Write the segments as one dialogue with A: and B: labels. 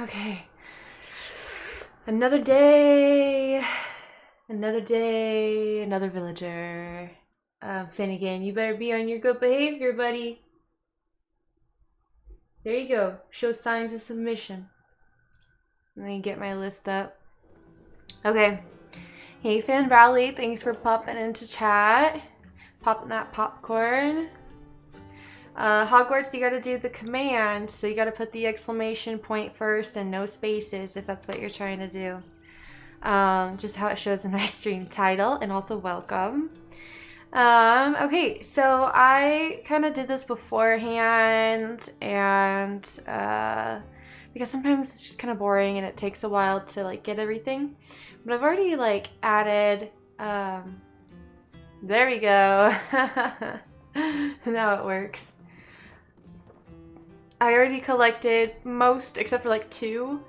A: Okay. Another day. Another day. Another villager. Finnegan, you better be on your good behavior, buddy. There you go. Show signs of submission. Let me get my list up. Okay. Hey, Fan Valley. Thanks for popping into chat. Popping that popcorn. Hogwarts, you gotta do the command, so you gotta put the exclamation point first and no spaces if that's what you're trying to do. Just how it shows in my stream title, and also welcome. Okay, so I kind of did this beforehand, and because sometimes it's just kind of boring and it takes a while to like get everything, but I've already like added, there we go. Now it works. I already collected most, except for like 2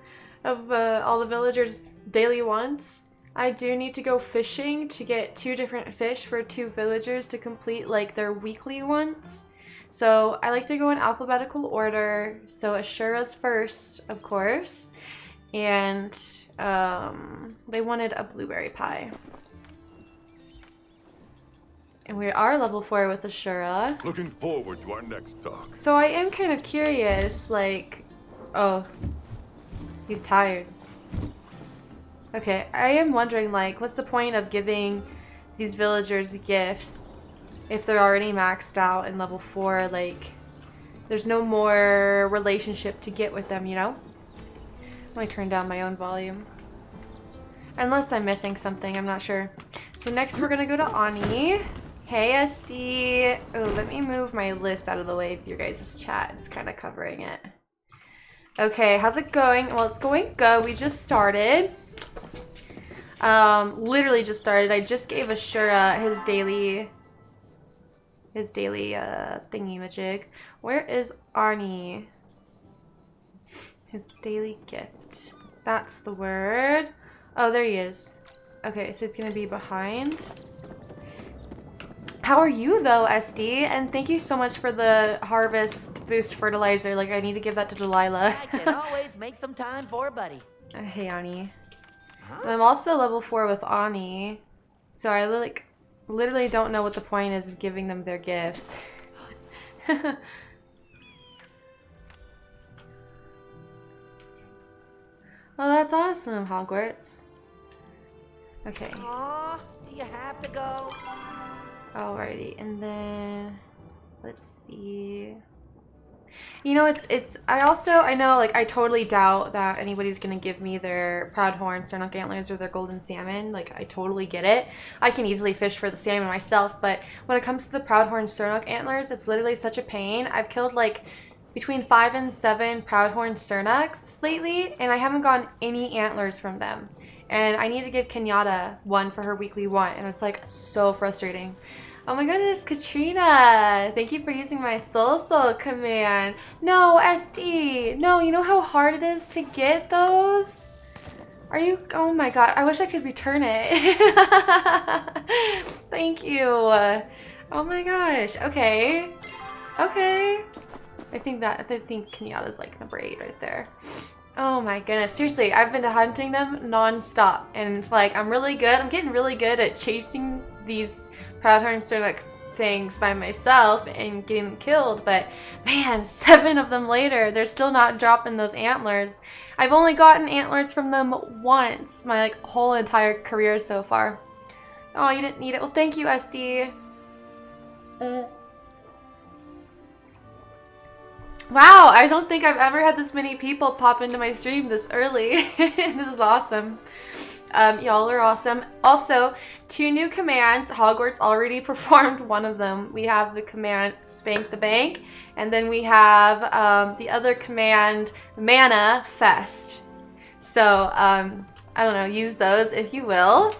A: of all the villagers' daily wants. I do need to go fishing to get 2 different fish for 2 villagers to complete like their weekly wants. So I like to go in alphabetical order. So Ashura's first, of course. And they wanted a blueberry pie. And we are level 4 with Ashura.
B: Looking forward to our next talk.
A: So I am kind of curious, like... Oh. He's tired. Okay, I am wondering, like, what's the point of giving these villagers gifts if they're already maxed out in level 4? Like, there's no more relationship to get with them, you know? Let me turn down my own volume. Unless I'm missing something, I'm not sure. So next we're gonna go to Ani. Hey, SD. Oh, let me move my list out of the way of your guys' chat. It's kind of covering it. Okay, how's it going? Well, it's going good. We just started. Literally just started. I just gave Ashura his daily thingy-majig. Where is Arnie? His daily gift. That's the word. Oh, there he is. Okay, so it's gonna be behind. How are you though, SD? And thank you so much for the harvest boost fertilizer. Like, I need to give that to Delilah.
C: I can always make some time for a buddy.
A: Hey, Ani. Huh? I'm also level 4 with Ani. So I like literally don't know what the point is of giving them their gifts. Oh, that's awesome, Hogwarts. Okay.
C: Aw, do you have to go?
A: Alrighty, and then let's see. You know, I know, like, I totally doubt that anybody's gonna give me their Proudhorn, Sernok Antlers, or their Golden Salmon. Like, I totally get it. I can easily fish for the salmon myself, but when it comes to the Proudhorn Sernok Antlers, it's literally such a pain. I've killed, like, between 5 and 7 Proudhorn Sernoks lately, and I haven't gotten any antlers from them. And I need to give Kenyatta one for her weekly one, and it's like so frustrating. Oh my goodness, Katrina! Thank you for using my Soul command. No, SD! No, you know how hard it is to get those? Are you? Oh my god, I wish I could return it. Thank you. Oh my gosh. Okay. Okay. I think Kenyatta's like number 8 right there. Oh my goodness, seriously, I've been hunting them non-stop, and it's like, I'm getting really good at chasing these Proudhorn Sernok things by myself and getting them killed, but man, 7 of them later, they're still not dropping those antlers. I've only gotten antlers from them once, my like whole entire career so far. Oh, you didn't need it? Well, thank you, SD. Wow, I don't think I've ever had this many people pop into my stream this early. This is awesome. Y'all are awesome. Also, 2 new commands. Hogwarts already performed one of them. We have the command Spank the Bank, and then we have the other command Mana Fest. So, I don't know, use those if you will.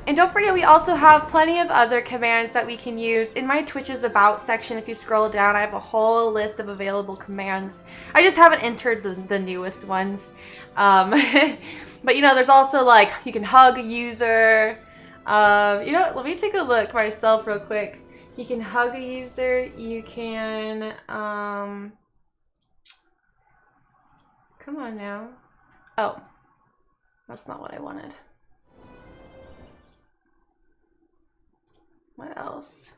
A: And don't forget, we also have plenty of other commands that we can use. In my Twitch's About section, if you scroll down, I have a whole list of available commands. I just haven't entered the newest ones. But, you know, there's also, like, you can hug a user. You know, let me take a look myself real quick. You can hug a user. You can Come on now. Oh, that's not what I wanted. What else?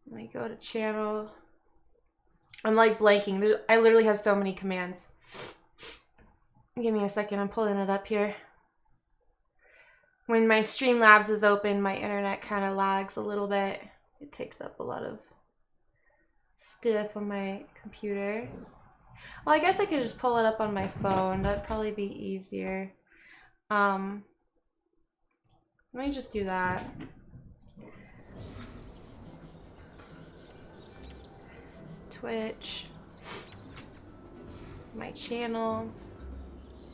A: Let me go to channel. I'm like blanking. I literally have so many commands. Give me a second. I'm pulling it up here. When my Streamlabs is open, my internet kind of lags a little bit. It takes up a lot of stuff on my computer. Well, I guess I could just pull it up on my phone. That'd probably be easier. Let me just do that. Twitch. My channel.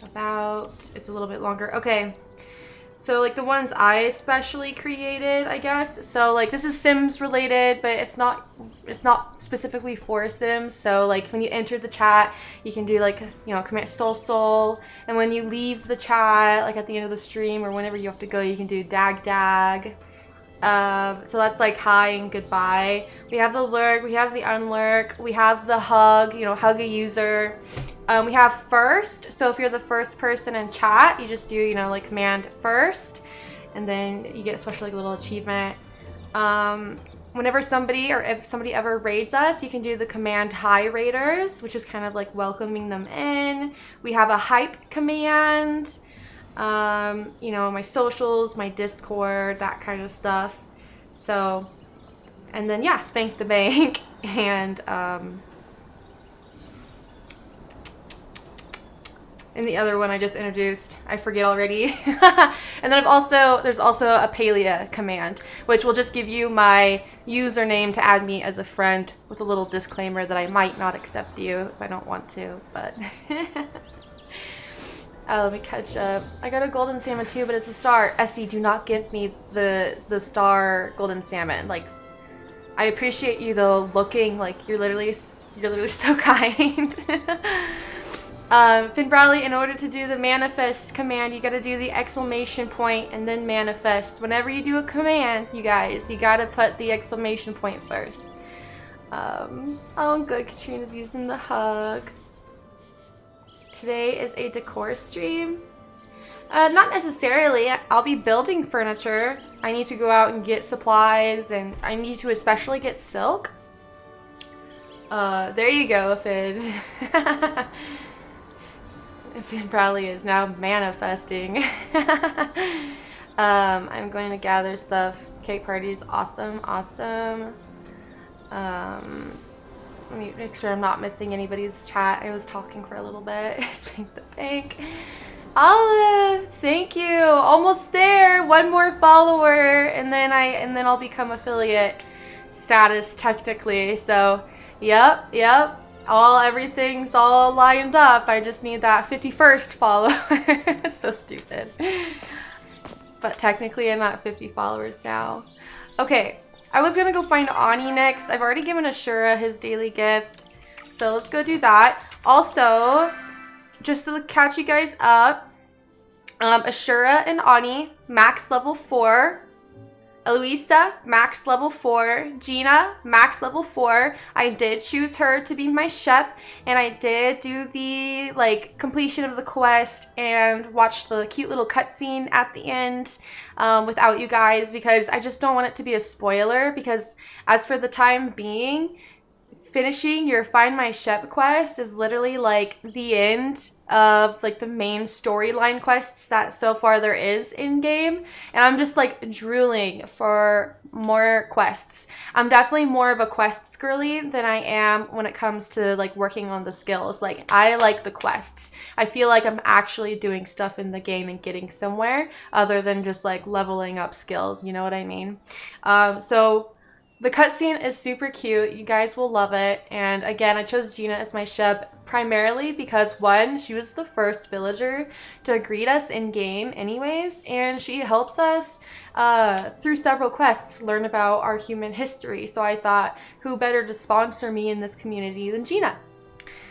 A: About. It's a little bit longer. Okay. So like the ones I especially created, I guess. So like this is Sims related, but it's not specifically for Sims. So like when you enter the chat, you can do like, you know, command soul, and when you leave the chat, like at the end of the stream or whenever you have to go, you can do dag. So that's like hi and goodbye. We have the lurk, we have the unlurk, we have the hug, you know, hug a user. We have first, so if you're the first person in chat, you just do, you know, like command first, and then you get a special like little achievement. Whenever somebody, or if somebody ever raids us, you can do the command hi raiders, which is kind of like welcoming them in. We have a hype command. You know, my socials, my Discord, that kind of stuff. So, and then yeah, spank the bank and the other one I just introduced, I forget already. And then there's also a Palia command, which will just give you my username to add me as a friend with a little disclaimer that I might not accept you if I don't want to, but let me catch up. I got a golden salmon too, but it's a star. Essie, do not give me the star golden salmon. Like, I appreciate you though, looking like you're literally so kind. Finn Bradley, in order to do the manifest command, you gotta do the exclamation point and then manifest. Whenever you do a command, you guys, you gotta put the exclamation point first. Oh, good. Katrina's using the hug. Today is a decor stream. Not necessarily. I'll be building furniture. I need to go out and get supplies, and I need to especially get silk. There you go, Finn. Finn Bradley is now manifesting. I'm going to gather stuff. Cake parties, awesome. Let me make sure I'm not missing anybody's chat. I was talking for a little bit. Spank the bank. Olive, thank you. Almost there. One more follower, and then I'll become affiliate status technically. So, yep. Everything's all lined up. I just need that 51st follower. So stupid. But technically I'm at 50 followers now. Okay, I was gonna go find Ani next. I've already given Ashura his daily gift. So let's go do that. Also, just to catch you guys up, Ashura and Ani, max level 4. Eloisa, max level 4. Gina, max level 4. I did choose her to be my shep, and I did do the completion of the quest and watch the cute little cutscene at the end without you guys, because I just don't want it to be a spoiler, because as for the time being, finishing your Find My Shep quest is literally like the end of like the main storyline quests that so far there is in game, and I'm just like drooling for more quests. I'm definitely more of a quests girly than I am when it comes to like working on the skills. Like, I like the quests. I feel like I'm actually doing stuff in the game and getting somewhere other than just like leveling up skills, you know what I mean? So the cutscene is super cute. You guys will love it. And again, I chose Gina as my shep primarily because, one, she was the first villager to greet us in game anyways, and she helps us through several quests learn about our human history. So I thought, who better to sponsor me in this community than Gina?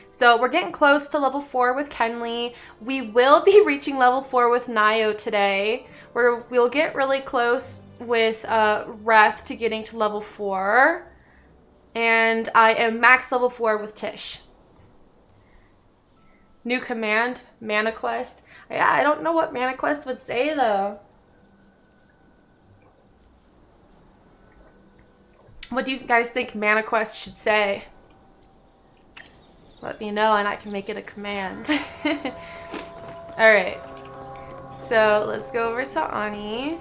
A: So we're getting close to level 4 with Kenley. We will be reaching level 4 with Nio today. We'll get really close with Reth to getting to level 4. And I am max level 4 with Tish. New command, Mana Quest. Yeah, I don't know what Mana Quest would say though. What do you guys think Mana Quest should say? Let me know and I can make it a command. Alright. So let's go over to Ani.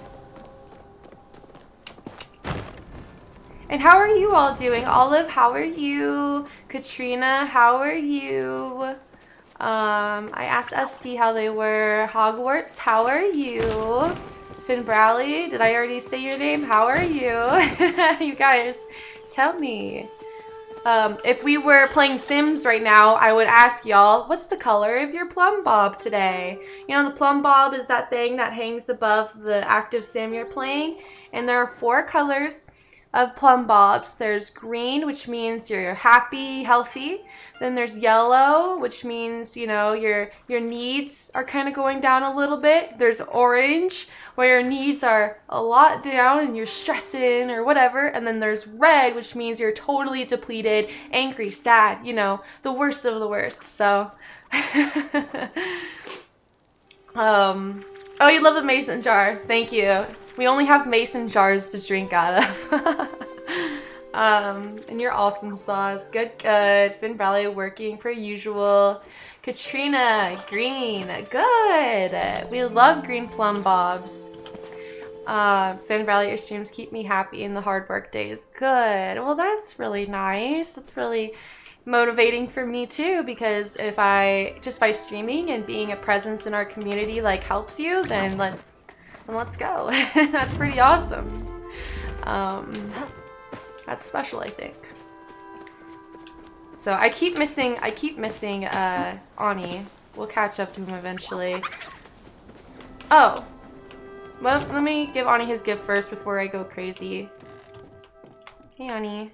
A: And how are you all doing? Olive, how are you? Katrina, how are you? I asked ST how they were. Hogwarts, how are you? Finn Bradley, did I already say your name? How are you? You guys, tell me. If we were playing Sims right now, I would ask y'all, what's the color of your plumb bob today? You know, the plumb bob is that thing that hangs above the active sim you're playing. And there are 4 colors of plumb bobs. There's green, which means you're happy, healthy. Then there's yellow, which means, you know, your needs are kind of going down a little bit. There's orange, where your needs are a lot down and you're stressing or whatever. And then there's red, which means you're totally depleted, angry, sad, you know, the worst of the worst. So oh, you love the mason jar. Thank you. We only have mason jars to drink out of. And you're awesome, Sauce. Good, good. Finn Valley working per usual. Katrina, green. Good. We love green plum bobs. Finn Valley, your streams keep me happy in the hard work days. Good. Well, that's really nice. That's really motivating for me too, because if I just by streaming and being a presence in our community like helps you, then let's go. That's pretty awesome. That's special, I think. So I keep missing Ani. We'll catch up to him eventually. Oh. Well, let me give Ani his gift first before I go crazy. Hey, Ani.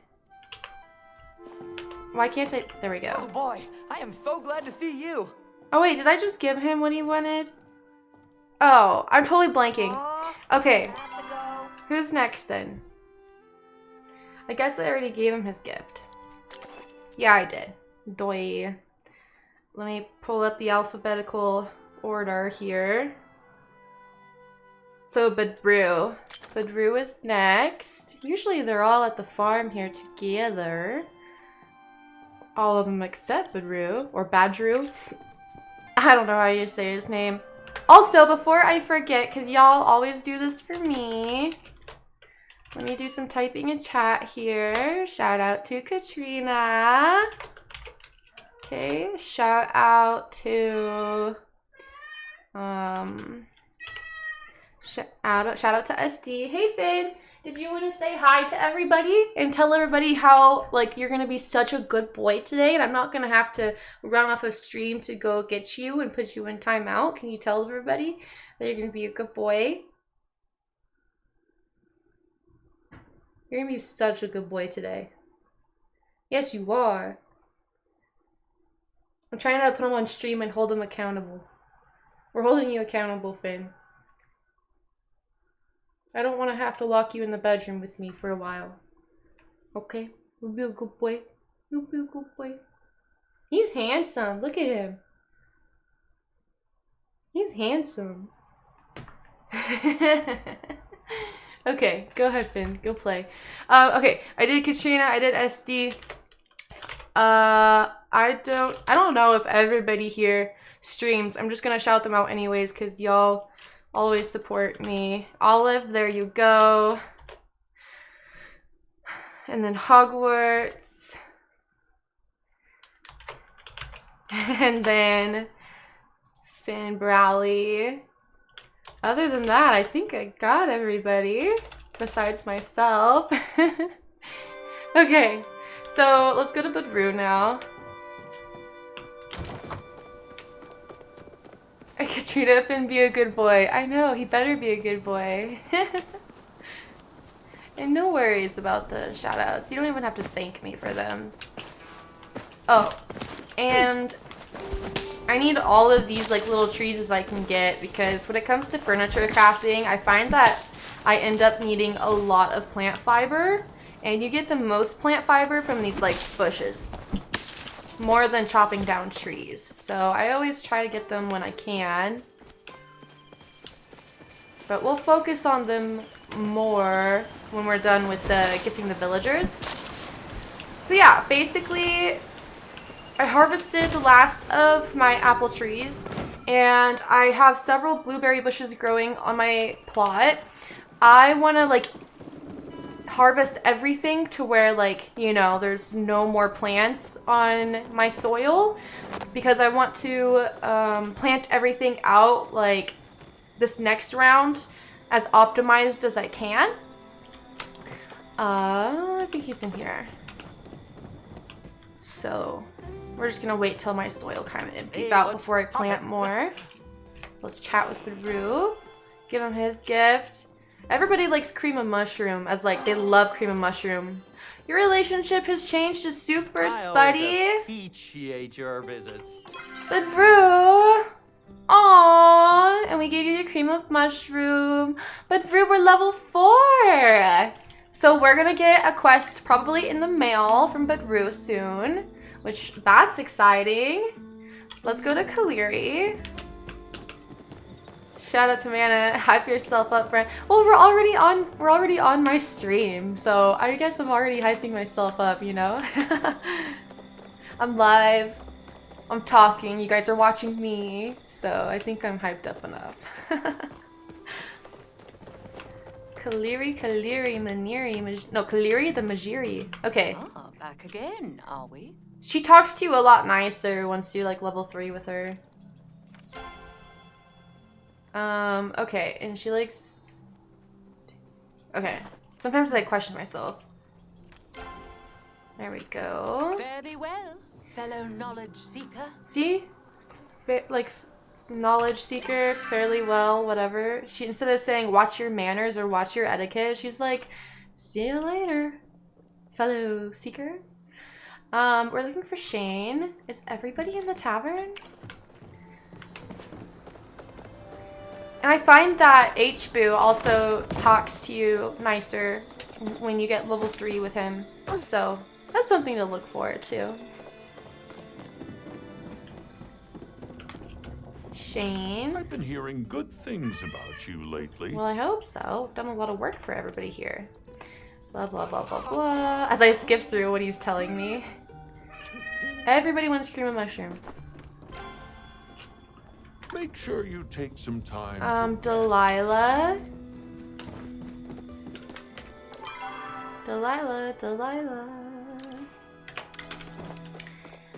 A: Why can't I? There we go.
C: Oh boy, I am so glad to see you.
A: Oh wait, did I just give him what he wanted? Oh, I'm totally blanking. Okay. Who's next then? I guess I already gave him his gift. Yeah, I did. Doi. Let me pull up the alphabetical order here. So Badru. Badru is next. Usually they're all at the farm here together. All of them except Badru. Or Badru. I don't know how you say his name. Also, before I forget, because y'all always do this for me, let me do some typing in chat here. Shout out to Katrina. Okay, shout out to shout out to SD. Hey Finn, did you want to say hi to everybody and tell everybody how like you're gonna be such a good boy today, and I'm not gonna have to run off a stream to go get you and put you in timeout? Can you tell everybody that you're gonna be a good boy? You're gonna be such a good boy today. Yes, you are. I'm trying to put him on stream and hold him accountable. We're holding you accountable, Finn. I don't want to have to lock you in the bedroom with me for a while. Okay? You'll be a good boy. You'll be a good boy. He's handsome. Look at him. He's handsome. Okay, go ahead, Finn. Go play. Okay, I did Katrina. I did SD. I don't know if everybody here streams. I'm just gonna shout them out anyways because y'all always support me. Olive, there you go. And then Hogwarts. And then Finn Bradley. Other than that, I think I got everybody besides myself. Okay, so let's go to Badru now. Katrina, Finn, be a good boy. I know, he better be a good boy. And no worries about the shoutouts. You don't even have to thank me for them. Oh, and I need all of these like little trees as I can get, because when it comes to furniture crafting, I find that I end up needing a lot of plant fiber, and you get the most plant fiber from these like bushes. more than chopping down trees. So I always try to get them when I can. But we'll focus on them more when we're done with the gifting the villagers. So yeah, basically I harvested the last of my apple trees and I have several blueberry bushes growing on my plot. I want to like harvest everything to where, like, you know, there's no more plants on my soil because I want to plant everything out like this next round as optimized as I can. I think he's in here. So we're just gonna wait till my soil kind of empties out before I plant more. Let's chat with Baru. Give him his gift. Everybody likes cream of mushroom, as like they love cream of mushroom. Your relationship has changed to super spuddy.
C: Appreciate your visits.
A: But Brew, aww, and we gave you the cream of mushroom. But Brew, we're level 4. So we're gonna get a quest probably in the mail from Badru soon, which that's exciting. Let's go to Kaliri. Shout out to Mana. Hype yourself up, friend. Well, we're already on my stream, so I guess I'm already hyping myself up, you know? I'm live. I'm talking. You guys are watching me, so I think I'm hyped up enough. Kaliri, Maniri, no, Kaliri the Majiri. Okay.
D: Ah, back again, are we?
A: She talks to you a lot nicer once you like level 3 with her. Okay, and she likes... Okay, sometimes I question myself. There we go.
D: Fairly well, fellow knowledge seeker.
A: See? Like, knowledge seeker, fairly well, whatever. She, instead of saying, watch your manners or watch your etiquette, she's like, see you later, fellow seeker. We're looking for Shane. Is everybody in the tavern? And I find that H-Boo also talks to you nicer when you get level 3 with him. So that's something to look forward to. Shane.
B: I've been hearing good things about you lately.
A: Well, I hope so. Done a lot of work for everybody here. Blah, blah, blah, blah, blah. As I skip through what he's telling me. Everybody wants cream of mushroom.
B: Make sure you take some time.
A: Delilah. Delilah.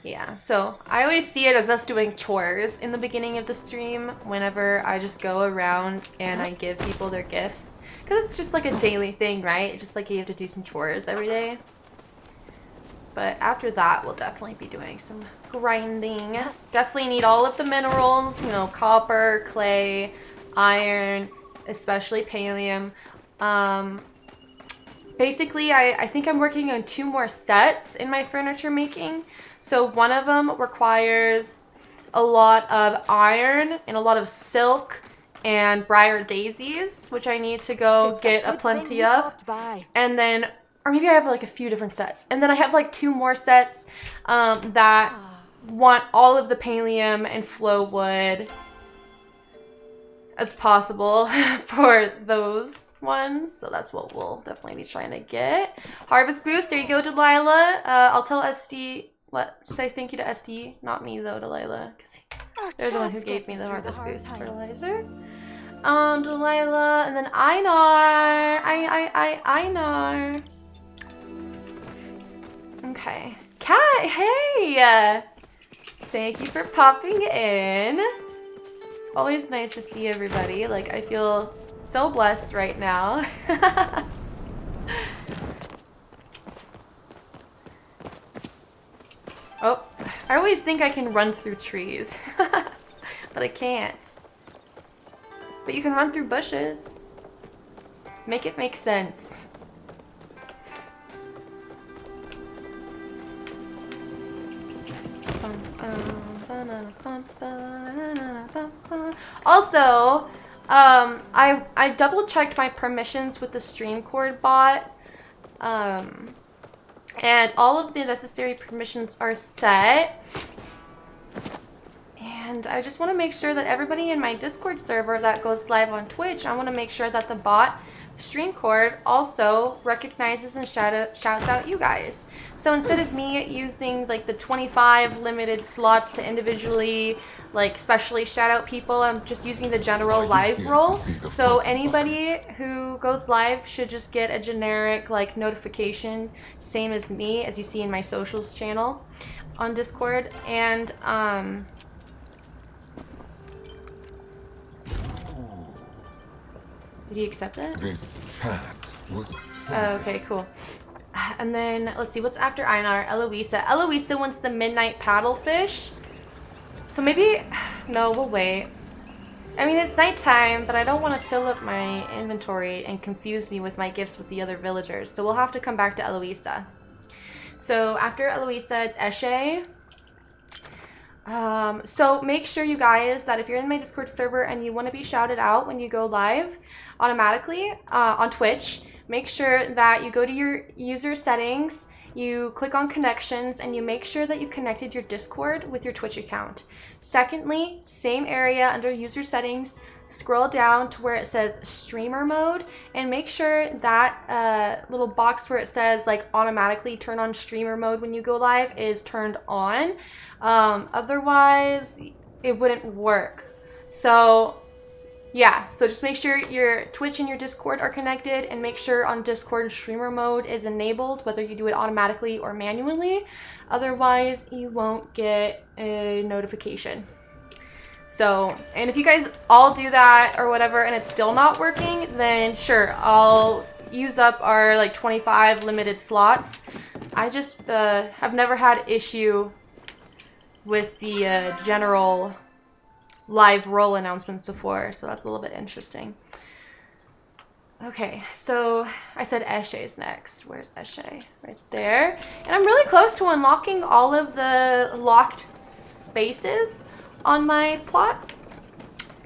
A: Yeah, so I always see it as us doing chores in the beginning of the stream whenever I just go around and I give people their gifts. Because it's just like a daily thing, right? It's just like you have to do some chores every day. But after that, we'll definitely be doing some grinding. Definitely need all of the minerals, you know, copper, clay, iron, especially pallium. Basically, I think I'm working on 2 more sets in my furniture making. So one of them requires a lot of iron and a lot of silk and briar daisies, which I need to go get a plenty of. And then, or maybe I have like a few different sets. And then I have like 2 more sets that want all of the pallium and flow wood as possible for those ones. So that's what we'll definitely be trying to get. Harvest boost, there you go, Delilah. I'll tell SD, say thank you to SD, not me though, Delilah, because they're the one who gave me the harvest boost fertilizer. Delilah, and then Einar. Einar. Okay. Kat, hey! Thank you for popping in. It's always nice to see everybody. Like, I feel so blessed right now. Oh, I always think I can run through trees, but I can't. But you can run through bushes. Make it make sense. Also, I double checked my permissions with the StreamCord bot, And all of the necessary permissions are set. And I just want to make sure that everybody in my Discord server that goes live on Twitch, I want to make sure that the bot StreamCord also recognizes and shouts out you guys. So instead of me using like the 25 limited slots to individually like specially shout out people, I'm just using the general live role. So anybody who goes live should just get a generic like notification, same as me, as you see in my socials channel on Discord. And did he accept it?
E: This path was...
A: Oh, okay, cool. And then, let's see, what's after Einar? Eloisa. Eloisa wants the midnight paddlefish. So maybe... No, we'll wait. I mean, it's nighttime, but I don't want to fill up my inventory and confuse me with my gifts with the other villagers. So we'll have to come back to Eloisa. So after Eloisa, it's Eshe. So make sure, you guys, that if you're in my Discord server and you want to be shouted out when you go live automatically on Twitch, make sure that you go to your user settings, you click on connections, and you make sure that you've connected your Discord with your Twitch account. Secondly, same area under user settings, scroll down to where it says streamer mode, and make sure that little box where it says like automatically turn on streamer mode when you go live is turned on. Otherwise it wouldn't work. So yeah, so just make sure your Twitch and your Discord are connected, and make sure on Discord streamer mode is enabled, whether you do it automatically or manually. Otherwise, you won't get a notification. So, and if you guys all do that or whatever and it's still not working, then sure, I'll use up our like 25 limited slots. I just have never had issue with the general live role announcements before, so that's a little bit interesting. Okay, so I said Eshe's next. Where's Eshe? Right there. And I'm really close to unlocking all of the locked spaces on my plot.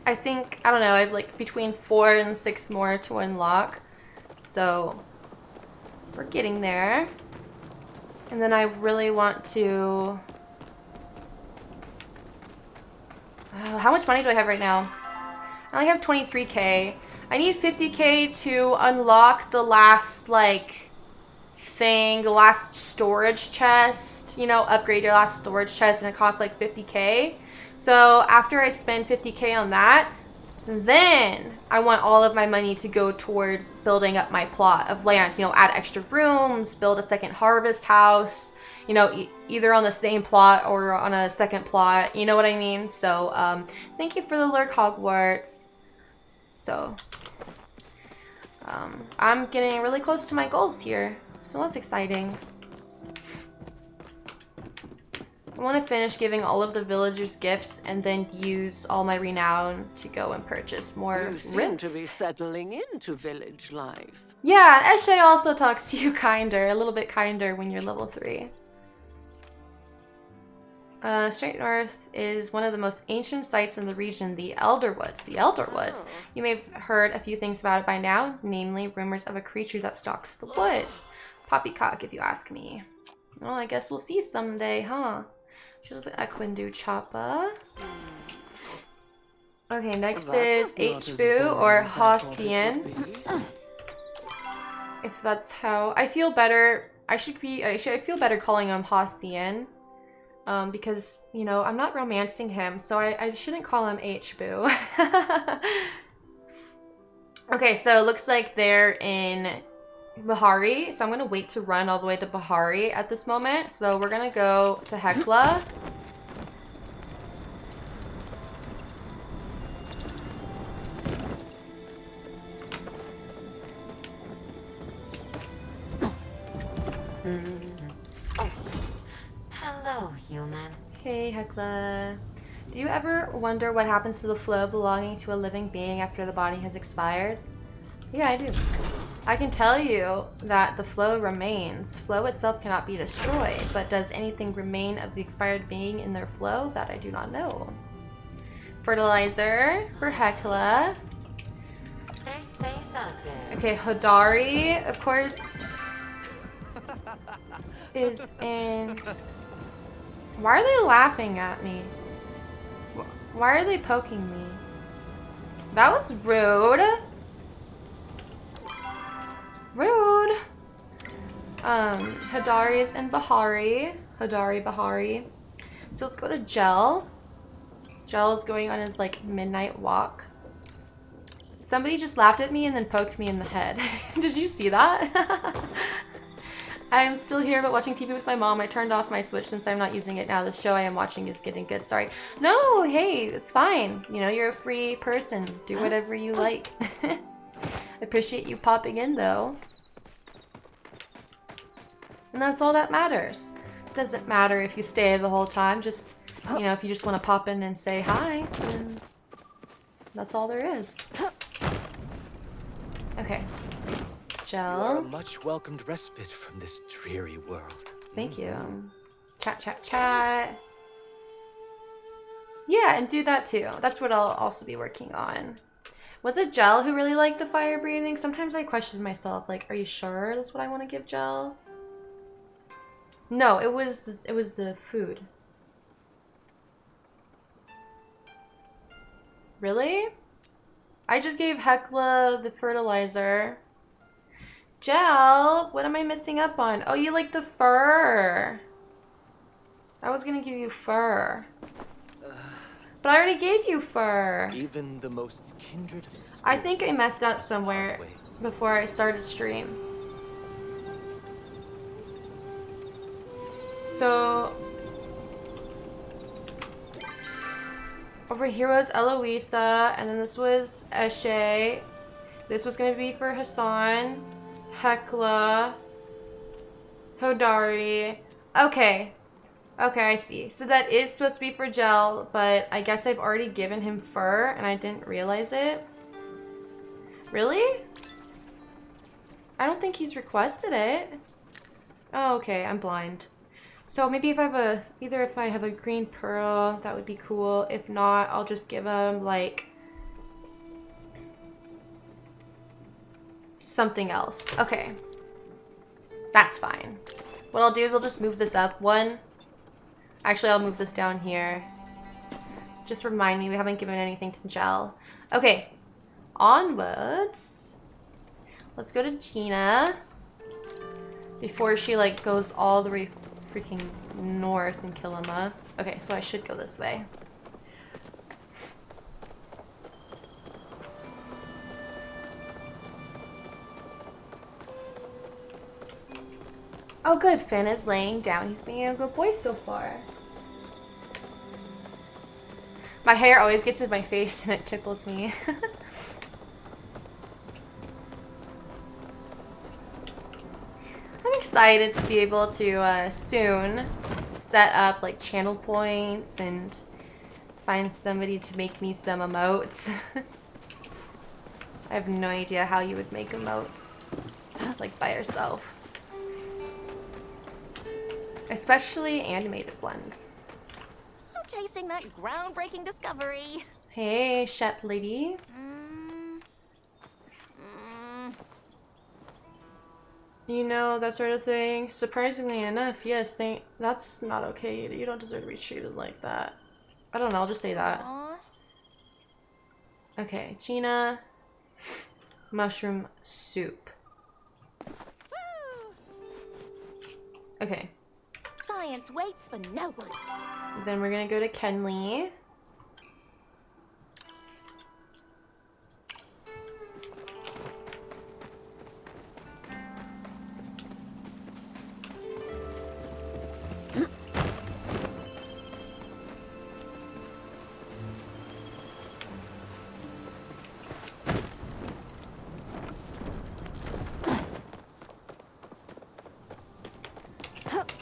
A: I think, I don't know, I have like between 4 and 6 more to unlock. So we're getting there. And then I really want to... how much money do I have right now? I only have 23k. I need 50k to unlock the last like thing, the last storage chest, you know, upgrade your last storage chest, and it costs like 50k. So after I spend 50k on that, then I want all of my money to go towards building up my plot of land, you know, add extra rooms, build a second harvest house, you know, either on the same plot or on a second plot, you know what I mean? So thank you for the lurk, Hogwarts. So I'm getting really close to my goals here, so that's exciting. I want to finish giving all of the villagers gifts and then use all my renown to go and purchase more
F: You seem
A: rents.
F: to be settling into village life.
A: Yeah, Eshe also talks to you kinder, a little bit kinder when you're level 3. Straight north is one of the most ancient sites in the region, the Elder Woods. The Elder Woods. You may have heard a few things about it by now, namely rumors of a creature that stalks the woods. Poppycock, if you ask me. Well, I guess we'll see someday, huh? She's like Equindu Choppa. Okay, next is H-Boo or Hostian. If that's how I feel better, I feel better calling him Hostian. Because, you know, I'm not romancing him, so I shouldn't call him H-Boo. Okay, so it looks like they're in Bahari, so I'm going to wait to run all the way to Bahari at this moment. So we're going to go to Hekla.
G: Hello, human.
A: Hey, Hekla. Do you ever wonder what happens to the flow belonging to a living being after the body has expired? Yeah, I do. I can tell you that the flow remains. Flow itself cannot be destroyed, but does anything remain of the expired being in their flow? That I do not know. Fertilizer for Hekla.
G: Stay safe out there.
A: Okay, Hodari, of course. is in... Why are they laughing at me? Why are they poking me? That was rude. Rude. Hadari is in Bahari. Bahari. So let's go to Gel. Gel is going on his like midnight walk. Somebody just laughed at me and then poked me in the head. Did you see that? I'm still here but watching TV with my mom. I turned off my Switch since I'm not using it now. The show I am watching is getting good. Sorry. No, hey, it's fine. You know, you're a free person. Do whatever you like. I appreciate you popping in though. And that's all that matters. It doesn't matter if you stay the whole time. Just, you know, if you just want to pop in and say hi, then that's all there is. Okay.
C: You are a
A: Gel.
C: much welcomed respite from this dreary world.
A: Thank you. Chat, chat, chat. Yeah, and do that too. That's what I'll also be working on. Was it Gel who really liked the fire breathing? Sometimes I question myself, like, are you sure that's what I want to give Gel? No, it was the food. Really? I just gave Hecla the fertilizer. Gel, what am I missing up on? Oh, you like the fur. I was gonna give you fur. But I already gave you fur.
C: Even the most kindred of spirits.
A: I think I messed up somewhere before I started stream. So over here was Eloisa, and then this was Eshe. This was gonna be for Hassan, Hecla, Hodari. Okay. Okay, I see. So that is supposed to be for Gel, but I guess I've already given him fur and I didn't realize it. Really? I don't think he's requested it. Oh, okay, I'm blind. So maybe if I have if I have a green pearl, that would be cool. If not, I'll just give him like something else. Okay. That's fine. What I'll do is I'll just move this up one. Actually, I'll move this down here. Just remind me we haven't given anything to Gel. Okay. Onwards. Let's go to Gina. Before she like goes all the way freaking north in Kilima. Okay, so I should go this way. Oh good, Finn is laying down. He's being a good boy so far. My hair always gets in my face and it tickles me. I'm excited to be able to soon set up like channel points and find somebody to make me some emotes. I have no idea how you would make emotes like by yourself. Especially animated ones.
H: Still chasing that groundbreaking discovery.
A: Hey, Shep lady. You know, that sort of thing. Surprisingly enough, yes, that's not okay. You don't deserve to be treated like that. I don't know, I'll just say that.
H: Aww.
A: Okay, Gina. Mushroom soup. Okay.
H: Science waits for no one.
A: Then we're gonna go to Kenley.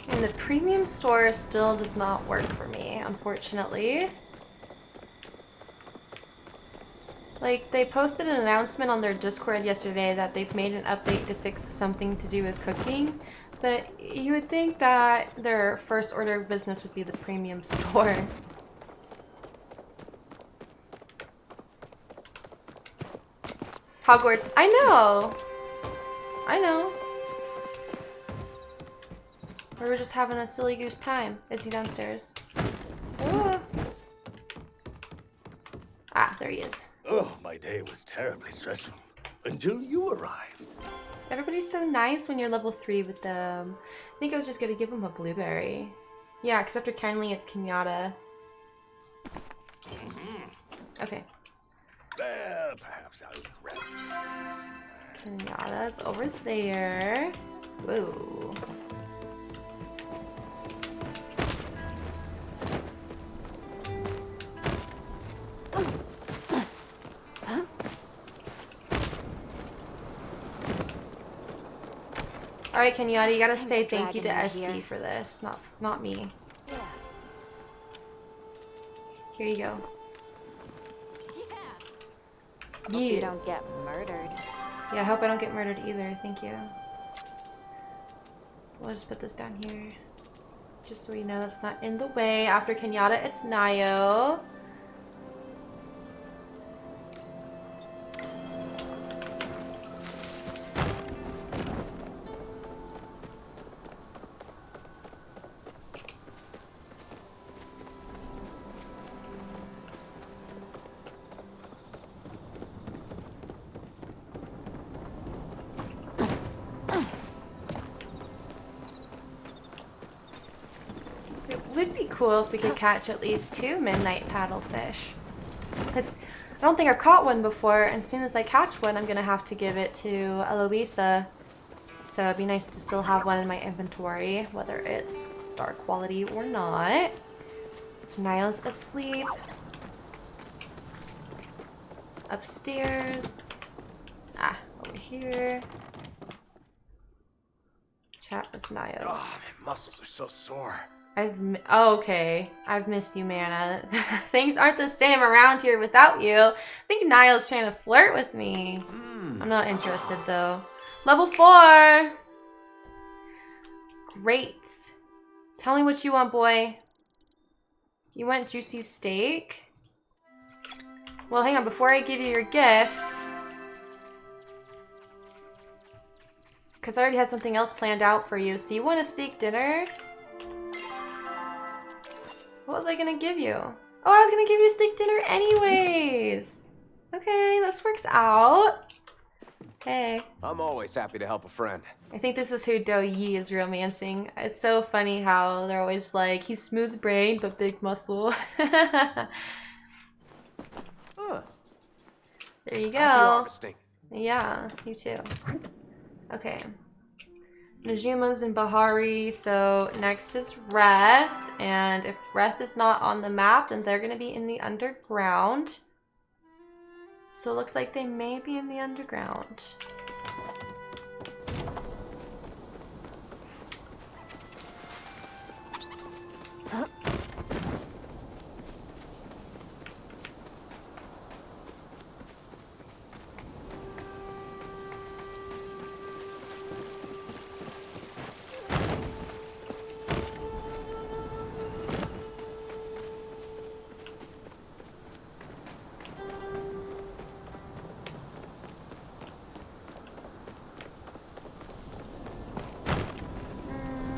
A: And the premium store still does not work for me, unfortunately. Like, they posted an announcement on their Discord yesterday that they've made an update to fix something to do with cooking, but you would think that their first order of business would be the premium store. Hogwarts, I know! I know. We were just having a silly goose time. Is he downstairs? Ah. Ah, there he is.
I: Oh, my day was terribly stressful until you arrived.
A: Everybody's so nice when you're level 3 with them. I think I was just gonna give him a blueberry. Yeah, because after kindling, it's Kenyatta. Okay.
I: Well, perhaps I'll grab this.
A: Kenyatta's over there. Whoa. Alright, Kenyatta, you gotta say thank you to SD for this, not me.
D: Yeah.
A: Here you go.
D: Hope you don't get murdered.
A: Yeah, I hope I don't get murdered either. Thank you. We'll just put this down here. Just so you know that's not in the way. After Kenyatta, it's Nayo. Would be cool if we could catch at least 2 midnight paddlefish. Because I don't think I've caught one before, and as soon as I catch one, I'm going to have to give it to Eloisa. So it'd be nice to still have one in my inventory, whether it's star quality or not. So Niall's asleep. Upstairs. Ah, over here. Chat with Niall.
I: Oh, my muscles are so sore.
A: Oh, okay. I've missed you, Mana. Things aren't the same around here without you. I think Niall's trying to flirt with me. I'm not interested, though. Level 4! Great. Tell me what you want, boy. You want juicy steak? Well, hang on. Before I give you your gift... because I already had something else planned out for you. So you want a steak dinner? What was I gonna give you? Oh, I was gonna give you a steak dinner anyways. Okay, this works out. Hey.
J: I'm always happy to help a friend.
A: I think this is who Do Yi is romancing. It's so funny how they're always like, he's smooth brain but big muscle.
J: Huh.
A: There you
J: Happy
A: go.
J: harvesting.
A: Yeah, you too. Okay. Najuma's in Bahari, so next is Reth, and if Reth is not on the map, then they're going to be in the underground. So it looks like they may be in the underground.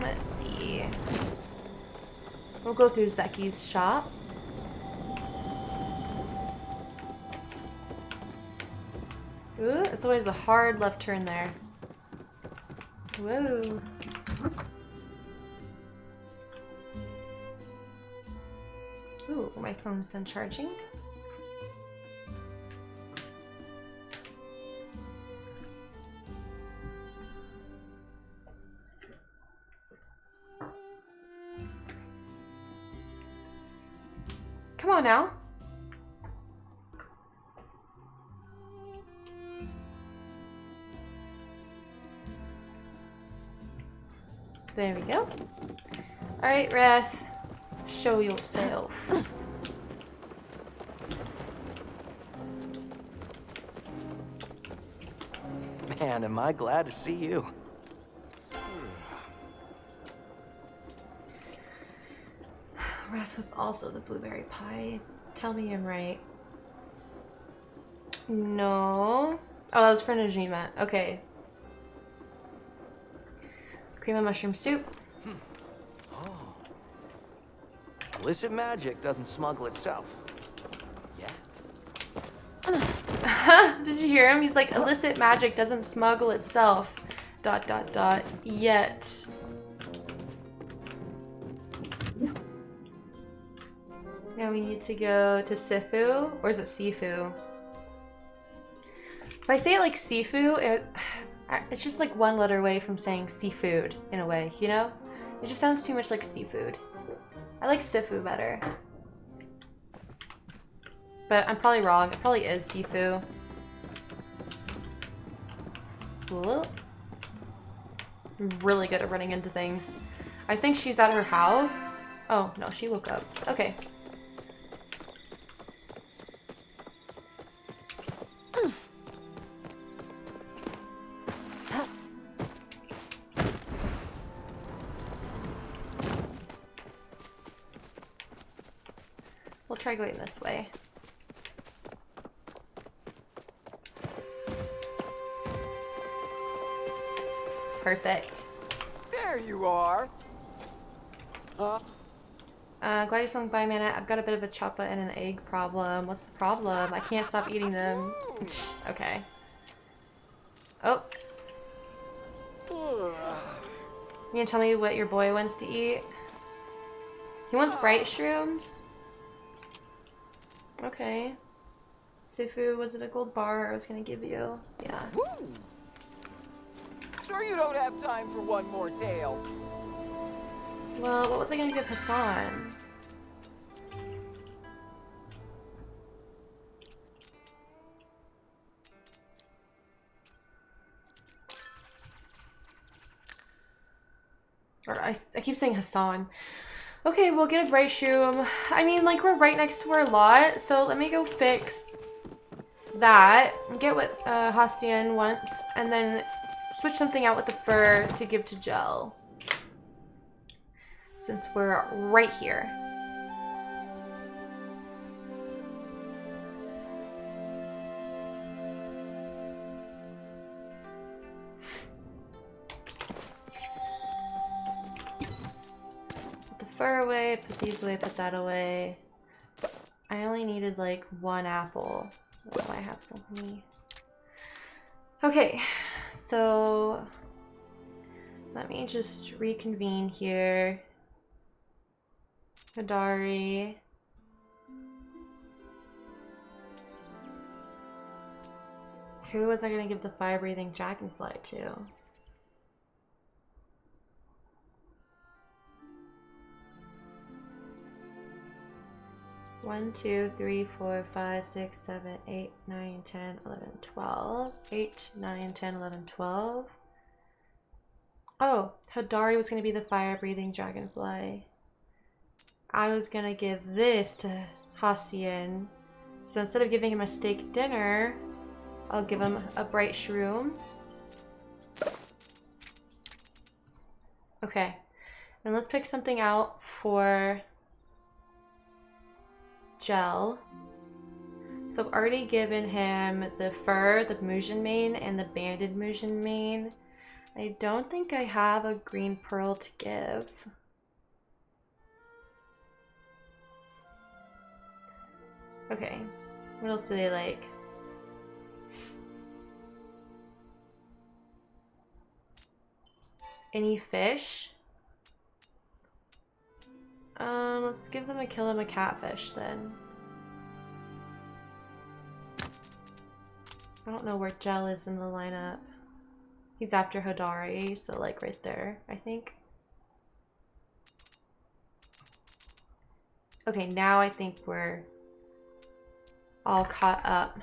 A: Let's see. We'll go through Zeki's shop. Ooh, it's always a hard left turn there. Whoa. Ooh, my phone's done charging. Come on now. There we go. Alright, Reth. Show yourself.
C: Man, am I glad to see you.
A: Reth was also the blueberry pie. Tell me I'm right. No. Oh, that was for Najima. Okay. Cream of mushroom soup.
C: Illicit magic doesn't smuggle itself. Yet.
A: Did you hear him? He's like, illicit magic doesn't smuggle itself. ... Yet. Now we need to go to Sifu, or is it Sifu? If I say it like Sifu, it's just like one letter away from saying seafood in a way, you know? It just sounds too much like seafood. I like Sifu better. But I'm probably wrong. It probably is Sifu. Cool. I'm really good at running into things. I think she's at her house. Oh, no, she woke up. Okay. We'll try going this way. Perfect.
J: There you are. Huh?
A: Glad you swung by, man. I've got a bit of a choppa and an egg problem. What's the problem? I can't stop eating them. Okay. Oh. You gonna tell me what your boy wants to eat? He wants bright shrooms? Okay. Sifu, was it a gold bar I was gonna give you? Yeah.
J: Woo! Sure you don't have time for one more tale.
A: Well, what was I gonna give Hassan? Or I keep saying Hassan. Okay, we'll get a bright shroom. I mean, like, we're right next to our lot, so let me go fix that, get what Hastian wants, and then switch something out with the fur to give to Gel. Since we're right here. Fur away, put these away, put that away. I only needed like one apple. That's why I have so many. Okay, so let me just reconvene here. Hadari. Who was I gonna give the fire-breathing dragonfly to? One, 2, 3, 4, 5, 6, 7, 8, 9, 10, 11, 12. 8, 9, 10, 11, 12. Oh, Hadari was going to be the fire-breathing dragonfly. I was going to give this to Hassian. So instead of giving him a steak dinner, I'll give him a bright shroom. Okay. And let's pick something out for Gel. So I've already given him the fur, the Mujin mane, and the banded Mujin mane. I don't think I have a green pearl to give. Okay, what else do they like? Any fish? Let's give them a kill him a catfish then. I don't know where Gel is in the lineup. He's after Hodari, so like right there, I think. Okay, now I think we're all caught up.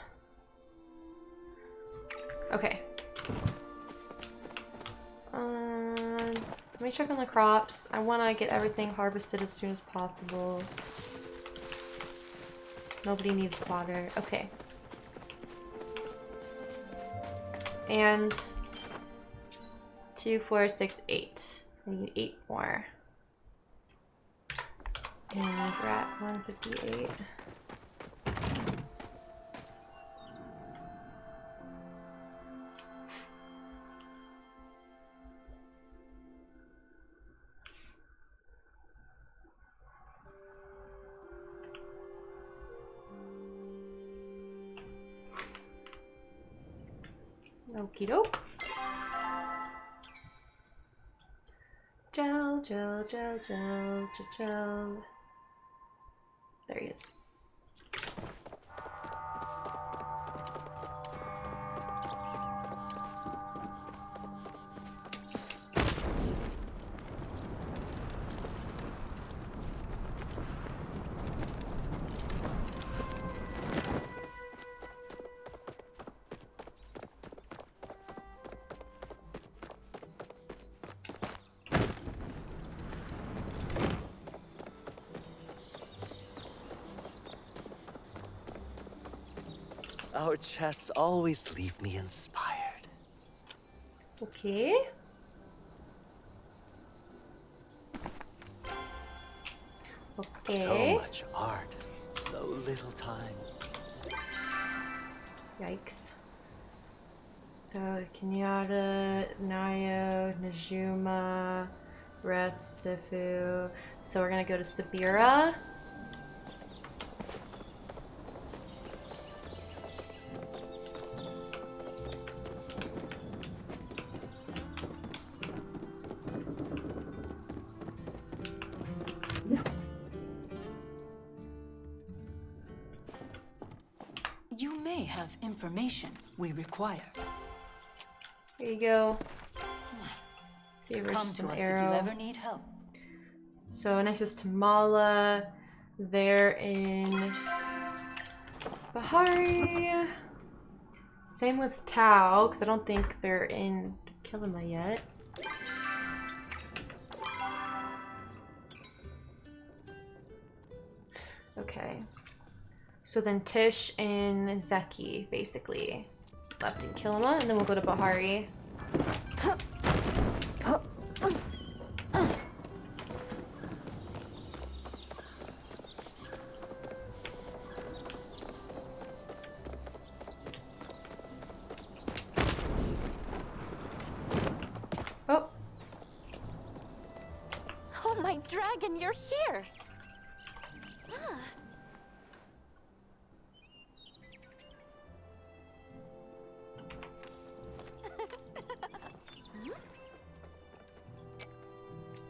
A: Okay. Let me check on the crops. I want to get everything harvested as soon as possible. Nobody needs water. Okay. And 2, 4, 6, 8. I need 8 more. And we're at 158. Okie doke. Gel, gel, gel, gel, gel, gel. There he is.
C: Our chats always leave me inspired.
A: Okay. Okay.
C: So much art, so little time.
A: Yikes. So, Kenyatta, Nayo, Najuma, Rest, Sifu. So we're gonna go to Sabira.
K: You may have information we require.
A: Here you go. Gave her
K: Come
A: just
K: to
A: an
K: us
A: arrow.
K: if you ever need help.
A: So next is Tamala. They're in Bahari. Same with Tao, because I don't think they're in Kilima yet. Okay. So then Tish and Zeki, basically, left in Kilima, and then we'll go to Bahari. Oh.
H: Oh, my dragon, you're here! Ah.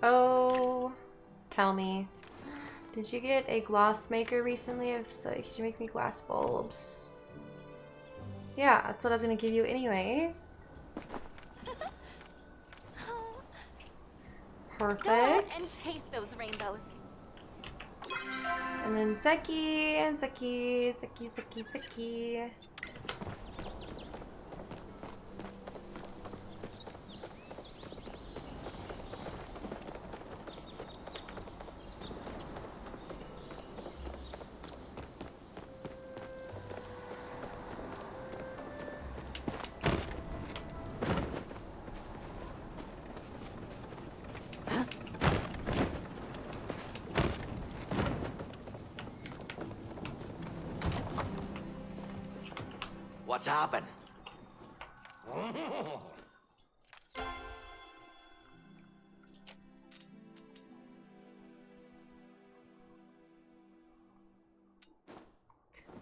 A: Oh, tell me. Did you get a gloss maker recently? If so, could you make me glass bulbs? Yeah, that's what I was gonna give you anyways. Perfect.
H: Go out and chase those rainbows.
A: And then Zeki and Zeki, Zeki.
C: What's happened?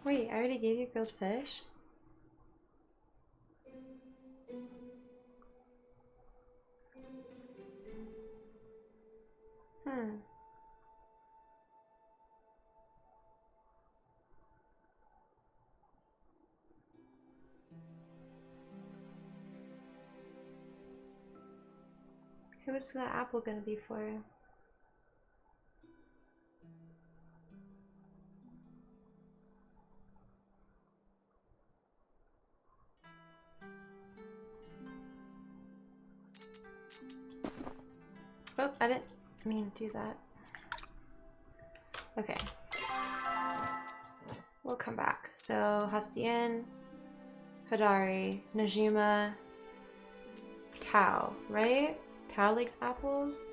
A: Wait, I already gave you grilled fish? Who was that apple gonna be for? Oh, I didn't mean to do that. Okay. We'll come back. So, Hastien, Hadari, Najima, Tao, right? Tao likes apples?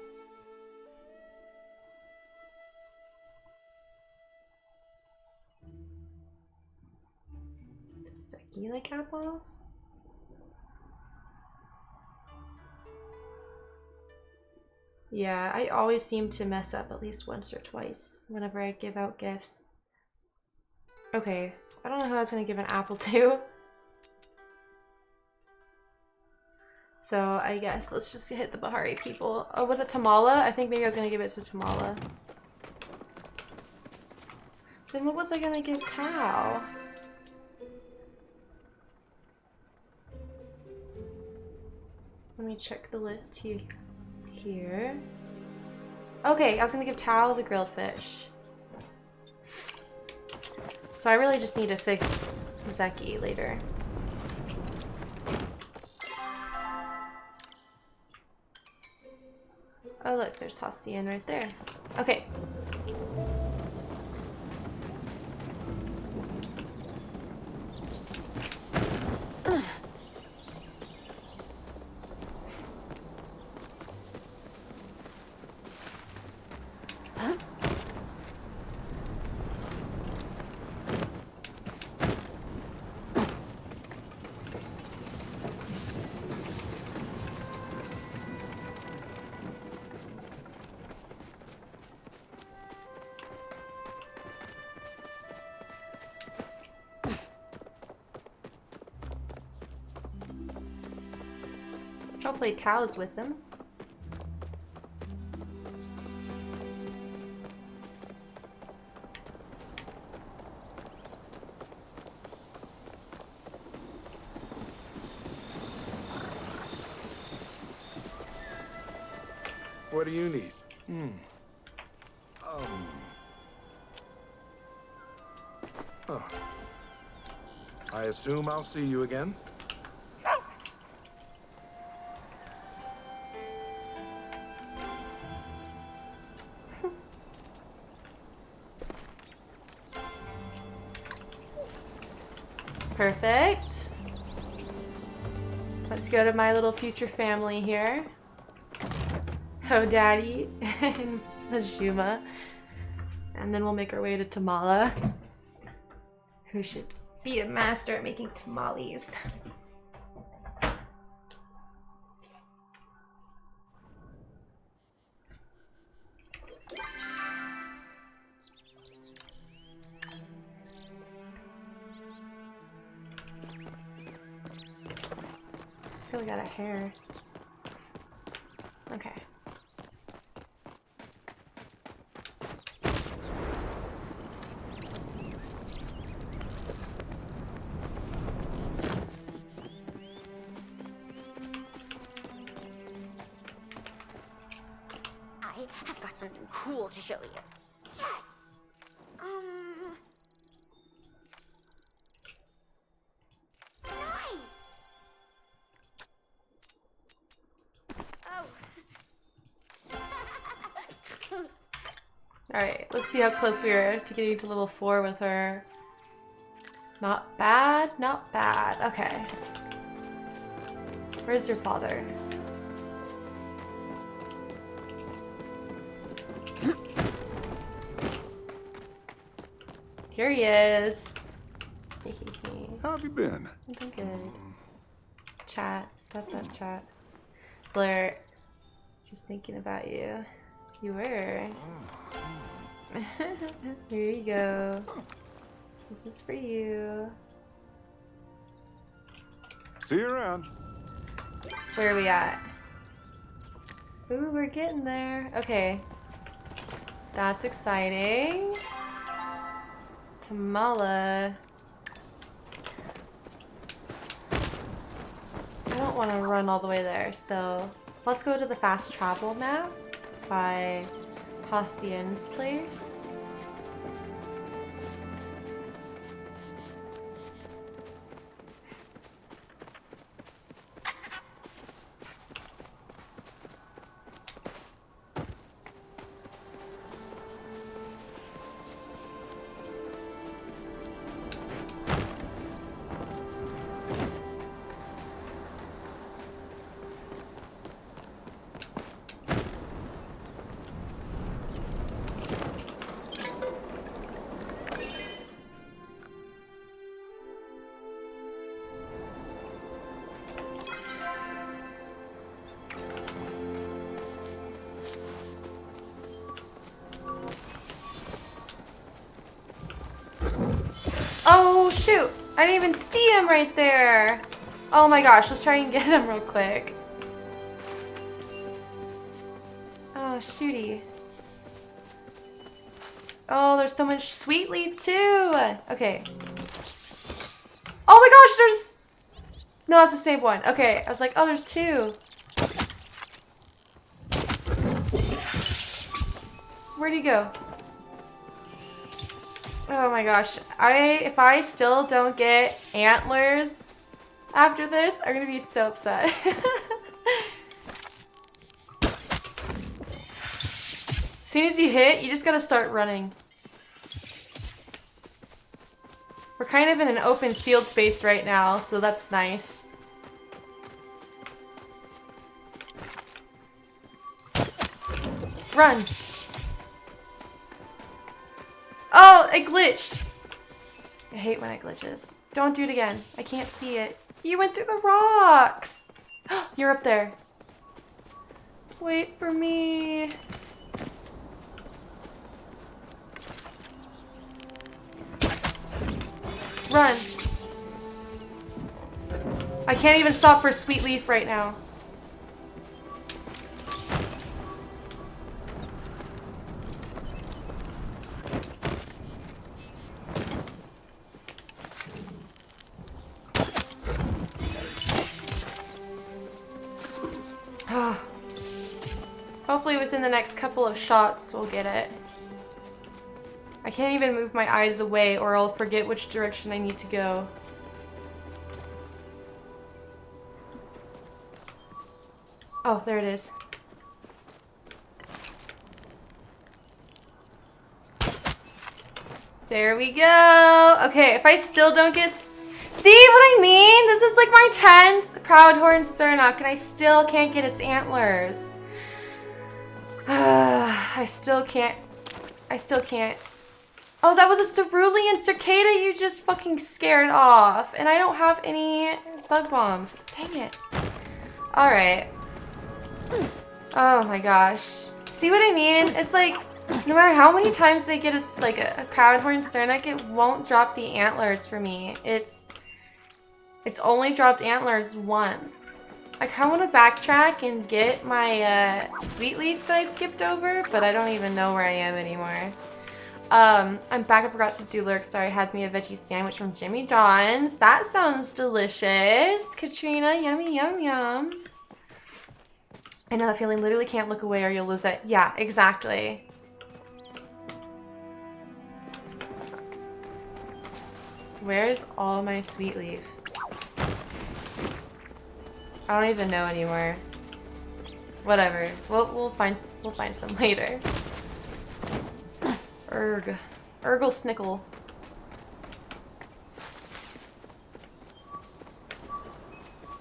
A: Does Zeki like apples? Yeah, I always seem to mess up at least once or twice whenever I give out gifts. Okay, I don't know who I was gonna give an apple to. So I guess let's just hit the Bahari people. Oh, was it Tamala? I think maybe I was gonna give it to Tamala. Then what was I gonna give Tao? Let me check the list here. Okay, I was gonna give Tao the grilled fish. So I really just need to fix Zeki later. Oh look, there's Hastian right there. Okay. Hopefully Tao's with them.
L: What do you need? Oh. I assume I'll see you again?
A: Perfect. Let's go to my little future family here. Oh, Daddy and Shuma. And then we'll make our way to Tamala, who should be a master at making tamales. I feel like I got a hair. Okay.
H: I've got something cool to show you. Yes! Nice! Oh.
A: Alright, let's see how close we are to getting to level 4 with her. Not bad, not bad. Okay. Where's your father? Here he is.
B: How have you been?
A: I've been good. Chat. That's not chat. Blair. Just thinking about you. You were. Here you go. This is for you.
B: See you around.
A: Where are we at? Ooh, we're getting there. Okay. That's exciting. Tamala. I don't want to run all the way there, so let's go to the fast travel map by Hastian's place. Oh shoot! I didn't even see him right there! Oh my gosh, let's try and get him real quick. Oh, shooty. Oh, there's so much sweet leaf too. Okay. Oh my gosh, there's... No, that's the same one. Okay, I was like, oh, there's two. Where'd he go? Oh my gosh. If I still don't get antlers after this, I'm gonna be so upset. As soon as you hit, you just gotta start running. We're kind of in an open field space right now, so that's nice. Run! Oh, it glitched! I hate when it glitches. Don't do it again. I can't see it. You went through the rocks! You're up there. Wait for me. Run. I can't even stop for Sweet Leaf right now. Hopefully within the next couple of shots we'll get it. I can't even move my eyes away or I'll forget which direction I need to go. Oh, there it is. There we go. Okay, if I still don't get... See what I mean? This is like my 10th Proudhorn Sernok and I still can't get its antlers. I still can't. Oh, that was a cerulean cicada you just fucking scared off. And I don't have any bug bombs. Dang it. Alright. Oh my gosh. See what I mean? It's like, no matter how many times they get a Proudhorn Sernok, it won't drop the antlers for me. It's only dropped antlers once. I kind of want to backtrack and get my Sweet Leaf that I skipped over, but I don't even know where I am anymore. I'm back. I forgot to do lyrics. Sorry, I had me a veggie sandwich from Jimmy John's. That sounds delicious. Katrina, yummy, yum, yum. I know that feeling. Literally can't look away or you'll lose it. Yeah, exactly. Where's all my Sweet Leaf? I don't even know anymore. Whatever. We'll find some later. Urgle snickle.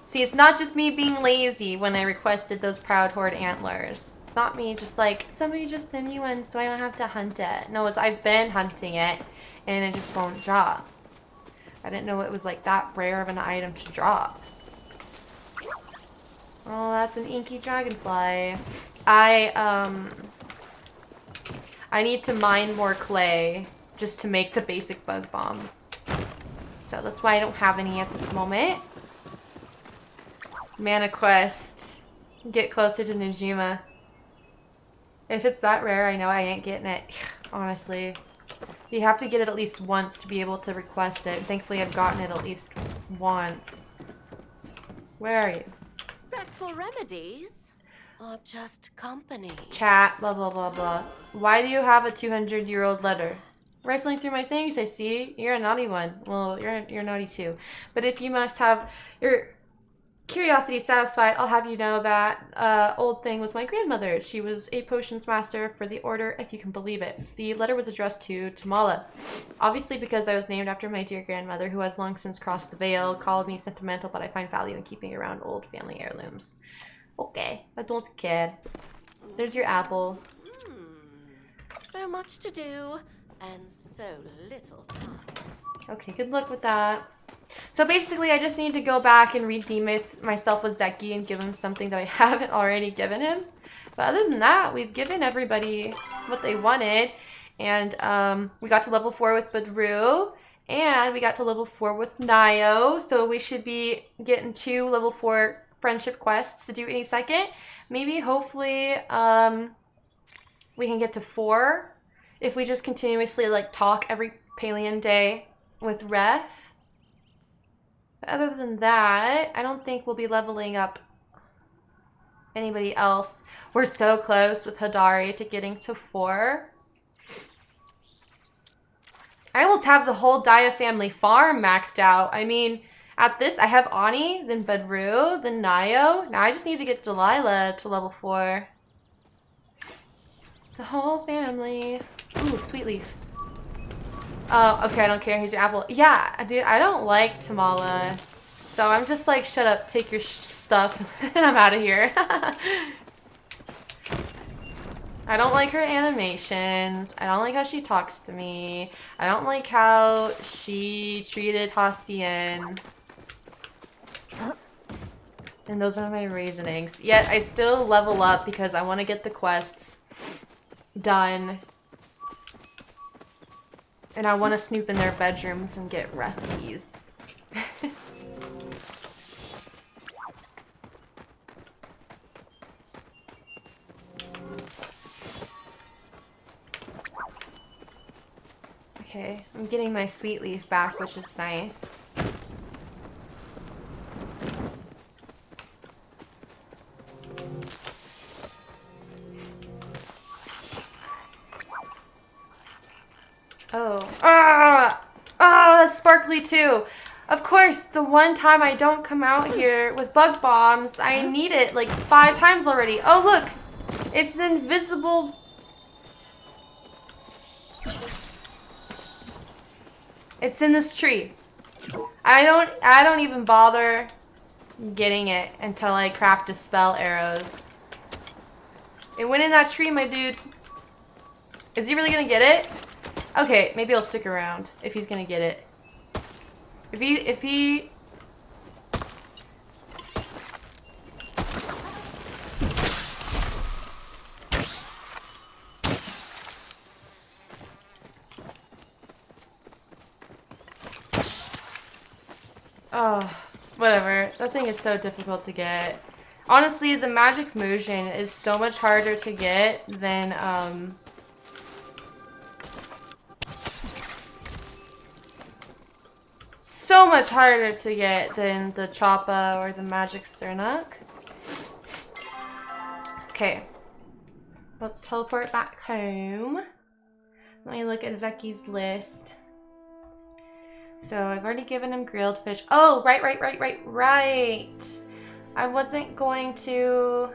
A: See, it's not just me being lazy when I requested those Proudhorn antlers. It's not me just like, somebody just send me one so I don't have to hunt it. No, it's I've been hunting it and it just won't drop. I didn't know it was like that rare of an item to drop. Oh, that's an inky dragonfly. I need to mine more clay just to make the basic bug bombs. So that's why I don't have any at this moment. Mana quest. Get closer to Najima. If it's that rare, I know I ain't getting it. Honestly. You have to get it at least once to be able to request it. Thankfully, I've gotten it at least once. Where are you?
F: Respectful remedies or just company?
A: Chat, blah, blah, blah, blah. Why do you have a 200-year-old letter? Rifling through my things, I see. You're a naughty one. Well, you're naughty too. But if you must have your curiosity satisfied, I'll have you know that old thing was my grandmother. She was a potions master for the order, if you can believe it. The letter was addressed to Tamala. Obviously because I was named after my dear grandmother, who has long since crossed the veil, called me sentimental, but I find value in keeping around old family heirlooms. Okay, I don't care. There's your apple.
F: So much to do and so little time.
A: Okay, good luck with that. So basically, I just need to go back and redeem myself with Zeki and give him something that I haven't already given him. But other than that, we've given everybody what they wanted. And we got to level 4 with Badru. And we got to level 4 with Nio. So we should be getting 2 level 4 friendship quests to do any second. Maybe, hopefully, we can get to 4 if we just continuously like talk every Palian day with Reth. But other than that, I don't think we'll be leveling up anybody else. We're so close with Hadari to getting to 4. I almost have the whole Daya family farm maxed out. I mean, at this, I have Ani, then Bedru, then Nayo. Now I just need to get Delilah to level 4. It's a whole family. Ooh, sweet leaf. Oh, okay, I don't care. Here's your apple. Yeah, dude, I don't like Tamala. So I'm just like, shut up, take your stuff, and I'm out of here. I don't like her animations. I don't like how she talks to me. I don't like how she treated Hacian. And those are my reasonings. Yet I still level up because I want to get the quests done. And I want to snoop in their bedrooms and get recipes. Okay, I'm getting my sweet leaf back, which is nice. Oh. Ah! Ah, that's sparkly too. Of course, the one time I don't come out here with bug bombs, I need it like 5 times already. Oh, look! It's an invisible... It's in this tree. I don't even bother getting it until I craft dispel arrows. It went in that tree, my dude. Is he really gonna get it? Okay, maybe I'll stick around if he's gonna get it. If he Oh, whatever. That thing is so difficult to get. Honestly, the magic motion is so much harder to get than so much harder to get than the Choppa or the magic Sernuk. Okay. Let's teleport back home. Let me look at Zeki's list. So I've already given him grilled fish. Oh, right. I wasn't going to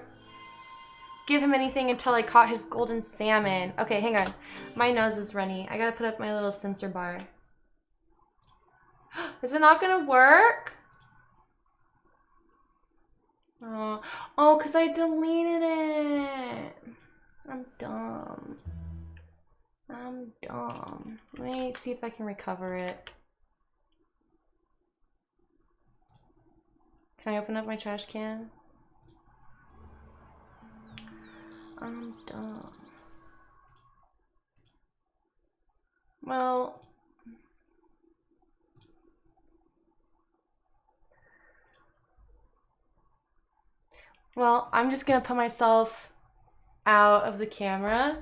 A: give him anything until I caught his golden salmon. Okay, hang on. My nose is runny. I gotta put up my little sensor bar. Is it not gonna work? Oh, because I deleted it. I'm dumb. Let me see if I can recover it. Can I open up my trash can? I'm dumb. Well... Well, I'm just gonna put myself out of the camera.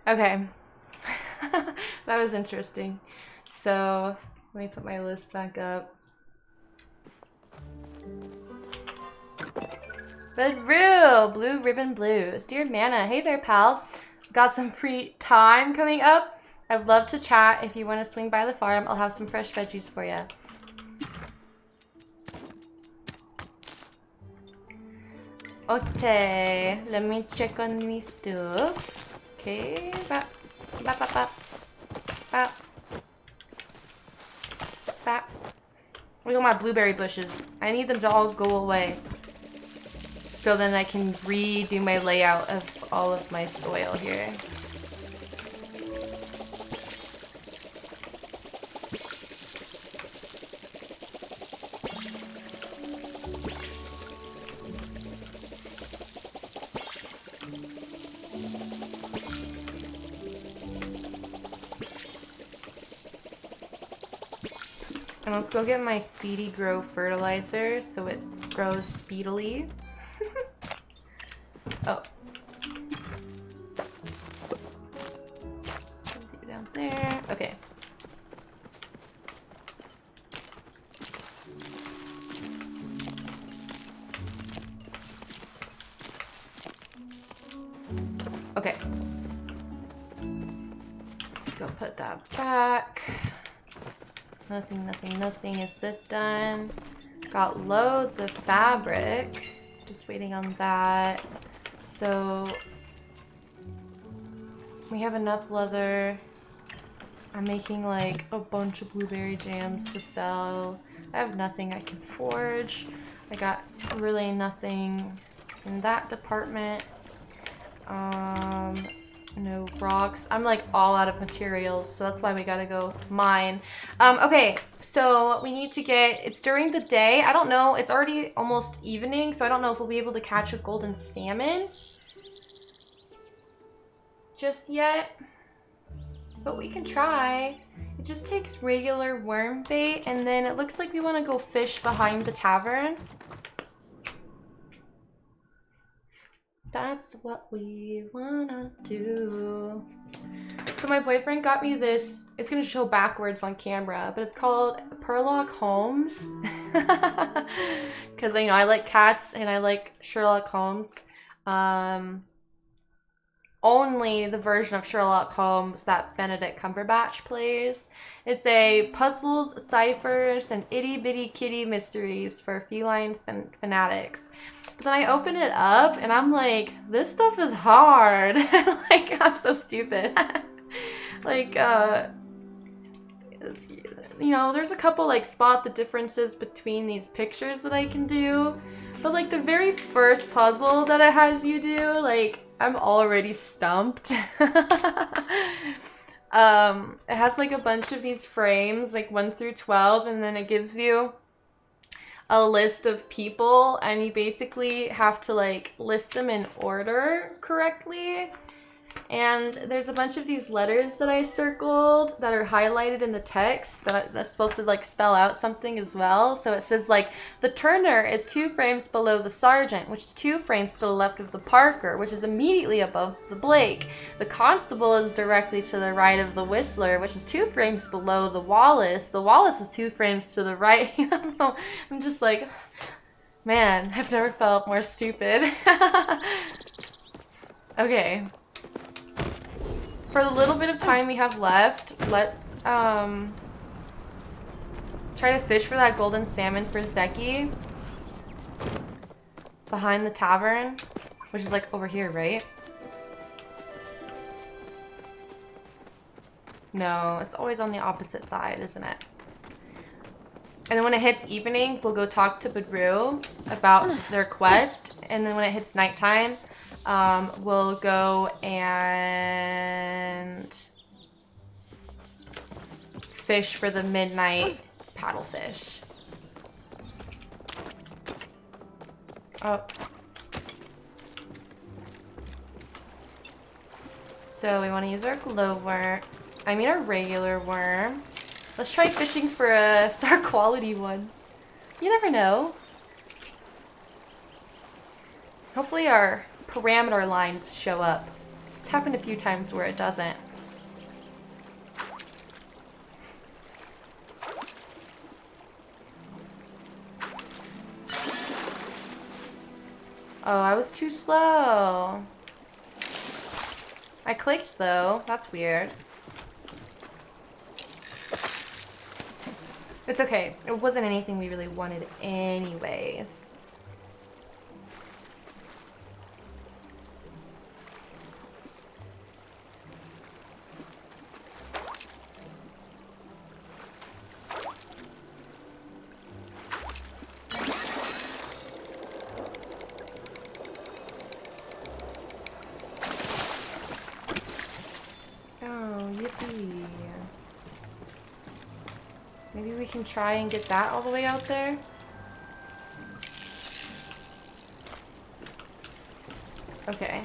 A: Okay. That was interesting. So, let me put my list back up. Bedru! Blue Ribbon Blues. Dear Mana, hey there, pal. Got some free time coming up. I'd love to chat. If you want to swing by the farm, I'll have some fresh veggies for you. Okay, let me check on me stuff. Okay, bap, bap, bap, bap, bap, bap. Look at my blueberry bushes. I need them to all go away. So then I can redo my layout of all of my soil here. And let's go get my Speedy Grow fertilizer so it grows speedily. Oh. Down there. Okay. Okay. Let's go put that back. Nothing, nothing, nothing. Is this done? Got loads of fabric. Just waiting on that. So we have enough leather. I'm making like a bunch of blueberry jams to sell. I have nothing I can forge. I got really nothing in that department. No rocks. I'm like all out of materials, so that's why we gotta go mine. Okay, so we need to get, it's during the day. I don't know, it's already almost evening, so I don't know if we'll be able to catch a golden salmon just yet, but we can try. It just takes regular worm bait, and then it looks like we want to go fish behind the tavern. That's what we wanna do. So my boyfriend got me this, it's gonna show backwards on camera, but it's called Sherlock Holmes. Because, you know, I like cats and I like Sherlock Holmes. Only the version of Sherlock Holmes that Benedict Cumberbatch plays. It's a puzzles, ciphers, and itty bitty kitty mysteries for feline fanatics. But then I open it up and I'm like, this stuff is hard. Like, I'm so stupid. Like, you know, there's a couple like spot the differences between these pictures that I can do. But like the very first puzzle that it has you do, like, I'm already stumped. It has like a bunch of these frames, like 1 through 12, and then it gives you a list of people, and you basically have to like list them in order correctly. And there's a bunch of these letters that I circled that are highlighted in the text that's supposed to like spell out something as well. So it says like, the Turner is 2 frames below the Sergeant, which is 2 frames to the left of the Parker, which is immediately above the Blake. The Constable is directly to the right of the Whistler, which is 2 frames below the Wallace. The Wallace is 2 frames to the right. I don't know. I'm just like, man, I've never felt more stupid. Okay. For the little bit of time we have left, let's try to fish for that golden salmon for Zeki behind the tavern, which is like over here, right? No, it's always on the opposite side, isn't it? And then when it hits evening, we'll go talk to Badru about their quest, and then when it hits nighttime, we'll go and fish for the midnight paddlefish. Oh. So we want to use our glowworm. I mean our regular worm. Let's try fishing for a star quality one. You never know. Hopefully our parameter lines show up. It's happened a few times where it doesn't. Oh, I was too slow. I clicked though. That's weird. It's okay. It wasn't anything we really wanted anyways. Maybe we can try and get that all the way out there. Okay.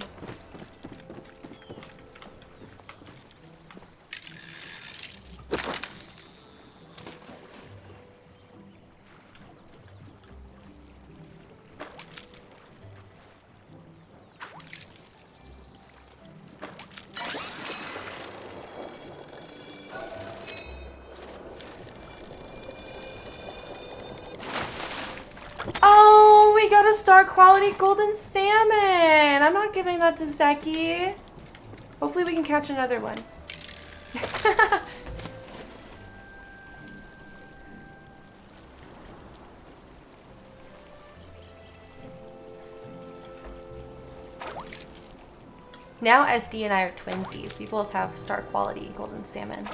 A: a star quality golden salmon. I'm not giving that to Zeki. Hopefully we can catch another one. Now SD and I are twinsies. We both have star quality golden salmon.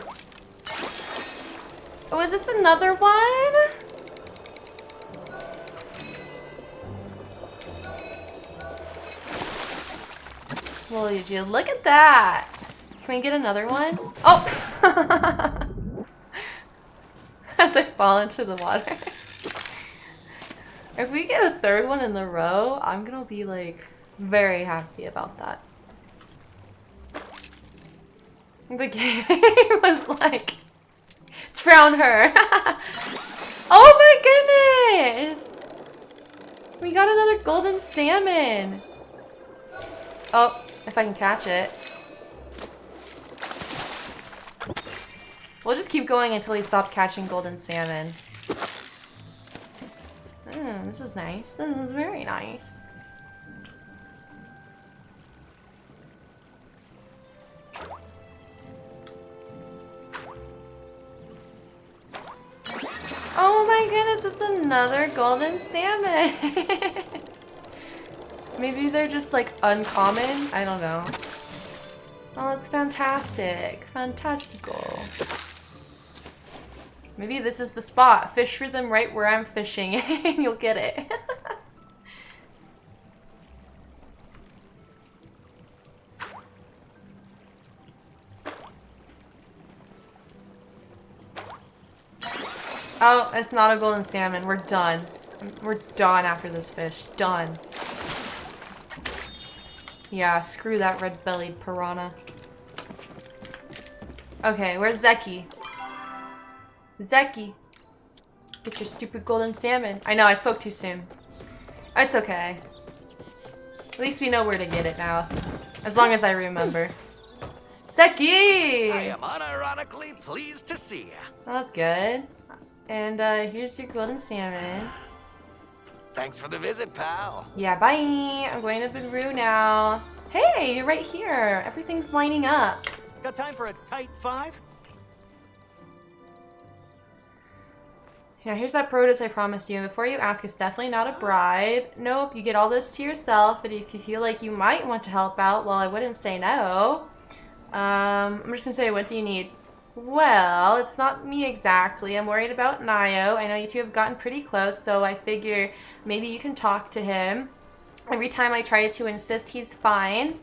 A: Oh, is this another one? Well, did you look at that? Can we get another one? Oh! As I fall into the water. If we get a third one in the row, I'm gonna be like very happy about that. The game was like, drown her. Oh my goodness! We got another golden salmon. Oh, if I can catch it. We'll just keep going until he stops catching golden salmon. This is nice. This is very nice. Oh my goodness, it's another golden salmon. Maybe they're just like uncommon. I don't know. Oh, it's fantastic. Fantastical. Maybe this is the spot. Fish for them right where I'm fishing and you'll get it. Oh, it's not a golden salmon. We're done. We're done after this fish. Done. Yeah, screw that red-bellied piranha. Okay, where's Zeki? Zeki. Get your stupid golden salmon. I know, I spoke too soon. It's okay. At least we know where to get it now. As long as I remember. Zeki!
C: I am unironically pleased to see you.
A: Oh, that's good. And here's your golden salmon.
C: Thanks for the visit, pal.
A: Yeah, bye. I'm going to Beru now. Hey, you're right here. Everything's lining up.
C: Got time for a tight five?
A: Yeah, here's that produce I promised you. And before you ask, it's definitely not a bribe. Nope, you get all this to yourself. But if you feel like you might want to help out, well, I wouldn't say no. I'm just gonna say, what do you need? Well, it's not me exactly. I'm worried about Nio. I know you two have gotten pretty close, so I figure maybe you can talk to him. Every time I try to insist, he's fine.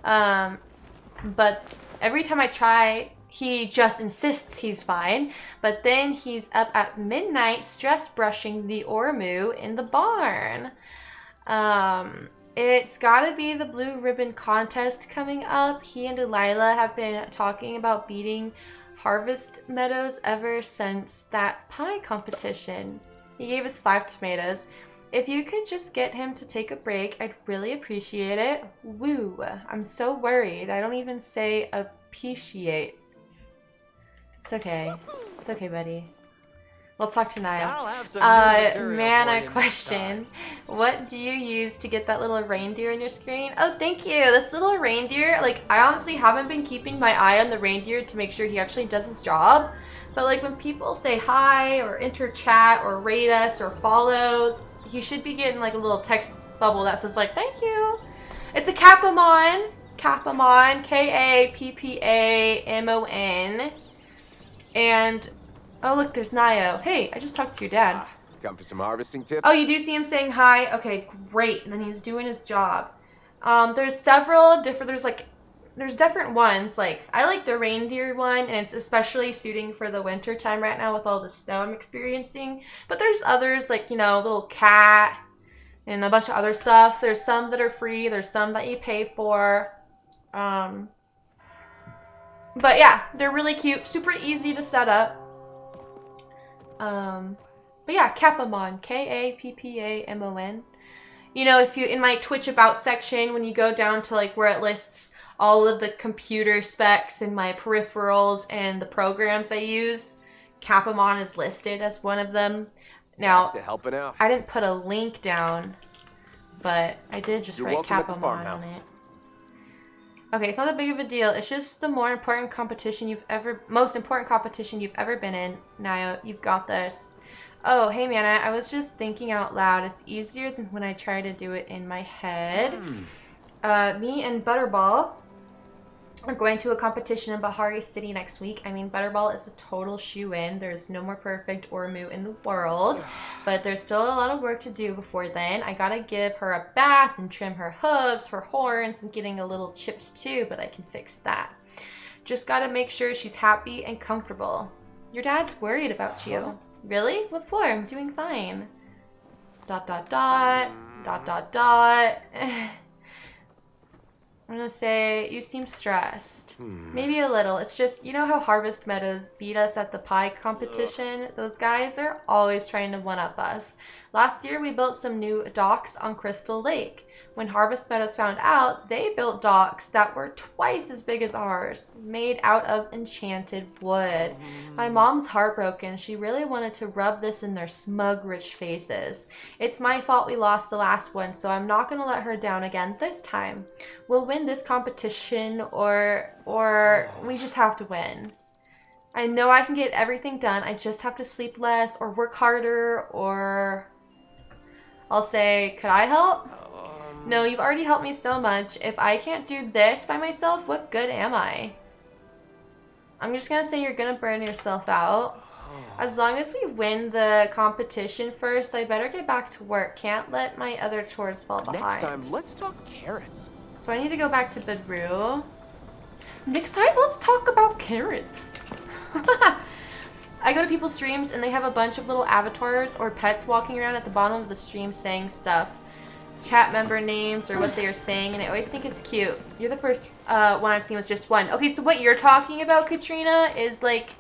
A: But every time I try, he just insists he's fine. But then he's up at midnight stress brushing the Ormu in the barn. It's gotta be the blue ribbon contest coming up. He and Delilah have been talking about beating Harvest Meadows ever since that pie competition. He gave us 5 tomatoes. If you could just get him to take a break, I'd really appreciate it. Woo. I'm so worried. I don't even say appreciate. It's okay. It's okay, buddy. Let's talk to Nio. Man, question. What do you use to get that little reindeer on your screen? Oh, thank you. This little reindeer, like, I honestly haven't been keeping my eye on the reindeer to make sure he actually does his job. But, like, when people say hi or enter chat or rate us or follow, he should be getting, like, a little text bubble that says, like, thank you. It's a Capamon. Capamon. K-A-P-P-A-M-O-N. And... oh, look, there's Nio. Hey, I just talked to your dad.
M: Come for some harvesting tips?
A: Oh, you do see him saying hi? Okay, great. And then he's doing his job. There's several different, there's different ones. Like, I like the reindeer one, and it's especially suiting for the winter time right now with all the snow I'm experiencing. But there's others, like, you know, little cat and a bunch of other stuff. There's some that are free. There's some that you pay for. But yeah, they're really cute. Super easy to set up. But yeah, Capamon, K-A-P-P-A-M-O-N. You know, if you, in my Twitch About section, when you go down to like where it lists all of the computer specs and my peripherals and the programs I use, Capamon is listed as one of them. Now,
M: to helping out.
A: I didn't put a link down. but I did just
C: You're
A: write
C: welcome at the
A: Capomon on
C: farmhouse.
A: it. Okay, it's not that big of a deal. It's just the most important competition you've ever been in. Nayo, you've got this. Oh, hey Mana, I was just thinking out loud. It's easier than when I try to do it in my head. Me and Butterball are going to a competition in Bahari City next week. I mean, Butterball is a total shoe-in. There's no more perfect Ormu in the world, but there's still a lot of work to do before then. I gotta give her a bath and trim her hooves, her horns. I'm getting a little chips too, but I can fix that. Just gotta make sure she's happy and comfortable. Your dad's worried about you. Really? What for? I'm doing fine. ... I'm gonna say, you seem stressed. Maybe a little. It's just, you know how Harvest Meadows beat us at the pie competition? Those guys are always trying to one-up us. Last year, we built some new docks on Crystal Lake. When Harvest Meadows found out, they built docks that were twice as big as ours, made out of enchanted wood. My mom's heartbroken. She really wanted to rub this in their smug, rich faces. It's my fault we lost the last one, so I'm not going to let her down again this time. We'll win this competition, or we just have to win. I know I can get everything done. I just have to sleep less, or work harder, or... I'll say, could I help? No, you've already helped me so much. If I can't do this by myself, what good am I? I'm just gonna say you're gonna burn yourself out. As long as we win the competition first, I better get back to work. Can't let my other chores fall behind.
C: Next time, let's talk carrots.
A: So I need to go back to Bedru. Next time, let's talk about carrots. I go to people's streams and they have a bunch of little avatars or pets walking around at the bottom of the stream saying stuff. Chat member names or what they are saying, and I always think it's cute. You're the first one I've seen with just one. Okay, so what you're talking about, Katrina, is like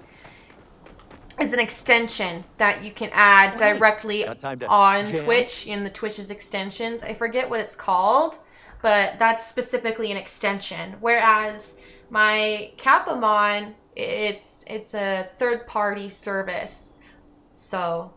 A: an extension that you can add directly on Twitch in the Twitch's extensions. I forget what it's called, but that's specifically an extension. Whereas my Capomon, it's a third-party service. So,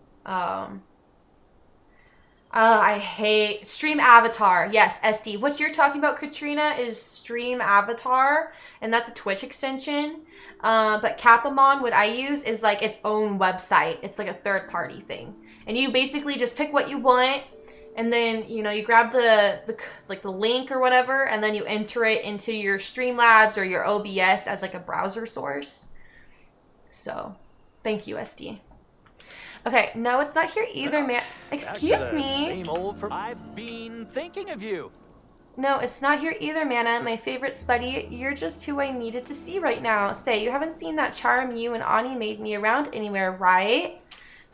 A: I hate Stream Avatar. Yes, SD. What you're talking about, Katrina, is Stream Avatar, and that's a Twitch extension. But Capomon, what I use, is like its own website. It's like a third-party thing, and you basically just pick what you want, and then you grab the link or whatever, and then you enter it into your Streamlabs or your OBS as like a browser source. So, thank you, SD. Okay, no, it's not here either, man. Excuse me.
C: Same old I've been thinking of you.
A: No, it's not here either, Mana. My favorite Spuddy. You're just who I needed to see right now. Say, you haven't seen that charm you and Ani made me around anywhere, right?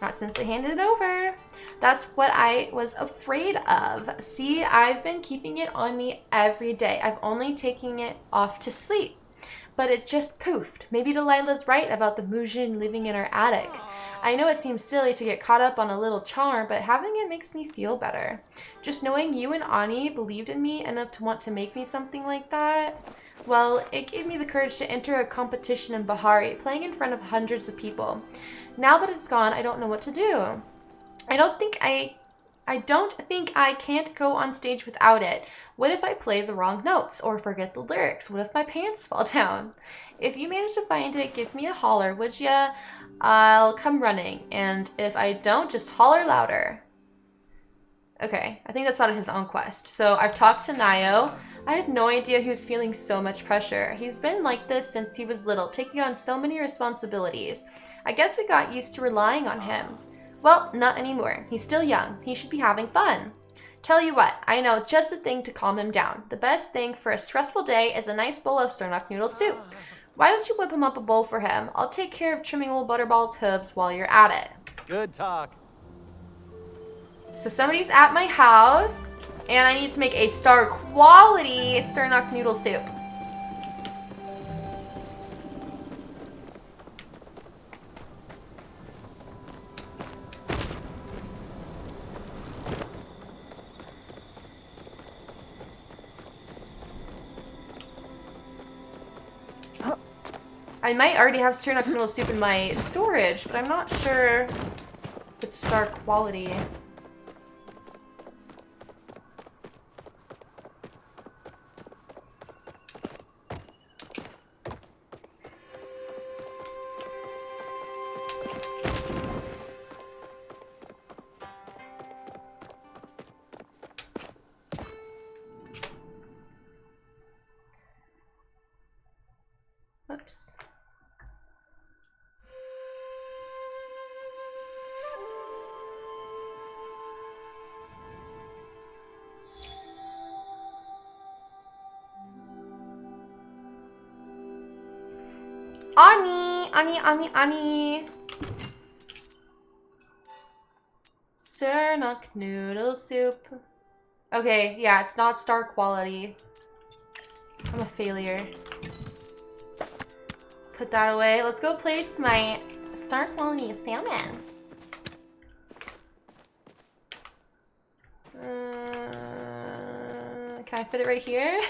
A: Not since I handed it over. That's what I was afraid of. See, I've been keeping it on me every day. I've only taken it off to sleep. But it just poofed. Maybe Delilah's right about the Mujin living in our attic. I know it seems silly to get caught up on a little charm, but having it makes me feel better. Just knowing you and Ani believed in me enough to want to make me something like that, well, it gave me the courage to enter a competition in Bahari, playing in front of hundreds of people. Now that it's gone, I don't know what to do. I don't think I can't go on stage without it. What if I play the wrong notes or forget the lyrics? What if my pants fall down? If you manage to find it, give me a holler, would ya? I'll come running, and if I don't, just holler louder. Okay, I think that's about his own quest. So I've talked to Nayo. I had no idea he was feeling so much pressure. He's been like this since he was little, taking on so many responsibilities. I guess we got used to relying on him. Well, not anymore. He's still young. He should be having fun. Tell you what, I know just the thing to calm him down. The best thing for a stressful day is a nice bowl of Sernok noodle soup. Why don't you whip him up a bowl for him? I'll take care of trimming old Butterball's hooves while you're at it.
C: Good talk.
A: So somebody's at my house, and I need to make a star quality Sernok noodle soup. I might already have Sernok noodle soup in my storage, but I'm not sure if it's star quality. Oops. Ani. Sernuk noodle soup. Okay, yeah, it's not star quality. I'm a failure. Put that away. Let's go place my star quality salmon. Can I fit it right here?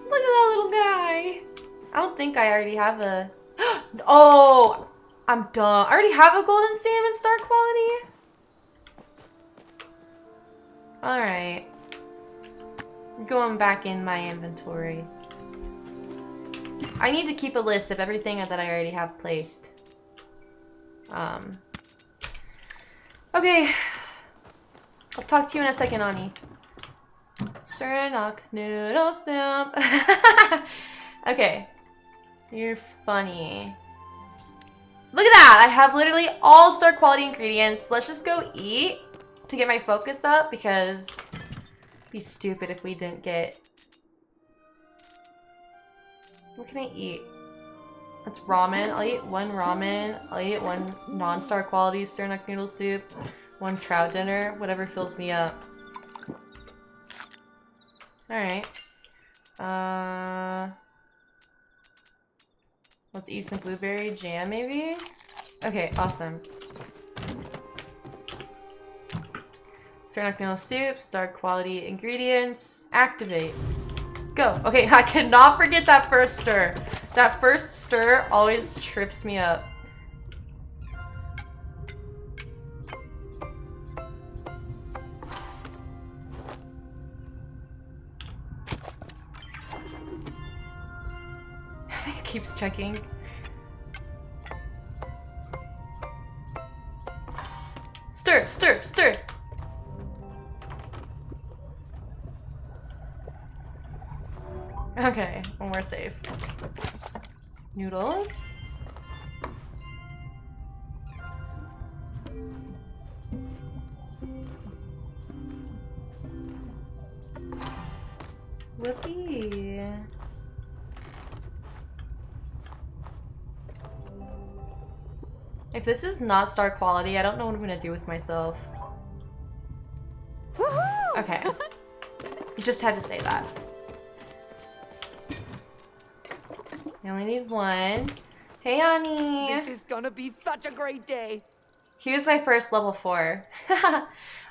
A: Look at that little guy. I don't think I already have a... Oh, I'm dumb. I already have a golden salmon star quality? Alright. Going back in my inventory. I need to keep a list of everything that I already have placed. Okay. I'll talk to you in a second, Ani. Sernuk noodle soup. Okay. You're funny. Look at that! I have literally all star quality ingredients. Let's just go eat to get my focus up because it'd be stupid if we didn't get... What can I eat? That's ramen. I'll eat one ramen. I'll eat one non-star quality Sernuk noodle soup. One trout dinner. Whatever fills me up. Alright. Let's eat some blueberry jam, maybe? Okay, awesome. Sernuk noodle soup, star quality ingredients. Activate. Go. Okay, I cannot forget that first stir. That first stir always trips me up. Keeps checking. Stir, stir, stir. Okay, well, we're safe. Noodles. Whoopee. If this is not star quality, I don't know what I'm gonna do with myself. Okay. You just had to say that. I only need one. Hey, Ani.
J: This is gonna be such a great day.
A: He was my first level 4.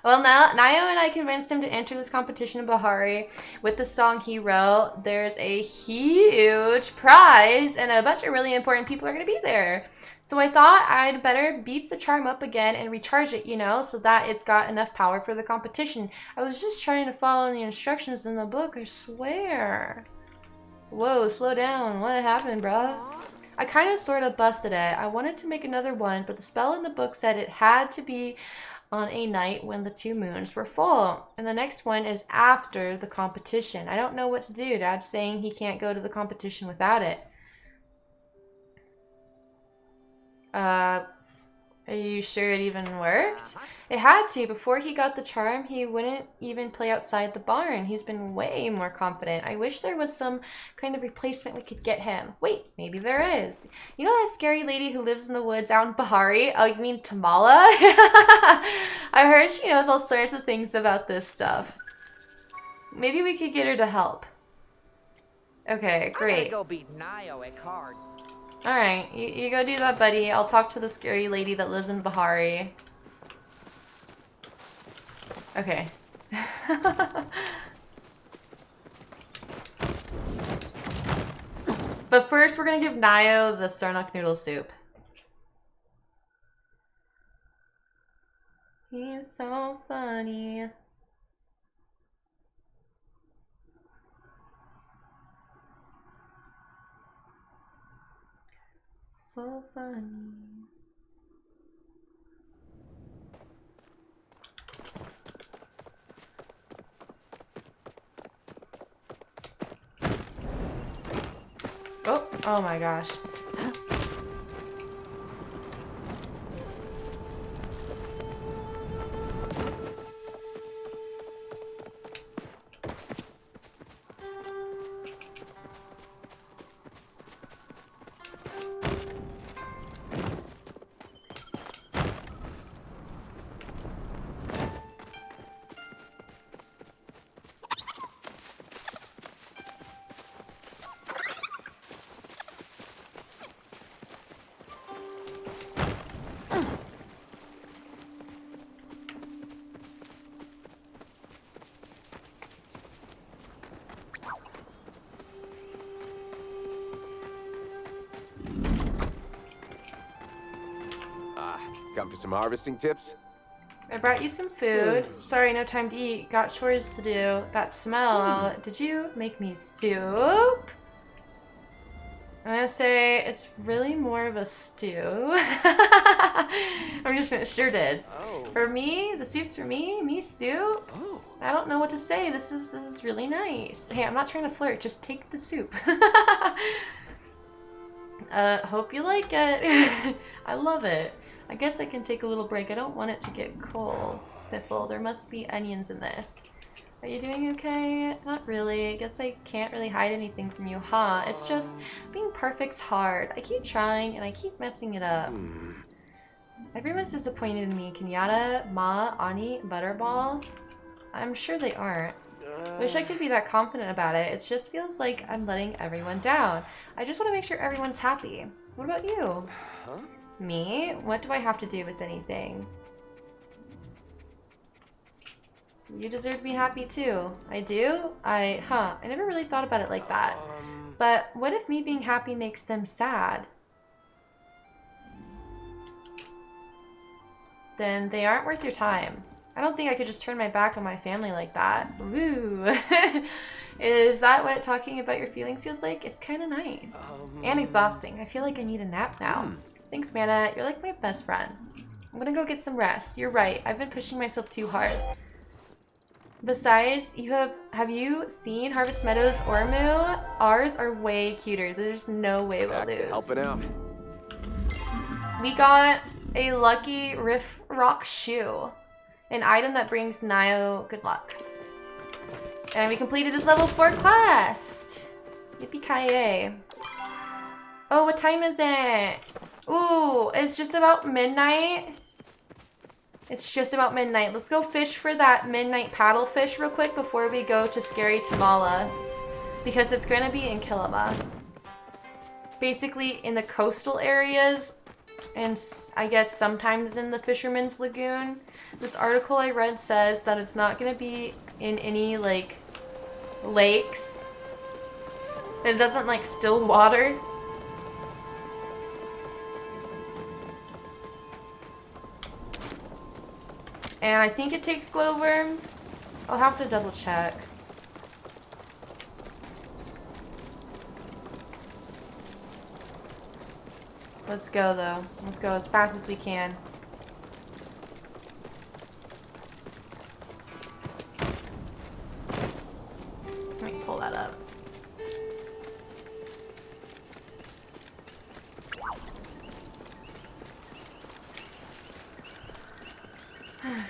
A: Well, now Nayo and I convinced him to enter this competition in Bahari with the song he wrote. There's a huge prize and a bunch of really important people are going to be there. So I thought I'd better beef the charm up again and recharge it, you know, so that it's got enough power for the competition. I was just trying to follow the instructions in the book, I swear. Whoa, slow down. What happened, bruh? I kind of sort of busted it. I wanted to make another one, but the spell in the book said it had to be on a night when the 2 moons were full. And the next one is after the competition. I don't know what to do. Dad's saying he can't go to the competition without it. Are you sure it even worked? It had to. Before he got the charm, he wouldn't even play outside the barn. He's been way more confident. I wish there was some kind of replacement we could get him. Wait, maybe there is. You know that scary lady who lives in the woods out in Bahari? Oh, you mean Tamala? I heard she knows all sorts of things about this stuff. Maybe we could get her to help. Okay, great.
J: I'm gonna go beat Nayo at card.
A: Alright, you go do that, buddy. I'll talk to the scary lady that lives in Bahari. Okay. But first, we're gonna give Nayo the Sernuk noodle soup. He's so funny. So funny. Oh my gosh.
M: Come for some harvesting tips?
A: I brought you some food. Sorry, no time to eat. Got chores to do. That smell. Did you make me soup? I'm gonna say it's really more of a stew. I'm just sure did. For me, the soup's for me. Me soup. I don't know what to say. This is really nice. Hey, I'm not trying to flirt. Just take the soup. Hope you like it. I love it. I guess I can take a little break. I don't want it to get cold. Sniffle. There must be onions in this. Are you doing okay? Not really. I guess I can't really hide anything from you, huh? It's just being perfect's hard. I keep trying and I keep messing it up. Everyone's disappointed in me. Kenyatta, Ma, Ani, Butterball. I'm sure they aren't. Wish I could be that confident about it. It just feels like I'm letting everyone down. I just want to make sure everyone's happy. What about you? Me? What do I have to do with anything? You deserve to be happy too. I do? I never really thought about it like that. But what if me being happy makes them sad? Then they aren't worth your time. I don't think I could just turn my back on my family like that. Ooh. Is that what talking about your feelings feels like? It's kind of nice. And exhausting. I feel like I need a nap now. Thanks, Mana. You're like my best friend. I'm gonna go get some rest. You're right. I've been pushing myself too hard. Besides, have you seen Harvest Meadows Ormu? Ours are way cuter. There's no way we'll lose.
M: Helping out.
A: We got a lucky Riff Rock shoe. An item that brings Nio good luck. And we completed his level 4 quest. Yippee-ki-yay. Oh, what time is it? Ooh, it's just about midnight. It's just about midnight. Let's go fish for that midnight paddlefish real quick before we go to Scary Tamala. Because it's going to be in Kilima. Basically in the coastal areas. And I guess sometimes in the Fisherman's Lagoon. This article I read says that it's not going to be in any, like, lakes. It doesn't, like, still water. And I think it takes glowworms. I'll have to double check. Let's go though. Let's go as fast as we can. Let me pull that up. Okay.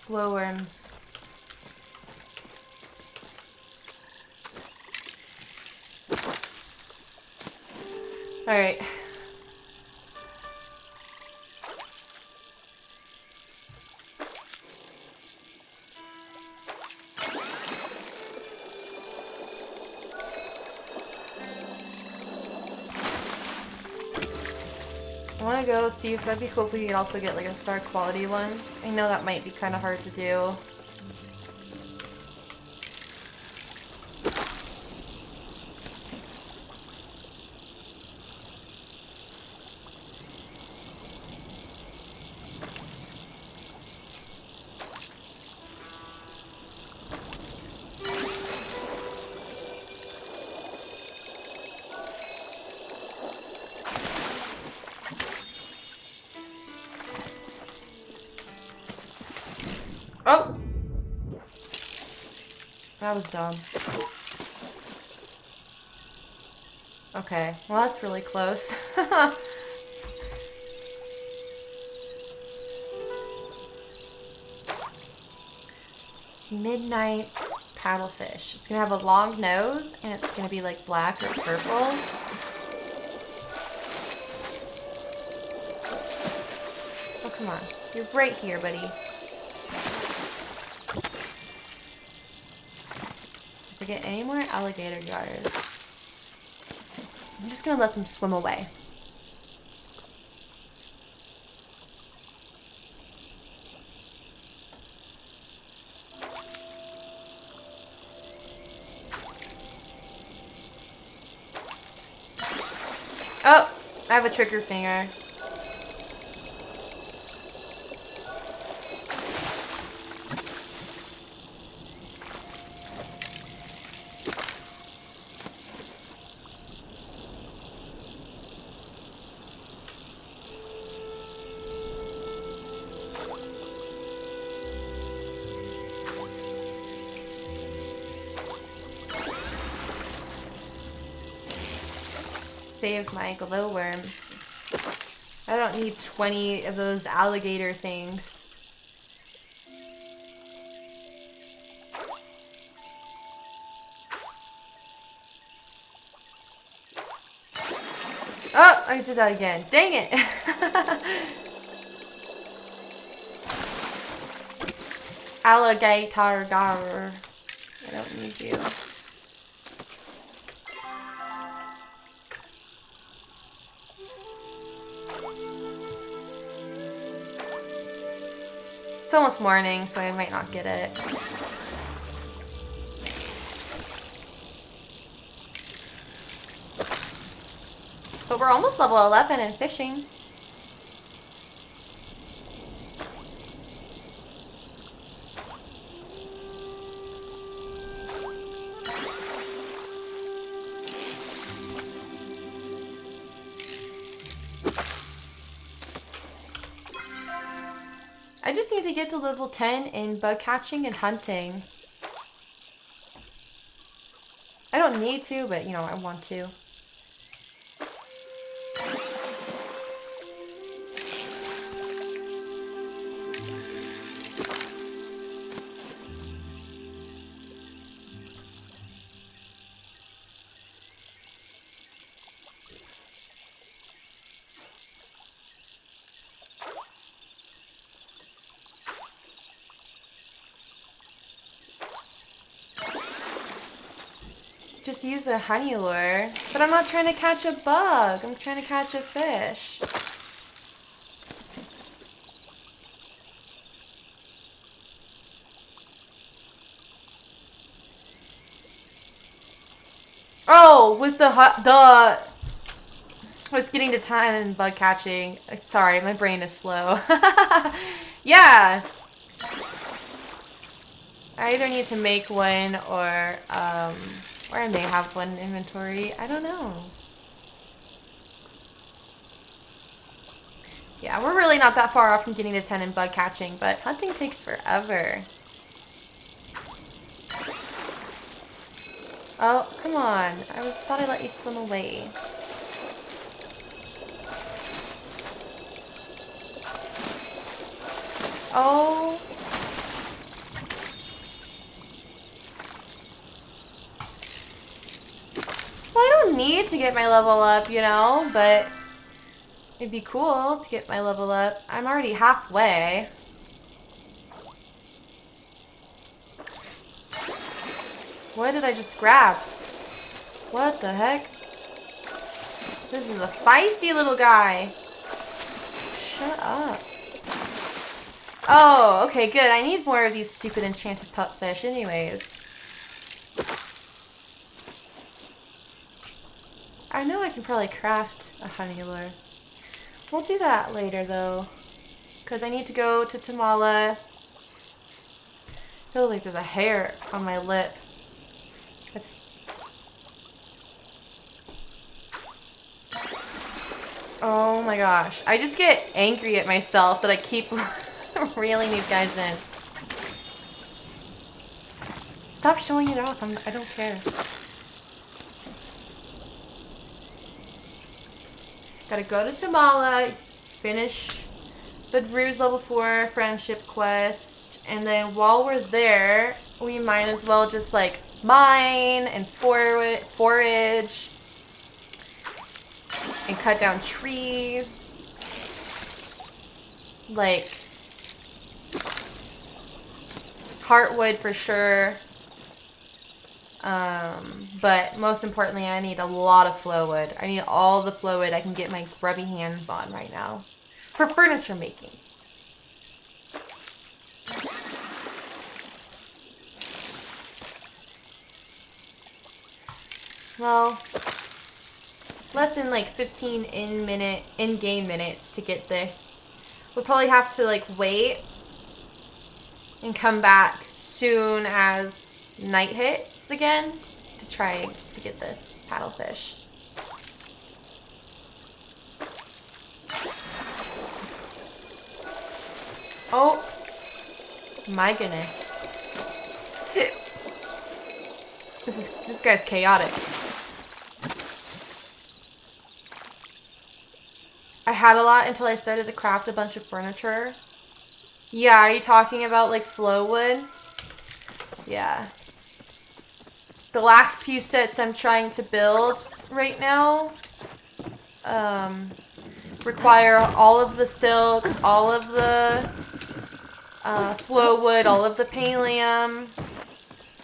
A: Glowworms. All right. I want to go see if that'd be cool if we could also get like a star quality one. I know that might be kind of hard to do. Oh! That was dumb. Okay, well that's really close. Midnight paddlefish. It's gonna have a long nose and it's gonna be like black or purple. Oh, come on. You're right here, buddy. If I get any more alligator jars, I'm just gonna let them swim away. Oh, I have a trigger finger. Save my glowworms. I don't need 20 of those alligator things. Oh, I did that again. Dang it! Alligator gar. I don't need you. It's almost morning, so I might not get it. But we're almost level 11 in fishing. I just need to get to level 10 in bug catching and hunting. I don't need to, but you know, I want to. Just use a honey lure. But I'm not trying to catch a bug. I'm trying to catch a fish. Oh, with I was getting to 10 in bug catching. Sorry, my brain is slow. Yeah. I either need to make one or I may have one in inventory. I don't know. Yeah, we're really not that far off from getting to 10 in bug catching, but hunting takes forever. Oh, come on. Thought I let you swim away. Oh. Well, I don't need to get my level up, you know, but it'd be cool to get my level up. I'm already halfway. What did I just grab? What the heck? This is a feisty little guy. Shut up. Oh, okay, good. I need more of these stupid enchanted pupfish anyways. I know I can probably craft a honey lure. We'll do that later, though. Because I need to go to Tamala. Feels like there's a hair on my lip. Oh my gosh. I just get angry at myself that I keep reeling these guys in. Stop showing it off. I don't care. Gotta go to Tamala, finish Badru's level 4 friendship quest, and then while we're there, we might as well just like mine and forage and cut down trees. Like heartwood for sure. But most importantly, I need a lot of flowwood. I need all the flowwood I can get my grubby hands on right now for furniture making. Well, less than like 15 in-game minutes to get this. We'll probably have to like wait and come back soon as night hits again to try to get this paddlefish. Oh my goodness. This guy's chaotic. I had a lot until I started to craft a bunch of furniture. Yeah, are you talking about like flowwood? Yeah. The last few sets I'm trying to build right now require all of the silk, all of the flowwood, all of the pallium,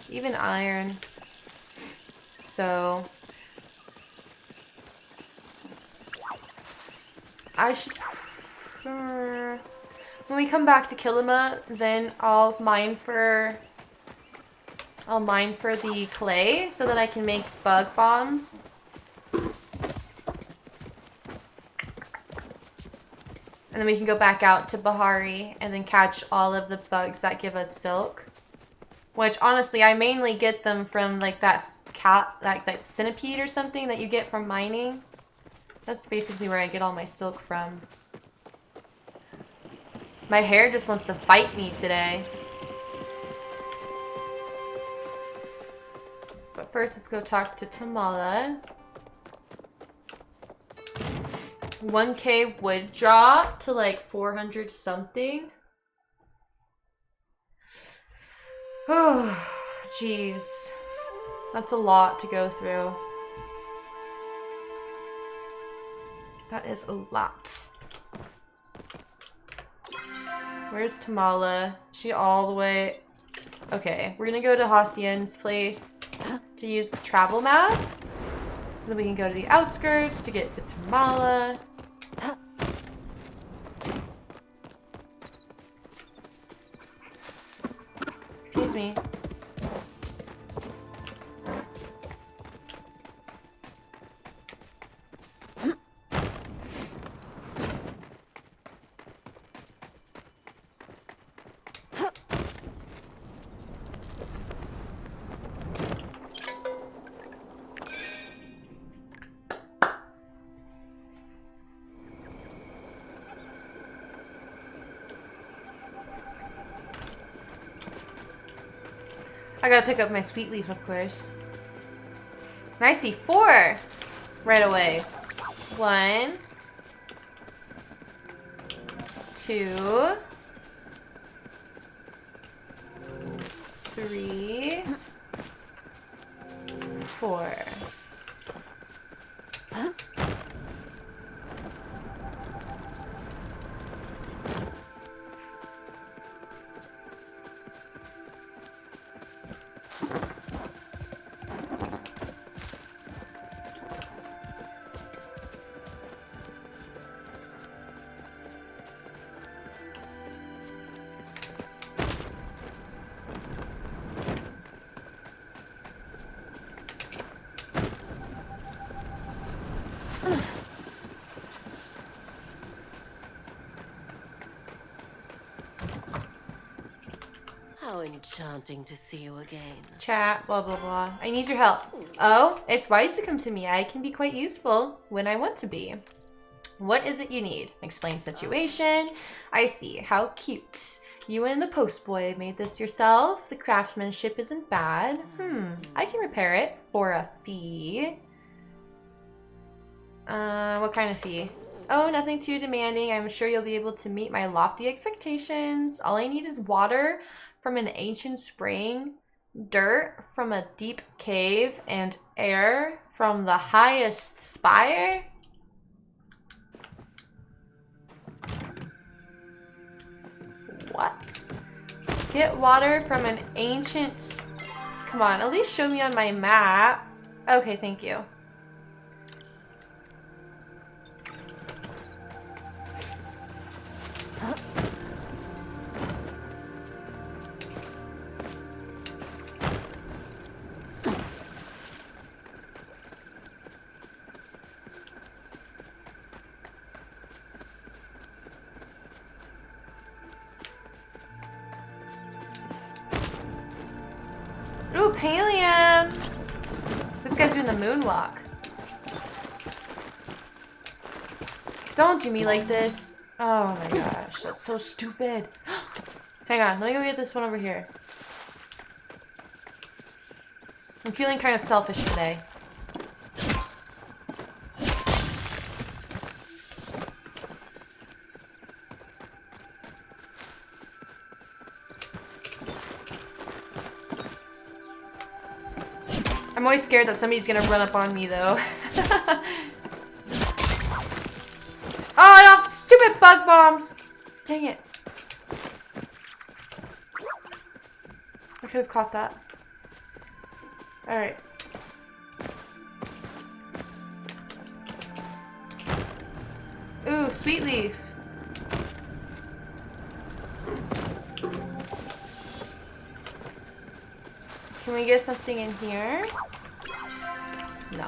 A: even iron. So I should, when we come back to Kilima, then I'll mine for the clay so that I can make bug bombs. And then we can go back out to Bahari and then catch all of the bugs that give us silk. Which honestly, I mainly get them from like that centipede or something that you get from mining. That's basically where I get all my silk from. My hair just wants to fight me today. But first, let's go talk to Tamala. 1K wood drop to like 400 something. Oh, jeez. That's a lot to go through. That is a lot. Where's Tamala? She all the way... Okay, we're gonna go to Hastian's place to use the travel map so that we can go to the outskirts to get to Tamala. Excuse me. I gotta pick up my sweet leaf, of course. And I see 4 right away. 1, 2, 3, 4.
F: How enchanting to see you again.
A: Chat, blah, blah, blah. I need your help. Oh, it's wise to come to me. I can be quite useful when I want to be. What is it you need? Explain situation. I see. How cute. You and the postboy made this yourself. The craftsmanship isn't bad. I can repair it for a fee. What kind of fee? Oh, nothing too demanding. I'm sure you'll be able to meet my lofty expectations. All I need is water from an ancient spring, dirt from a deep cave, and air from the highest spire. What? Get water from an ancient... Come on, at least show me on my map. Okay, thank you. Ooh, Palia! This guy's doing the moonwalk. Don't do me like this. Oh my gosh, that's so stupid. Hang on, let me go get this one over here. I'm feeling kind of selfish today. I'm always scared that somebody's gonna run up on me though. Oh no! Stupid bug bombs! Dang it. I could have caught that. Alright. Ooh, sweet leaf. Can we get something in here? No.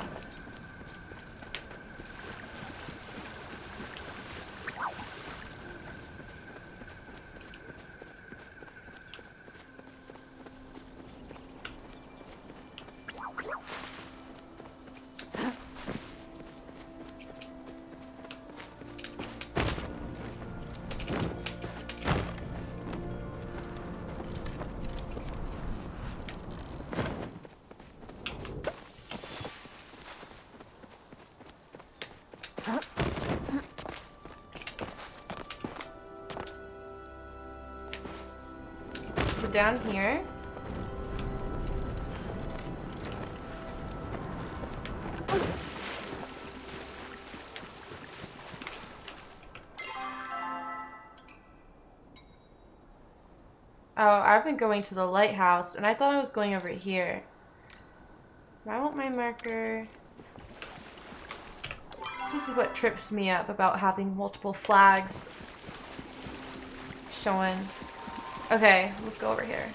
A: Is it down here? Oh, I've been going to the lighthouse, and I thought I was going over here. I want my marker. This is what trips me up about having multiple flags showing. Okay, let's go over here.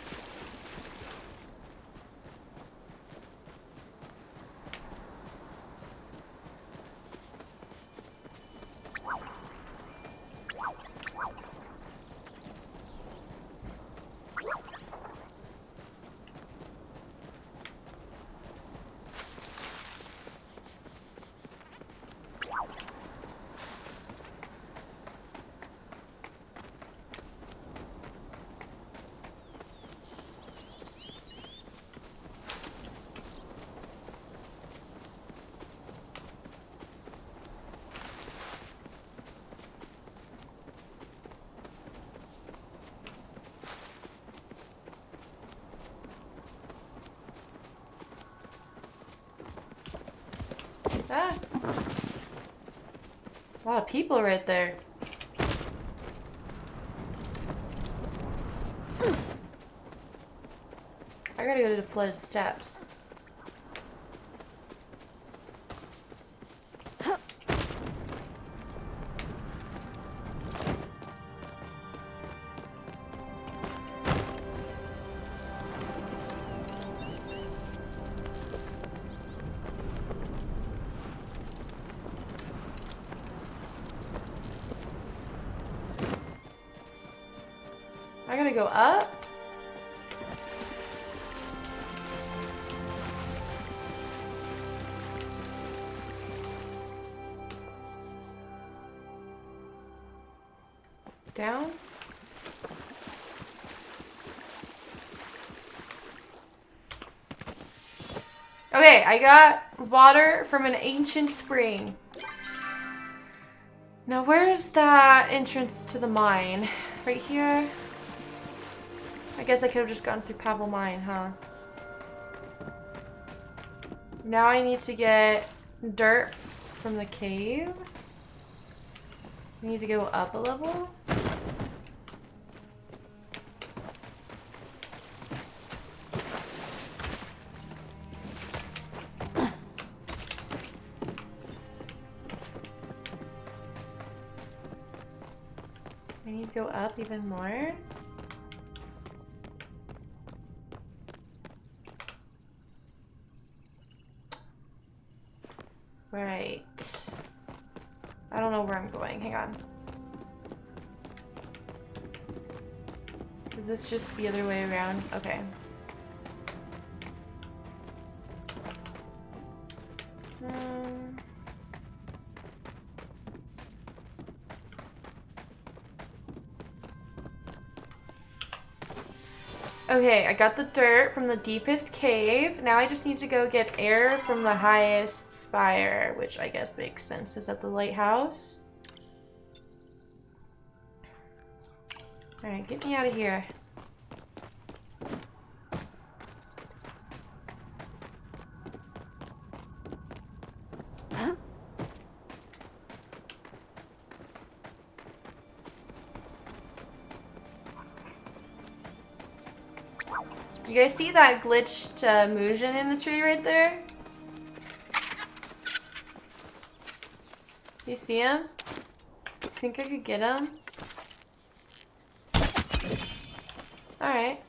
A: Ah. A lot of people right there. I gotta go to the flooded steps. I gotta go up? Down? Okay, I got water from an ancient spring. Now, where's that entrance to the mine? Right here? I guess I could have just gone through Pavel Mine, huh? Now I need to get dirt from the cave. I need to go up a level. I need to go up even more. Right. I don't know where I'm going. Hang on. Is this just the other way around? Okay. Okay, I got the dirt from the deepest cave. Now I just need to go get air from the highest spire, which I guess makes sense. Is that the lighthouse? Alright, get me out of here. You guys see that glitched Muujin in the tree right there? You see him? Think I could get him? Alright.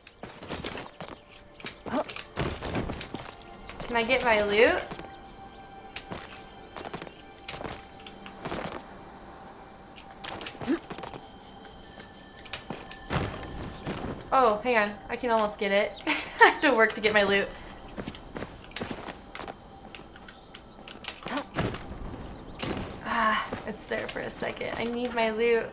A: Can I get my loot? Oh, hang on. I can almost get it. I have to work to get my loot. Ah, it's there for a second. I need my loot.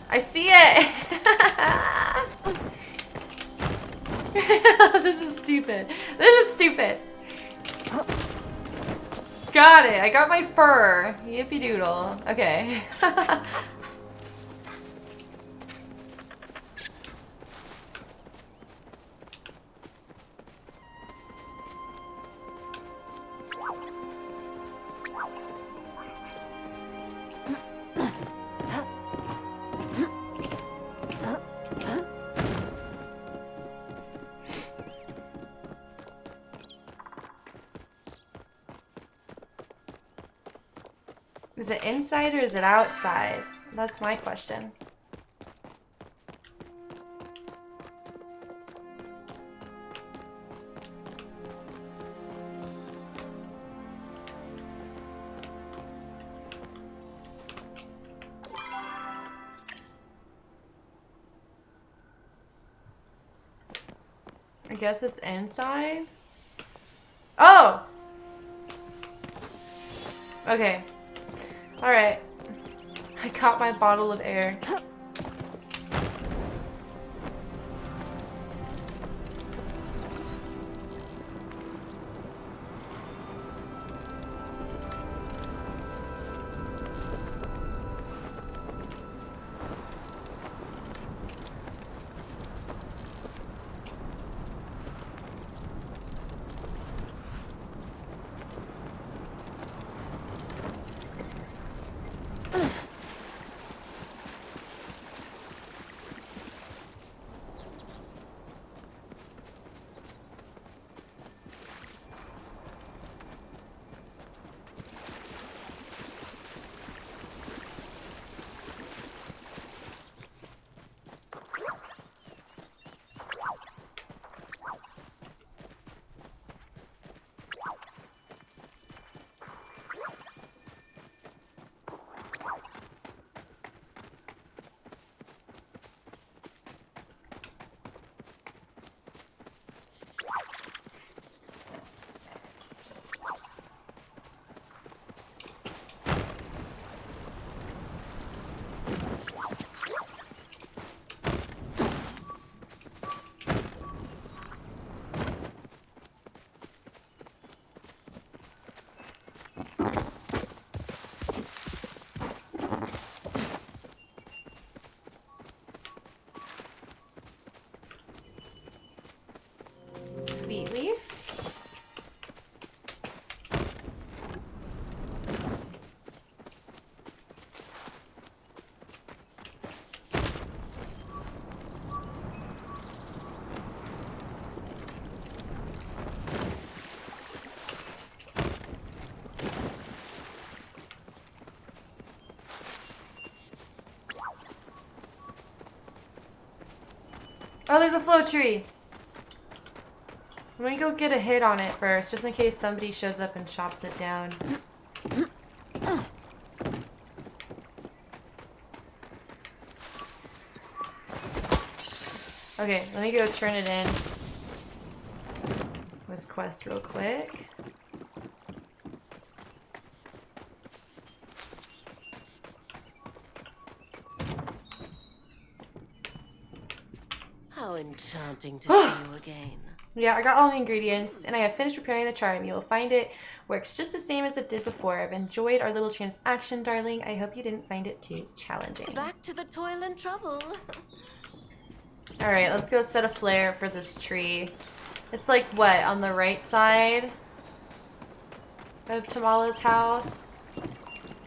A: I see it! This is stupid. This is stupid. Got it. I got my fur. Yippee doodle. Okay. Is it inside or is it outside? That's my question. I guess it's inside. Oh! Okay. Alright. I got my bottle of air. sweet leaf. Oh, there's a flow tree. I'm gonna go get a hit on it first, just in case somebody shows up and chops it down. Okay, let me go turn it in. This quest real quick.
F: How enchanting to see you again.
A: Yeah, I got all the ingredients, and I have finished preparing the charm. You will find it works just the same as it did before. I've enjoyed our little transaction, darling. I hope you didn't find it too challenging.
F: Back to the toil and trouble.
A: Alright, let's go set a flare for this tree. It's like, what, on the right side of Tamala's house?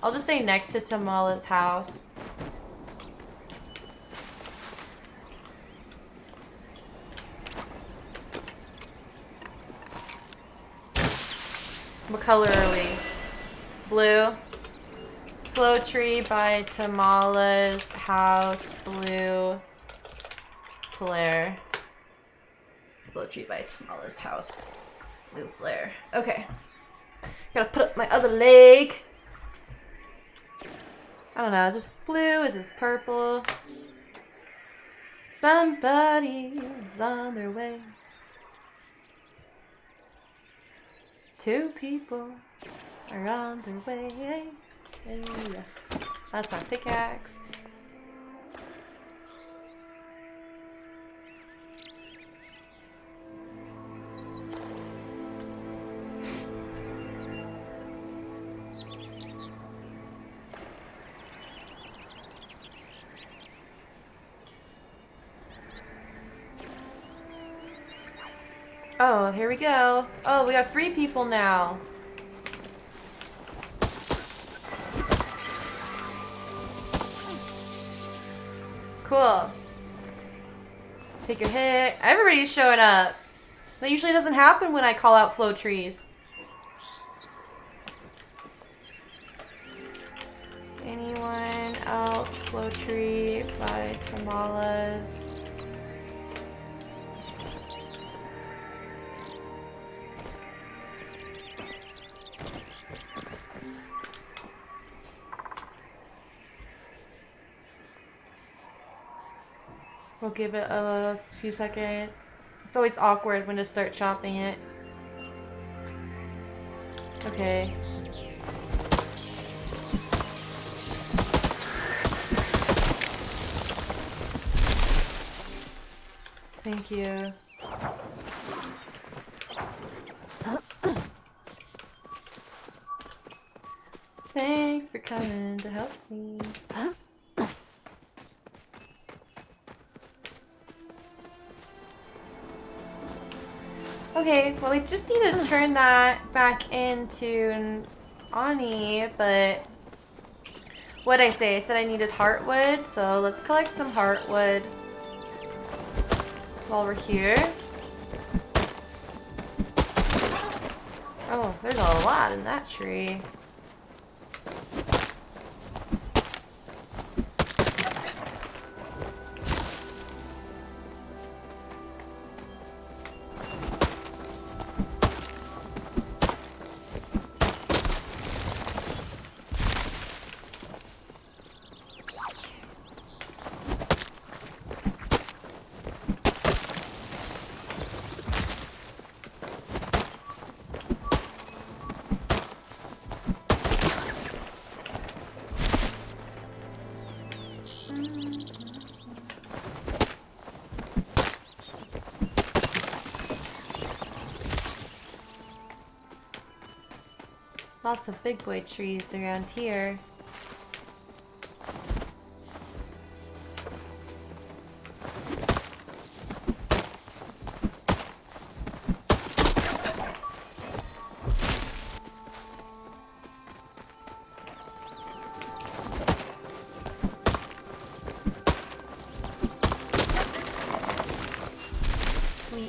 A: I'll just say next to Tamala's house. What color are we? Blue. Flow tree by Tamala's house. Blue. Flare. Flow tree by Tamala's house. Blue flare. Okay. Gotta put up my other leg. I don't know. Is this blue? Is this purple? Somebody is on their way. Two people are on their way. Yeah. That's our pickaxe. Oh, here we go. Oh, we got 3 people now. Cool. Take your hit. Everybody's showing up. That usually doesn't happen when I call out flow trees. Anyone else? Flow tree by Tamala's. We'll give it a few seconds. It's always awkward when to start chopping it. Okay. Thank you. Thanks for coming to help me. Okay, well we just need to turn that back into Ani, but what'd I say? I said I needed heartwood, so let's collect some heartwood while we're here. Oh, there's a lot in that tree. Lots of big boy trees around here.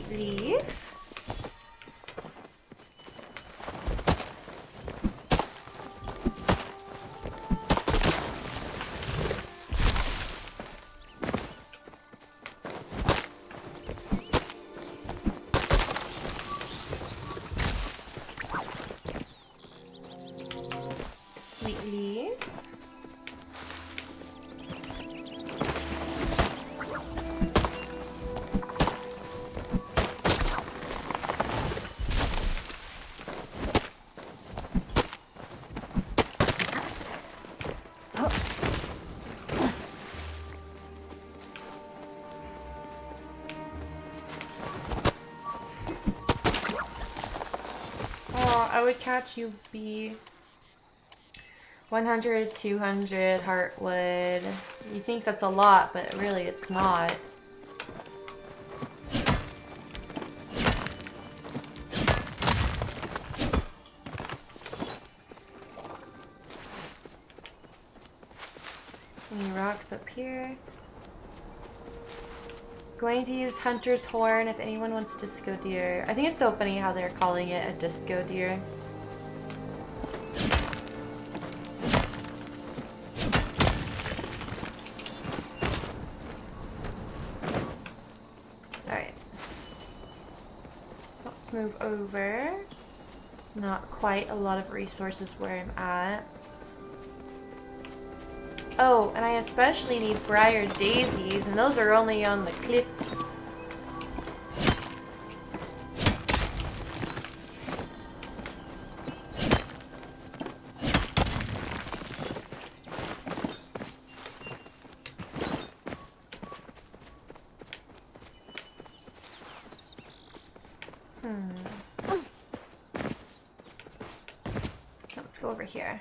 A: Sweet leaf. Sweet leaf. Oh, I would catch you, bee. 100, 200 heartwood. You think that's a lot, but really it's not. Any rocks up here? Going to use Hunter's Horn if anyone wants disco deer. I think it's so funny how they're calling it a disco deer. Alright. Let's move over. Not quite a lot of resources where I'm at. Oh, and I especially need briar daisies, and those are only on the cliffs. Let's go over here.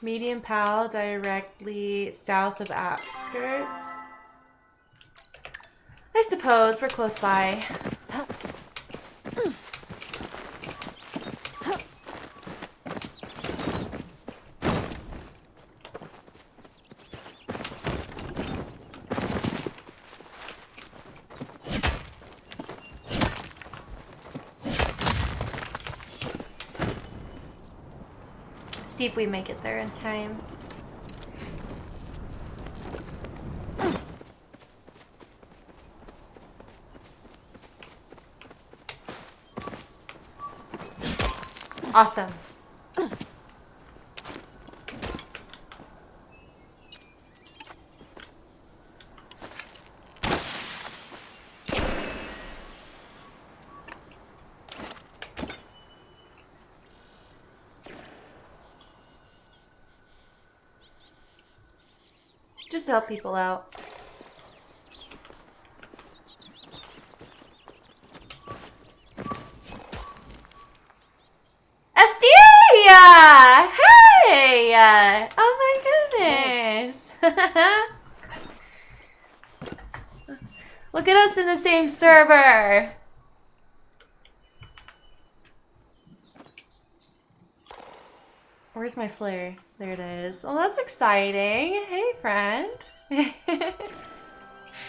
A: Medium Pal directly south of outskirts. I suppose we're close by. See if we make it there in time. Awesome. Just to help people out. Asteria! Hey! Oh my goodness! Look at us in the same server! Where's my flare? There it is. Oh, that's exciting. Hey, friend.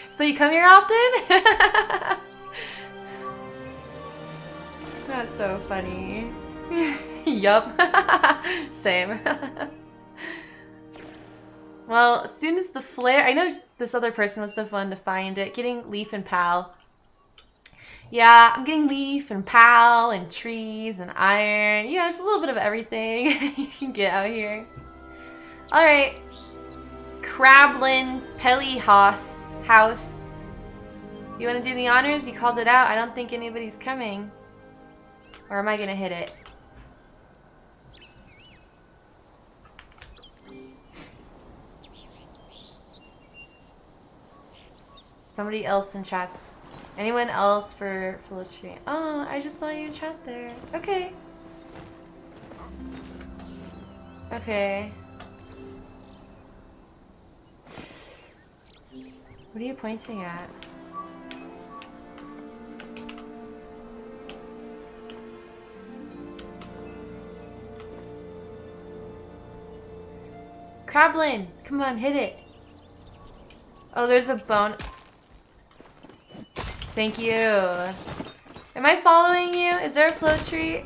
A: So you come here often? That's so funny. Yup. Same. Well, as soon as the flare... I know this other person was the fun to find it. Getting Leaf and Pal. Yeah, I'm getting Leaf and Pal and trees and iron. You know, there's a little bit of everything you can get out here. Alright. Crablin Pelly House. You want to do the honors? You called it out. I don't think anybody's coming. Or am I going to hit it? Somebody else in chats. Anyone else for Felicity? Oh, I just saw you in chat there. Okay. Okay. What are you pointing at? Crablin, come on, hit it. Oh, there's a bone. Thank you. Am I following you? Is there a flow tree?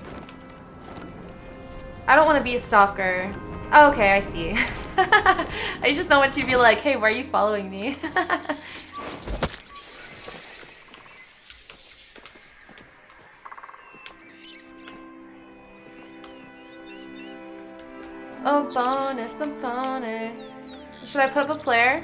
A: I don't want to be a stalker. Oh, okay, I see. I just don't want you to be like, hey, why are you following me? Oh, bonus, a bonus. Should I put up a flare?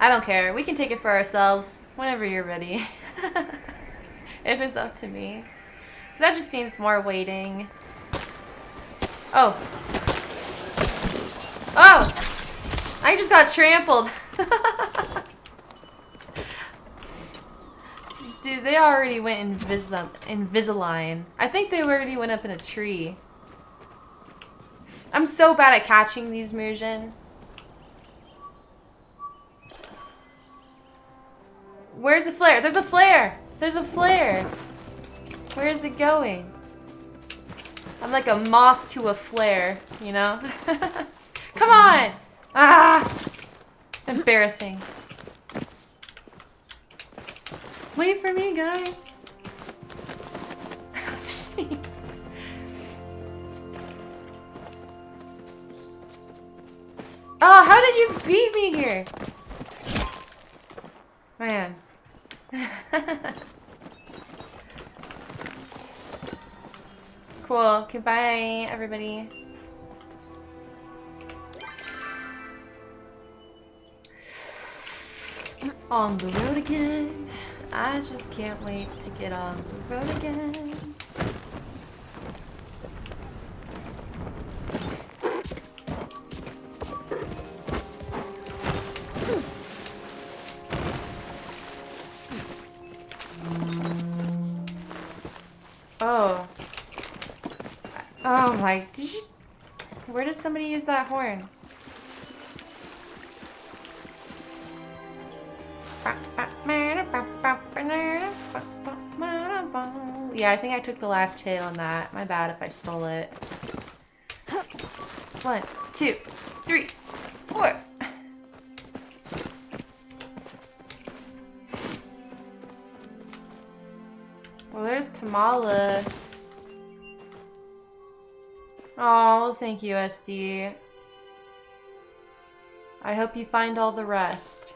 A: I don't care. We can take it for ourselves whenever you're ready. If it's up to me. That just means more waiting. Oh. Oh! I just got trampled. Dude, they already went Invisalign. I think they already went up in a tree. I'm so bad at catching these Murgeon. Where's the flare? There's a flare! There's a flare! Where is it going? I'm like a moth to a flare, you know? Come on! Ah! Embarrassing. Wait for me, guys. Jeez. Oh, how did you beat me here? Man. Cool. Goodbye, everybody. On the road again. I just can't wait to get on the road again. Oh. Oh my, did you where did somebody use that horn? Yeah, I think I took the last hit on that. My bad if I stole it. 1, 2, 3, 4. Well, there's Tamala. Oh, thank you, SD. I hope you find all the rest.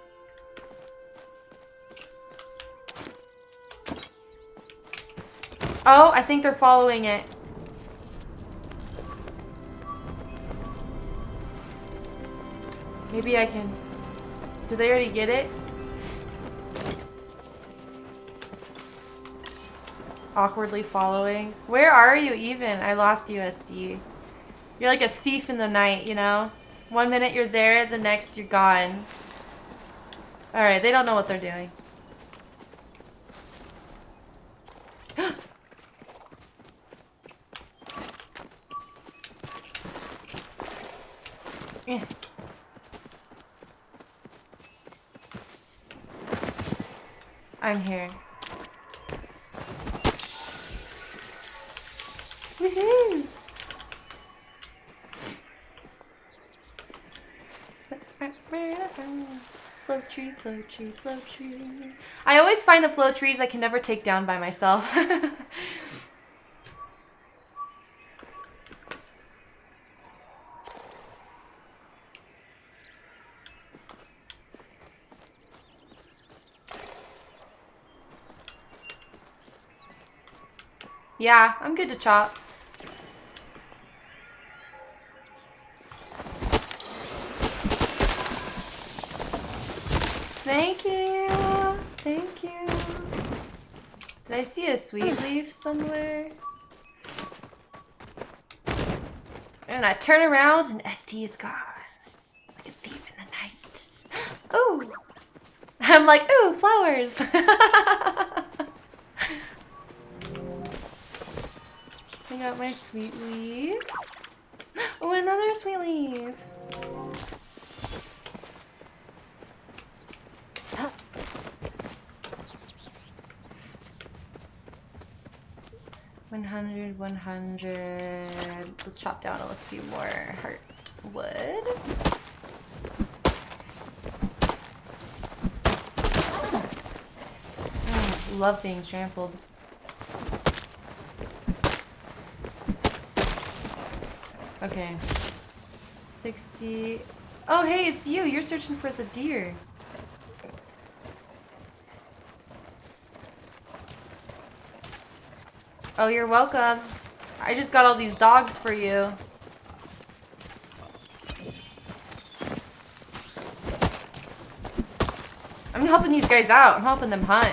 A: Oh, I think they're following it. Maybe I can... Did they already get it? Awkwardly following. Where are you even? I lost you, SD. You're like a thief in the night, you know? One minute you're there, the next you're gone. Alright, they don't know what they're doing. Yeah. I'm here. Woohoo! Float tree, float tree, float tree. I always find the float trees I can never take down by myself. Yeah, I'm good to chop. Thank you. Thank you. Did I see a sweet leaf somewhere? And I turn around and ST is gone. Like a thief in the night. Ooh. I'm like, ooh, flowers. I got my sweet leaf. Oh, another sweet leaf. 100, 100. Let's chop down a few more heart wood. Love being trampled. Okay. 60. Oh, hey, it's you. You're searching for the deer. Oh, you're welcome. I just got all these dogs for you. I'm helping these guys out. I'm helping them hunt.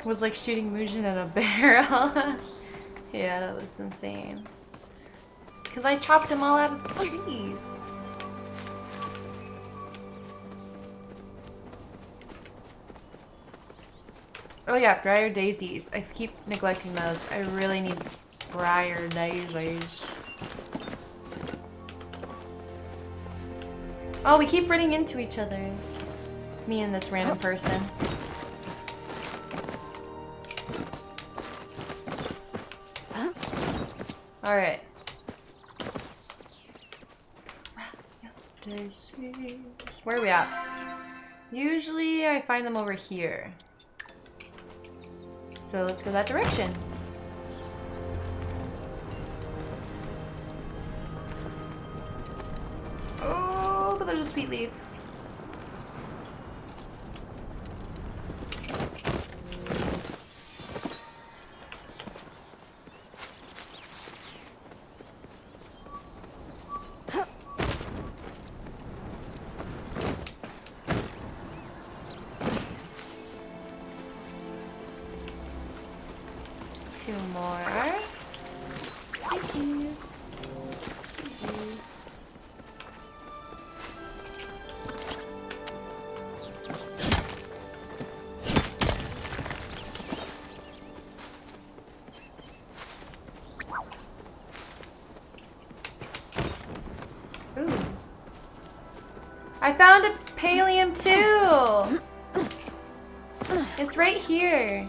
A: Was like shooting Mujin at a barrel. Yeah, that was insane. Because I chopped them all out of the trees. Oh yeah, briar daisies. I keep neglecting those. I really need briar daisies. Oh, we keep running into each other. Me and this random person. Alright. Where are we at? Usually I find them over here. So let's go that direction. Oh, but there's a sweet leaf. Two more. Sweetie. Sweetie. Ooh. I found a pallium too! It's right here.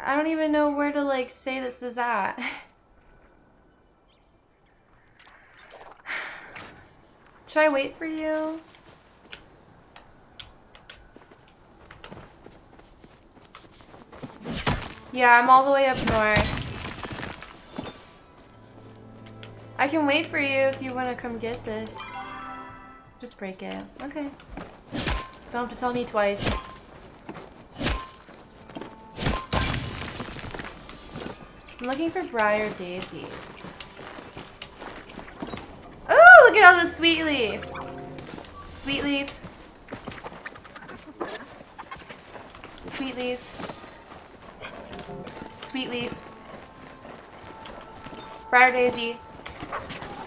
A: I don't even know where to like say this is at. Should I wait for you? Yeah, I'm all the way up north. I can wait for you if you want to come get this. Just break it. Okay. Don't have to tell me twice. I'm looking for briar daisies. Oh, look at all this sweet leaf. Sweet leaf. Sweet leaf. Sweet leaf. Briar daisy.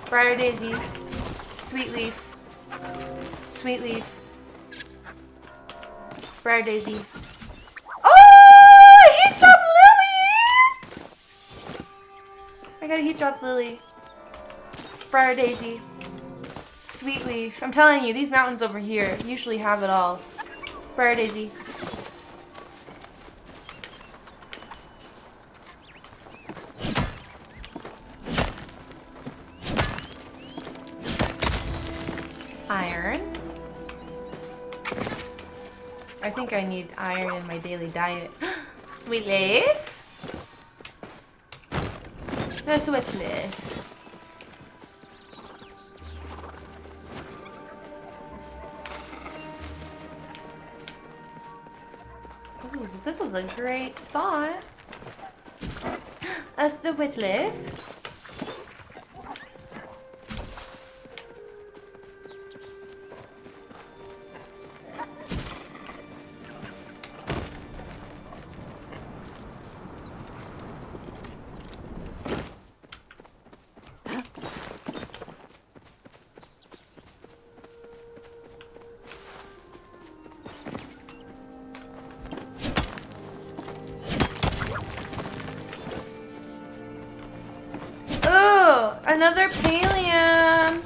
A: Briar daisy. Sweet leaf. Sweet leaf. Briar daisy. Oh! Heat drop lily! I got a heat drop lily. Briar daisy. Sweet leaf. I'm telling you, these mountains over here usually have it all. Briar daisy. Iron. I think I need iron in my daily diet. Sweet leaf. No sweet leaf. This was a great spot. A sweet leaf. Another pallium.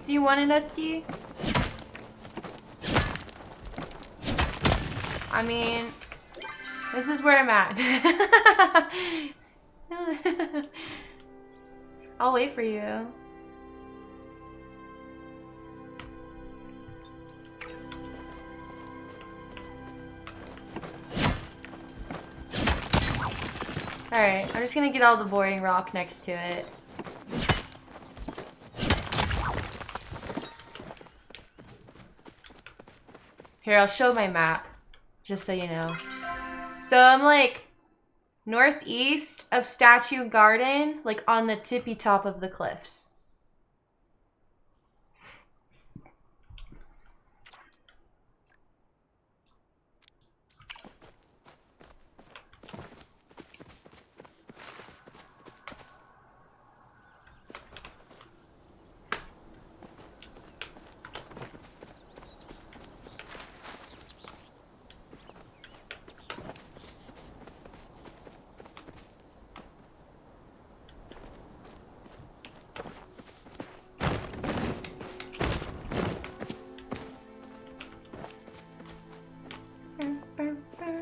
A: Do you want it, SD? I mean, this is where I'm at. I'll wait for you. Alright, I'm just gonna get all the boring rock next to it. Here, I'll show my map, just so you know. So I'm like northeast of Statue Garden, like on the tippy top of the cliffs.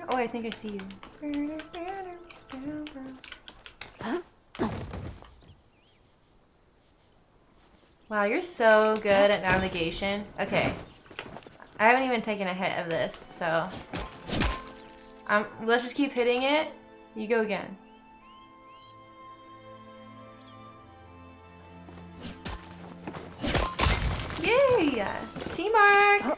A: Oh, I think I see you. Wow, you're so good at navigation. Okay. I haven't even taken a hit of this, so... let's just keep hitting it. You go again. Yay! Teamwork!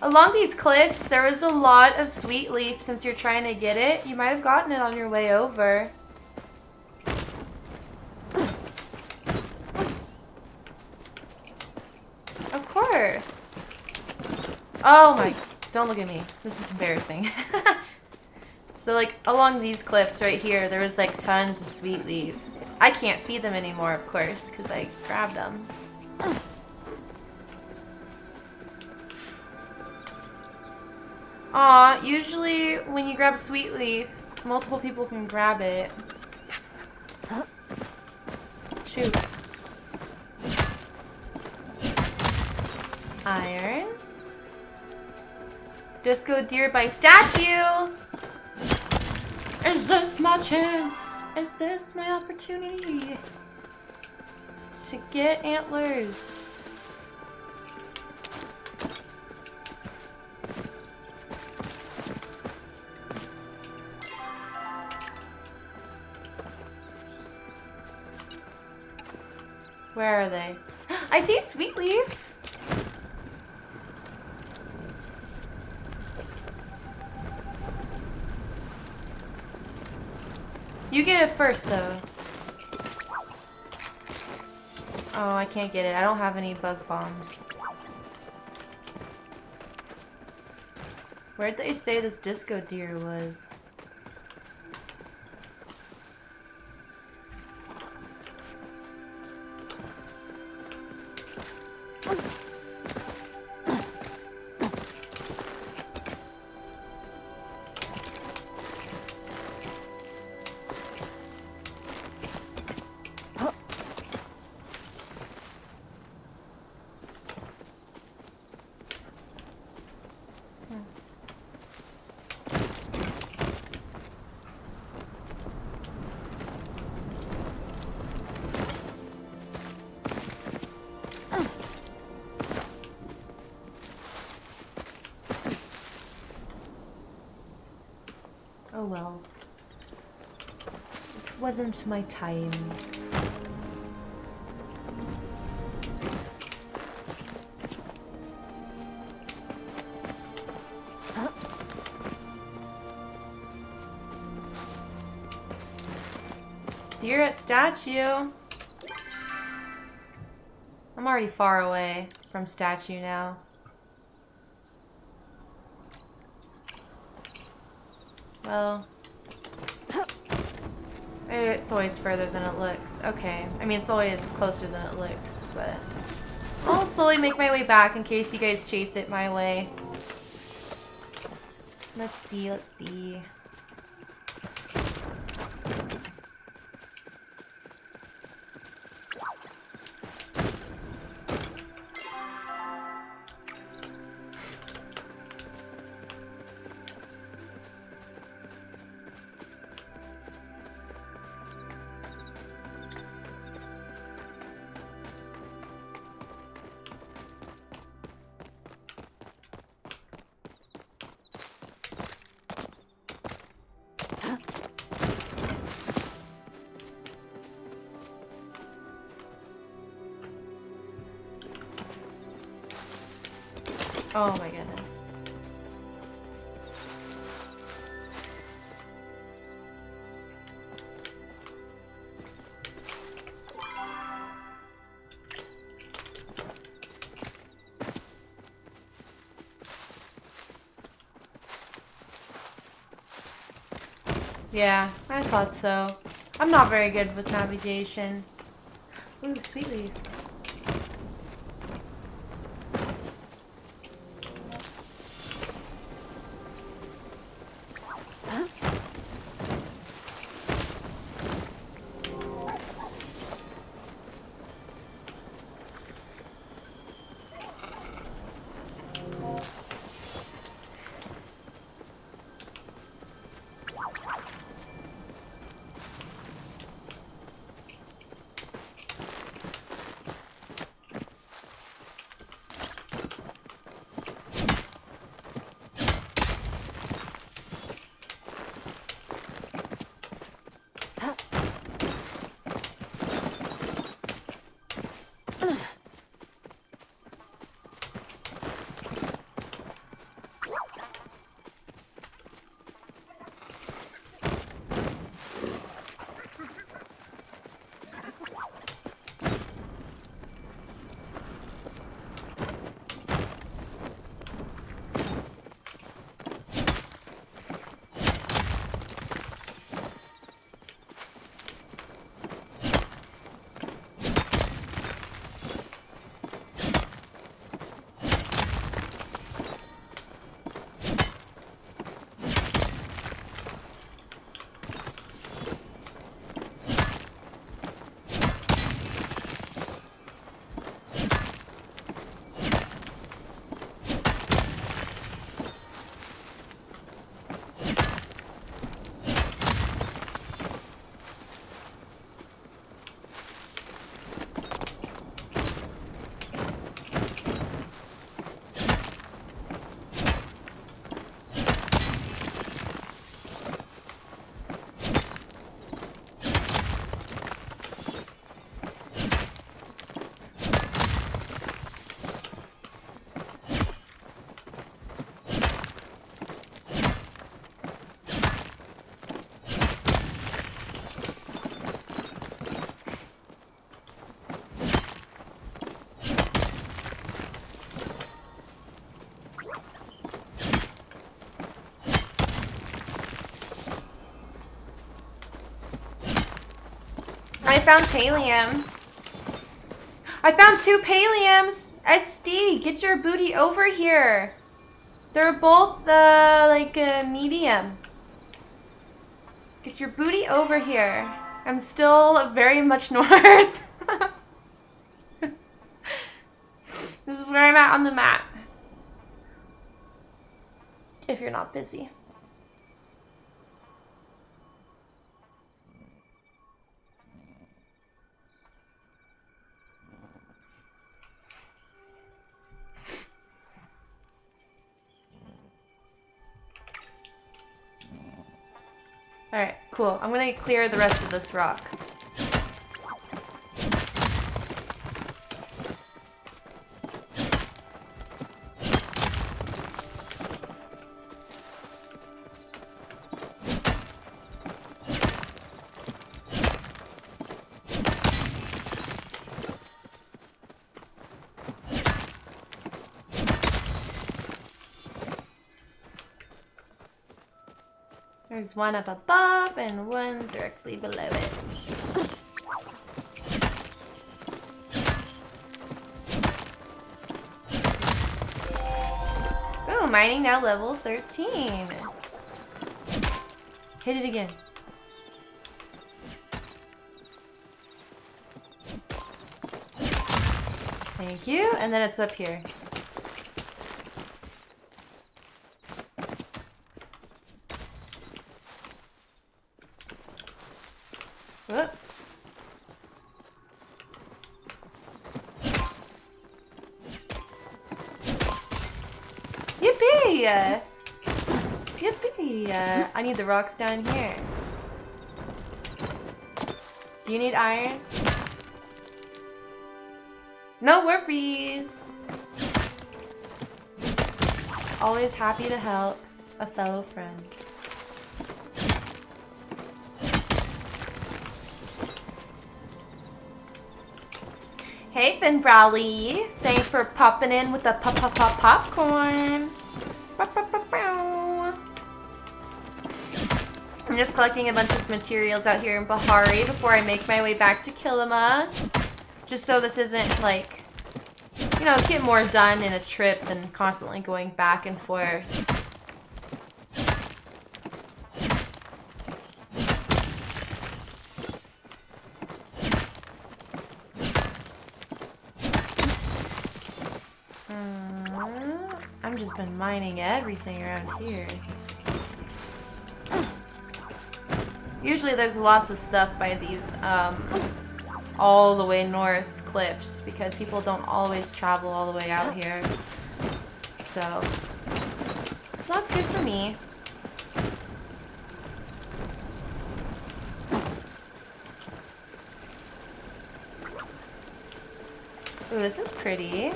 A: Along these cliffs, there was a lot of sweet leaf. Since you're trying to get it, you might have gotten it on your way over. Of course. Oh my, don't look at me. This is embarrassing. So like along these cliffs right here, there was like tons of sweet leaf. I can't see them anymore, of course, because I grabbed them. Aw, usually when you grab sweet leaf, multiple people can grab it. Shoot. Iron. Disco deer by statue! Is this my chance? Is this my opportunity to get antlers? Where are they? I see Sweetleaf! You get it first, though. Oh, I can't get it. I don't have any bug bombs. Where'd they say this disco deer was? Oh well. It wasn't my time. Deer at statue. I'm already far away from statue now. Well, it's always further than it looks. Okay. I mean, it's always closer than it looks, but I'll slowly make my way back in case you guys chase it my way. Let's see, let's see. Oh my goodness. Yeah, I thought so. I'm not very good with navigation. Ooh, Sweetleaf. I found Palium. I found 2 Paliums! SD, get your booty over here. They're both, like, medium. Get your booty over here. I'm still very much north. This is where I'm at on the map. If you're not busy. Alright, cool. I'm gonna clear the rest of this rock. There's one up above and one directly below it. Ooh, mining now level 13. Hit it again. Thank you. And then it's up here. Whoop. Yippee! Yippee! I need the rocks down here. Do you need iron? No worries! Always happy to help a fellow friend. Hey, Finn Brawley. Thanks for popping in with the popcorn. I'm just collecting a bunch of materials out here in Bahari before I make my way back to Kilima. Just so this isn't like, you know, get more done in a trip than constantly going back and forth. I've just been mining everything around here. Usually there's lots of stuff by these all the way north cliffs because people don't always travel all the way out here. So that's good for me. Ooh, this is pretty.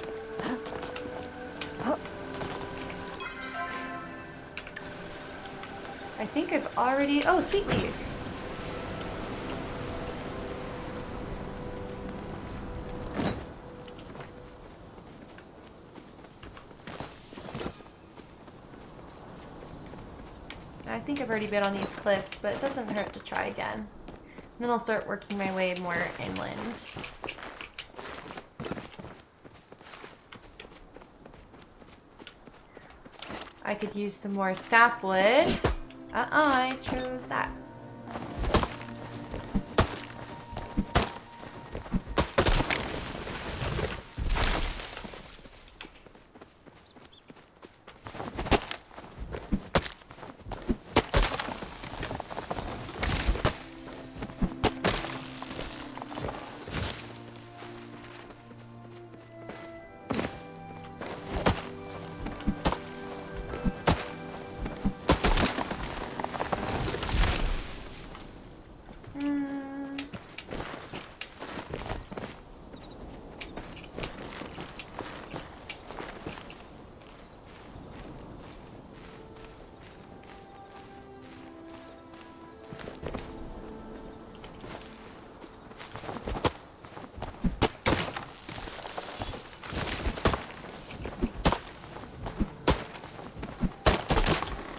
A: I think I've already... Oh, sweet leaf. I think I've already been on these cliffs, but it doesn't hurt to try again. And then I'll start working my way more inland. I could use some more sapwood. I chose that.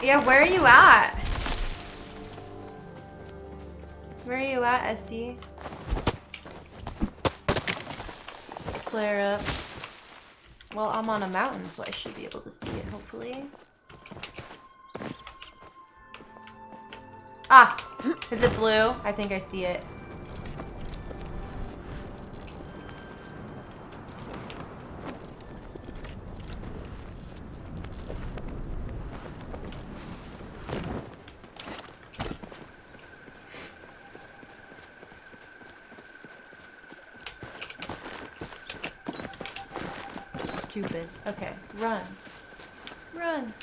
A: Yeah, where are you at? Where are you at, SD? flare up. Well, I'm on a mountain, so I should be able to see it, hopefully. Ah! Is it blue? I think I see it. Stupid. Okay, run. Run.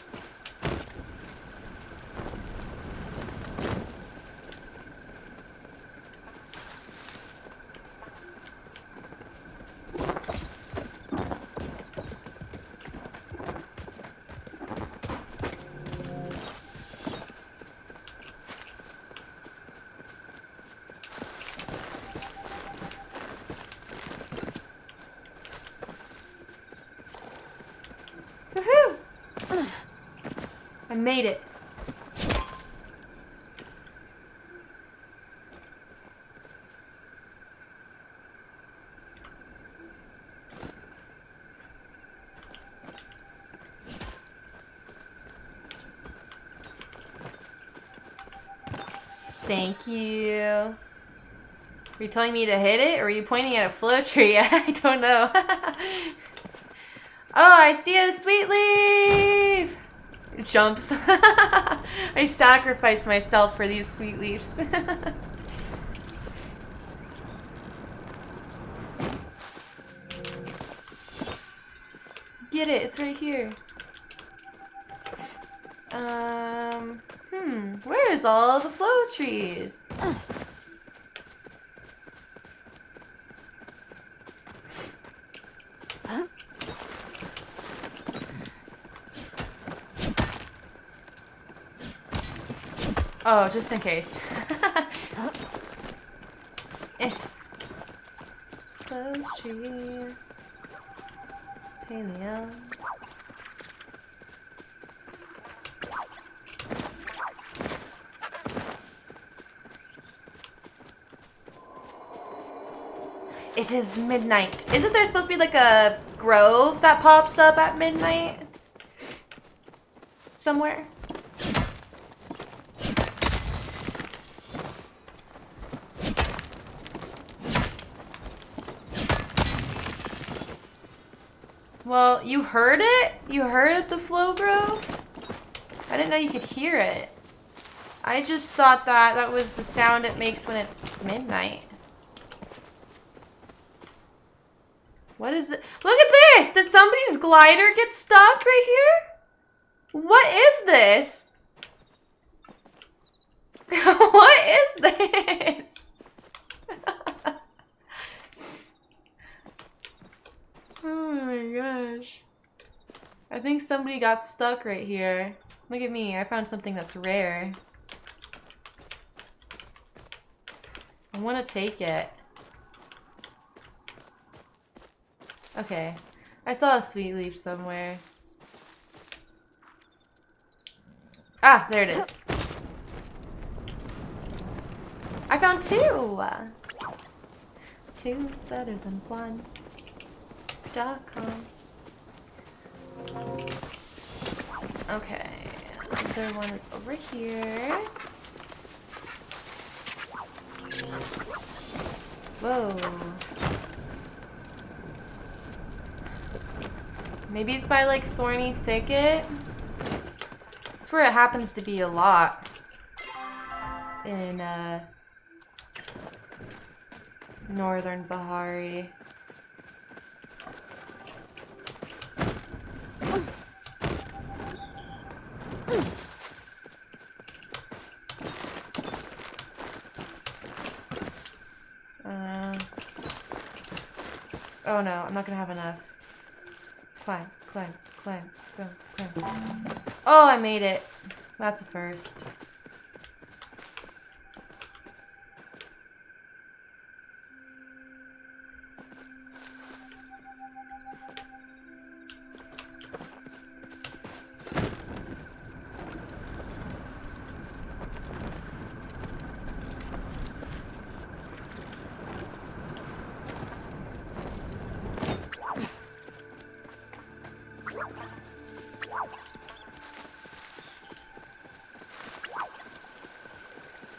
A: Woohoo! I made it. Thank you. Are you telling me to hit it, or are you pointing at a flow tree? I don't know. Oh, I see a sweet leaf! It jumps. I sacrificed myself for these sweet leaves. Get it, it's right here. Where's all the flow trees? Oh, just in case. Flow tree. Palia. It is midnight. Isn't there supposed to be like a grove that pops up at midnight? Somewhere? Well, you heard it? You heard the flow grove? I didn't know you could hear it. I just thought that that was the sound it makes when it's midnight. What is it? Look at this! Did somebody's glider get stuck right here? What is this? What is this? Oh my gosh. I think somebody got stuck right here. Look at me, I found something that's rare. I want to take it. Okay. I saw a sweet leaf somewhere. Ah, there it is. I found two! Two is better than one. .com. Okay, the other one is over here. Whoa. Maybe it's by like Thorny Thicket. That's where it happens to be a lot. In northern Bahari. Oh no, I'm not gonna have enough. Climb, climb, climb, go, climb. Oh, I made it. That's a first.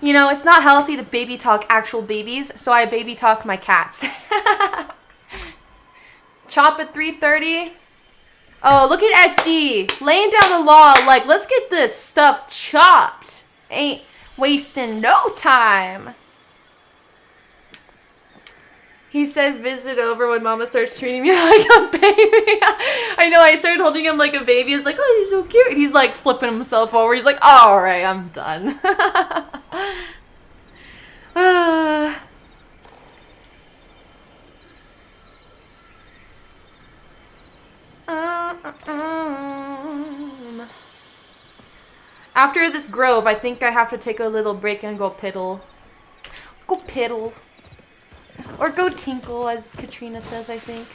A: You know, it's not healthy to baby talk actual babies, so I baby talk my cats. Chop at 3:30. Oh, look at SD laying down the law. Like, let's get this stuff chopped. Ain't wasting no time. He said visit over when mama starts treating me like a baby. I know, I started holding him like a baby. It's like, oh, he's so cute. And he's like flipping himself over. He's like, all right, I'm done. After this grove, I think I have to take a little break and go piddle. Go piddle. Or go tinkle, as Katrina says, I think.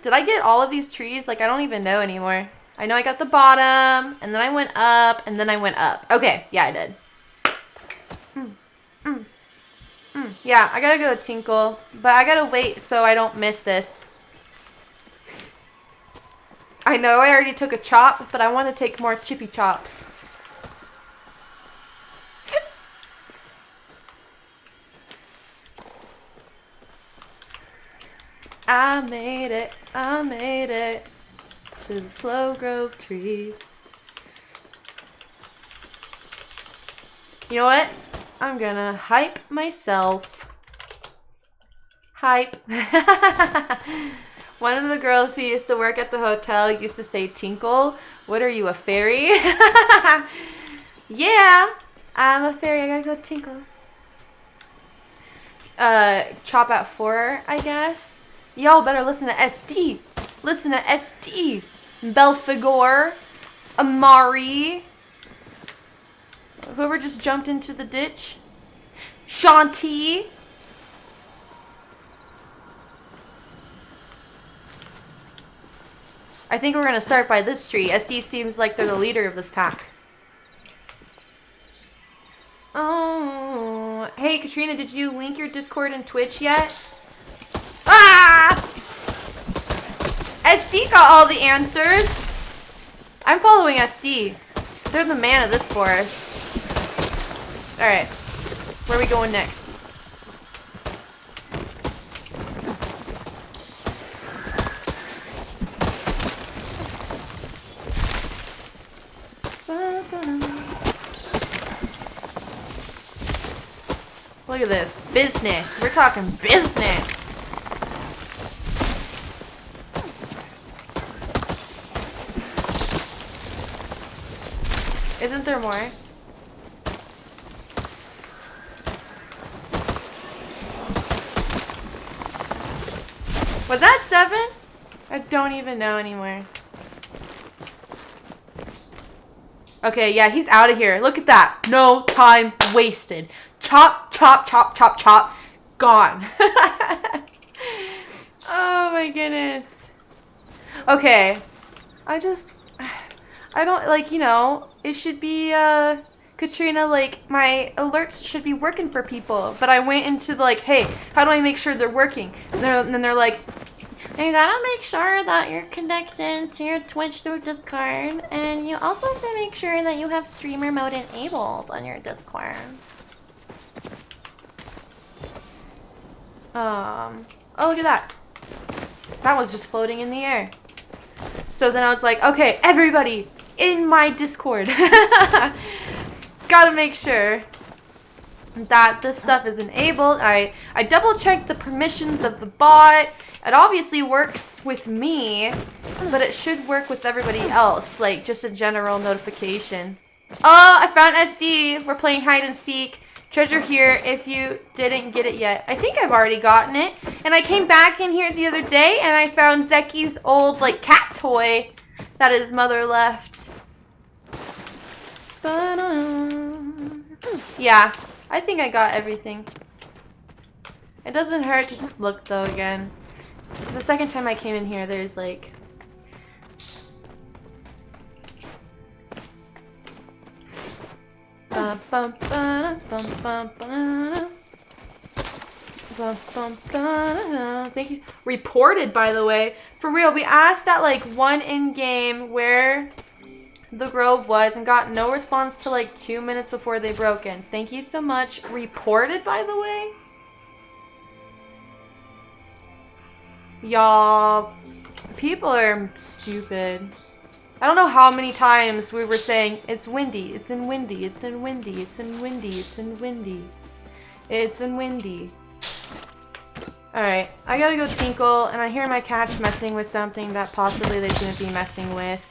A: Did I get all of these trees? Like, I don't even know anymore. I know I got the bottom, and then I went up, and then I went up. Okay, yeah, I did. Yeah, I gotta go tinkle, but I gotta wait so I don't miss this. I know I already took a chop, but I want to take more chippy chops. I made it to the Flow Grove tree. You know what? I'm gonna hype myself. Hype. One of the girls who used to work at the hotel used to say, Tinkle, what are you, a fairy? Yeah, I'm a fairy. I gotta go tinkle. Chop at 4, I guess. Y'all better listen to SD. Listen to SD. Belfagor. Amari. Whoever just jumped into the ditch. Shanti. I think we're going to start by this tree. SD seems like they're the leader of this pack. Oh. Hey, Katrina, did you link your Discord and Twitch yet? Ah! SD got all the answers. I'm following SD. They're the man of this forest. Alright. Where are we going next? Look at this. Business. We're talking business. Isn't there more? Was that 7? I don't even know anymore. Okay, yeah, he's out of here. Look at that. No time wasted. Chop, chop, chop, chop, chop. Gone. Oh my goodness. Okay. I don't, like, you know, it should be, Katrina, like, my alerts should be working for people. But I went into the, like, hey, how do I make sure they're working? And then they're like, you gotta make sure that you're connected to your Twitch through Discord. And you also have to make sure that you have streamer mode enabled on your Discord. Oh, look at that. That was just floating in the air. So then I was like, okay, everybody in my Discord. Gotta make sure that this stuff is enabled. I double checked the permissions of the bot. It obviously works with me, but it should work with everybody else, like just a general notification. Oh, I found SD. We're playing hide and seek. Treasure here if you didn't get it yet. I think I've already gotten it. And I came back in here the other day and I found Zeki's old like cat toy that his mother left. Yeah, I think I got everything. It doesn't hurt to look though again. The second time I came in here, there's like... Thank you. Reported, by the way. For real, we asked at like one in-game where the Grove was and got no response till like 2 minutes before they broke in. Thank you so much. Reported, by the way? Y'all, people are stupid. I don't know how many times we were saying, it's windy, it's in windy, it's in windy, it's in windy, it's in windy. It's in windy. Alright, I gotta go tinkle, and I hear my cat's messing with something that possibly they shouldn't be messing with.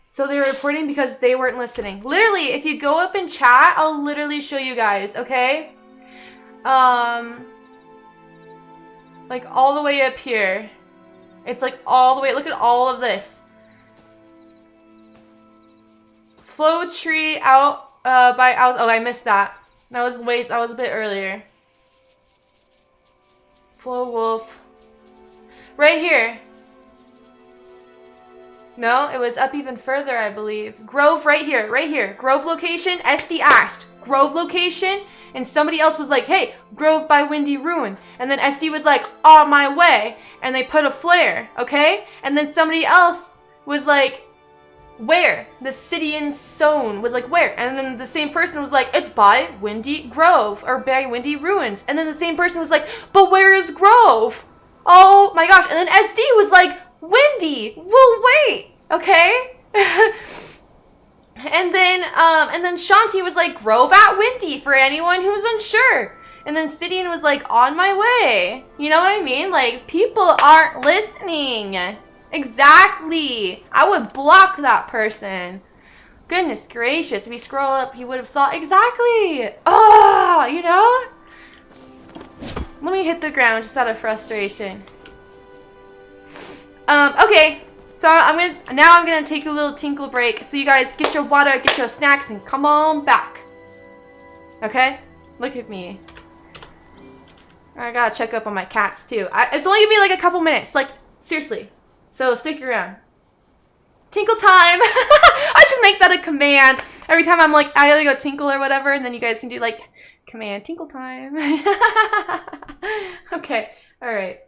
A: So they were reporting because they weren't listening. Literally, if you go up in chat, I'll literally show you guys, okay? Like all the way up here. It's like all the way, look at all of this. Flow tree out, oh, I missed that. That was a bit earlier. Flow wolf. Right here. No, it was up even further, I believe. Grove right here, right here. Grove location, SD asked. Grove location, and somebody else was like, hey, Grove by Windy Ruin. And then SD was like, on my way. And they put a flare, okay? And then somebody else was like, where? The city in Soane was like, where? And then the same person was like, it's by Windy Grove, or by Windy Ruins. And then the same person was like, but where is Grove? Oh my gosh. And then SD was like, Windy, we'll wait, okay? and then Shanti was like, Grove at Windy for anyone who's unsure. And then Sidian was like, on my way. You know what I mean? Like, people aren't listening. Exactly. I would block that person. Goodness gracious. If he scroll up, he would have saw exactly. Oh, you know? Let me hit the ground just out of frustration. Okay, so I'm gonna take a little tinkle break. So you guys get your water, get your snacks, and come on back. Okay? Look at me. I gotta check up on my cats too. It's only gonna be like a couple minutes, like seriously. So stick around. Tinkle time. I should make that a command. Every time I'm like, I gotta go tinkle or whatever, and then you guys can do like command tinkle time. Okay, all right.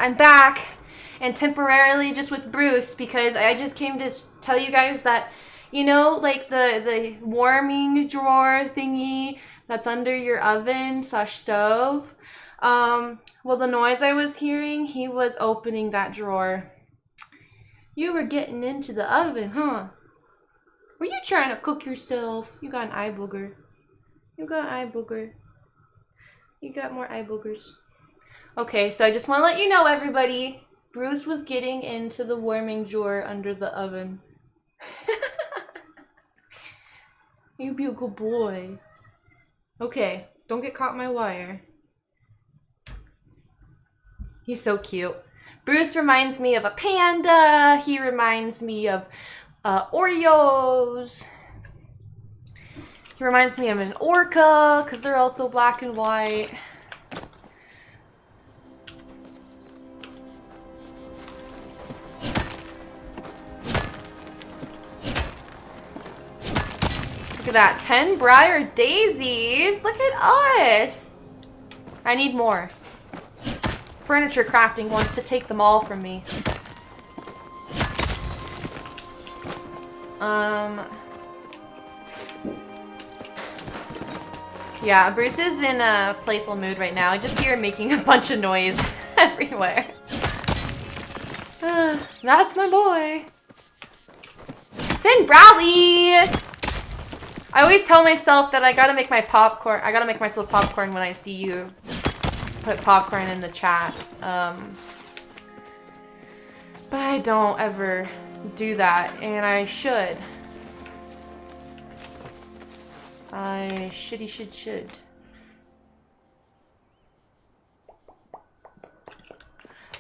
A: I'm back, and temporarily just with Bruce, because I just came to tell you guys that, you know, like the warming drawer thingy that's under your oven / stove. Well, the noise I was hearing, he was opening that drawer. You were getting into the oven, huh? Were you trying to cook yourself? You got an eye booger. You got an eye booger. You got more eye boogers. Okay, so I just want to let you know, everybody, Bruce was getting into the warming drawer under the oven. You be a good boy. Okay, don't get caught in my wire. He's so cute. Bruce reminds me of a panda. He reminds me of Oreos. He reminds me of an orca, because they're also black and white. Look at that, 10 briar daisies. Look at us. I need more. Furniture crafting wants to take them all from me. Yeah, Bruce is in a playful mood right now. I just hear him making a bunch of noise everywhere. That's my boy. Finn Bradley! I always tell myself that I gotta make my popcorn. I gotta make myself popcorn when I see you put popcorn in the chat. But I don't ever do that, and I should. I should.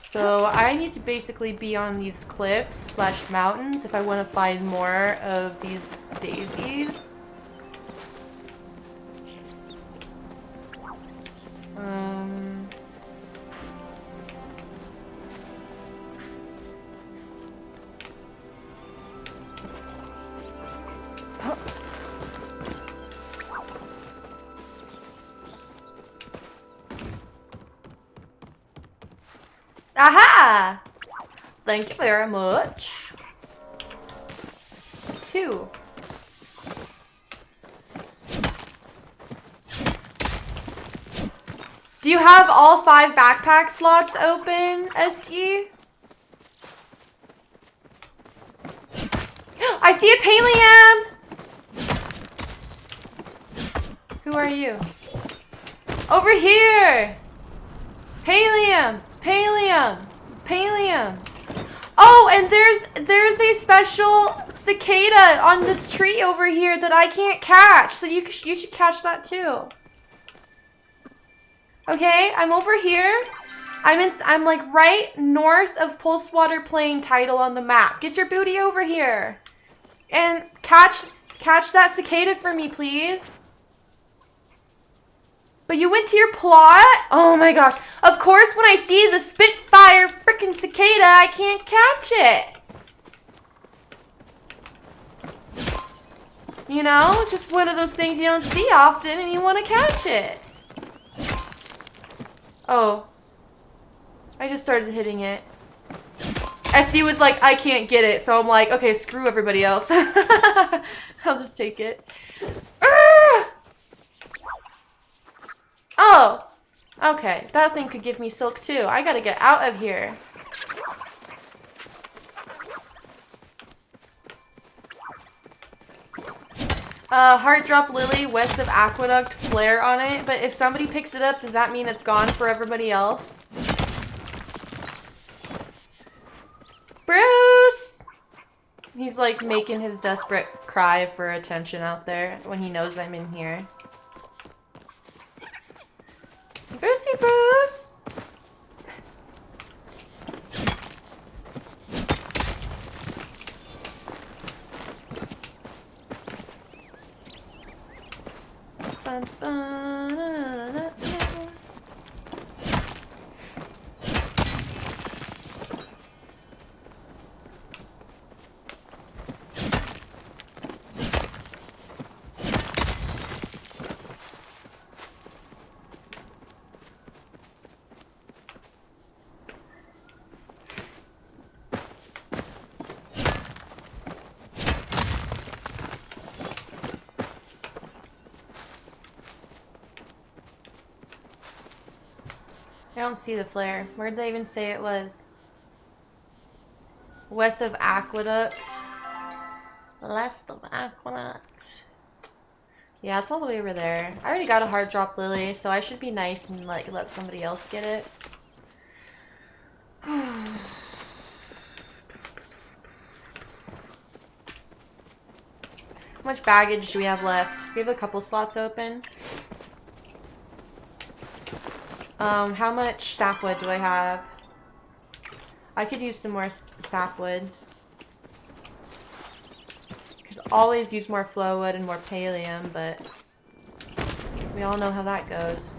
A: So I need to basically be on these cliffs / mountains if I want to find more of these daisies. Aha! Thank you very much. 2. Do you have all 5 backpack slots open, ST? I see a Palium! Who are you? Over here! Palium! Palium! Palium! Oh, and there's a special cicada on this tree over here that I can't catch, so you should catch that too. Okay, I'm over here. I'm like right north of Pulsewater Plain title on the map. Get your booty over here. And catch that cicada for me, please. But you went to your plot? Oh my gosh. Of course, when I see the Spitfire frickin' cicada, I can't catch it. You know, it's just one of those things you don't see often and you want to catch it. Oh. I just started hitting it. SD was like, I can't get it. So I'm like, okay, screw everybody else. I'll just take it. Oh, okay. That thing could give me silk too. I gotta get out of here. Heart Drop Lily west of Aqueduct flare on it. But if somebody picks it up, does that mean it's gone for everybody else? Bruce! He's like making his desperate cry for attention out there when he knows I'm in here. Brucey Bruce! Bun, bun, na, na, na, na. don't see the flare. Where did they even say it was? West of Aqueduct. West of Aqueduct. Yeah, it's all the way over there. I already got a hard drop lily, so I should be nice and like let somebody else get it. How much baggage do we have left? We have a couple slots open. How much sapwood do I have? I could use some more sapwood. Could always use more flowwood and more pallium, but we all know how that goes.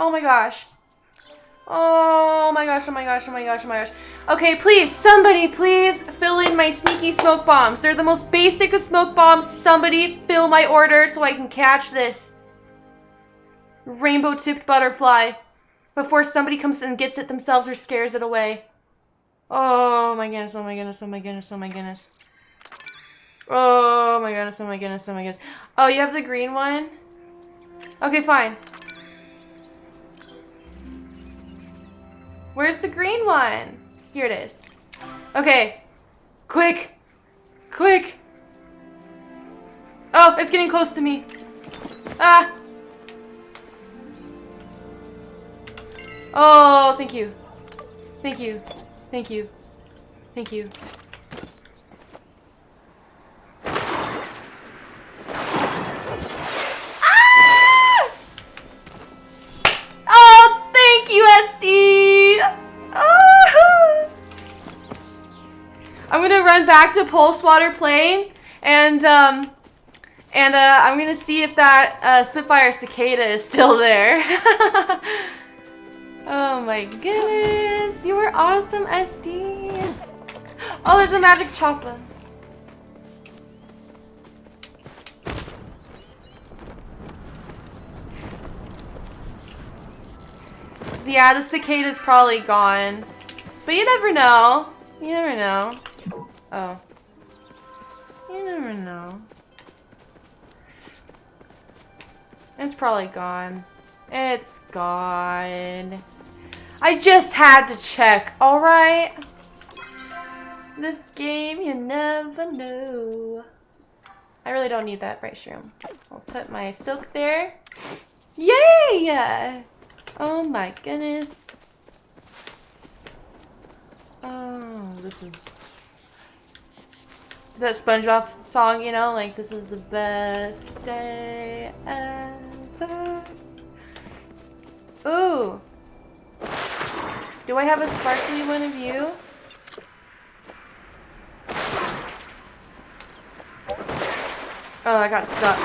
A: Oh my gosh. Oh my gosh, oh my gosh, oh my gosh, oh my gosh. Okay, please, somebody, please fill in my sneaky smoke bombs. They're the most basic of smoke bombs. Somebody fill my order so I can catch this rainbow-tipped butterfly before somebody comes and gets it themselves or scares it away. Oh my goodness, oh my goodness, oh my goodness, oh my goodness. Oh my goodness, oh my goodness, oh my goodness. Oh, you have the green one? Okay, fine. Where's the green one? Here it is. Okay. Quick. Quick. Oh, it's getting close to me. Ah. Oh, thank you. Thank you. Thank you. Thank you. Ah! Oh, thank you, SD. Ah! I'm gonna run back to Pulsewater Plain and I'm gonna see if that Spitfire Cicada is still there. Oh my goodness, you were awesome, SD. Oh, there's a magic chopper. Yeah, the cicada's probably gone. But you never know. You never know. Oh. You never know. It's probably gone. It's gone. I just had to check, alright? This game, you never know. I really don't need that bright shroom. I'll put my silk there. Yay! Oh my goodness. Oh, this is that SpongeBob song, you know, like this is the best day ever. Ooh. Do I have a sparkly one of you? Oh, I got stuck.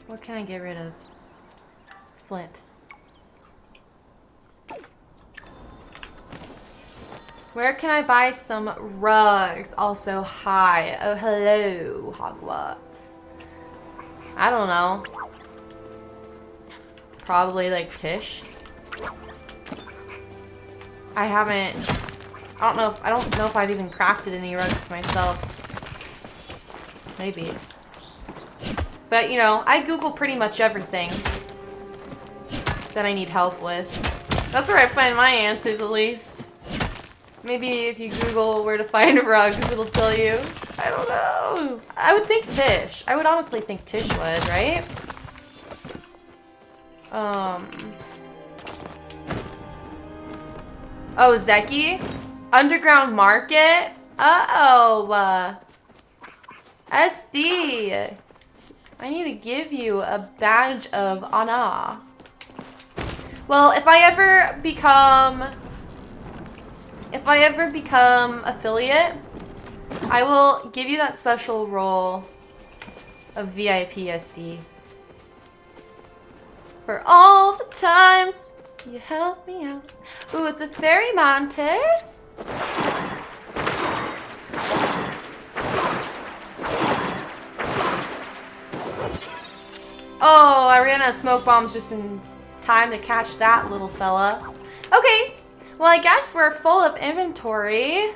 A: What can I get rid of? Flint. Where can I buy some rugs? Also, hi. Oh, hello, Hogwarts. I don't know. Probably like Tish. I don't know if I've even crafted any rugs myself. Maybe. But, you know, I Google pretty much everything that I need help with. That's where I find my answers, at least. Maybe if you Google where to find rugs, it'll tell you. I don't know. I would think Tish. I would honestly think Tish would, right? Oh, Zeki? Underground Market? Uh-oh. SD. I need to give you a badge of honor. Well, if I ever become affiliate, I will give you that special role of VIP SD. For all the times you helped me out. Ooh, it's a fairy mantis. Oh, I ran out of smoke bombs just in time to catch that little fella. Okay, well, I guess we're full of inventory.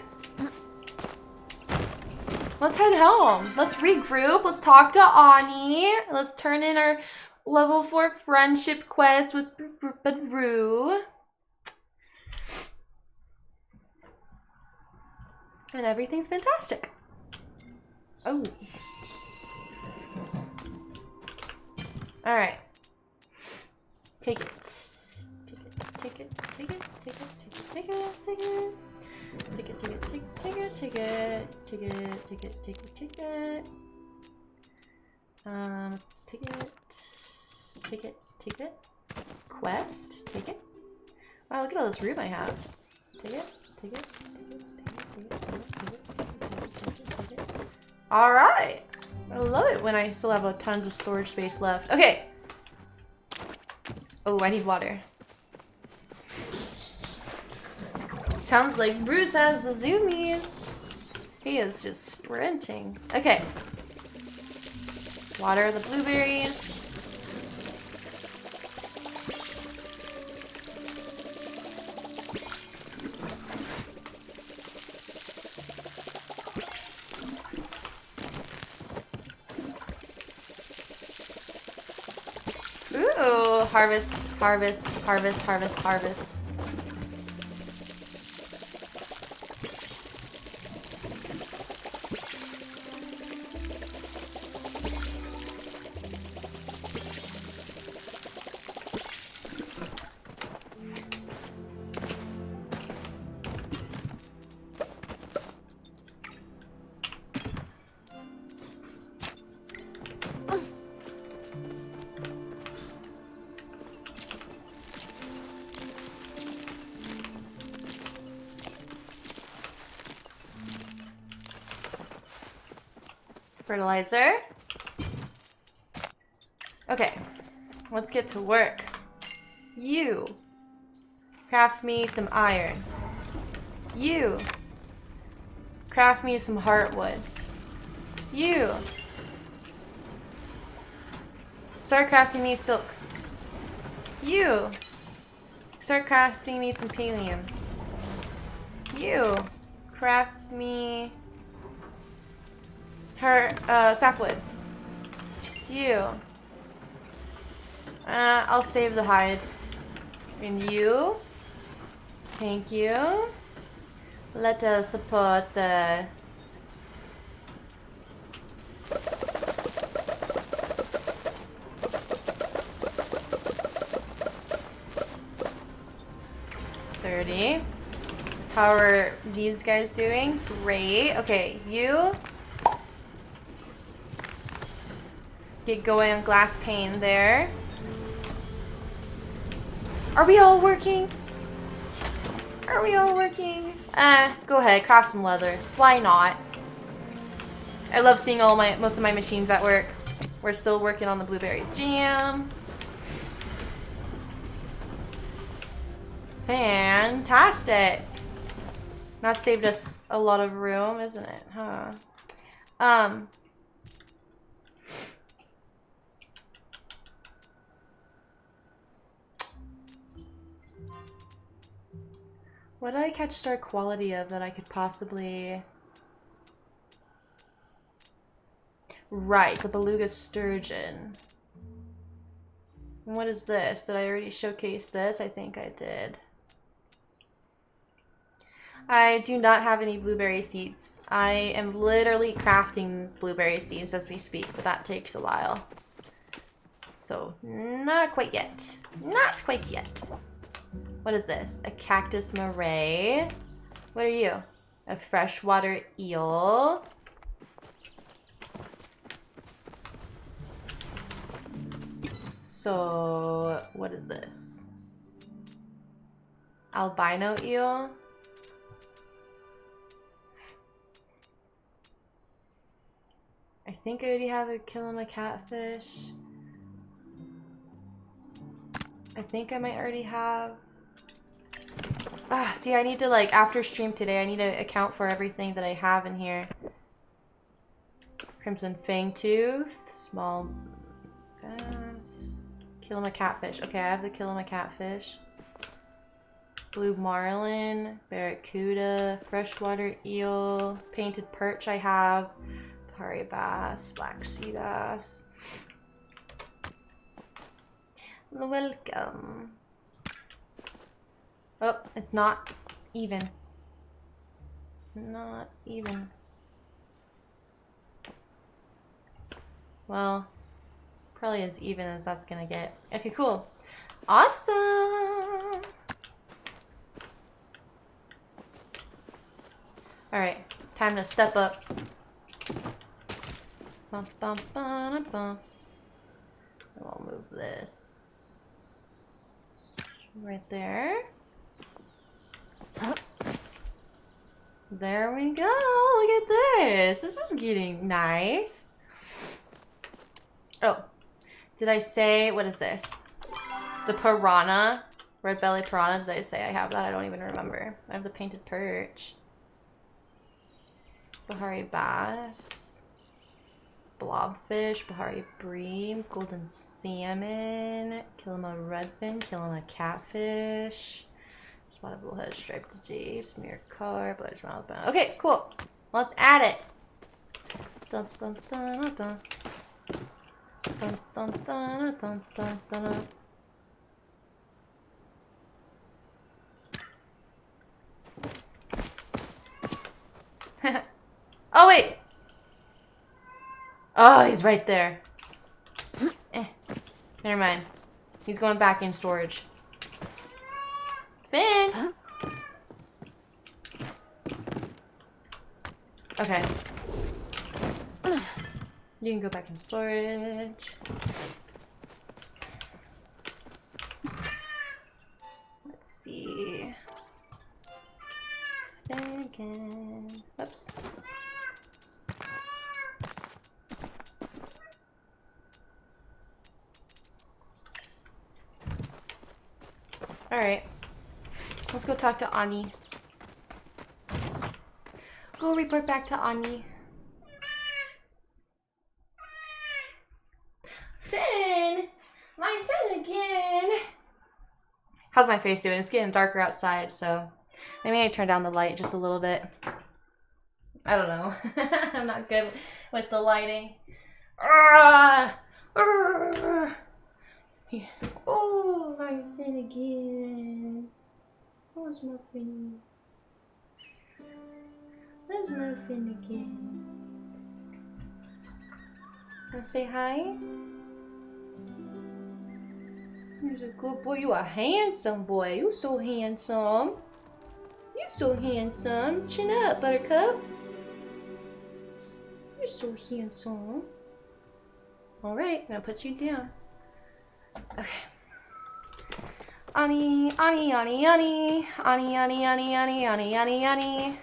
A: Let's head home. Let's regroup. Let's talk to Ani. Let's turn in our level 4 friendship quest with Rue. And everything's fantastic. Oh. Alright. Take it. Take it. Take it. Take it. Take it. Take it. Take it. Take it. Take it. Take it. Take it. Take it. Take it. Take it. Take it. Let's take it. Take it. Take it. Quest. Take it. Wow, look at all this room I have. Take it. Take it. Alright. I love it when I still have a tons of storage space left. Okay. Oh, I need water. Sounds like Bruce has the zoomies. He is just sprinting. Okay. Water the blueberries. Ooh, harvest, harvest, harvest, harvest, harvest. Fertilizer. Okay, let's get to work. You craft me some iron. You craft me some heartwood. You start crafting me silk. You start crafting me some pallium. You craft me sapwood. You. I'll save the hide. And you. Thank you. Let us put $30. How are these guys doing? Great. Okay, you get going on glass pane there. Are we all working? Are we all working? Go ahead, craft some leather. Why not? I love seeing most of my machines at work. We're still working on the blueberry jam. Fantastic. That saved us a lot of room, isn't it? Huh? What did I catch star quality of that I could possibly... Right, the beluga sturgeon. And what is this? Did I already showcase this? I think I did. I do not have any blueberry seeds. I am literally crafting blueberry seeds as we speak, but that takes a while. So, not quite yet. Not quite yet. What is this? A cactus moray. What are you? A freshwater eel. So, what is this? Albino eel. I think I already have a Kilima catfish. I think I might already have. Ah, see, I need to, like, after stream today, I need to account for everything that I have in here. Crimson Fangtooth, small bass, Kilima catfish. Okay, I have the Kilima catfish. Blue marlin, barracuda, freshwater eel, painted perch I have, Pari bass, black sea bass. Welcome. Oh, it's not even. Not even. Well, probably as even as that's gonna get. Okay, cool. Awesome! Alright, time to step up. Bum, bum, bum, bum. And we'll move this right there. There we go. Look at this. This is getting nice. Oh, did I say, what is this? The piranha, red belly piranha. Did I say I have that? I don't even remember. I have the painted perch. Bahari bass. Blobfish, Bahari bream, golden salmon, Kilima redfin, Kilima catfish, spotted bullhead, striped tea, smear carp, large mouth bone. Okay, cool. Let's add it. Dun, dun, dun, dun. Dun, dun, dun, dun, dun, dun. Oh wait. Oh, he's right there. Never mind. He's going back in storage. Finn! Okay. You can go back in storage. Let's see. Finn again. Oops. Alright. Let's go talk to Ani. Go report back to Ani. Finn! My Finn again! How's my face doing? It's getting darker outside, so maybe I turn down the light just a little bit. I don't know. I'm not good with the lighting. Oh, my Finn again. Where's my Finn? Where's my Finn again? Wanna say hi? You're a good boy. You a handsome boy. You so handsome. You so handsome. Chin up, Buttercup. You're so handsome. Alright, I'm gonna put you down. Okay. Ani, Ani, Ani, Ani. Ani, Ani, Ani, Ani, Ani, Ani, Ani.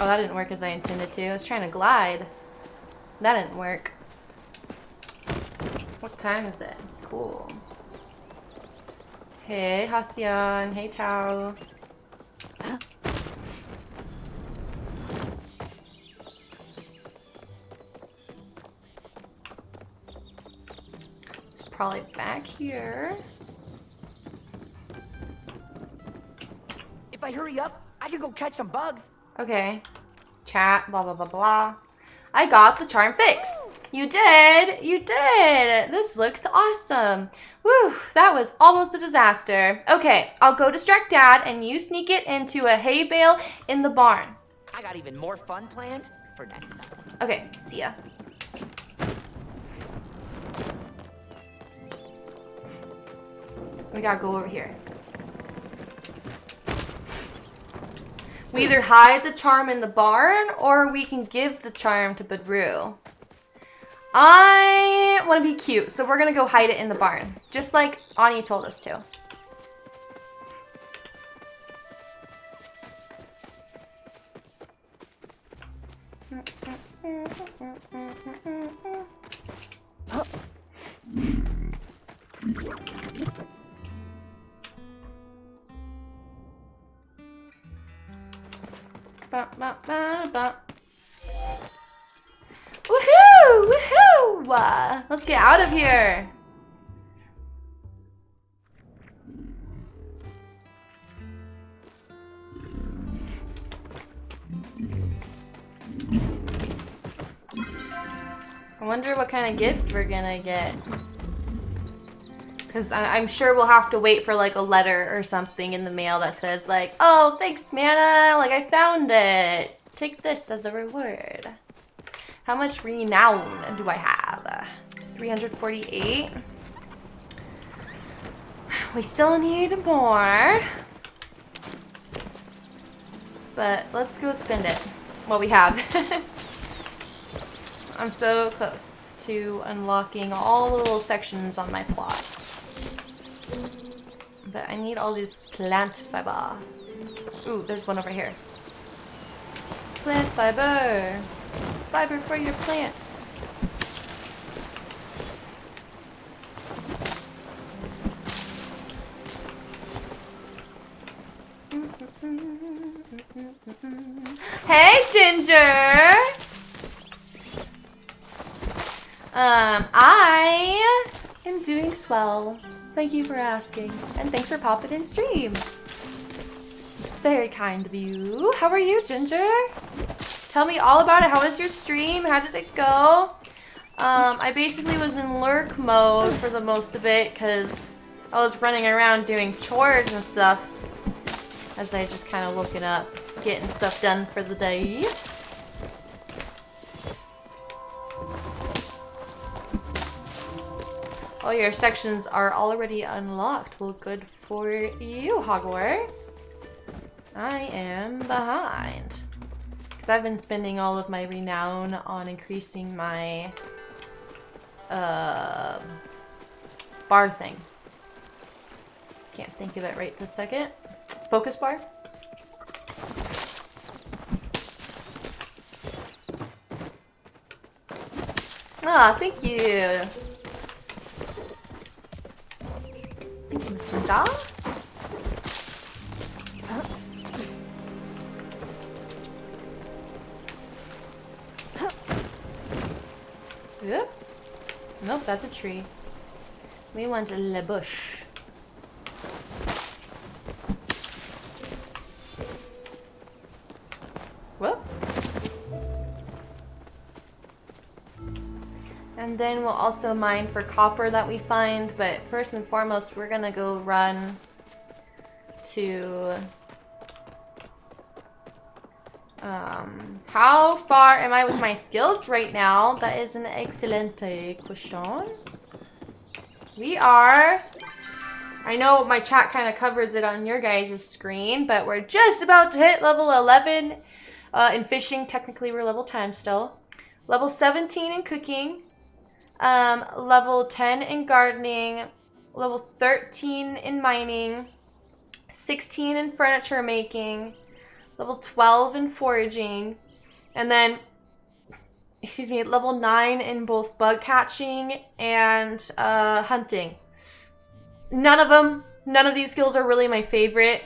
A: Oh, that didn't work as I intended to. I was trying to glide. That didn't work. What time is it? Cool. Hey, Hasyan. Hey, Tao. It's probably back here.
J: If I hurry up, I can go catch some bugs.
A: Okay. Chat, blah, blah, blah, blah. I got the charm fixed. You did! You did! This looks awesome. Whew, that was almost a disaster. Okay, I'll go distract Dad and you sneak it into a hay bale in the barn.
J: I got even more fun planned for next time.
A: Okay, see ya. We gotta go over here. We either hide the charm in the barn or we can give the charm to Badru. I want to be cute, so we're gonna go hide it in the barn, just like Ani told us to. Woohoo! Woohoo! Let's get out of here. I wonder what kind of gift we're gonna get. Because I'm sure we'll have to wait for like a letter or something in the mail that says like, oh, thanks, Mana. Like, I found it. Take this as a reward. How much renown do I have? 348. We still need more. But let's go spend it. What we have. I'm so close to unlocking all the little sections on my plot. But I need all this plant fiber. Ooh, there's one over here. Plant fiber. Fiber for your plants. Hey, Ginger! I am doing swell. Thank you for asking. And thanks for popping in stream. It's very kind of you. How are you, Ginger? Tell me all about it. How was your stream? How did it go? I basically was in lurk mode for the most of it because I was running around doing chores and stuff as I just kind of looking up, getting stuff done for the day. Oh, your sections are already unlocked. Well, good for you, Hogwarts. I am behind. Because I've been spending all of my renown on increasing my bar thing. Can't think of it right this second. Focus bar? Ah, thank you. Thank you, Ginger. Yep. Nope, that's a tree. We want a bush. Whoop. And then we'll also mine for copper that we find, but first and foremost, we're gonna go run to... how far am I with my skills right now? That is an excellent question. We are... I know my chat kind of covers it on your guys' screen, but we're just about to hit level 11 in fishing. Technically, we're level 10 still. Level 17 in cooking. Level 10 in gardening. Level 13 in mining. 16 in furniture making. Level 12 in foraging. And then, excuse me, level 9 in both bug catching and hunting. None of these skills are really my favorite.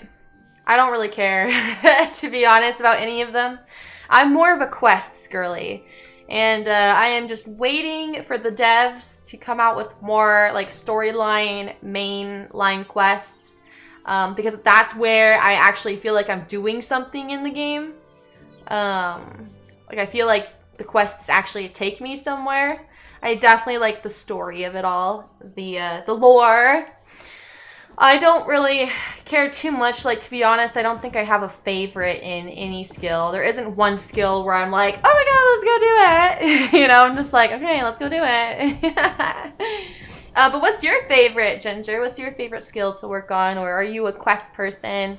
A: I don't really care, to be honest, about any of them. I'm more of a quests girly. And I am just waiting for the devs to come out with more like storyline, mainline quests. Because that's where I actually feel like I'm doing something in the game. Like I feel like the quests actually take me somewhere. I definitely like the story of it all, the lore. I don't really care too much. Like, to be honest, I don't think I have a favorite in any skill. There isn't one skill where I'm like, oh my god, let's go do it. You know, I'm just like, okay, let's go do it. But what's your favorite, Ginger? What's your favorite skill to work on? Or are you a quest person?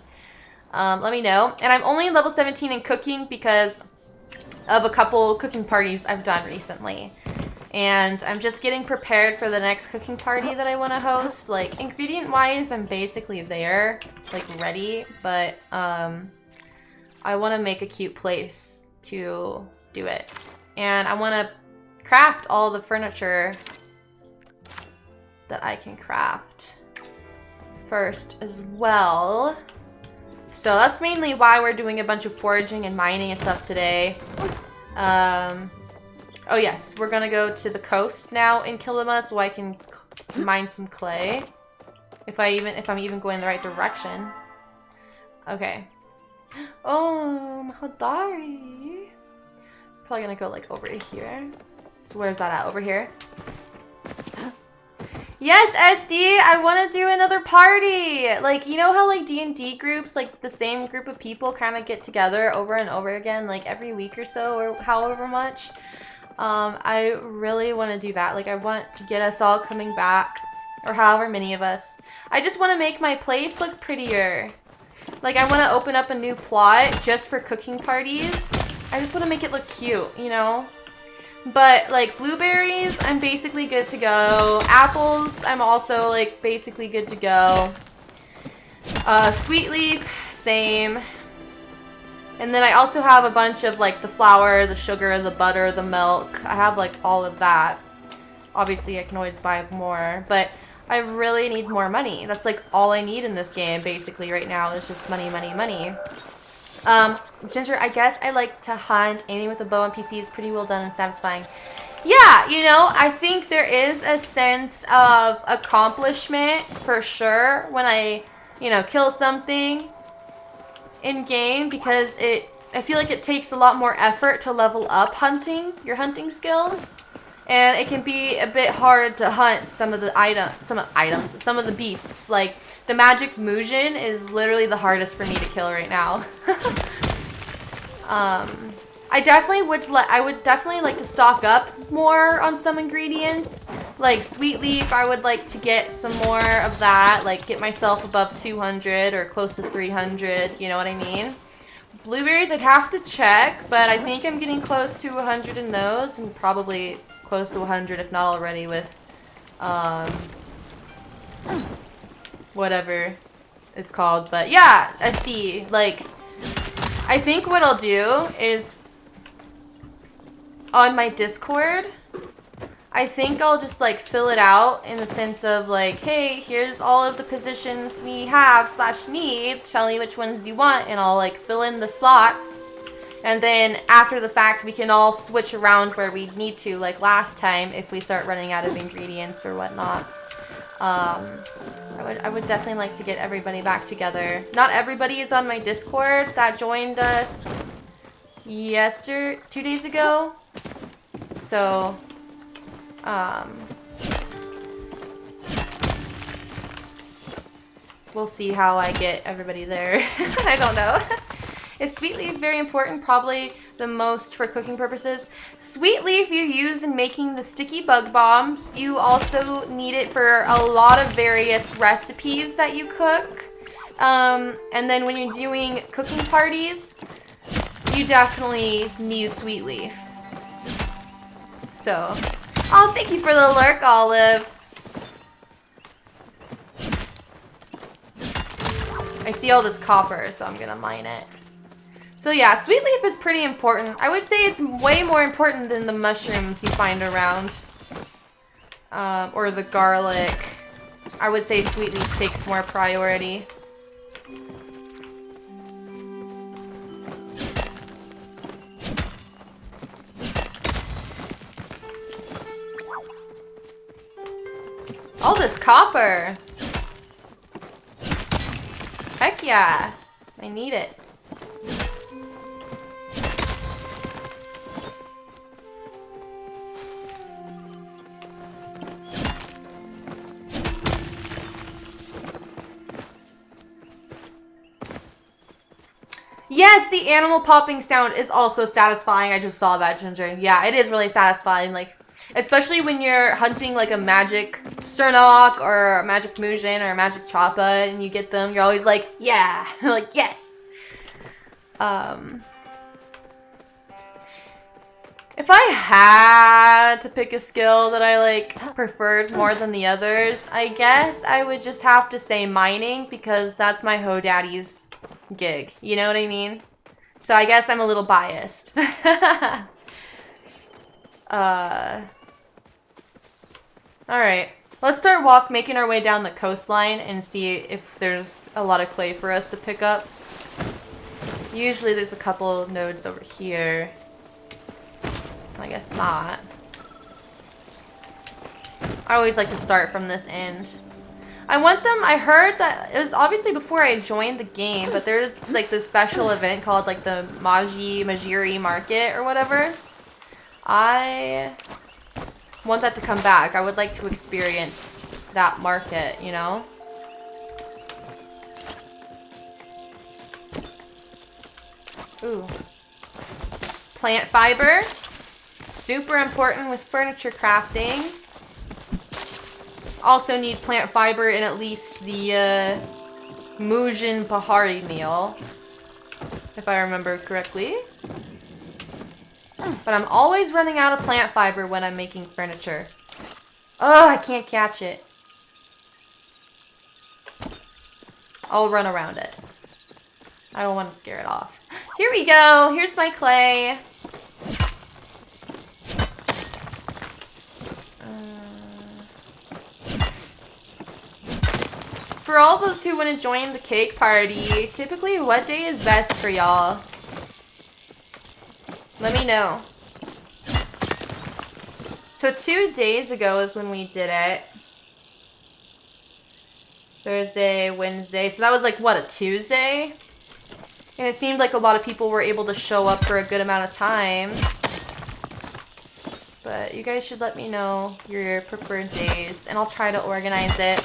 A: Let me know. And I'm only level 17 in cooking because of a couple cooking parties I've done recently. And I'm just getting prepared for the next cooking party that I want to host. Like, ingredient-wise, I'm basically there, like, ready. But, I want to make a cute place to do it. And I want to craft all the furniture that I can craft first as well. So that's mainly why we're doing a bunch of foraging and mining and stuff today. Oh yes, we're gonna go to the coast now in Kilima so I can mine some clay. If I'm even going the right direction. Okay. Oh, Mahodari. Probably gonna go like over here. So where's that at? Over here? Yes, SD, I want to do another party. Like, you know how like D&D groups, like the same group of people kind of get together over and over again, like every week or so, or however much. I really want to do that. Like, I want to get us all coming back, or however many of us. I just want to make my place look prettier. Like, I want to open up a new plot just for cooking parties. I just want to make it look cute, you know? But, like, blueberries, I'm basically good to go. Apples, I'm also, like, basically good to go. Sweet leaf, same. And then I also have a bunch of, like, the flour, the sugar, the butter, the milk. I have, like, all of that. Obviously, I can always buy more. But I really need more money. That's, like, all I need in this game, basically, right now. Is just money, money, money. Ginger, I guess I like to hunt. Aiming with a bow on PC is pretty well done and satisfying. Yeah, you know, I think there is a sense of accomplishment, for sure, when I, you know, kill something in game, because I feel like it takes a lot more effort to level up your hunting skill, and it can be a bit hard to hunt some of the beasts. Like the magic Mujin is literally the hardest for me to kill right now. I would definitely like to stock up more on some ingredients. Like sweet leaf, I would like to get some more of that, like get myself above 200 or close to 300, you know what I mean? Blueberries, I'd have to check, but I think I'm getting close to 100 in those, and probably close to 100 if not already with whatever it's called. But yeah, SD, like, I think what I'll do is on my Discord, I think I'll just like fill it out in the sense of like, hey, here's all of the positions we have / need, tell me which ones you want, and I'll like fill in the slots. And then after the fact, we can all switch around where we need to, like last time, if we start running out of ingredients or whatnot. I would definitely like to get everybody back together. Not everybody is on my Discord that joined us 2 days ago. So, we'll see how I get everybody there. I don't know. Is sweet leaf very important? Probably the most for cooking purposes. Sweet leaf you use in making the sticky bug bombs. You also need it for a lot of various recipes that you cook. And then when you're doing cooking parties, you definitely need sweet leaf. So, oh, thank you for the lurk, Olive. I see all this copper, so I'm gonna mine it. So yeah, sweet leaf is pretty important. I would say it's way more important than the mushrooms you find around. Or the garlic. I would say sweet leaf takes more priority. All this copper. Heck yeah. I need it. Yes, the animal popping sound is also satisfying. I just saw that, Ginger. Yeah, it is really satisfying. Like, especially when you're hunting like a magic Sernok or a magic Mujin or a magic Choppa and you get them, you're always like, yeah, like, yes. If I had to pick a skill that I like preferred more than the others, I guess I would just have to say mining because that's my ho daddy's gig. You know what I mean? So I guess I'm a little biased. Alright. Let's start making our way down the coastline and see if there's a lot of clay for us to pick up. Usually there's a couple nodes over here. I guess not. I always like to start from this end. I heard that it was obviously before I joined the game, but there's like this special event called like the Majiri Market or whatever. I want that to come back. I would like to experience that market, you know? Ooh. Plant fiber. Super important with furniture crafting. Also need plant fiber in at least the Mujin Pahari meal. If I remember correctly. But I'm always running out of plant fiber when I'm making furniture. Oh, I can't catch it. I'll run around it. I don't want to scare it off. Here we go. Here's my clay. For all those who want to join the cake party, typically what day is best for y'all? Let me know. So 2 days ago is when we did it. Thursday, Wednesday. So that was like, what, a Tuesday? And it seemed like a lot of people were able to show up for a good amount of time. But you guys should let me know your preferred days, and I'll try to organize it.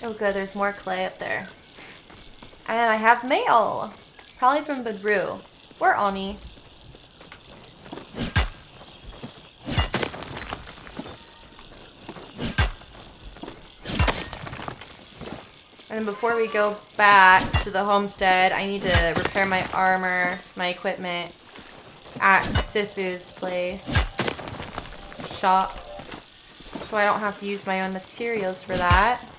A: Oh good, there's more clay up there. And I have mail! Probably from Badru. Or Ani. And before we go back to the homestead, I need to repair my armor, my equipment at Sifu's place. Shop. So I don't have to use my own materials for that.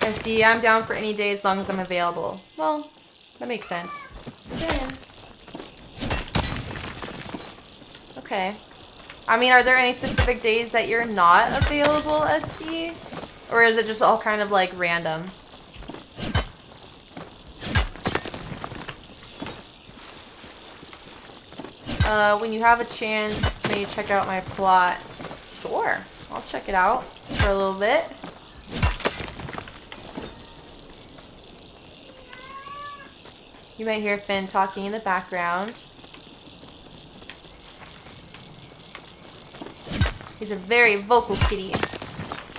A: I see, I'm down for any day as long as I'm available. Well, that makes sense. Damn. Okay. I mean, are there any specific days that you're not available, ST? Or is it just all kind of like random? When you have a chance, maybe check out my plot. Sure, I'll check it out for a little bit. You might hear Finn talking in the background. He's a very vocal kitty.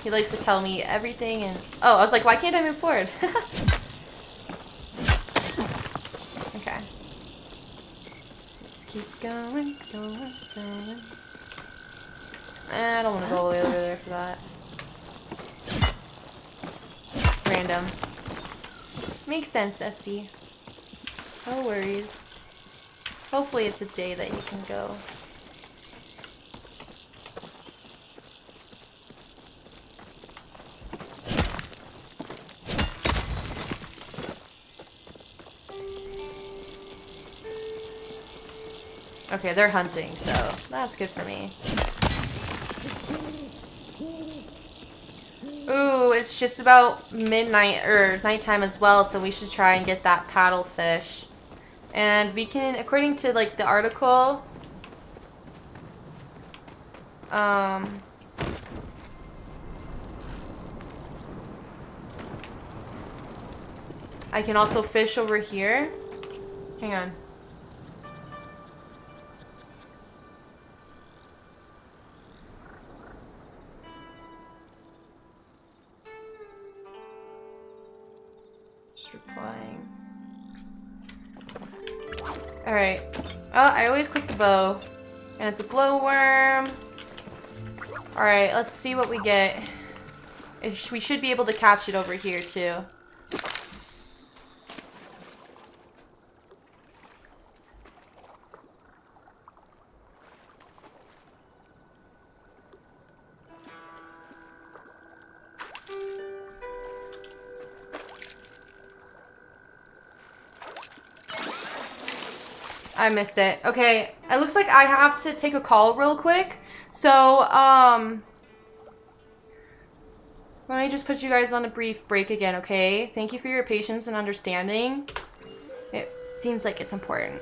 A: He likes to tell me everything and... Oh, I was like, why can't I move forward? Okay. Let's keep going. I don't want to go all the way over there for that. Random. Makes sense, SD. No worries. Hopefully it's a day that you can go. Okay, they're hunting, so that's good for me. Ooh, it's just about midnight, or nighttime as well, so we should try and get that paddlefish. And we can, according to, like, the article, I can also fish over here. Hang on. Just replying. Alright. Oh, I always click the bow. And it's a glowworm. Alright, let's see what we get. We should be able to catch it over here, too. I missed it. Okay, it looks like I have to take a call real quick. So, let me just put you guys on a brief break again, okay? Thank you for your patience and understanding. It seems like it's important.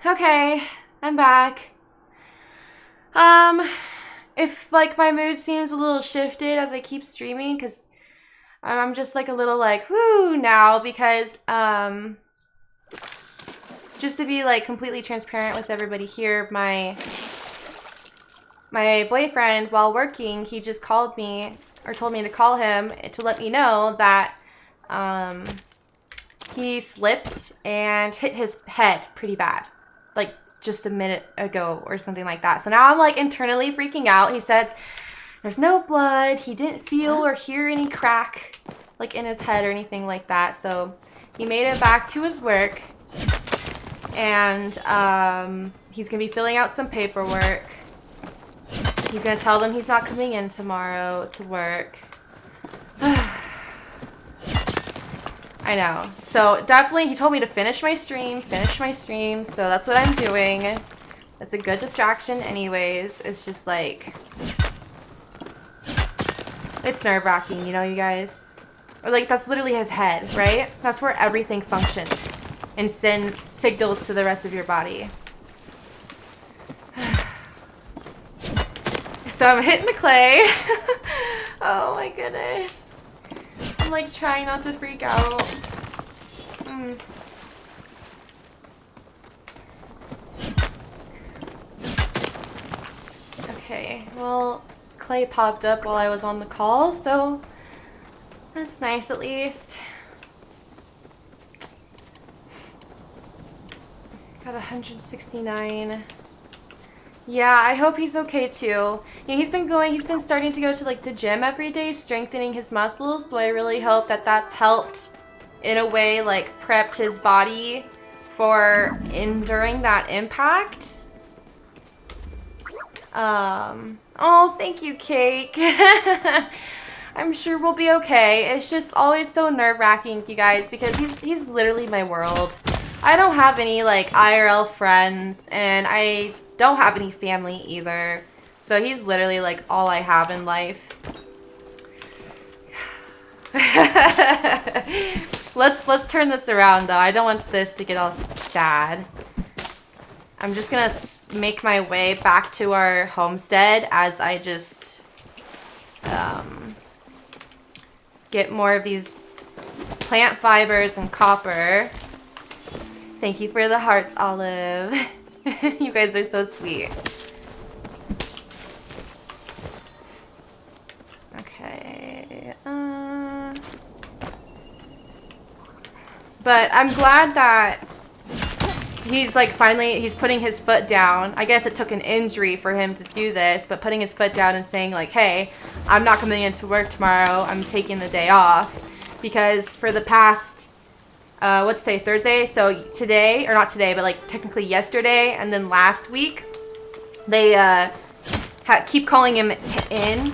A: Okay, I'm back. if like my mood seems a little shifted as I keep streaming, because I'm just like a little like whoo now, because just to be like completely transparent with everybody here, my boyfriend, while working, he just called me or told me to call him to let me know that he slipped and hit his head pretty bad, like just a minute ago or something like that. So now I'm like internally freaking out. He said there's no blood. He didn't feel or hear any crack like in his head or anything like that. So he made it back to his work, and he's gonna be filling out some paperwork. He's gonna tell them he's not coming in tomorrow to work. I know. So definitely, he told me to finish my stream. So that's what I'm doing. It's a good distraction anyways. It's just like, it's nerve-wracking, you know, you guys? Or like, that's literally his head, right? That's where everything functions and sends signals to the rest of your body. So I'm hitting the clay. Oh my goodness. I'm like trying not to freak out. Okay, well, clay popped up while I was on the call, so that's nice at least. Got 169. Yeah, I hope he's okay too. Yeah, he's been starting to go to like the gym every day, strengthening his muscles, so I really hope that that's helped in a way, like prepped his body for enduring that impact. Oh, thank you, Cake. I'm sure we'll be okay. It's just always so nerve-wracking, you guys, because he's literally my world. I don't have any like IRL friends, and I don't have any family either. So he's literally like all I have in life. Let's turn this around though. I don't want this to get all sad. I'm just gonna make my way back to our homestead as I just get more of these plant fibers and copper. Thank you for the hearts, Olive. You guys are so sweet. Okay. But I'm glad that he's like finally, he's putting his foot down. I guess it took an injury for him to do this, but putting his foot down and saying like, hey, I'm not coming into work tomorrow. I'm taking the day off. Because for the past, what's today, Thursday? So today, or not today, but like technically yesterday and then last week, they keep calling him in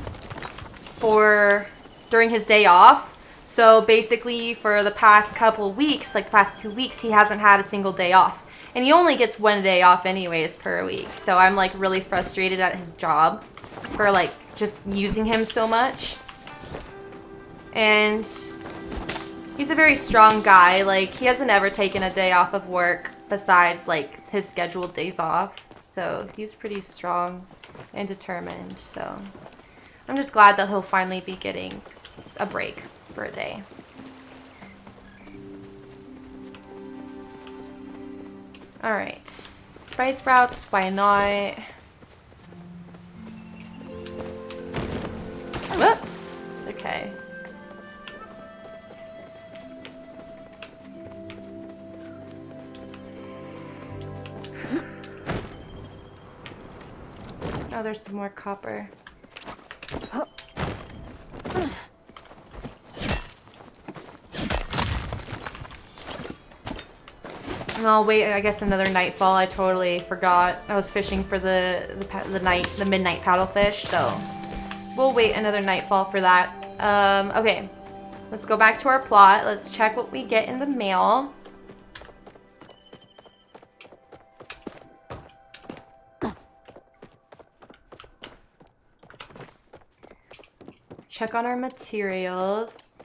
A: during his day off. So basically for the past couple weeks, like the past 2 weeks, he hasn't had a single day off. And he only gets 1 day off anyways per week. So I'm like really frustrated at his job for like just using him so much. And he's a very strong guy. Like he hasn't ever taken a day off of work besides like his scheduled days off. So he's pretty strong and determined. So I'm just glad that he'll finally be getting a break for a day. Alright, spice sprouts, why not? Whoop! Okay. Oh, there's some more copper. And I'll wait, I guess, another nightfall. I totally forgot. I was fishing for the midnight paddlefish, so we'll wait another nightfall for that. Okay, let's go back to our plot. Let's check what we get in the mail. Check on our materials.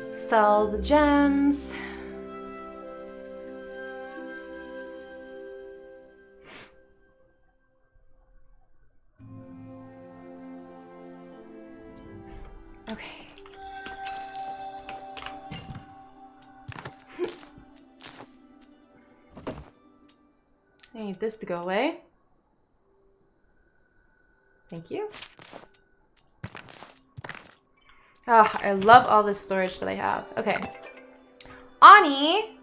A: Sell the gems. Okay. I need this to go away. Thank you. Oh, I love all this storage that I have. Okay. Ani!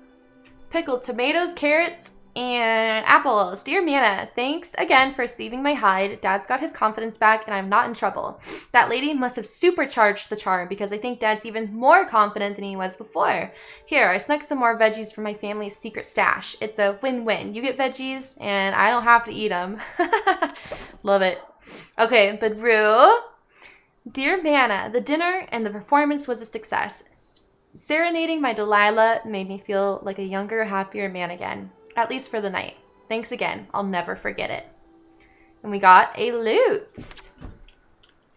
A: Pickled tomatoes, carrots, and apples. Dear Mana, thanks again for saving my hide. Dad's got his confidence back and I'm not in trouble. That lady must have supercharged the charm because I think Dad's even more confident than he was before. Here, I snuck some more veggies from my family's secret stash. It's a win-win. You get veggies and I don't have to eat them. Love it. Okay, but Rue. Dear Mana, the dinner and the performance was a success. Serenading my Delilah made me feel like a younger, happier man again. At least for the night. Thanks again. I'll never forget it. And we got a loot.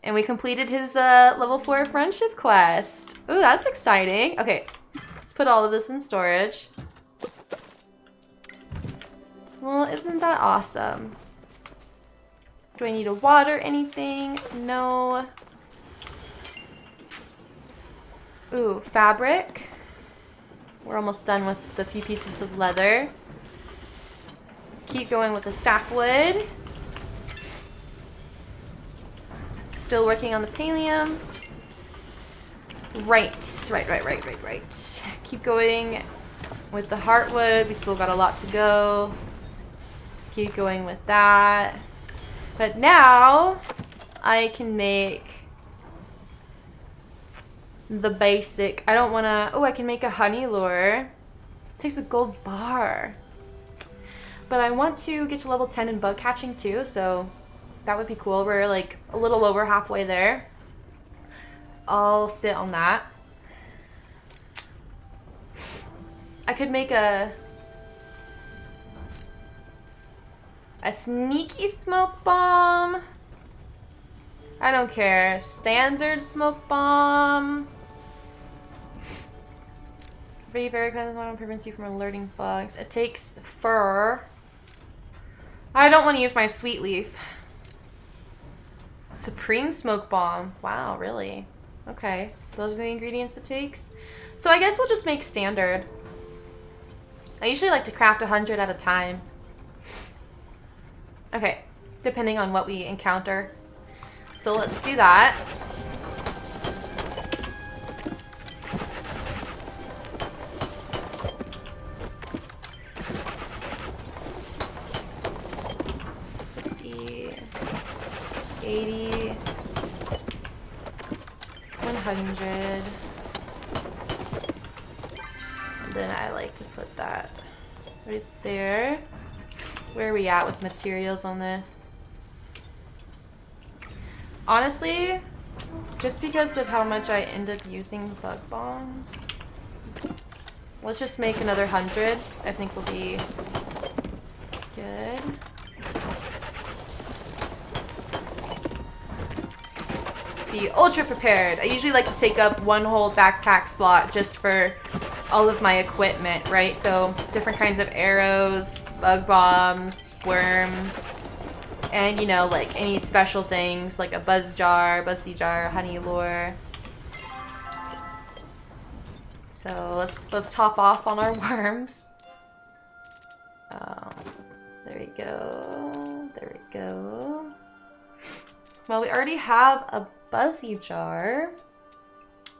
A: And we completed his level 4 friendship quest. Ooh, that's exciting. Okay, let's put all of this in storage. Well, isn't that awesome? Do I need to water anything? No. Ooh, fabric. We're almost done with the few pieces of leather. Keep going with the sapwood. Still working on the pallium. Right. Keep going with the heartwood. We still got a lot to go. Keep going with that. But now I can make the basic. I don't want to. Oh, I can make a honey lure. Takes a gold bar. But I want to get to level 10 in bug catching too, so that would be cool. We're like a little over halfway there. I'll sit on that. I could make a sneaky smoke bomb. I don't care. Standard smoke bomb. Very present prevents you from alerting bugs. It takes fur. I don't want to use my sweet leaf. Supreme smoke bomb. Wow, really? Okay. Those are the ingredients it takes. So I guess we'll just make standard. I usually like to craft 100 at a time. Okay. Depending on what we encounter. So let's do that. $60, $80, $100. And then I like to put that right there. Where are we at with materials on this? Honestly, just because of how much I end up using bug bombs, let's just make another 100. I think will be good. Be ultra prepared. I usually like to take up one whole backpack slot just for all of my equipment, right? So different kinds of arrows, bug bombs, worms, and, you know, like any special things like a buzzy jar, honey lure. So let's top off on our worms. There we go. There we go. Well, we already have a buzzy jar.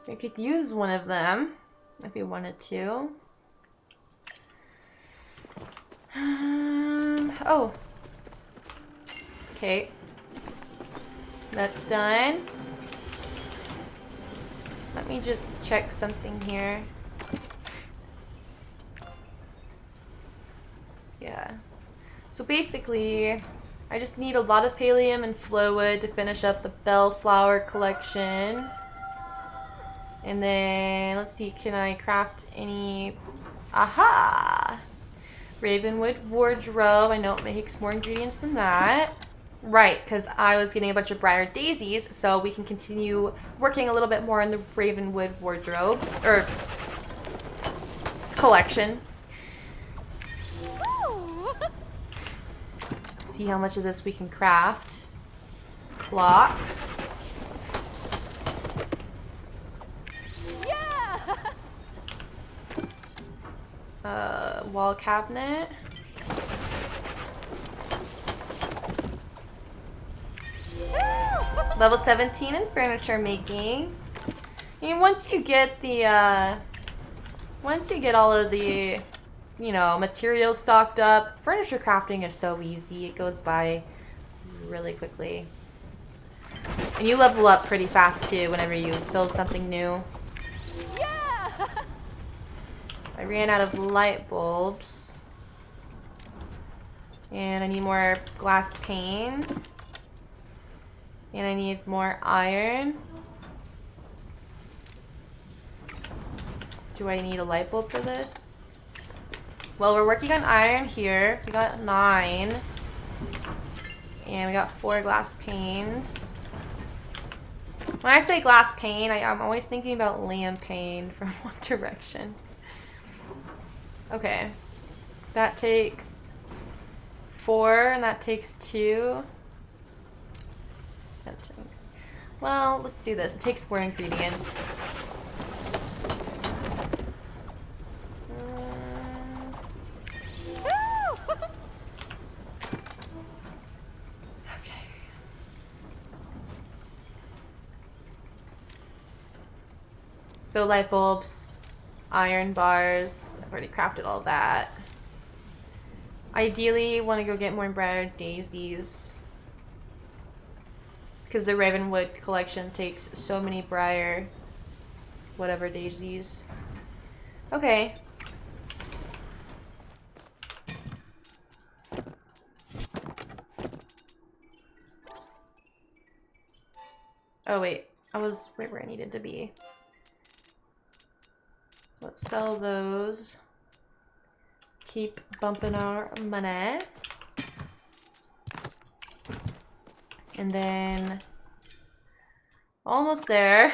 A: We could use one of them if we wanted to. Oh. Okay. That's done. Let me just check something here. Yeah. So basically, I just need a lot of pallium and flowwood to finish up the bellflower collection. And then, let's see, can I craft any... Aha! Ravenwood wardrobe. I know it makes more ingredients than that. Right, because I was getting a bunch of briar daisies, so we can continue working a little bit more in the Ravenwood wardrobe, or collection. See how much of this we can craft. Clock. wall cabinet. Level 17 in furniture making. And once you get the, once you get all of the, you know, materials stocked up, furniture crafting is so easy. It goes by really quickly. And you level up pretty fast too whenever you build something new.
D: Yeah!
A: I ran out of light bulbs. And I need more glass pane. And I need more iron. Do I need a light bulb for this? Well, we're working on iron here. We got 9. And we got 4 glass panes. When I say glass pane, I'm always thinking about Liam Payne from One Direction. Okay. That takes 4, and that takes 2. That takes... Well, let's do this. It takes 4 ingredients. So light bulbs, iron bars, I've already crafted all that. Ideally, want to go get more briar daisies. Because the Ravenwood collection takes so many briar whatever daisies. Okay. Oh wait, I was right where I needed to be. Let's sell those. Keep bumping our money. And then almost there.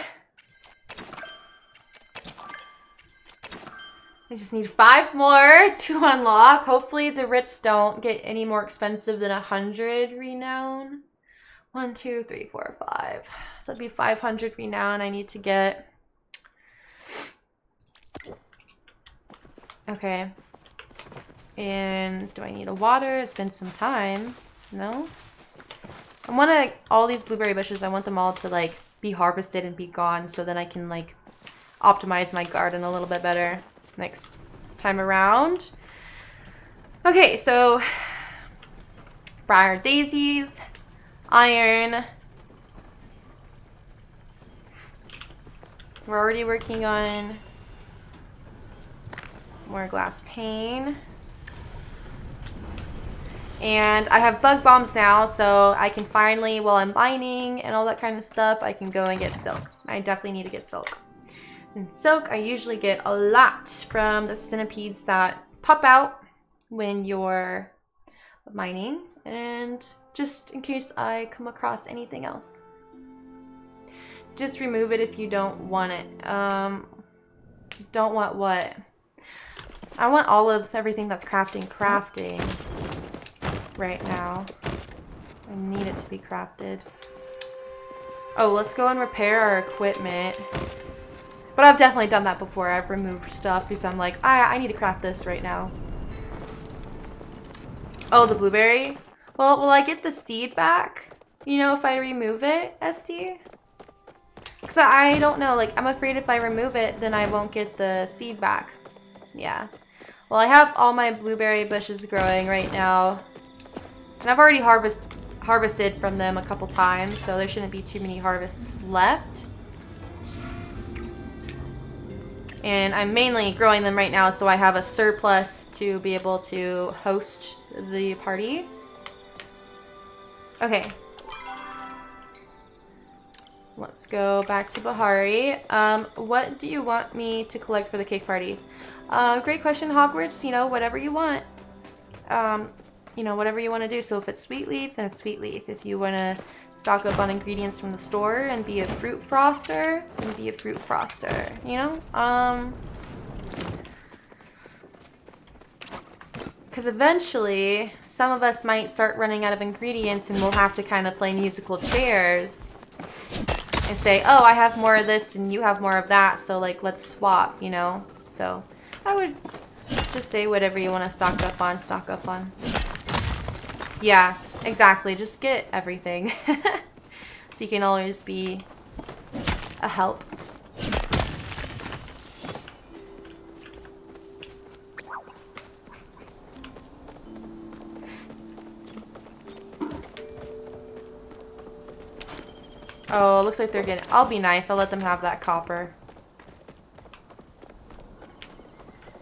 A: I just need 5 more to unlock. Hopefully the writs don't get any more expensive than 100 renown. 1, 2, 3, 4, 5. So that'd be 500 renown I need to get. Okay. And do I need a water? It's been some time. No? I want to, all these blueberry bushes, I want them all to like be harvested and be gone so then I can like optimize my garden a little bit better next time around. Okay, so briar daisies, iron. We're already working on more glass pane. And I have bug bombs now, so I can finally, while I'm mining and all that kind of stuff, I can go and get silk. I definitely need to get silk. And silk, I usually get a lot from the centipedes that pop out when you're mining. And just in case I come across anything else. Just remove it if you don't want it. Don't want what? I want all of everything that's crafting right now. I need it to be crafted. Oh, let's go and repair our equipment. But I've definitely done that before. I've removed stuff because I'm like, I need to craft this right now. Oh, the blueberry? Well, will I get the seed back? You know, if I remove it, ST? Because I don't know. Like, I'm afraid if I remove it, then I won't get the seed back. Yeah. Well, I have all my blueberry bushes growing right now. And I've already harvested from them a couple times, so there shouldn't be too many harvests left. And I'm mainly growing them right now so I have a surplus to be able to host the party. Okay. Let's go back to Bahari. What do you want me to collect for the cake party? Great question, Hogwarts. You know, whatever you want. You know, whatever you want to do. So if it's sweet leaf, then it's sweet leaf. If you want to stock up on ingredients from the store and be a fruit froster, then be a fruit froster. You know? Because eventually, some of us might start running out of ingredients and we'll have to kind of play musical chairs. And say, oh, I have more of this and you have more of that, so like let's swap, you know? So I would Just say whatever you want to stock up on, stock up on. Yeah, exactly. Just get everything. So you can always be a help. Oh, looks like they're getting... I'll be nice. I'll let them have that copper.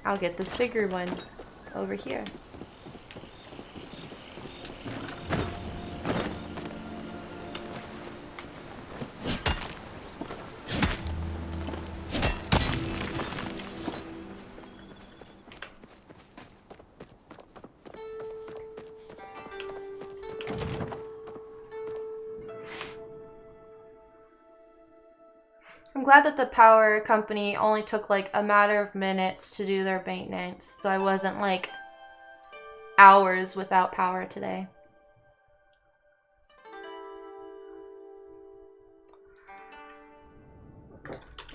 A: I'll get this bigger one over here. I'm glad that the power company only took like a matter of minutes to do their maintenance, so I wasn't like hours without power today.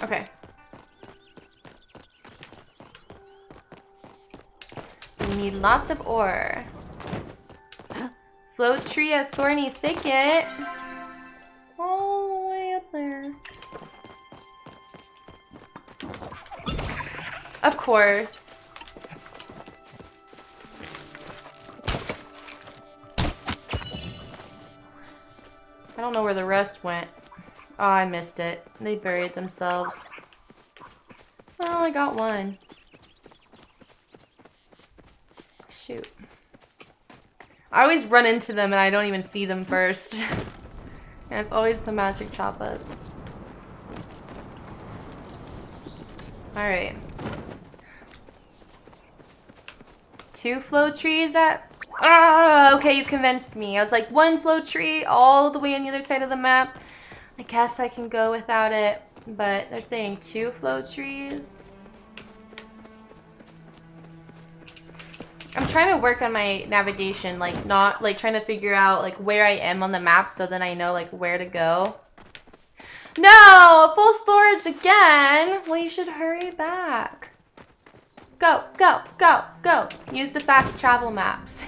A: Okay. We need lots of ore. Float tree at Thorny Thicket. All the way up there. Of course. I don't know where the rest went. Oh, I missed it. They buried themselves. Well, I got one. Shoot. I always run into them and I don't even see them first. And it's always the magic chop-ups. Alright. 2 flow trees at... Ah, okay, you've convinced me. I was like, 1 flow tree all the way on the other side of the map. I guess I can go without it. But they're saying 2 flow trees. I'm trying to work on my navigation, like not like trying to figure out like where I am on the map so then I know like where to go. No! Full storage again! Well, you should hurry back. Go, go, go, go. Use the fast travel maps.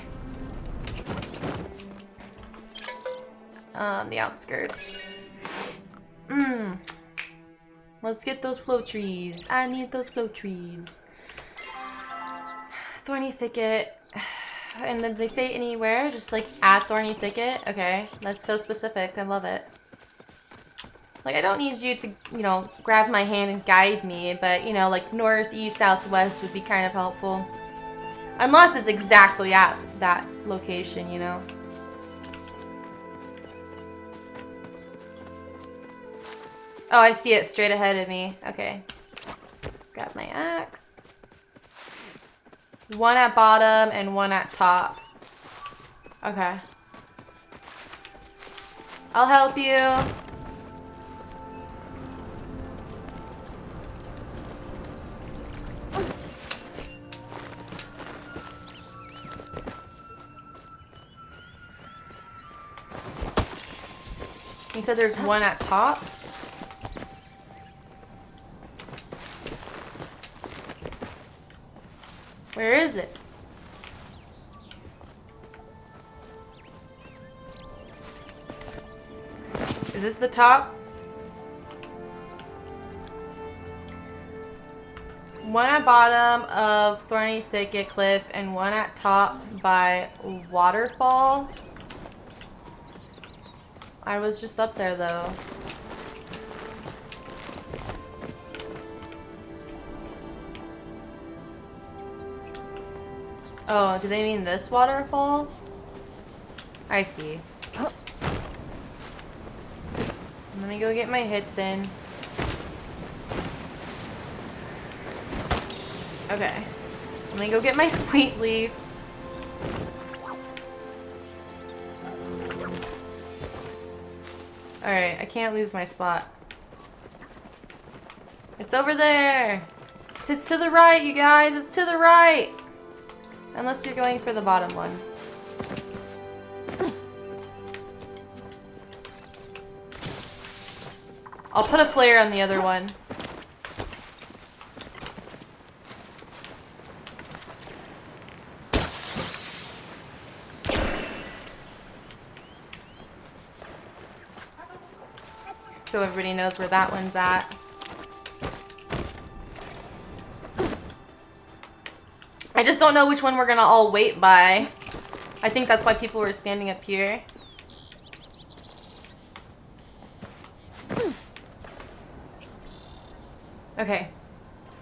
A: The outskirts. Let's get those flow trees. I need those flow trees. Thorny Thicket. And then they say anywhere? Just like at Thorny Thicket? Okay, that's so specific. I love it. Like, I don't need you to, you know, grab my hand and guide me, but, you know, like north, east, south, west would be kind of helpful. Unless it's exactly at that location, you know. Oh, I see it straight ahead of me. Okay. Grab my axe. 1 at bottom and 1 at top. Okay. I'll help you. You said there's 1 at top? Where is it? Is this the top? 1 at bottom of Thorny Thicket Cliff and 1 at top by Waterfall. I was just up there though. Oh, do they mean this waterfall? I see. Let me go get my hits in. Okay. Let me go get my sweet leaf. Alright, I can't lose my spot. It's over there! It's to the right, you guys! It's to the right! Unless you're going for the bottom one. I'll put a flare on the other one. so everybody knows where that one's at. I just don't know which one we're gonna all wait by. I think that's why people were standing up here. Okay.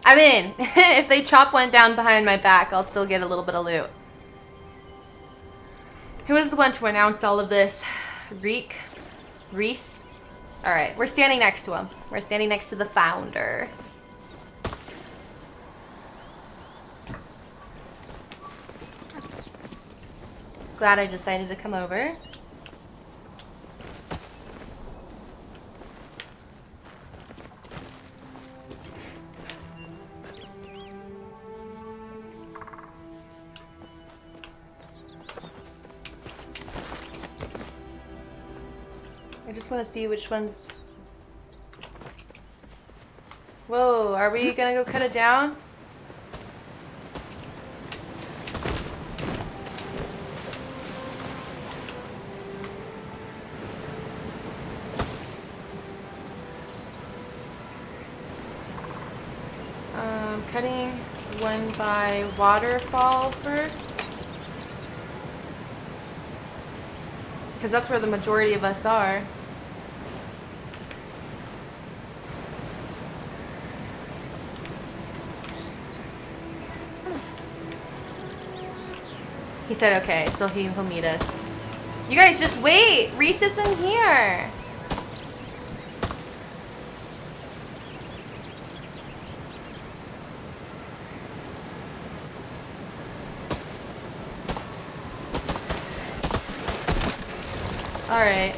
A: I'm in. If they chop one down behind my back, I'll still get a little bit of loot. Who is the one to announce all of this? Reese? Alright, we're standing next to him. We're standing next to the founder. Glad I decided to come over. I just want to see which ones... Whoa, are we gonna go cut it down? Cutting one by waterfall first. Because that's where the majority of us are. He said okay, so he'll meet us. You guys just wait! Reese isn't here! Alright.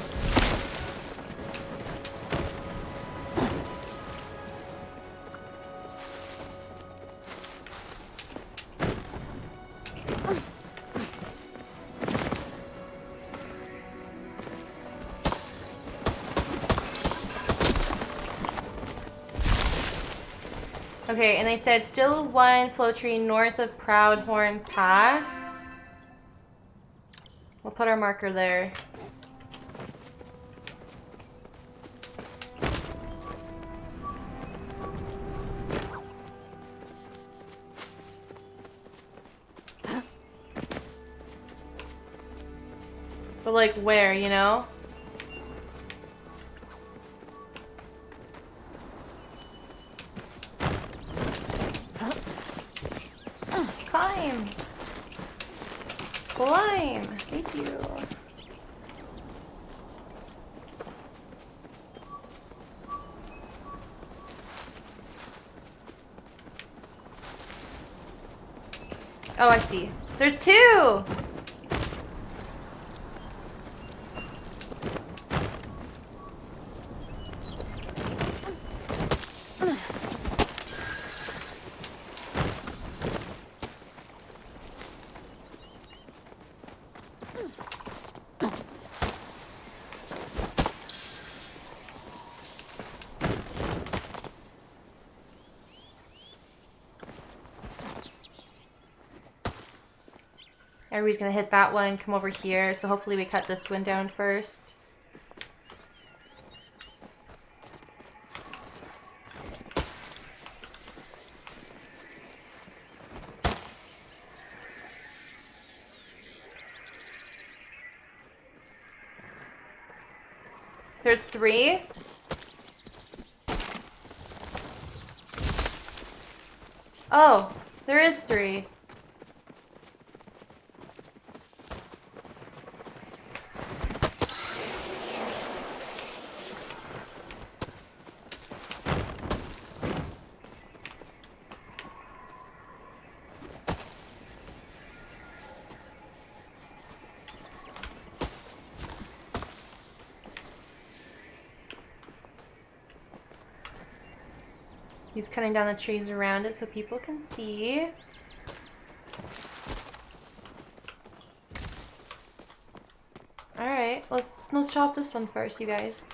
A: Okay, and they said still one flow tree north of Proudhorn Pass. We'll put our marker there. But like where, you know? Climb! Climb! Thank you. Oh, I see. There's two! Everybody's gonna hit that one, come over here, so hopefully we cut this one down first. There's three. Oh, there is three. He's cutting down the trees around it so people can see. Alright, let's chop this one first, you guys.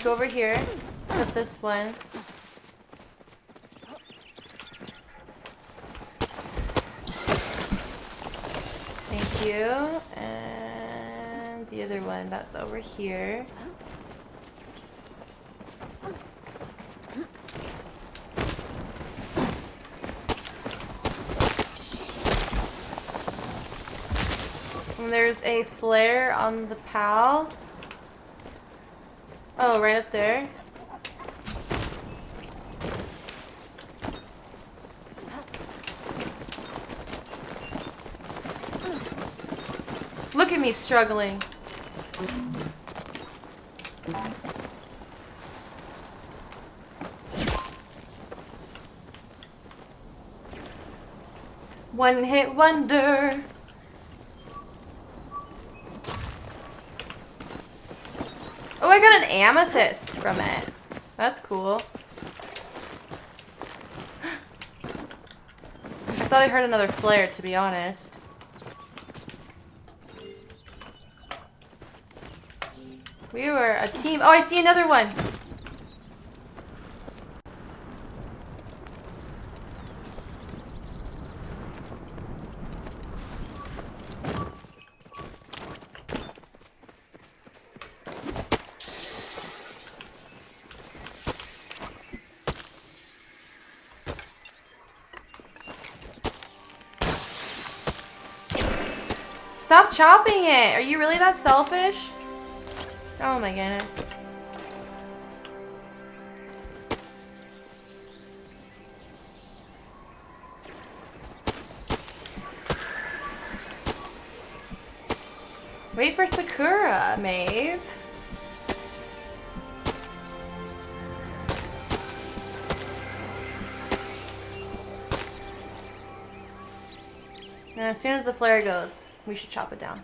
A: go over here. Put this one. Thank you. And the other one that's over here. And there's a flare on the PAL. Oh, right up there. Look at me struggling. One hit wonder. Oh, I got an amethyst from it. That's cool. I thought I heard another flare, to be honest. We were a team. Oh, I see another one. Stop chopping it! Are you really that selfish? Oh my goodness. Wait for Sakura, Maeve. And as soon as the flare goes, we should chop it down.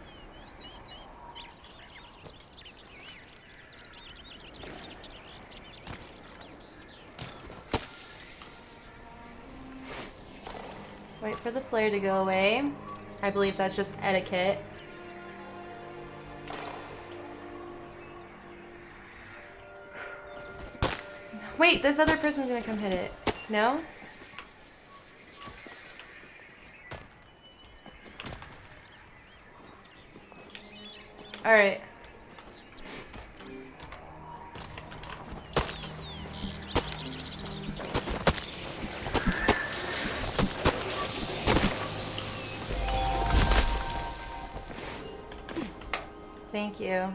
A: Wait for the flare to go away. I believe that's just etiquette. Wait, this other person's gonna come hit it. No? Alright. Thank you.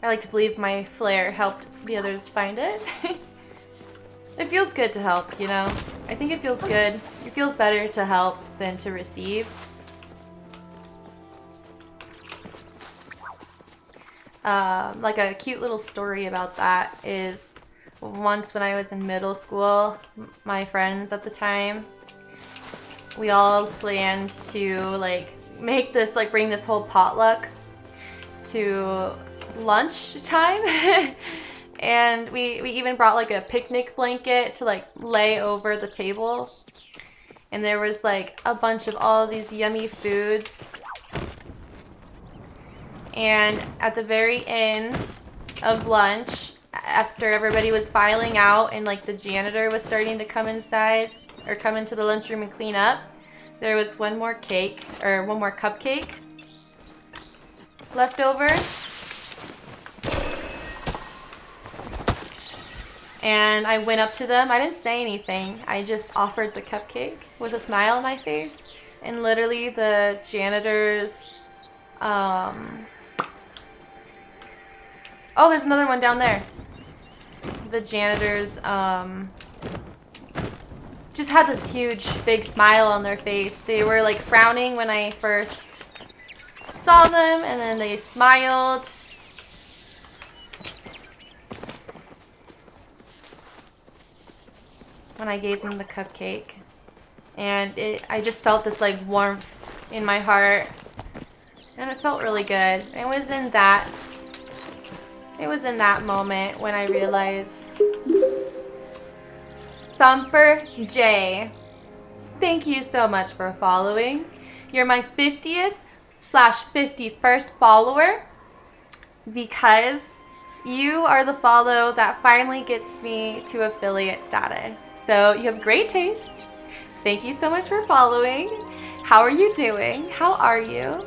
A: I like to believe my flare helped the others find it. It feels good to help, you know? I think it feels good. It feels better to help than to receive. Like a cute little story about that is once when I was in middle school, my friends at the time, we all planned to like make this, like bring this whole potluck to lunch time. And we even brought like a picnic blanket to like lay over the table. And there was like a bunch of all of these yummy foods. And at the very end of lunch, after everybody was filing out and like the janitor was starting to come inside or come into the lunchroom and clean up, there was one more cake or one more cupcake left over. And I went up to them. I didn't say anything. I just offered the cupcake with a smile on my face. And literally the janitor's... Oh, there's another one down there. The janitor's just had this huge big smile on their face. They were like frowning when I first saw them, and then they smiled. When I gave them the cupcake. And I just felt this like warmth in my heart. And it felt really good. It was in that moment when I realized Thumper J thank you so much for following. You're my 50th/51st follower because you are the follow that finally gets me to affiliate status. So you have great taste. Thank you so much for following. How are you doing? How are you?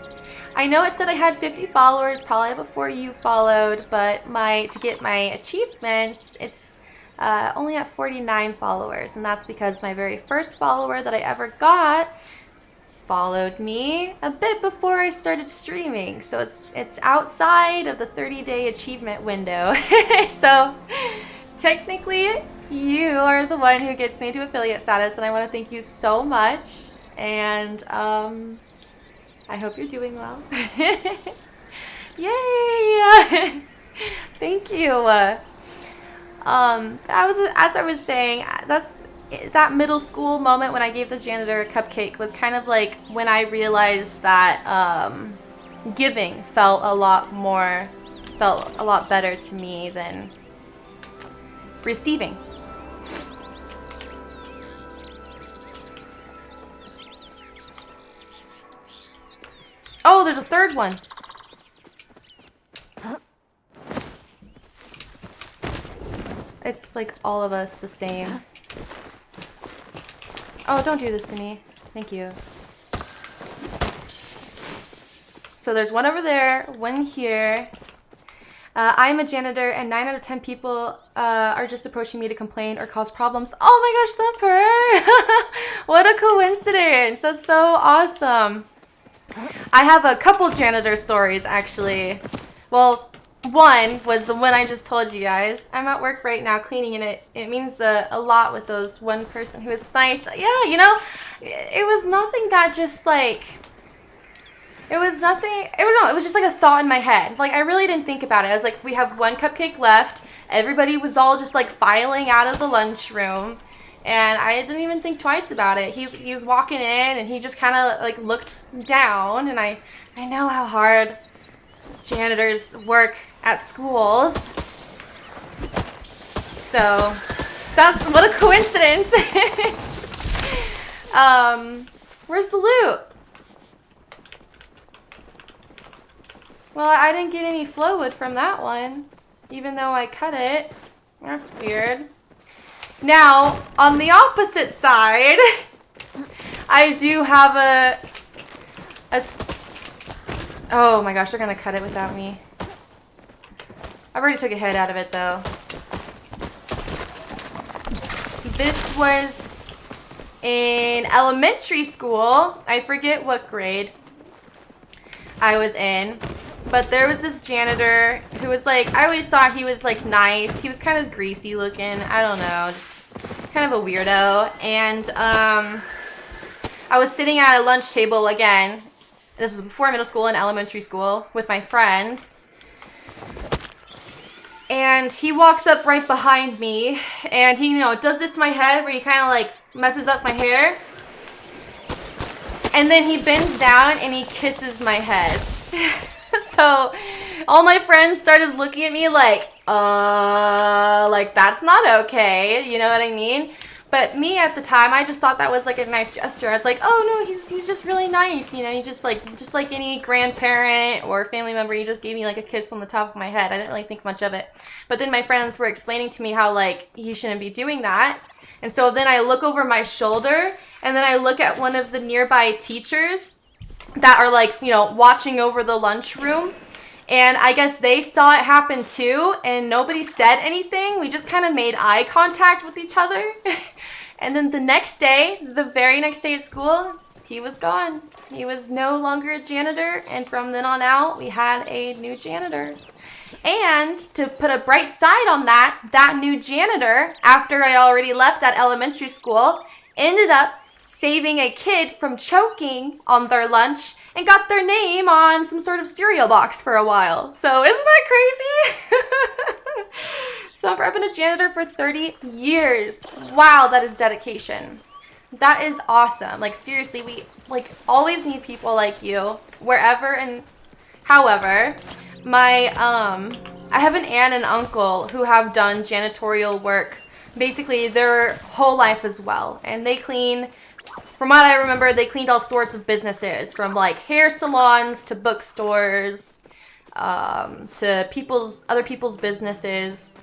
A: I know it said I had 50 followers probably before you followed, but to get my achievements, it's only at 49 followers, and that's because my very first follower that I ever got followed me a bit before I started streaming, so it's outside of the 30-day achievement window. So technically you are the one who gets me to affiliate status, and I want to thank you so much, and I hope you're doing well. Yay! Thank you. As I was saying, that middle school moment when I gave the janitor a cupcake was kind of like when I realized that giving felt a lot better to me than receiving. Oh, there's a third one. It's like all of us the same. Oh, don't do this to me. Thank you. So there's one over there, one here. I'm a janitor, and 9 out of 10 people are just approaching me to complain or cause problems. Oh my gosh, Thumper! What a coincidence! That's so awesome. I have a couple janitor stories, actually. Well, one was the one I just told you guys. I'm at work right now cleaning, and it means a lot with those one person who is nice. Yeah, you know, it was nothing that just like... It was just like a thought in my head. Like, I really didn't think about it. I was like, we have one cupcake left. Everybody was all just like filing out of the lunchroom. And I didn't even think twice about it. He was walking in, and he just kind of like looked down, and I know how hard janitors work at schools. So that's what a coincidence. Where's the loot? Well, I didn't get any flow wood from that one, even though I cut it. That's weird. Now, on the opposite side, I do have oh my gosh, they're gonna cut it without me. I've already took a head out of it though. This was in elementary school. I forget what grade I was in. But there was this janitor who was like, I always thought he was like nice. He was kind of greasy looking. I don't know, just kind of a weirdo. And I was sitting at a lunch table again. This was before middle school and elementary school with my friends. And he walks up right behind me, and he, you know, does this to my head where he kind of like messes up my hair. And then he bends down and he kisses my head. So all my friends started looking at me like that's not okay, you know what I mean? But me at the time, I just thought that was like a nice gesture. I was like, oh no, he's just really nice, you know, he just like any grandparent or family member, he just gave me like a kiss on the top of my head. I didn't really think much of it. But then my friends were explaining to me how like he shouldn't be doing that. And so then I look over my shoulder, and then I look at one of the nearby teachers that are like, you know, watching over the lunchroom. And I guess they saw it happen too, and nobody said anything. We just kind of made eye contact with each other. And then the next day, the very next day at school, he was gone. He was no longer a janitor, and from then on out, we had a new janitor. And to put a bright side on that new janitor, after I already left that elementary school, ended up saving a kid from choking on their lunch and got their name on some sort of cereal box for a while. So isn't that crazy? So I've been a janitor for 30 years. Wow, that is dedication. That is awesome. Like seriously, we like always need people like you wherever and however. I have an aunt and uncle who have done janitorial work basically their whole life as well, and they clean From what I remember, they cleaned all sorts of businesses, from like hair salons to bookstores, to other people's businesses.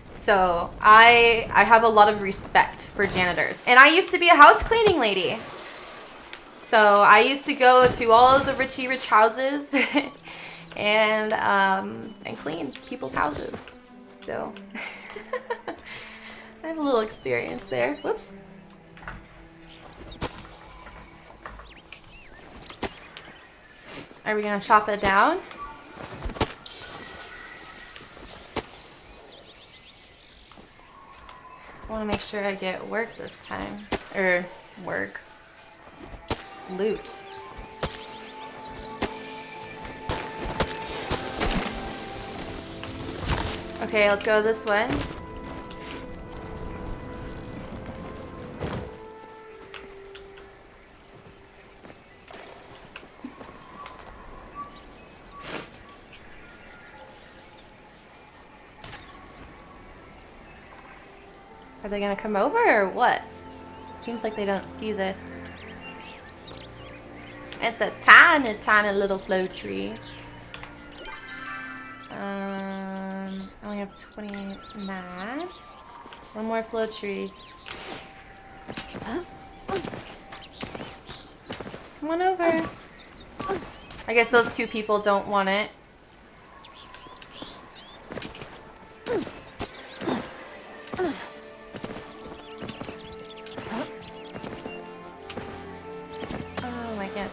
A: So I have a lot of respect for janitors. And I used to be a house cleaning lady. So I used to go to all of the rich houses and clean people's houses. So I have a little experience there. Whoops. Are we gonna chop it down? I want to make sure I get work this time. Or work. Loot. Okay, let's go this way. Are they gonna come over or what? Seems like they don't see this. It's a tiny, tiny little flow tree. I only have 29. One more flow tree. Come on over. I guess those two people don't want it.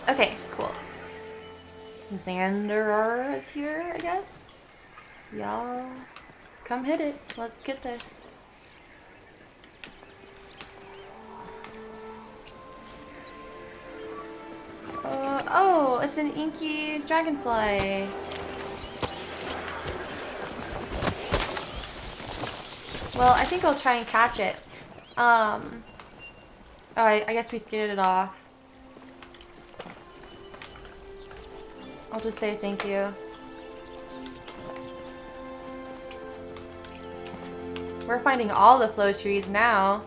A: Okay, cool. Xander is here, I guess. Y'all, come hit it. Let's get this. Oh, it's an inky dragonfly. Well, I think I'll try and catch it. Oh, I guess we scared it off. I'll just say thank you. We're finding all the flow trees now.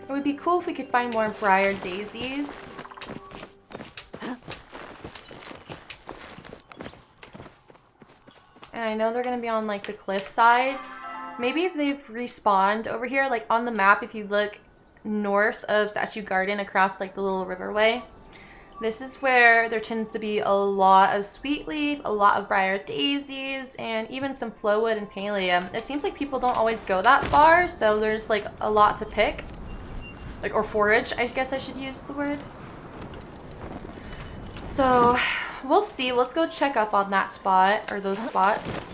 A: It would be cool if we could find more briar daisies. And I know they're gonna be on like the cliff sides. Maybe if they've respawned over here, like on the map, if you look north of Statue Garden across like the little riverway, this is where there tends to be a lot of sweetleaf, a lot of briar daisies, and even some flowwood and Palia. It seems like people don't always go that far, so there's like a lot to pick. Like, or forage, I guess I should use the word. So we'll see. Let's go check up on that spot, or those spots.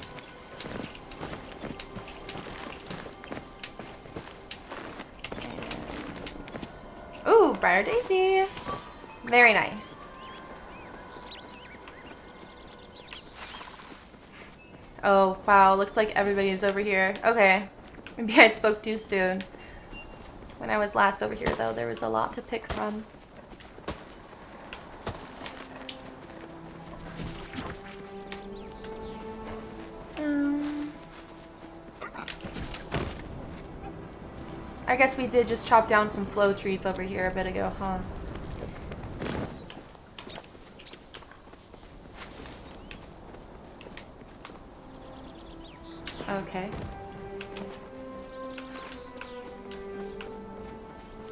A: And... ooh, briar daisy. Very nice. Oh, wow. Looks like everybody's over here. Okay. Maybe I spoke too soon. When I was last over here, though, there was a lot to pick from. I guess we did just chop down some flow trees over here a bit ago, huh? Okay.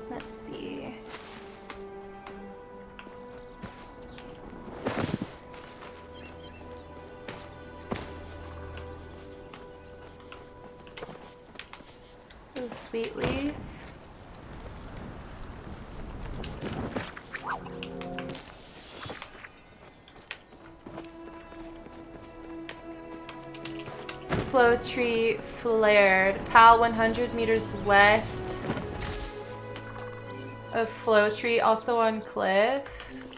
A: Let's see. Ooh, sweet leaf. Flow tree flared. Pal 100 meters west of flow tree, also on cliff.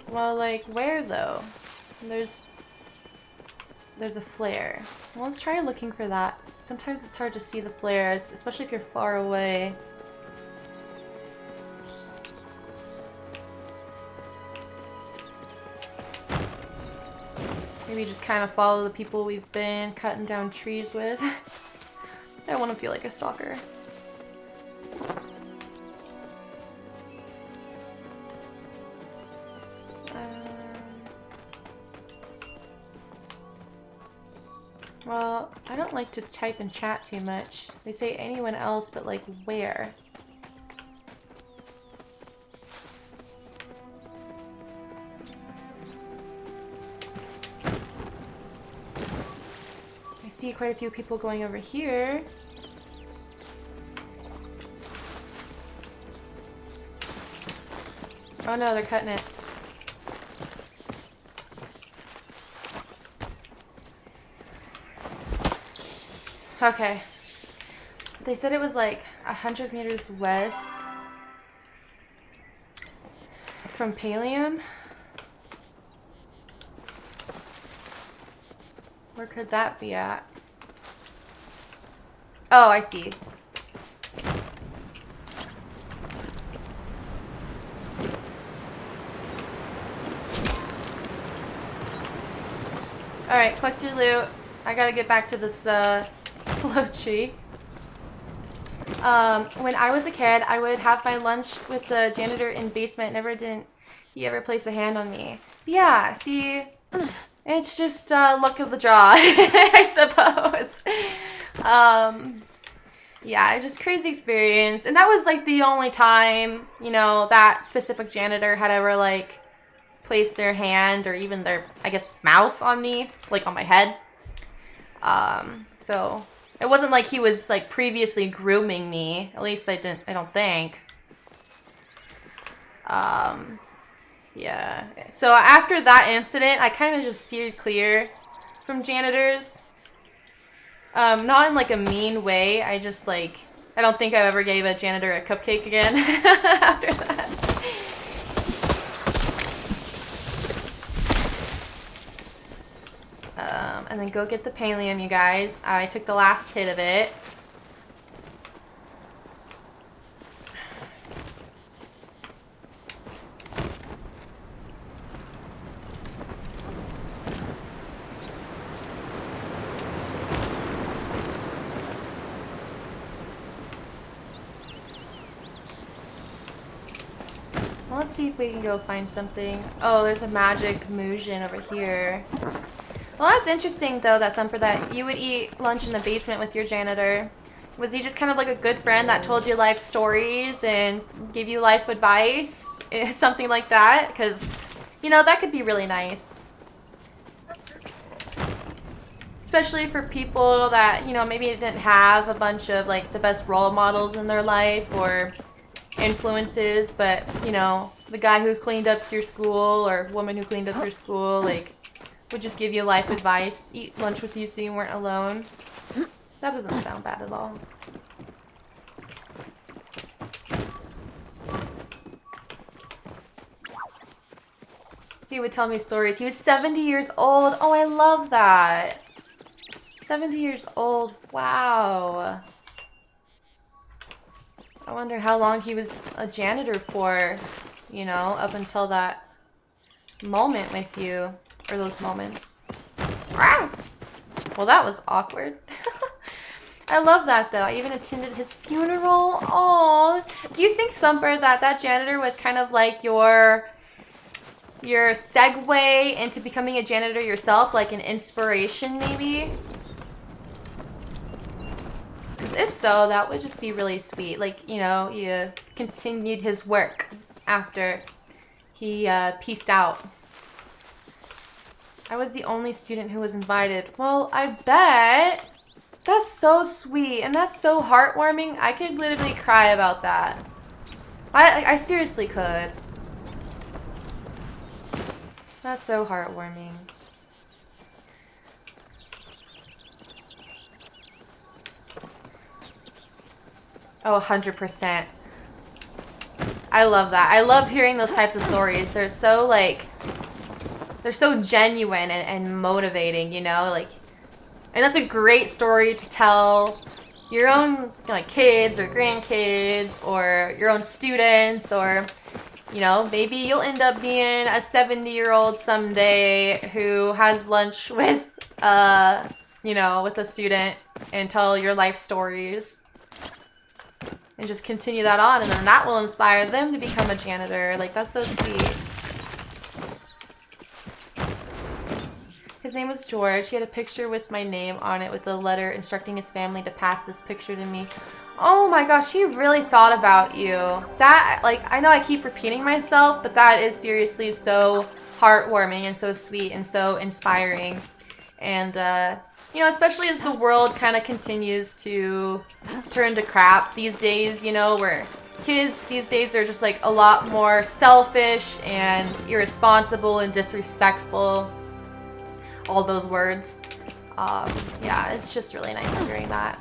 A: Well, like where though? There's there's a flare. Well, let's try looking for that. Sometimes it's hard to see the flares, especially if you're far away. Maybe just kind of follow the people we've been cutting down trees with. I don't want to feel like a stalker. Well, I don't like to type in chat too much. They say anyone else, but like where? I see quite a few people going over here. Oh no, they're cutting it. Okay. They said it was like 100 meters west from Palia. Where could that be at? Oh, I see. Alright, collect your loot. I gotta get back to this, float tree. When I was a kid, I would have my lunch with the janitor in basement. Never didn't he ever place a hand on me. Yeah, see, it's just luck of the draw, I suppose. Yeah, it's just crazy experience, and that was like the only time, you know, that specific janitor had ever like placed their hand or even their, I guess, mouth on me, like on my head. So it wasn't like he was like previously grooming me. At least I don't think. Yeah. So after that incident, I kind of just steered clear from janitors. Not in like a mean way. I just like, I don't think I ever gave a janitor a cupcake again after that. And then go get the pallium, you guys. I took the last hit of it. Well, let's see if we can go find something. Oh, there's a magic Musion over here. Well, that's interesting, though, that Thumper, that you would eat lunch in the basement with your janitor. Was he just kind of like a good friend that told you life stories and gave you life advice? Something like that? Because, you know, that could be really nice. Especially for people that, you know, maybe didn't have a bunch of, like, the best role models in their life or influences, but, you know, the guy who cleaned up your school or woman who cleaned up your school, like, would just give you life advice, eat lunch with you so you weren't alone. That doesn't sound bad at all. He would tell me stories. He was 70 years old. Oh, I love that. 70 years old. Wow. I wonder how long he was a janitor for, you know, up until that moment with you. Or those moments. Well, that was awkward. I love that, though. I even attended his funeral. Oh, do you think, Thumper, that janitor was kind of like your segue into becoming a janitor yourself, like an inspiration, maybe? Because if so, that would just be really sweet. Like, you know, you continued his work after he peaced out. I was the only student who was invited. Well, I bet. That's so sweet, and that's so heartwarming. I could literally cry about that. I seriously could. That's so heartwarming. Oh, 100%. I love that. I love hearing those types of stories. They're so, like, they're so genuine and motivating, you know, like, and that's a great story to tell your own like kids or grandkids or your own students, or you know, maybe you'll end up being a 70-year-old someday who has lunch with you know, with a student and tell your life stories and just continue that on, and then that will inspire them to become a janitor. Like, that's so sweet. His name was George. He had a picture with my name on it with a letter instructing his family to pass this picture to me. Oh my gosh, he really thought about you. That, like, I know I keep repeating myself, but that is seriously so heartwarming and so sweet and so inspiring. And, you know, especially as the world kind of continues to turn to crap these days, you know, where kids these days are just like a lot more selfish and irresponsible and disrespectful. All those words. Yeah, it's just really nice hearing that.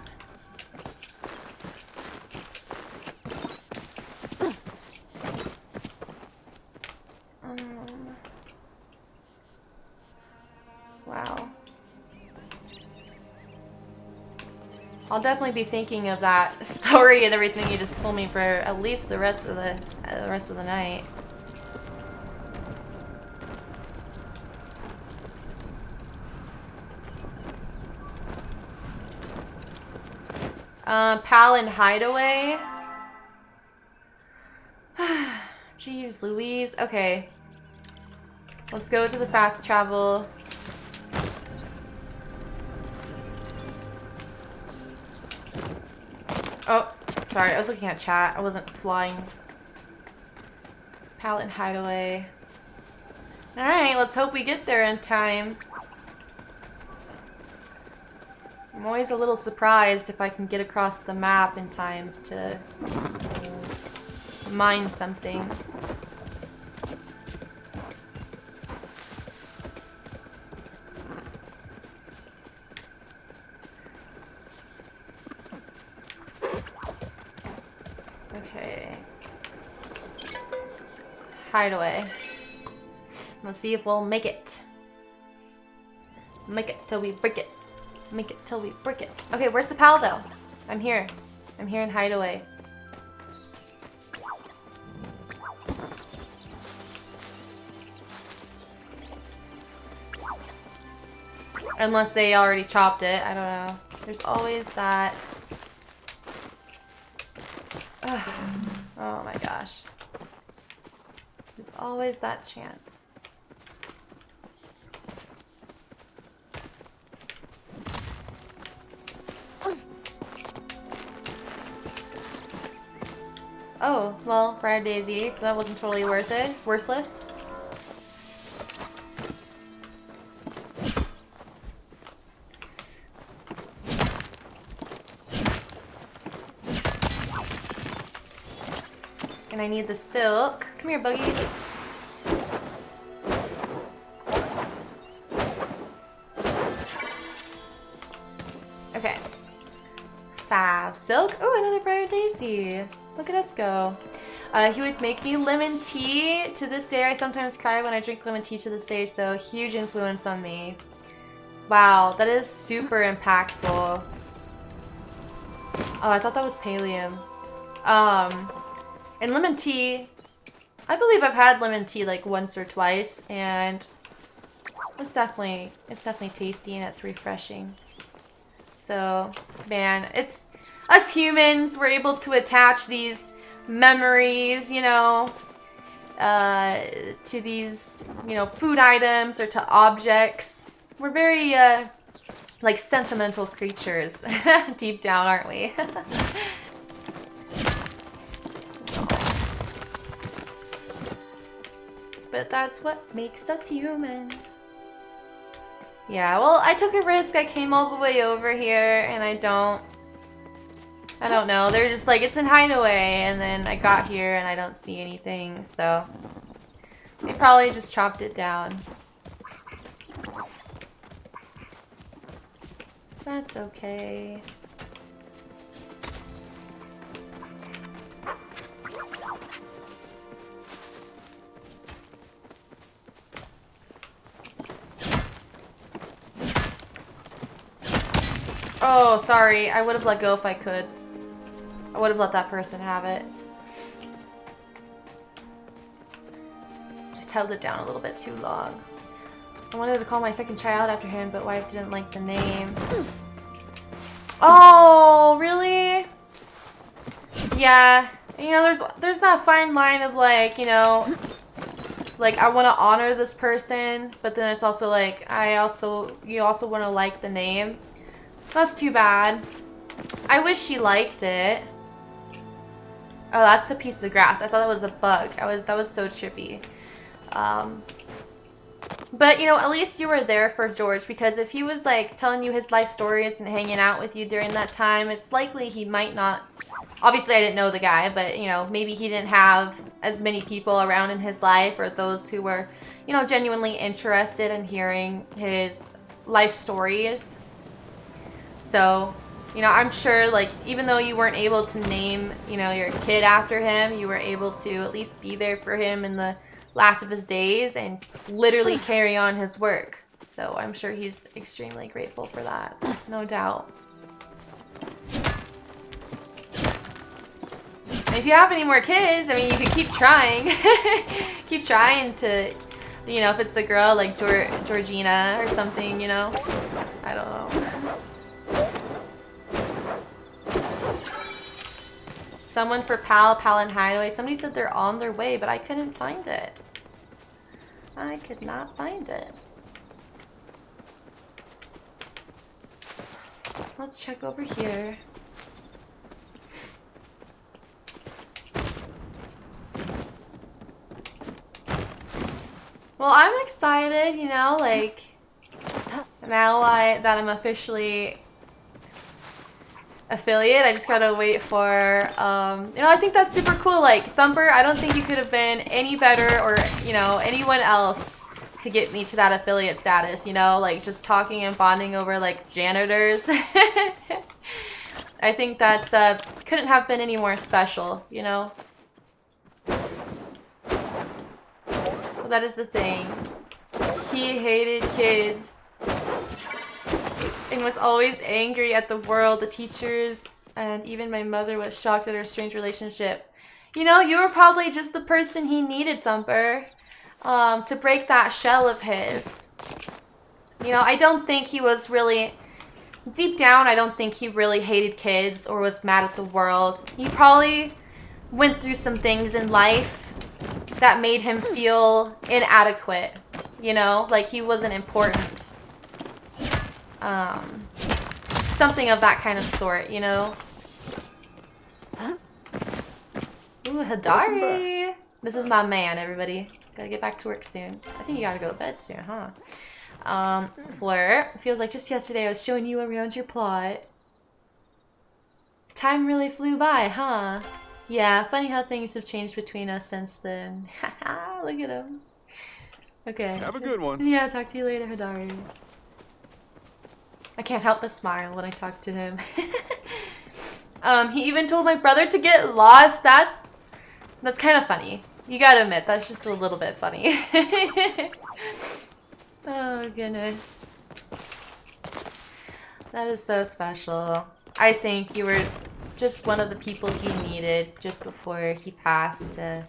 A: Wow. I'll definitely be thinking of that story and everything you just told me for at least the rest of the night. Palia Hideaway. Jeez Louise. Okay. Let's go to the fast travel. Oh, sorry. I was looking at chat. I wasn't flying. Palia Hideaway. Alright, let's hope we get there in time. I'm always a little surprised if I can get across the map in time to mine something. Okay. Hideaway. Let's see if we'll make it. Make it till we break it. Make it till we break it. Okay, where's the pal though? I'm here. I'm here in Hideaway. Unless they already chopped it. I don't know. There's always that. Ugh. Oh my gosh. There's always that chance. Oh, well, Brad Daisy, so that wasn't totally worthless. And I need the silk. Come here, Buggy. Okay. 5 silk. Oh, another Briar Daisy. Look at us go. He would make me lemon tea. To this day, I sometimes cry when I drink lemon tea to this day, so huge influence on me. Wow, that is super impactful. Oh, I thought that was pallium. And lemon tea, I believe I've had lemon tea like once or twice, and it's definitely tasty and it's refreshing. So, man, it's us humans, we're able to attach these memories, you know, to these, you know, food items or to objects. We're very, like, sentimental creatures deep down, aren't we? But that's what makes us human. Yeah, well, I took a risk. I came all the way over here, and I don't know. They're just like, it's in Hideaway, and then I got here, and I don't see anything, so they probably just chopped it down. That's okay. Oh, sorry. I would have let go if I could. I would have let that person have it. Just held it down a little bit too long. I wanted to call my second child after him, but wife didn't like the name. Oh, really? Yeah. You know, there's that fine line of like, you know, like I want to honor this person, but then it's also like you also want to like the name. That's too bad. I wish she liked it. Oh, that's a piece of grass. I thought that was a bug. That was so trippy. But you know, at least you were there for George, because if he was like telling you his life stories and hanging out with you during that time, it's likely he might not. Obviously, I didn't know the guy, but you know, maybe he didn't have as many people around in his life, or those who were, you know, genuinely interested in hearing his life stories. So, you know, I'm sure, like, even though you weren't able to name, you know, your kid after him, you were able to at least be there for him in the last of his days and literally carry on his work. So I'm sure he's extremely grateful for that, no doubt. And if you have any more kids, I mean, you could keep trying. Keep trying to, you know, if it's a girl like Georgina or something, you know. I don't know. Someone for Pal and Hideaway. Somebody said they're on their way, but I couldn't find it. I could not find it. Let's check over here. Well, I'm excited, you know, like, now that I'm officially affiliate, I just gotta wait for, you know, I think that's super cool. Like, Thumper, I don't think you could have been any better, or, you know, anyone else to get me to that affiliate status, you know, like, just talking and bonding over, like, janitors. I think that's, couldn't have been any more special, you know. That is the thing. He hated kids and was always angry at the world, the teachers, and even my mother was shocked at our strange relationship. You know, you were probably just the person he needed, Thumper, to break that shell of his. You know, I don't think he was really, deep down, I don't think he really hated kids or was mad at the world. He probably went through some things in life that made him feel inadequate, you know, like he wasn't important. Something of that kind of sort, you know. Ooh, Hadari! This is my man, everybody. Gotta get back to work soon. I think you gotta go to bed soon, huh? Flirt. Feels like just yesterday I was showing you around your plot. Time really flew by, huh? Yeah, funny how things have changed between us since then. Haha, look at him. Okay.
B: Have a good one.
A: Yeah, talk to you later, Hadari. I can't help but smile when I talk to him. He even told my brother to get lost. That's kind of funny. You gotta admit, that's just a little bit funny. Oh, goodness. That is so special. I think you were just one of the people he needed just before he passed to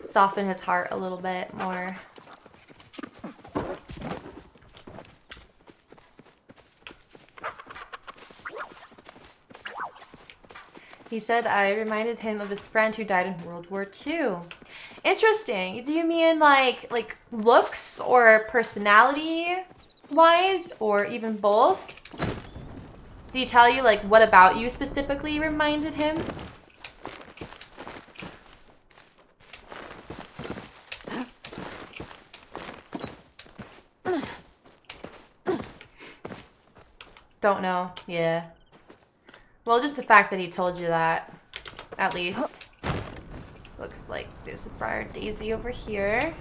A: soften his heart a little bit more. He said I reminded him of his friend who died in World War II. Interesting. Do you mean like looks or personality wise, or even both? Did he tell you like what about you specifically reminded him? Don't know. Yeah. Well, just the fact that he told you that, at least. Looks like there's a Briar Daisy over here.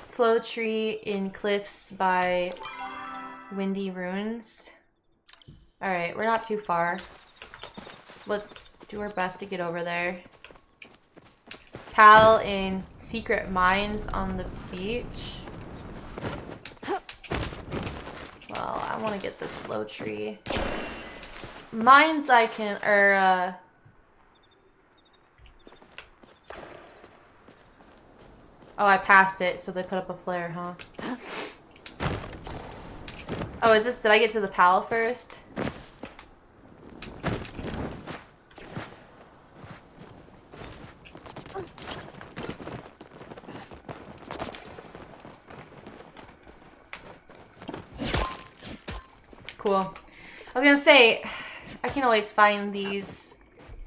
A: Flow tree in cliffs by Windy Ruins. Alright, we're not too far. let's do our best to get over there. Pal in secret mines on the beach. Well, I want to get this flow tree. Mines I can, oh, I passed it, so they put up a flare, huh? Oh, is this, did I get to the pal first? Cool. I was gonna say, I can always find these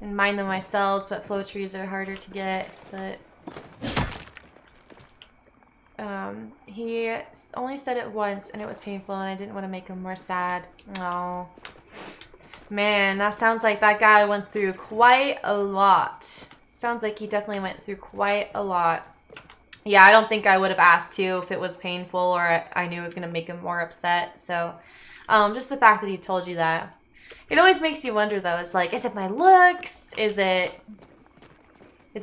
A: and mine them myself, but flow trees are harder to get, but... he only said it once and it was painful and I didn't want to make him more sad. Oh. Man, that sounds like that guy went through quite a lot. Sounds like he definitely went through quite a lot. Yeah, I don't think I would have asked to if it was painful or I knew it was going to make him more upset. So, just the fact that he told you that. It always makes you wonder though. It's like, is it my looks? Is it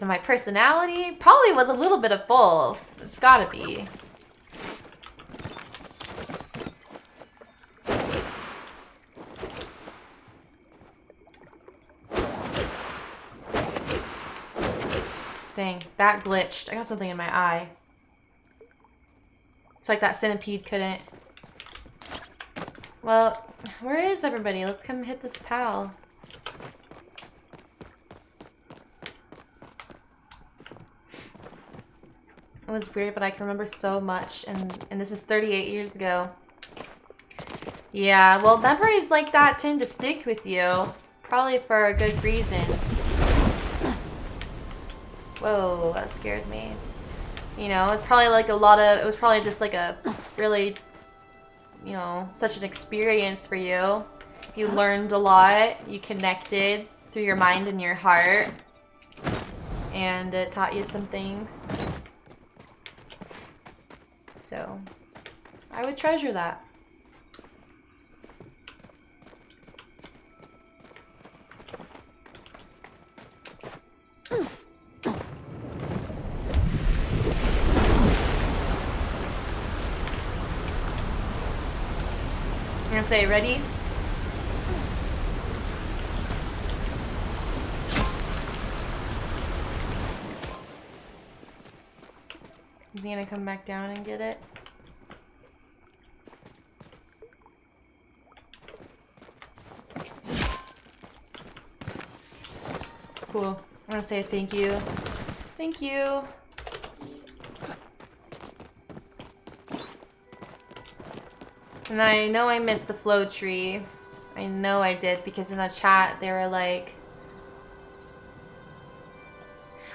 A: my personality? Probably was a little bit of both. It's gotta be. Dang, that glitched. I got something in my eye. It's like that centipede couldn't. Well, where is everybody? Let's come hit this pal. It was weird, but I can remember so much, and this is 38 years ago. Yeah, well, memories like that tend to stick with you. Probably for a good reason. Whoa, that scared me. You know, it's probably like it was probably just like a really, you know, such an experience for you. You learned a lot, you connected through your mind and your heart, and it taught you some things. So, I would treasure that. I'm gonna say, ready? Is he gonna come back down and get it? Cool. I'm gonna say thank you. Thank you. And I know I missed the flow tree. I know I did because in the chat they were like,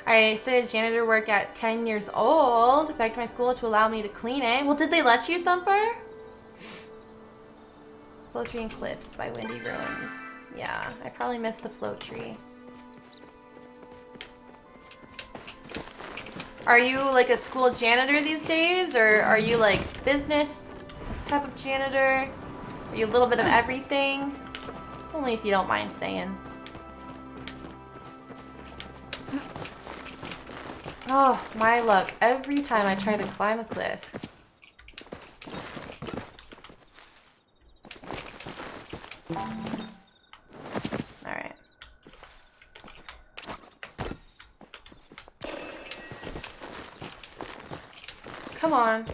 A: I started janitor work at 10 years old. Begged my school to allow me to clean it. Well, did they let you, Thumper? Flow tree and clips by Windy Ruins. Yeah, I probably missed the flow tree. Are you like a school janitor these days, or are you like business type of janitor? Are you a little bit of everything? Only if you don't mind saying. Oh, my luck. Every time I try to climb a cliff. Alright. Come on.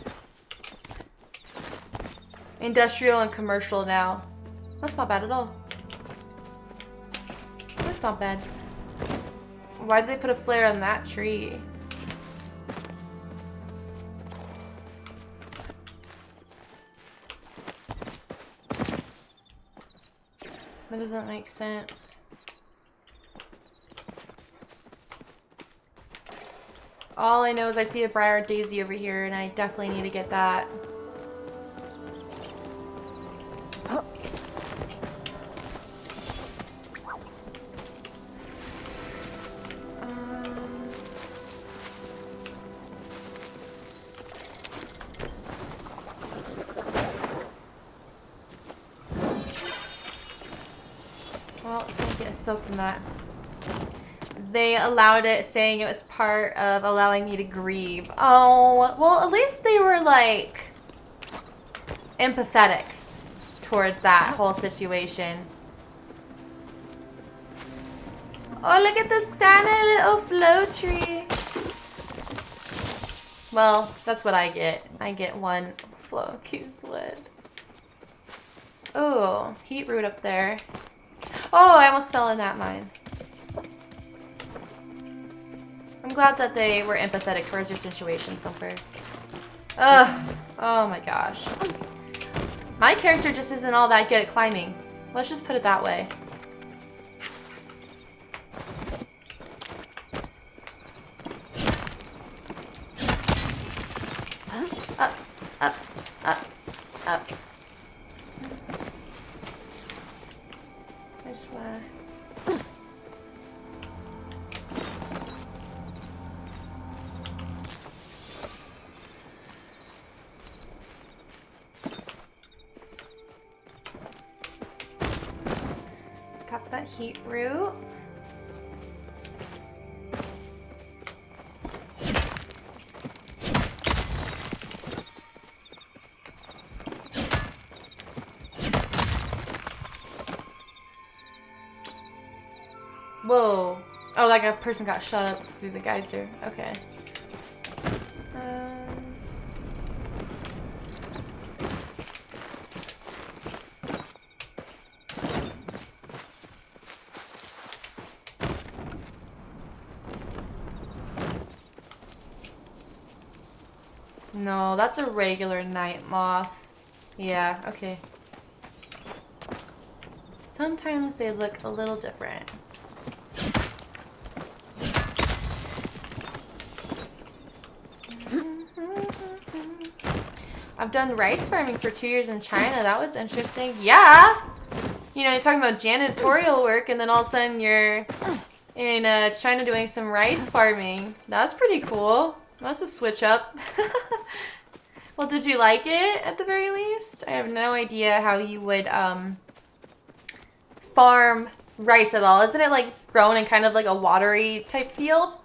A: Industrial and commercial now. That's not bad at all. That's not bad. Why did they put a flare on that tree? That doesn't make sense. All I know is I see a Briar Daisy over here, and I definitely need to get that. Well, take it. get soaked in that. They allowed it, saying it was part of allowing me to grieve. Oh, well, at least they were like empathetic towards that whole situation. Oh, look at this tiny little flow tree. Well, that's what I get. I get one flow fused wood. Oh, heat root up there. Oh, I almost fell in that mine. I'm glad that they were empathetic towards your situation, Thumper. Ugh. Oh my gosh. My character just isn't all that good at climbing. Let's just put it that way. Up, up, up, up. I just wanna... Got that heat root. Whoa. Oh, like a person got shot up through the geyser. Okay. No, that's a regular night moth. Yeah, okay. Sometimes they look a little different. I've done rice farming for 2 years in China. That was interesting. Yeah! You know, you're talking about janitorial work and then all of a sudden you're in China doing some rice farming. That's pretty cool. That's a switch up. Well, did you like it at the very least? I have no idea how you would farm rice at all. Isn't it like grown in kind of like a watery type field?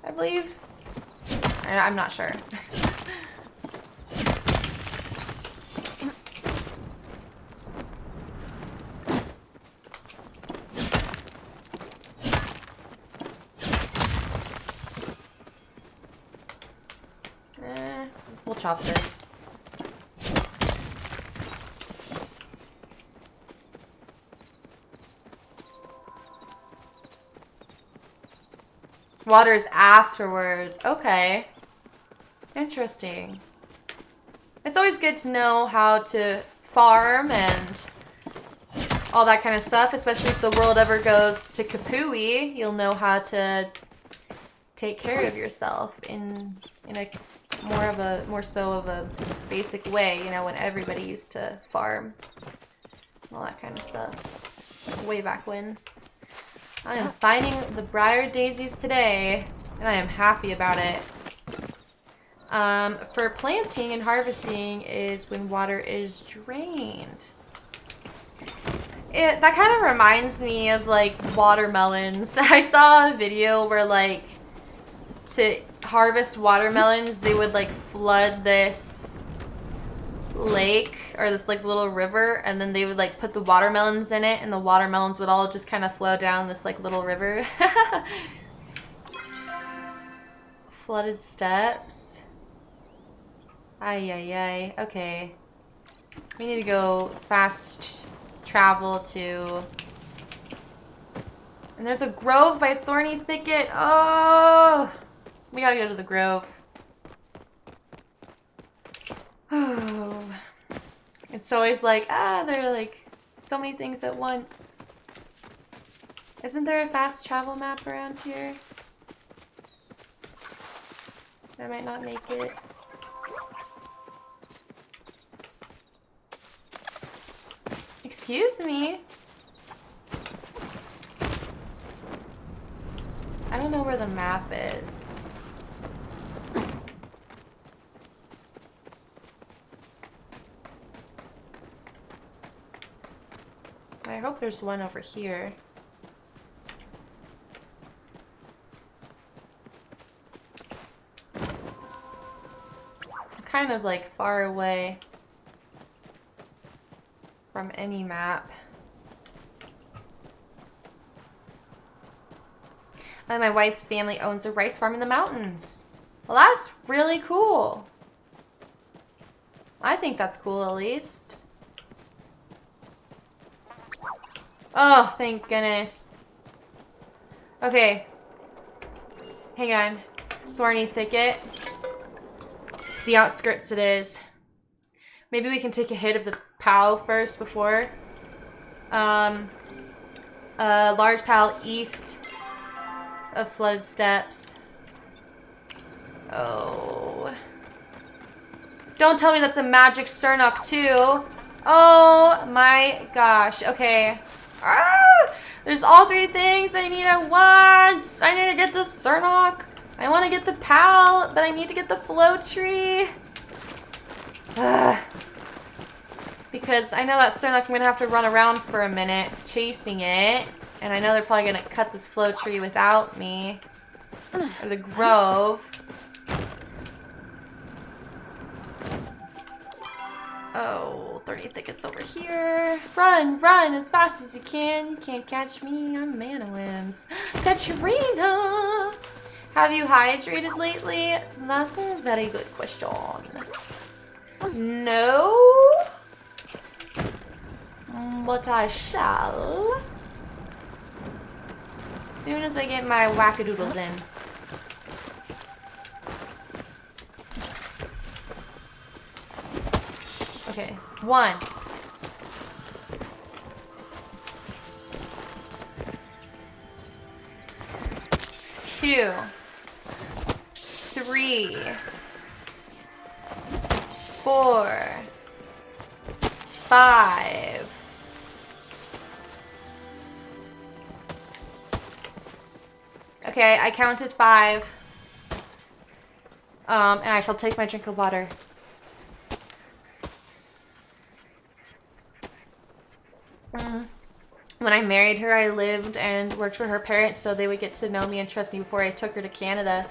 A: I believe. I'm not sure. We'll chop this. Waters afterwards. Okay. Interesting. It's always good to know how to farm and all that kind of stuff, especially if the world ever goes to Kapui. You'll know how to take care of yourself in a more so of a basic way, you know, when everybody used to farm. All that kind of stuff. Way back when. I am finding the briar daisies today, and I am happy about it. For planting and harvesting is when water is drained. That kind of reminds me of like watermelons. I saw a video where like to harvest watermelons they would like flood this lake or this like little river, and then they would like put the watermelons in it and the watermelons would all just kind of flow down this like little river. Flooded steps. Ay ay ay. Okay. We need to go fast travel to... And there's a grove by Thorny Thicket. Oh! We gotta go to the grove. Oh. It's always like, there are like so many things at once. Isn't there a fast travel map around here? I might not make it. Excuse me? I don't know where the map is. I hope there's one over here. kind of like far away from any map. And my wife's family owns a rice farm in the mountains. Well, that's really cool. I think that's cool, at least. Oh, thank goodness. Okay. Hang on. Thorny thicket. The outskirts it is. Maybe we can take a hit of the POW first before. Large POW east of flooded steps. Oh. Don't tell me that's a magic Cernok too. Oh my gosh. Okay. Ah! There's all three things I need at once. I need to get the Cernok. I want to get the PAL, but I need to get the flow tree. Because I know that Cernok I'm going to have to run around for a minute chasing it. And I know they're probably going to cut this flow tree without me. Or the grove. Oh, 30 thickets over here. Run, run as fast as you can. You can't catch me. I'm Mana Whims. Katrina! Have you hydrated lately? That's a very good question. No. But I shall. As soon as I get my wackadoodles in. Okay, 1. 2. 3. 4. 5. Okay, I counted 5. And I shall take my drink of water. When I married her, I lived and worked for her parents so they would get to know me and trust me before I took her to Canada.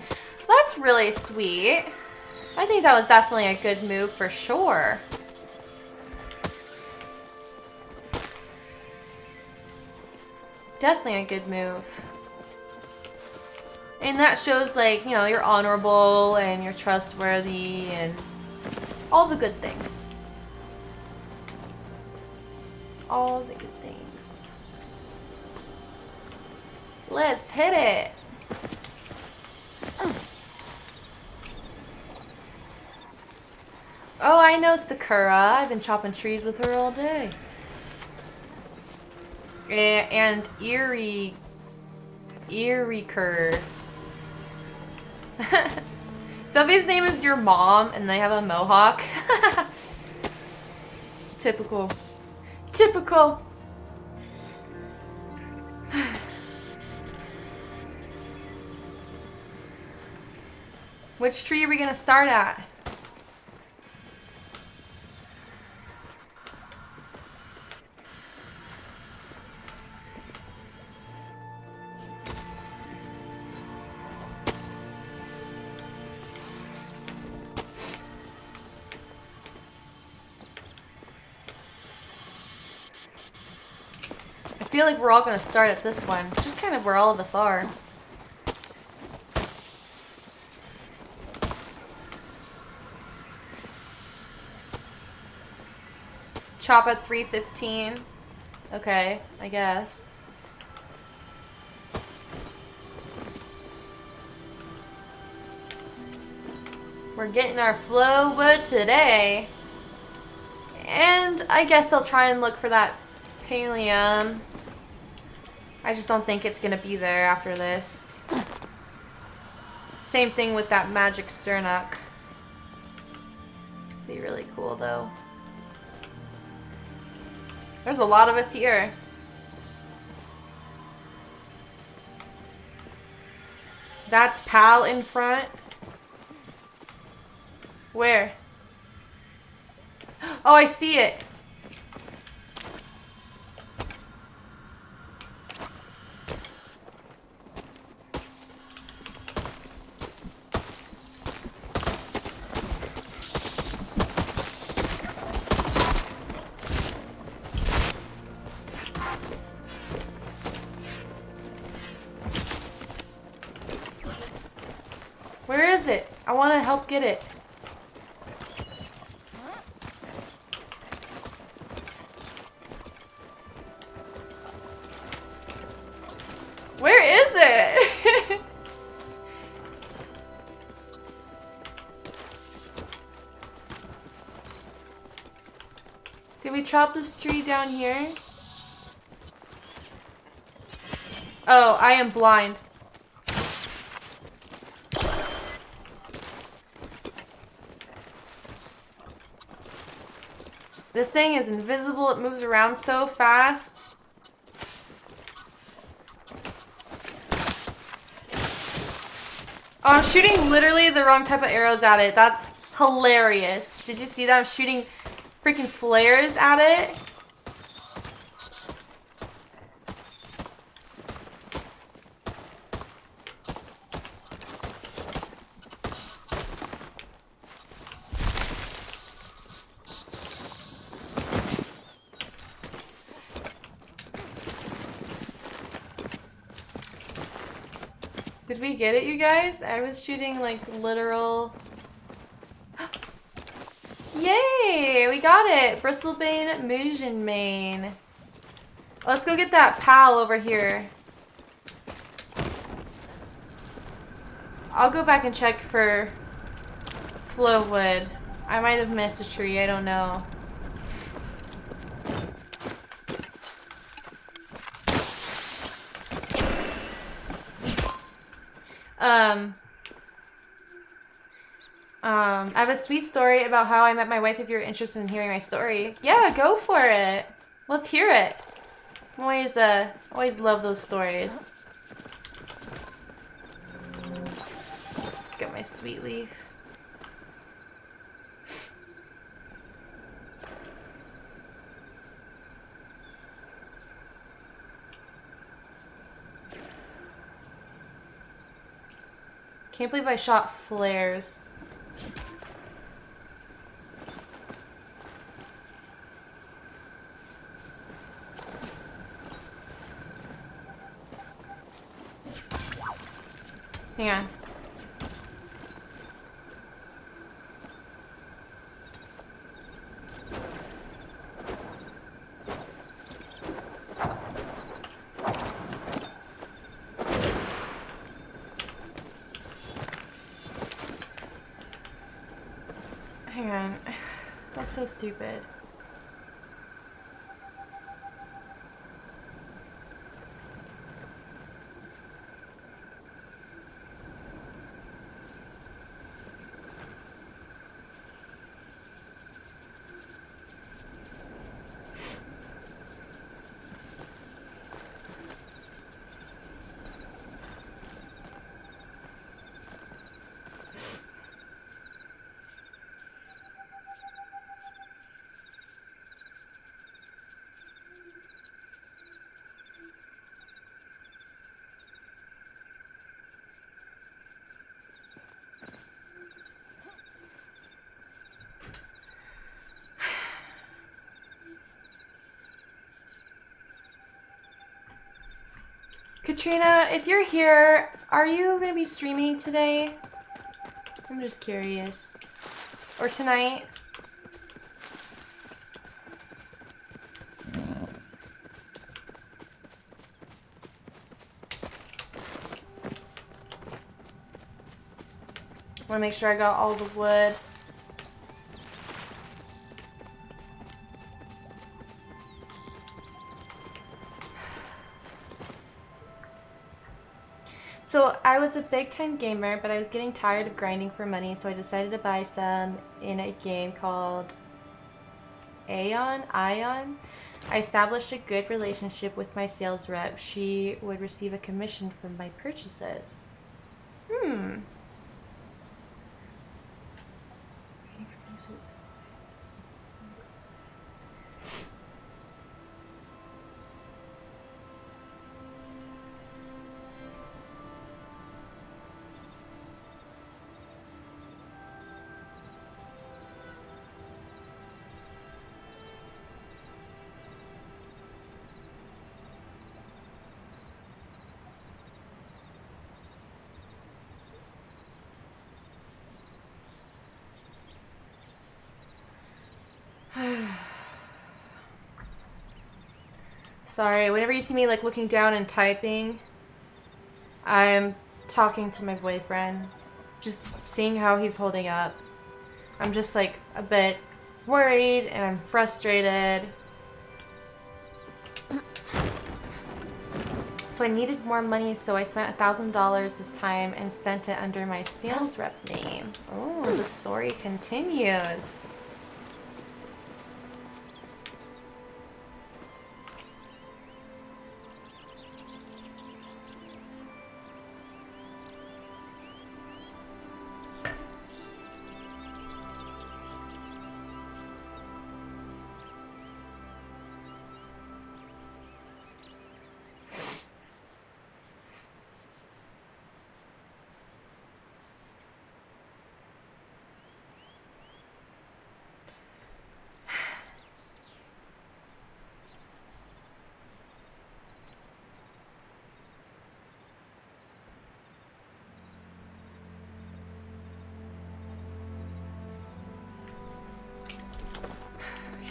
A: That's really sweet. I think that was definitely a good move for sure. Definitely a good move. And that shows, like, you know, you're honorable and you're trustworthy and all the good things. All the good things. Let's hit it. Oh, I know Sakura. I've been chopping trees with her all day. And Eerie-Cur. Somebody's name is your mom and they have a mohawk. Typical. Typical. Which tree are we gonna start at? I feel like we're all gonna start at this one, which is kind of where all of us are. Chop at 3:15. Okay, I guess. We're getting our flow wood today. And I guess I'll try and look for that Palium. I just don't think it's gonna be there after this. Same thing with that magic Cernok. Be really cool though. There's a lot of us here. That's Pal in front. Where? Oh, I see it. I want to help get it. Where is it? Did we chop this tree down here? Oh, I am blind. This thing is invisible. It moves around so fast. Oh, I'm shooting literally the wrong type of arrows at it. That's hilarious. Did you see that? I'm shooting freaking flares at it. Did we get it, you guys? I was shooting like literal... Yay! We got it! Bristlebane Musion Mane. Let's go get that pal over here. I'll go back and check for flow wood. I might have missed a tree, I don't know. I have a sweet story about how I met my wife if you're interested in hearing my story. Yeah, go for it. Let's hear it. Always love those stories. Get my sweet leaf. Can't believe I shot flares. Hang on. Hang on. That's so stupid. Katrina, if you're here, are you going to be streaming today? I'm just curious. Or tonight? I want to make sure I got all the wood. So I was a big time gamer, but I was getting tired of grinding for money, so I decided to buy some in a game called Ion. I established a good relationship with my sales rep. She would receive a commission from my purchases. Sorry, whenever you see me like looking down and typing, I'm talking to my boyfriend. Just seeing how he's holding up. I'm just like a bit worried and I'm frustrated. So I needed more money, so I spent $1,000 this time and sent it under my sales rep name. Oh, the story continues.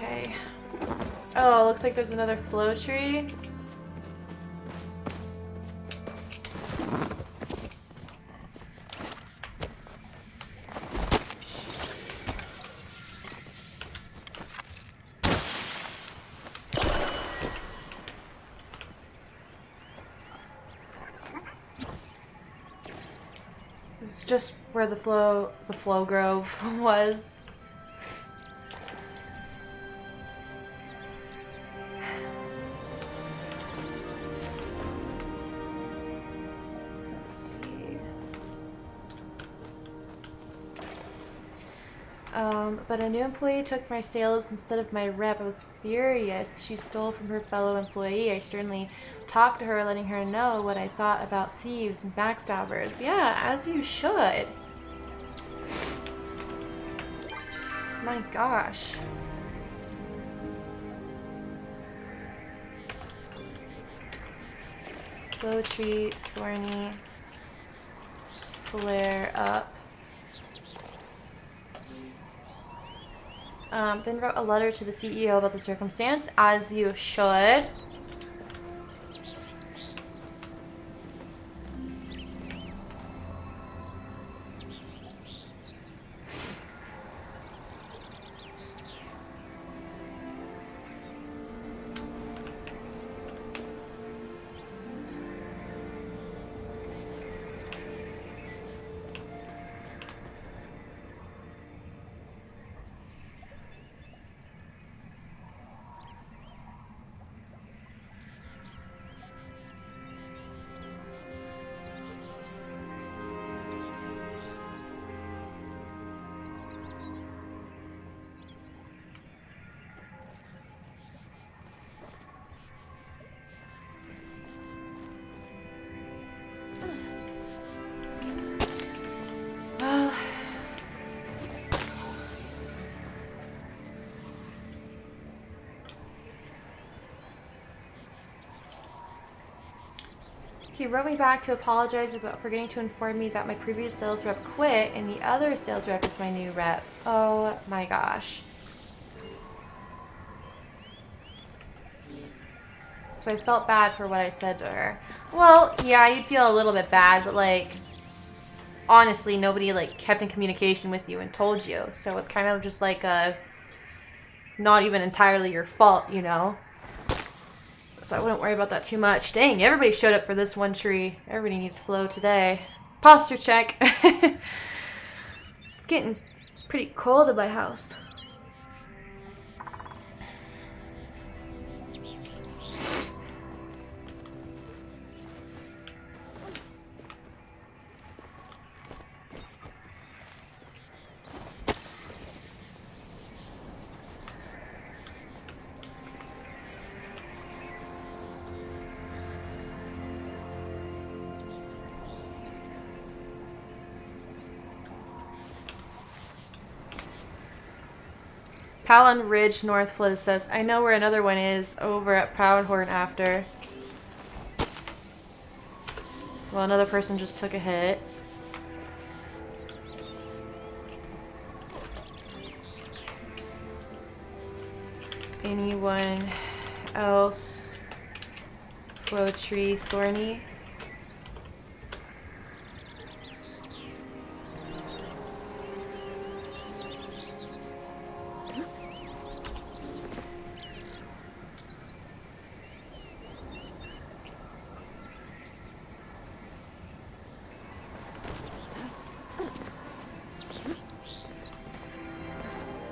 A: Okay. Oh, looks like there's another flow tree. This is just where the flow grove was. Let's see. But a new employee took my sales instead of my rep. I was furious. She stole from her fellow employee. I sternly talked to her, letting her know what I thought about thieves and backstabbers. Yeah, as you should. My gosh. Bow tree, thorny, flare up. Then wrote a letter to the CEO about the circumstance, as you should. He wrote me back to apologize about forgetting to inform me that my previous sales rep quit and the other sales rep is my new rep. Oh my gosh. So I felt bad for what I said to her. Well, yeah, you'd feel a little bit bad, but like, honestly, nobody like kept in communication with you and told you. So it's kind of just like not even entirely your fault, you know? So I wouldn't worry about that too much. Dang, everybody showed up for this one tree. Everybody needs flow today. Posture check. It's getting pretty cold at my house. Palin Ridge North Flow says, I know where another one is, over at Proudhorn after. Well, another person just took a hit. Anyone else Whoa, tree, thorny.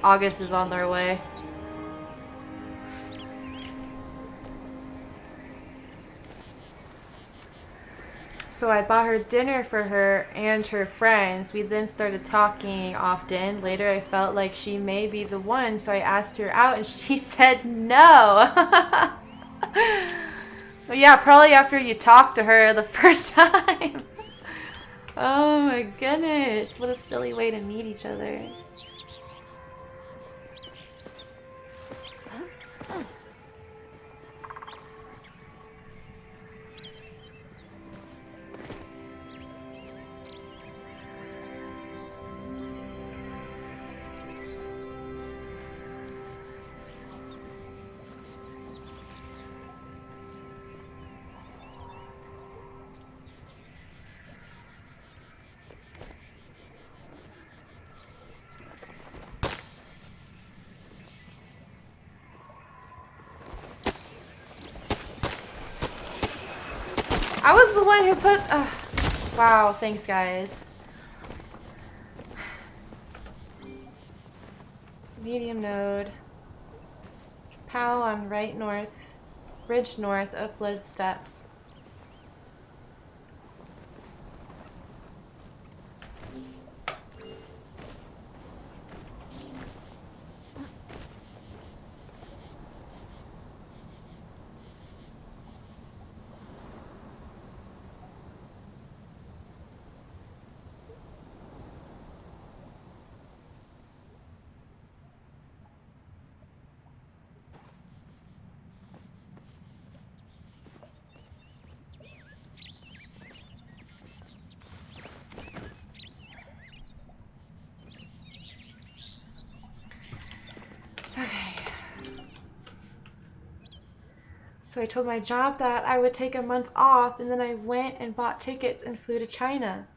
A: August is on their way. So I bought her dinner for her and her friends. We then started talking often. Later I felt like she may be the one, so I asked her out and she said no. Well, yeah, probably after you talked to her the first time. Oh my goodness, what a silly way to meet each other. I was the one who put... wow, thanks guys. Medium node. Pal on right north. Ridge north of flooded steps. So I told my job that I would take a month off, and then I went and bought tickets and flew to China.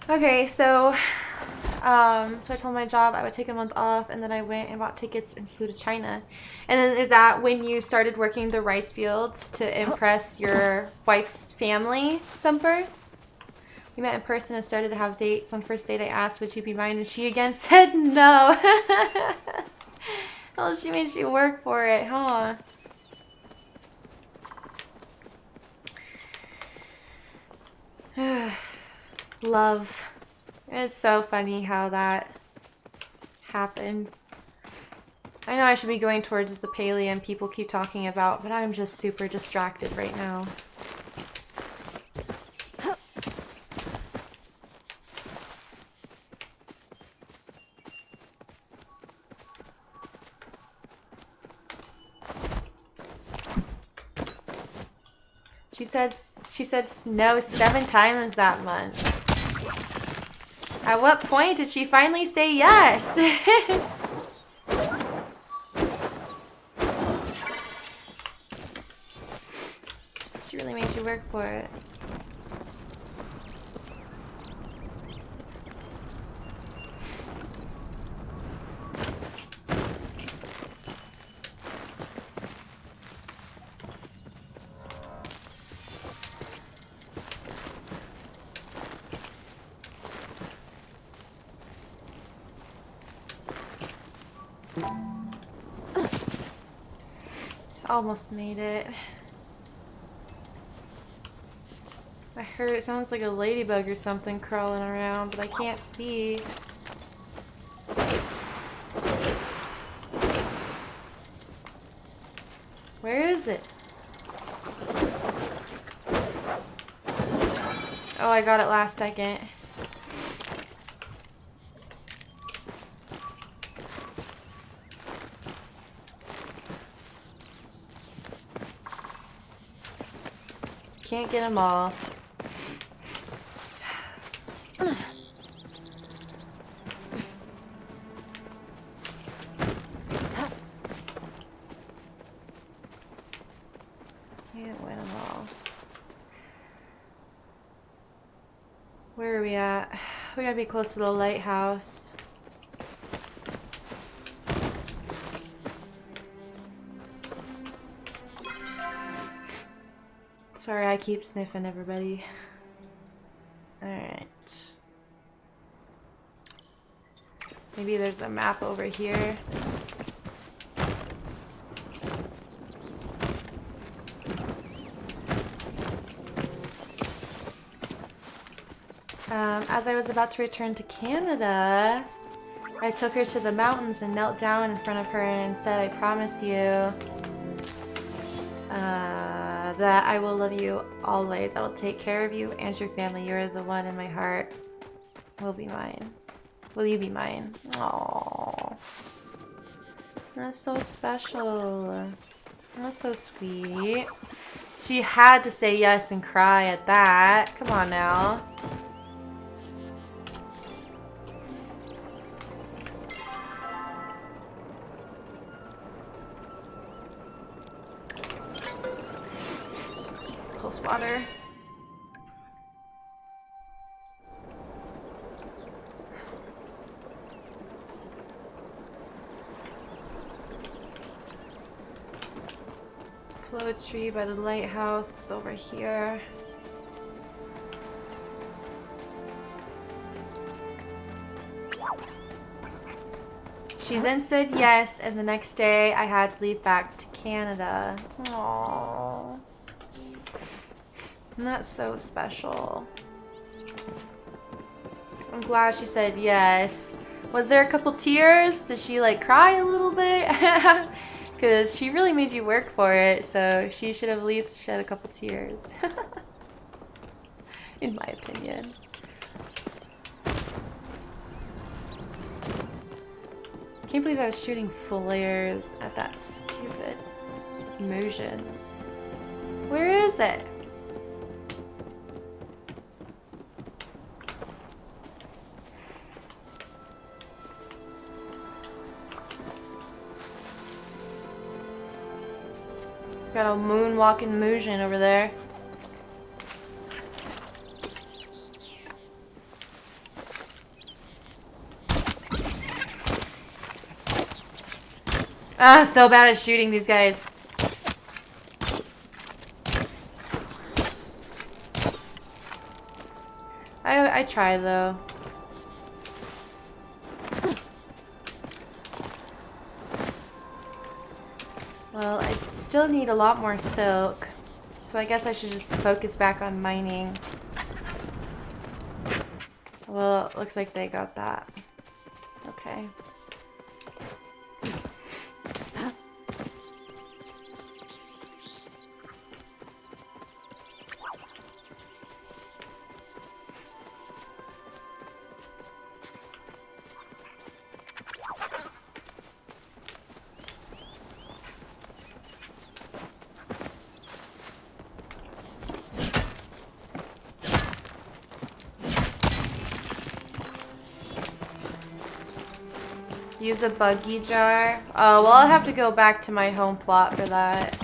A: Okay, so I told my job I would take a month off, and then I went and bought tickets and flew to China. And then is that when you started working the rice fields to impress your wife's family, Thumper? We met in person and started to have dates. On first date I asked, would you be mine? And she again said no. Well, she made you work for it, huh? Love. It's so funny how that happens. I know I should be going towards the Palia and people keep talking about, but I'm just super distracted right now. She said no 7 times that month. At what point did she finally say yes? She really made you work for it. Almost made it. I heard it sounds like a ladybug or something crawling around, but I can't see. Where is it? Oh, I got it last second. Can't get them all. Can't win them all. Where are we at? We gotta be close to the lighthouse. Sorry, I keep sniffing everybody. Alright. Maybe there's a map over here. As I was about to return to Canada, I took her to the mountains and knelt down in front of her and said, I promise you that I will love you always. I will take care of you and your family. You're the one in my heart. Will be mine. Will you be mine? Aww. That's so special. That's so sweet. She had to say yes and cry at that. Come on now. Close water. Poetry by the lighthouse. It's over here. She then said yes, and the next day I had to leave back to Canada. Aww. And that's so special. I'm glad she said yes. Was there a couple tears? Did she like cry a little bit? Because she really made you work for it, so she should have at least shed a couple tears. In my opinion. Can't believe I was shooting flares at that stupid motion. Where is it? Got a moonwalking motion over there. Ah, so bad at shooting these guys. I try though. Well, I still need a lot more silk, so I guess I should just focus back on mining. Well, it looks like they got that. Okay. Use a buggy jar. Oh, well, I'll have to go back to my home plot for that.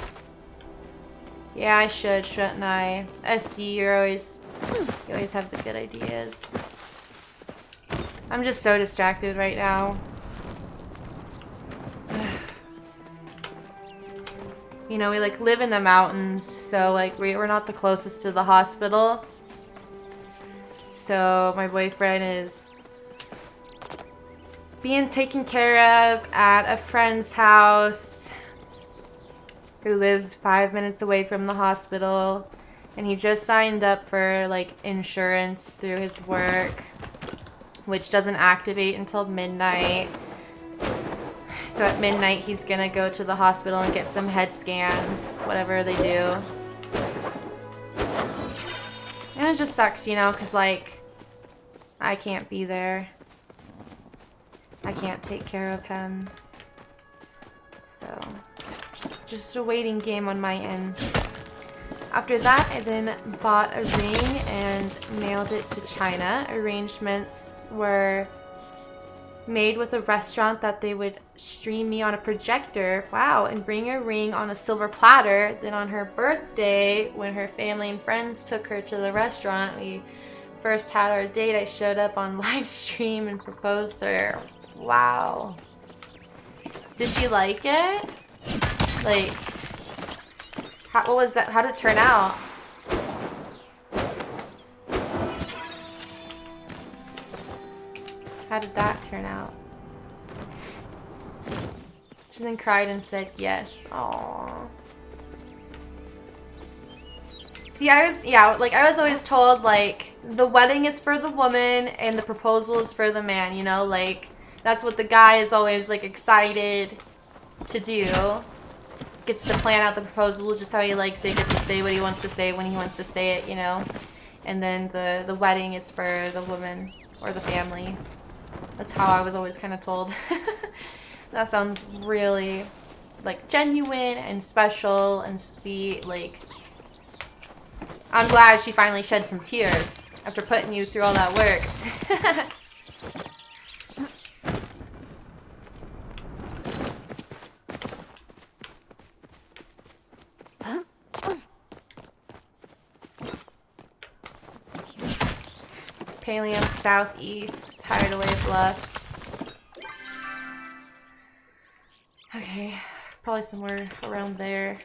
A: Yeah, I should, shouldn't I? SD, you always have the good ideas. I'm just so distracted right now. You know, we like live in the mountains, so like we're not the closest to the hospital. So my boyfriend is being taken care of at a friend's house who lives 5 minutes away from the hospital. And he just signed up for like insurance through his work, which doesn't activate until midnight. So at midnight he's gonna go to the hospital and get some head scans, whatever they do. And it just sucks, you know, because like I can't be there. I can't take care of him. So just a waiting game on my end. After that, I then bought a ring and mailed it to China. Arrangements were made with a restaurant that they would stream me on a projector. Wow, and bring a ring on a silver platter. Then on her birthday, when her family and friends took her to the restaurant, we first had our date. I showed up on live stream and proposed to her. Wow. Did she like it? Like, what was that? How did it turn out? How did that turn out? She then cried and said yes. Aww. See, I was always told, like, the wedding is for the woman and the proposal is for the man, you know? Like, that's what the guy is always, like, excited to do. Gets to plan out the proposal just how he likes it, gets to say what he wants to say when he wants to say it, you know? And then the wedding is for the woman or the family. That's how I was always kind of told. That sounds really, like, genuine and special and sweet. Like, I'm glad she finally shed some tears after putting you through all that work. Palia southeast, Hideaway Bluffs. Okay, probably somewhere around there.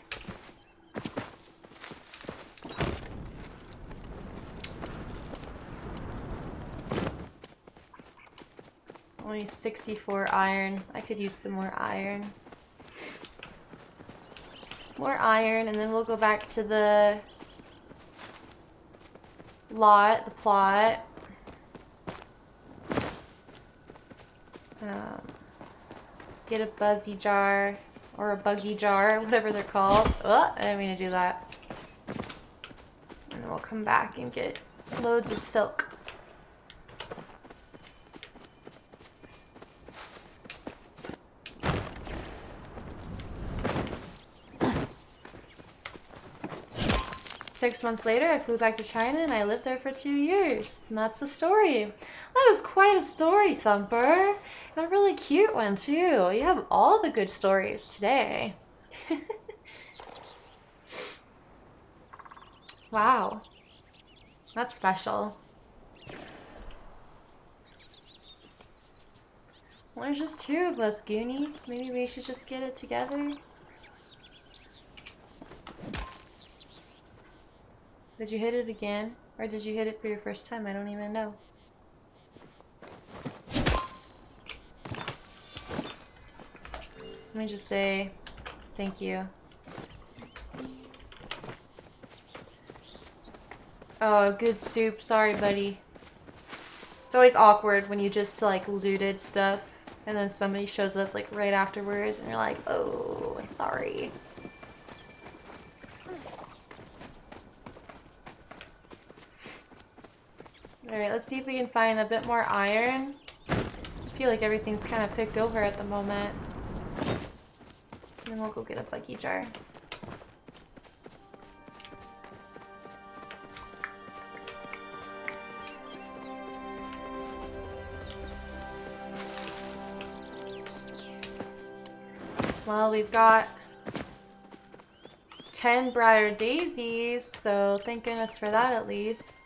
A: Only 64 iron. I could use some more iron. More iron, and then we'll go back to the plot. Get a buzzy jar or a buggy jar, whatever they're called. Oh, I didn't mean to do that. And then we'll come back and get loads of silk. Six months later, I flew back to China and I lived there for 2 years. And that's the story. That is quite a story, Thumper. And a really cute one, too. You have all the good stories today. Wow. That's special. Well, there's just 2 of us, Goonie. Maybe we should just get it together. Did you hit it again? Or did you hit it for your first time? I don't even know. Let me just say thank you. Oh, good soup. Sorry, buddy. It's always awkward when you just like looted stuff and then somebody shows up like right afterwards and you're like, oh, sorry. Alright, let's see if we can find a bit more iron. I feel like everything's kind of picked over at the moment. And then we'll go get a buggy jar. Well, we've got 10 briar daisies, so thank goodness for that at least.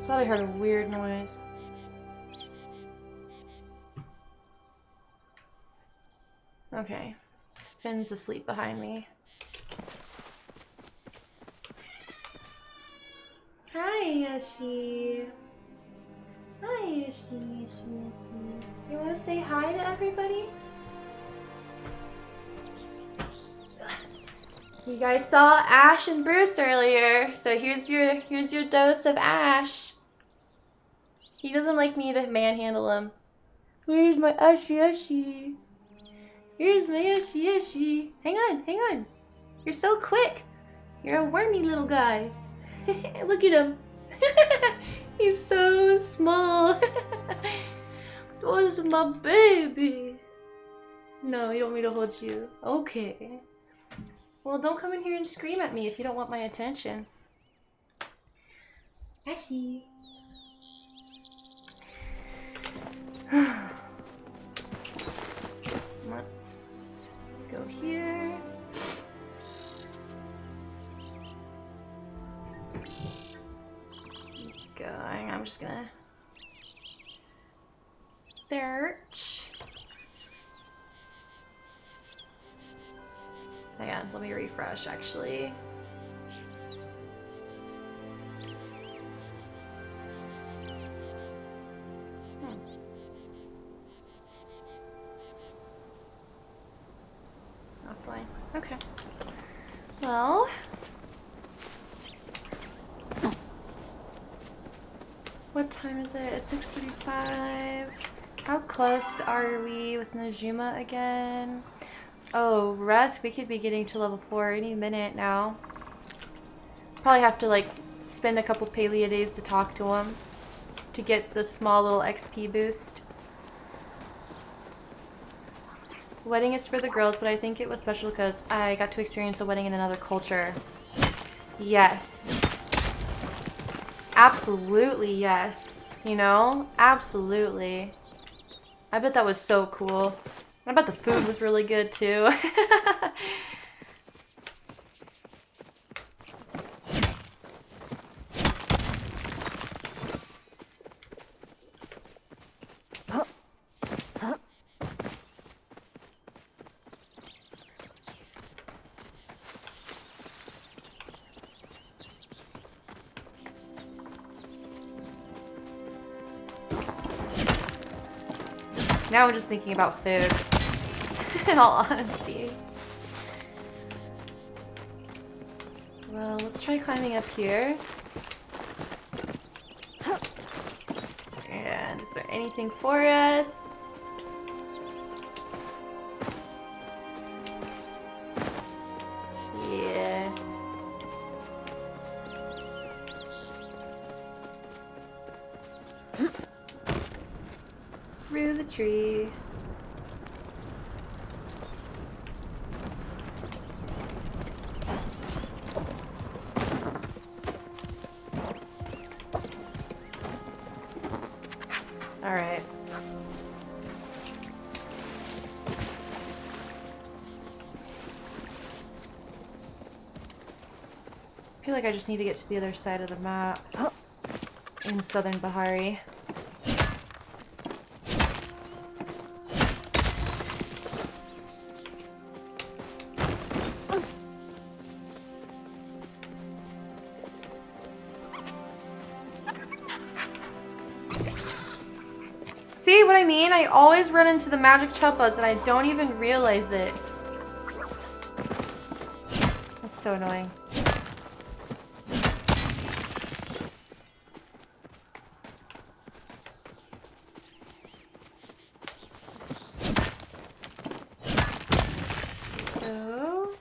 A: Thought I heard a weird noise. Okay. Finn's asleep behind me. Hi, Yoshi. Hi, Yoshi. You want to say hi to everybody? You guys saw Ash and Bruce earlier, so here's your dose of Ash. He doesn't like me to manhandle him. Where's my Ashy? Here's my Ashy. Hang on. You're so quick. You're a wormy little guy. Look at him. He's so small. Where's my baby? No, you don't want me to hold you. Okay. Well, don't come in here and scream at me if you don't want my attention. Ashy. Let's go here. Let's go. I'm just gonna search. Hang on, let me refresh actually. Offline. Okay. Well. What time is it? It's 6:35. How close are we with Najuma again? Oh, Reth, we could be getting to level 4 any minute now. Probably have to like spend a couple Palia days to talk to him to get the small little XP boost. Wedding is for the girls, but I think it was special because I got to experience a wedding in another culture. Yes. Absolutely, yes. You know? Absolutely. I bet that was so cool. I bet the food was really good too. Now I'm just thinking about food. In all honesty. Well, let's try climbing up here. And is there anything for us? Yeah. Through the tree. All right. I feel like I just need to get to the other side of the map in southern Bahari. See what I mean? I always run into the magic chuppas and I don't even realize it. That's so annoying. So...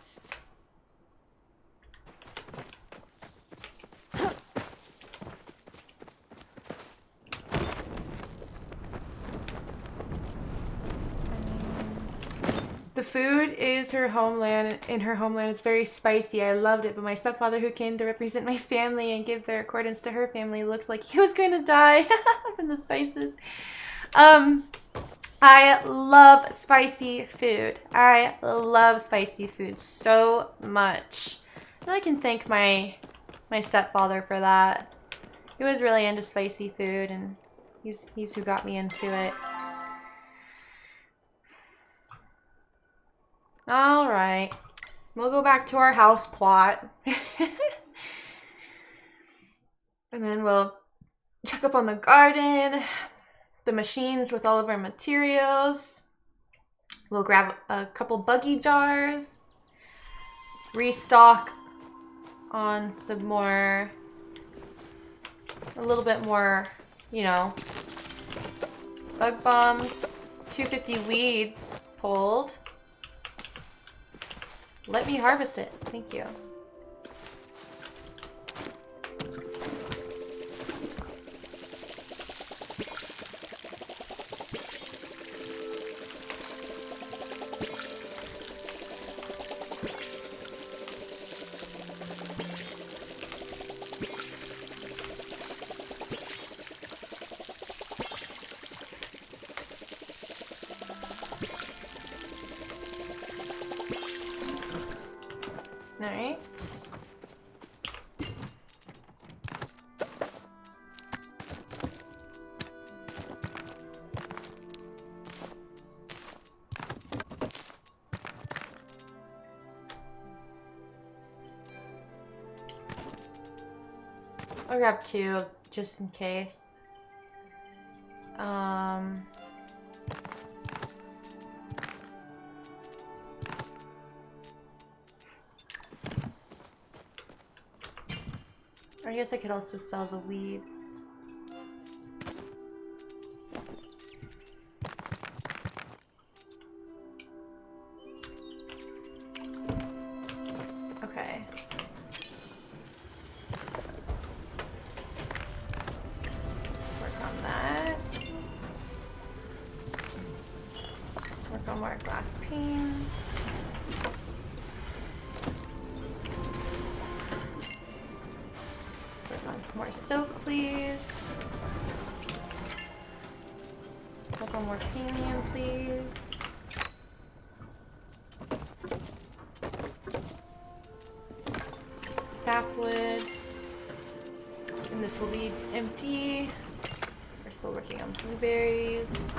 A: The food is her homeland. In her homeland, it's very spicy. I loved it, but my stepfather, who came to represent my family and give their accordance to her family, looked like he was going to die from the spices. I love spicy food. I love spicy food so much. And I can thank my stepfather for that. He was really into spicy food, and he's who got me into it. All right, we'll go back to our house plot. And then we'll check up on the garden, the machines with all of our materials. We'll grab a couple buggy jars, restock on some more, a little bit more, you know, bug bombs, 250 weeds pulled. Let me harvest it. Thank you. Alright. I'll grab 2 just in case. I guess I could also sell the weeds. Okay. Work on that. Work on more glass panes. Some more silk, please. Work on more premium, please. Sapwood. And this will be empty. We're still working on blueberries.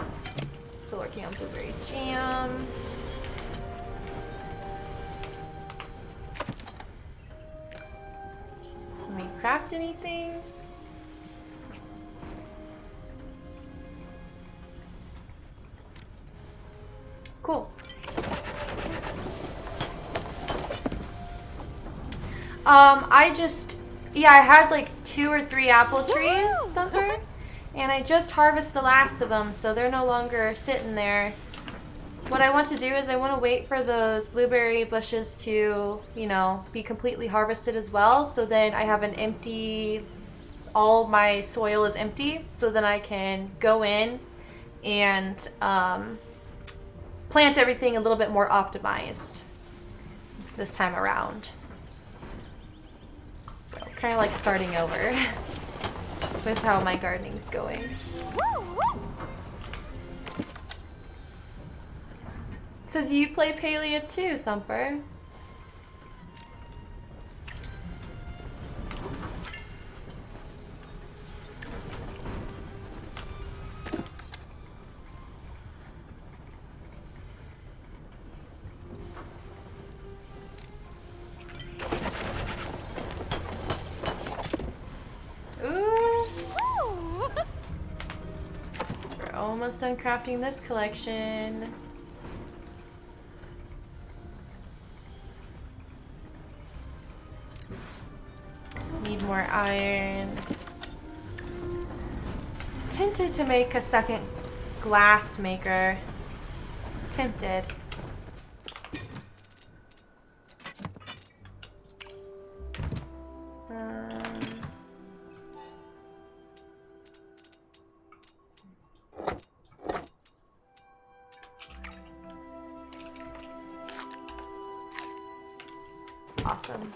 A: Still working on blueberry jam. Can we craft anything? Cool. I had like 2 or 3 apple trees, Thumper, and I just harvested the last of them, so they're no longer sitting there. What I want to do is I want to wait for those blueberry bushes to, you know, be completely harvested as well, so then I have an empty, all of my soil is empty, so then I can go in and plant everything a little bit more optimized this time around. So kind of like starting over with how my gardening's going. So do you play Palia too, Thumper? We're almost done crafting this collection. Need more iron. Tempted to make a second glass maker. Tempted. Awesome.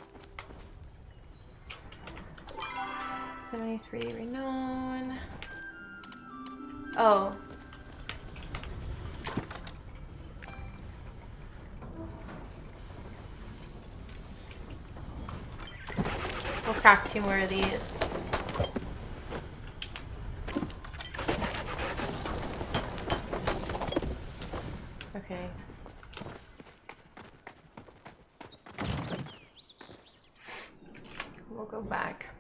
A: 73 renown. Oh. We'll craft 2 more of these. Okay. We'll go back.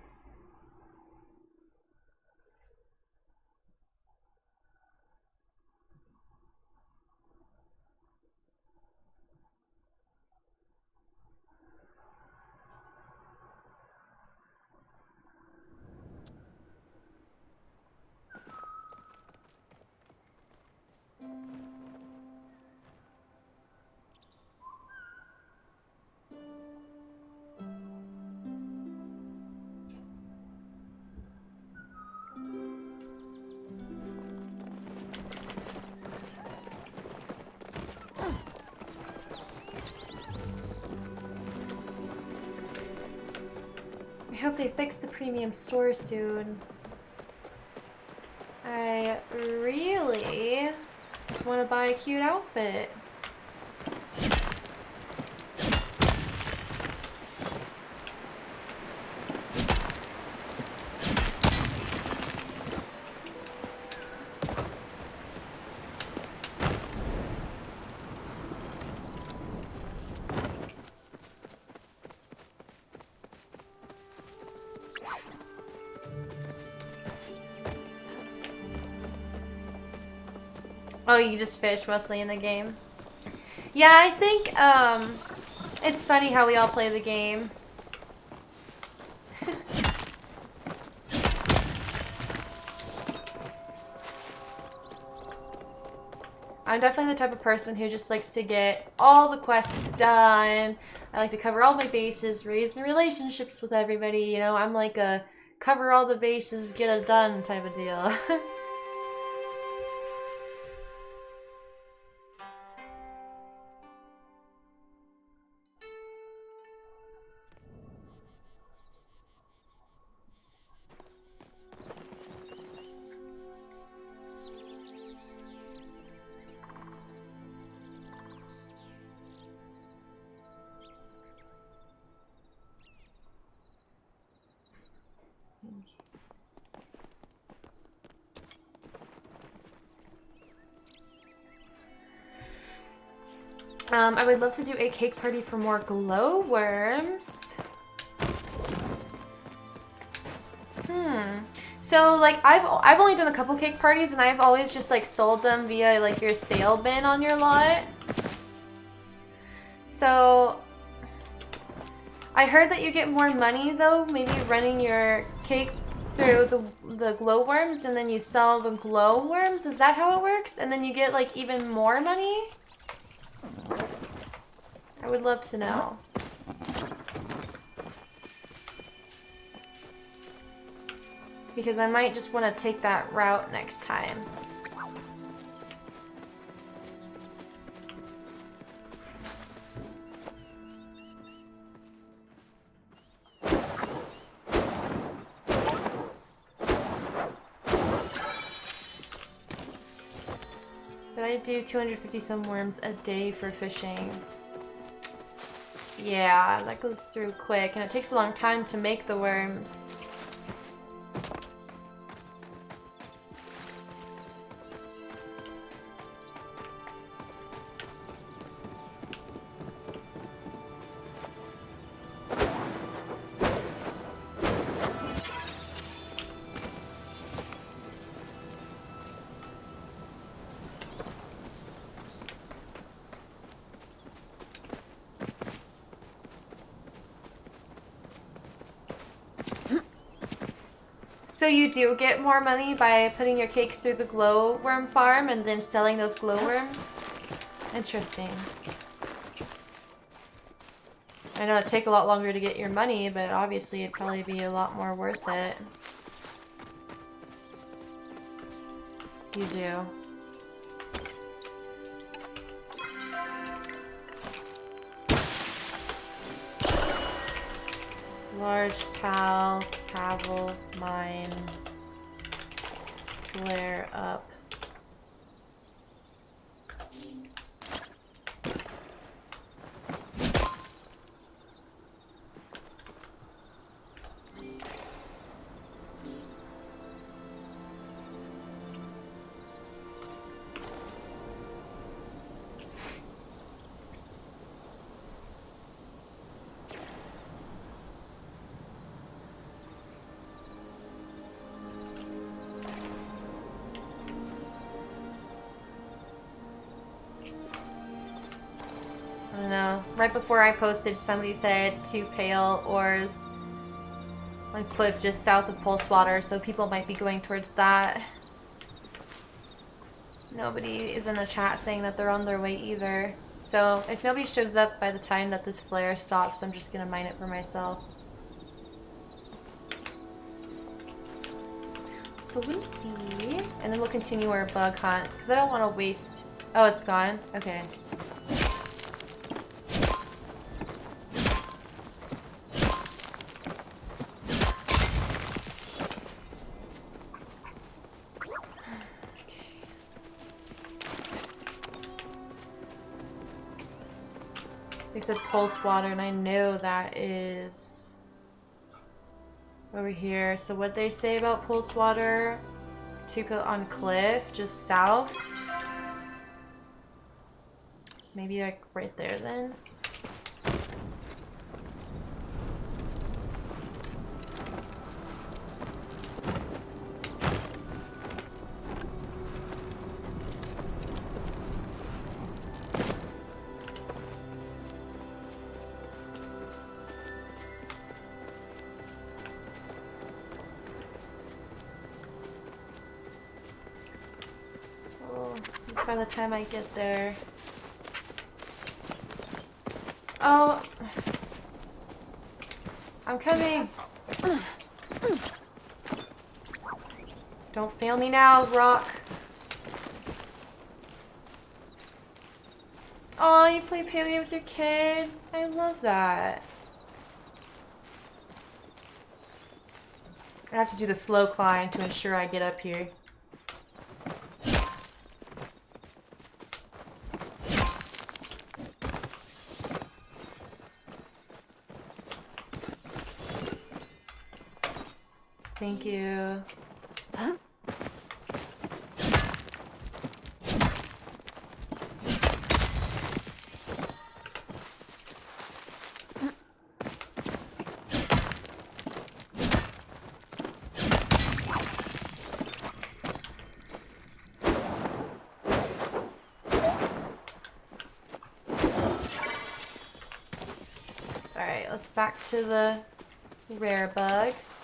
A: hope they fix the premium store soon. I really want to buy a cute outfit. Oh, you just fish mostly in the game? Yeah, I think, it's funny how we all play the game. I'm definitely the type of person who just likes to get all the quests done. I like to cover all my bases, raise my relationships with everybody, you know? I'm like a cover all the bases, get it done type of deal. I would love to do a cake party for more glowworms. So like I've only done a couple cake parties and I've always just like sold them via like your sale bin on your lot. So I heard that you get more money though, maybe running your cake through the glowworms and then you sell the glowworms. Is that how it works? And then you get like even more money? I would love to know. Because I might just want to take that route next time. But I do 250 some worms a day for fishing. Yeah, that goes through quick, and it takes a long time to make the worms. So you do get more money by putting your cakes through the glowworm farm and then selling those glowworms? Interesting. I know it'd take a lot longer to get your money, but obviously it'd probably be a lot more worth it. You do. Large Pavel mines flare up. I don't know. Right before I posted, somebody said 2 pale ores on cliff just south of Pulsewater, so people might be going towards that. Nobody is in the chat saying that they're on their way either. So if nobody shows up by the time that this flare stops, I'm just gonna mine it for myself. So we'll see. And then we'll continue our bug hunt, because I don't want to waste... Oh, it's gone? Okay. said pulse water, and I know that is over here. So what they say about pulse water? To put on cliff, just south. Maybe like right there then. By the time I get there. Oh, I'm coming. Don't fail me now, rock. Oh, you play Palia with your kids? I love that. I have to do the slow climb to ensure I get up here. Thank you.
F: Huh?
A: Alright, let's back to the rare bugs.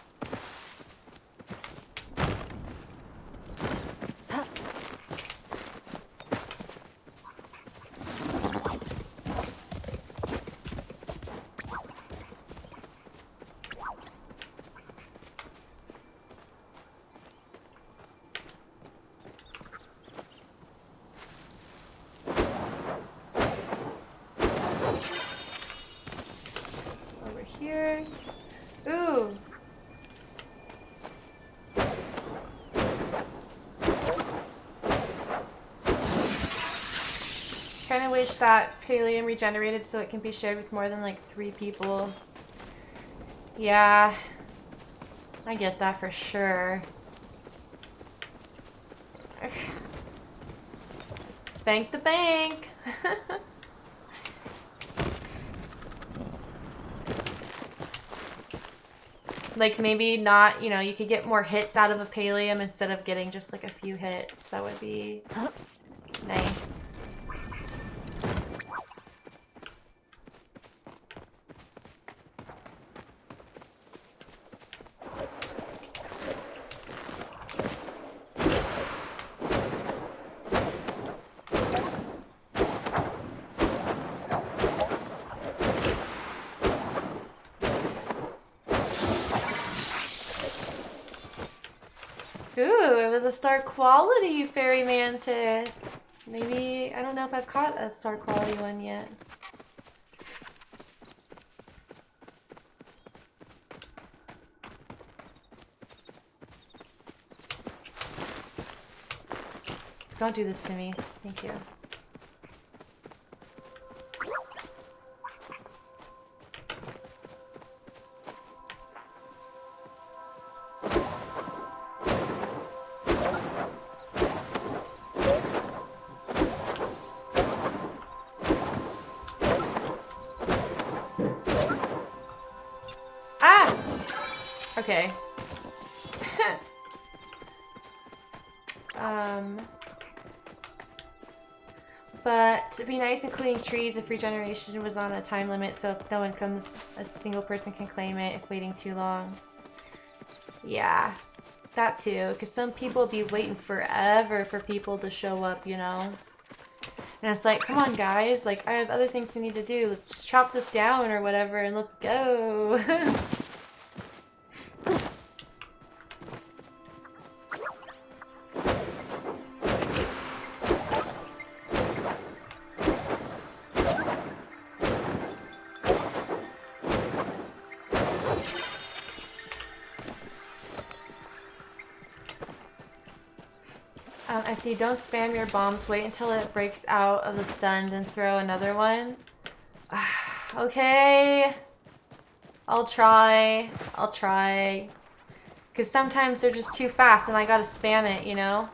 A: Over here. Ooh. Kind of wish that Palium regenerated so it can be shared with more than like 3 people. Yeah, I get that for sure. Spank the bank. Like maybe not, you know, you could get more hits out of a Palium instead of getting just like a few hits. That would be nice. Ooh, it was a star quality fairy mantis. Maybe, I don't know if I've caught a star quality one yet. Don't do this to me. Thank you. Ah! Okay. But it'd be nice including trees if regeneration was on a time limit, so if no one comes, a single person can claim it if waiting too long. Yeah, that too, because some people be waiting forever for people to show up, you know? And it's like, come on guys, like I have other things I need to do. Let's chop this down or whatever and let's go. I see, don't spam your bombs. Wait until it breaks out of the stun, then throw another one. Okay. I'll try. I'll try. Because sometimes they're just too fast and I gotta spam it, you know?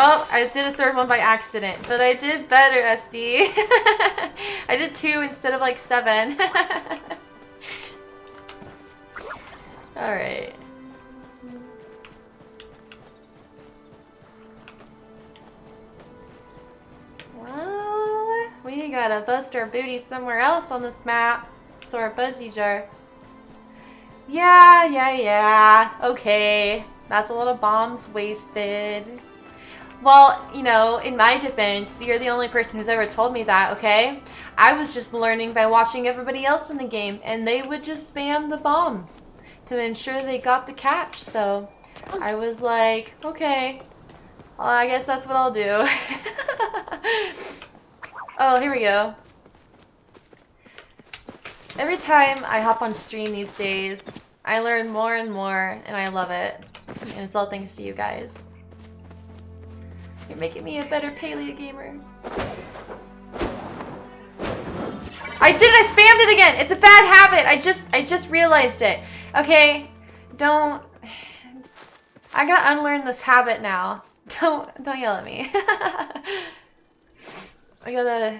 A: Oh, I did a third one by accident, but I did better, SD. I did 2 instead of like 7. Alright. Well, we gotta bust our booty somewhere else on this map. So our buzzy jar. Yeah. Okay. That's a lot of bombs wasted. Well, you know, in my defense, you're the only person who's ever told me that, okay? I was just learning by watching everybody else in the game, and they would just spam the bombs to ensure they got the catch. So I was like, okay, well, I guess that's what I'll do. Oh, here we go. Every time I hop on stream these days, I learn more and more, and I love it. And it's all thanks to you guys. You're making me a better Palia gamer. I did it! I spammed it again! It's a bad habit! I just realized it. Okay, don't... I gotta unlearn this habit now. Don't yell at me. I gotta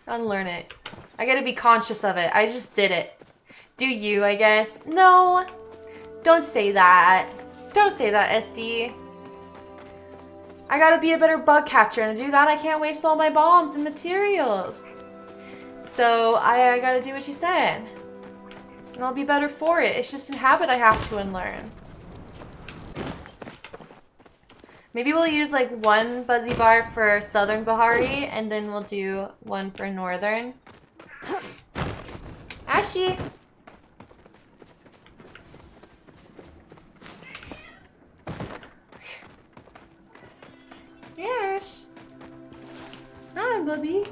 A: unlearn it. I gotta be conscious of it. I just did it. Do you, I guess? No! Don't say that. Don't say that, SD. I gotta be a better bug catcher, and to do that I can't waste all my bombs and materials. So I gotta do what you said. And I'll be better for it. It's just a habit I have to unlearn. Maybe we'll use like one buzzy bar for Southern Bahari, and then we'll do one for Northern. Ashy! Yes. Hi, Bubby.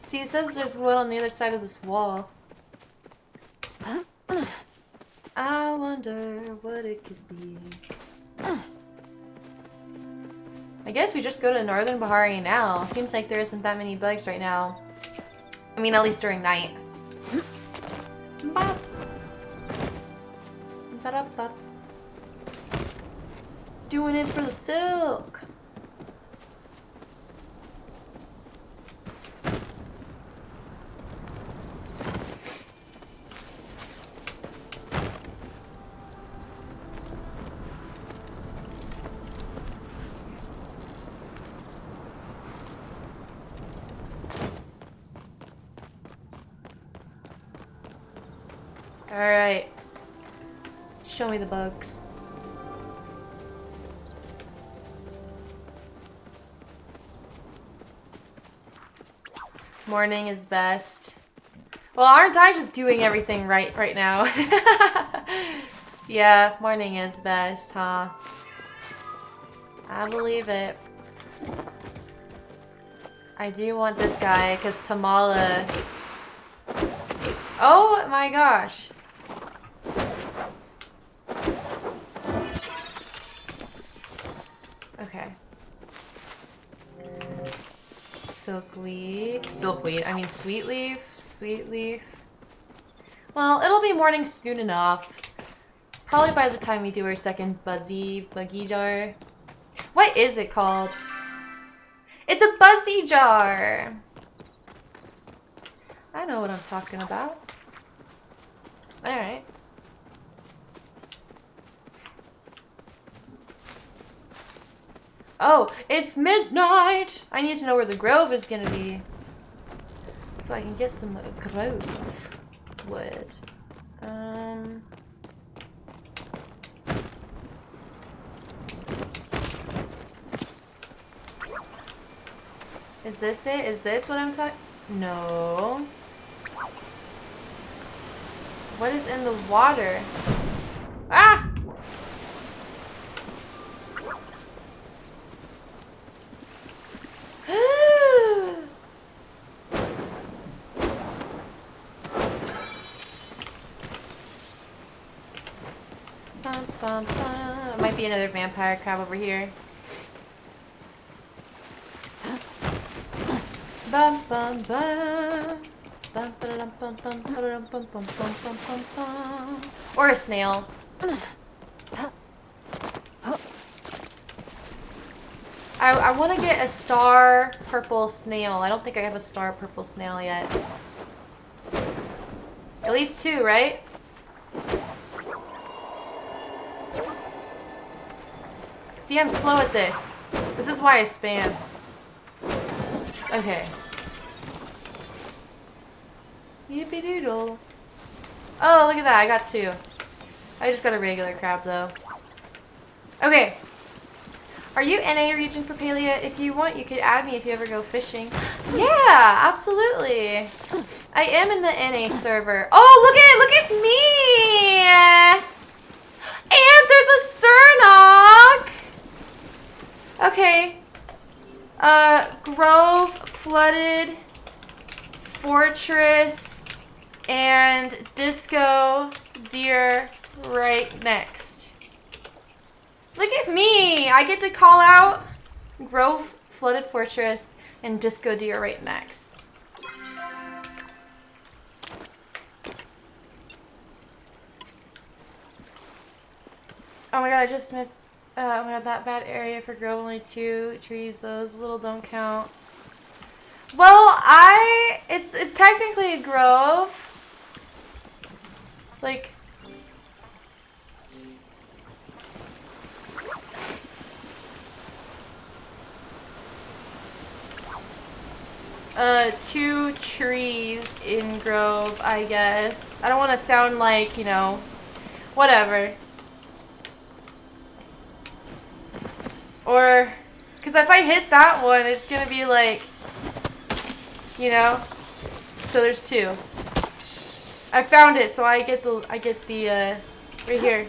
A: See, it says there's wood on the other side of this wall. I wonder what it could be. I guess we just go to Northern Bahari now. Seems like there isn't that many bugs right now. I mean, at least during night. Bop. Ba-da-ba. Doing it for the silk. All right. Show me the bugs. Morning is best. Well, aren't I just doing everything right now? Yeah, morning is best, huh? I believe it. I do want this guy, because Tamala... Oh my gosh. Okay. Silkweed. I mean sweet leaf. Well, it'll be morning soon enough. Probably by the time we do our second buggy jar. What is it called? It's a buzzy jar. I know what I'm talking about. Alright. Oh, it's midnight! I need to know where the grove is gonna be. So I can get some grove wood. Is this it? Is this what I'm talking? No. What is in the water? Ah! might be another vampire crab over here. Bum bum bum. Bum, ba-da-dum, bum, bum, ba-da-dum, bum, bum, bum, bum, bum, bum. Or a snail. I want to get a star purple snail. I don't think I have a star purple snail yet. At least 2, right? See, I'm slow at this. This is why I spam. Okay. Yippee doodle. Oh, look at that. I got 2. I just got a regular crab, though. Okay. Are you NA region for Palia? If you want, you could add me if you ever go fishing. Yeah, absolutely. I am in the NA server. Oh, look at me! And there's a Surnok! Okay. Grove, Flooded, Fortress, and Disco Deer right next. Look at me! I get to call out Grove, Flooded Fortress, and Disco Deer right next. Oh my god, I just missed... oh my god, that bad area for Grove, only 2 trees. Those little don't count. Well, it's technically a grove. Like... 2 trees in Grove, I guess. I don't want to sound like, you know, whatever. Or, because if I hit that one, it's gonna be like, you know. So there's 2. I found it, so I get the right here.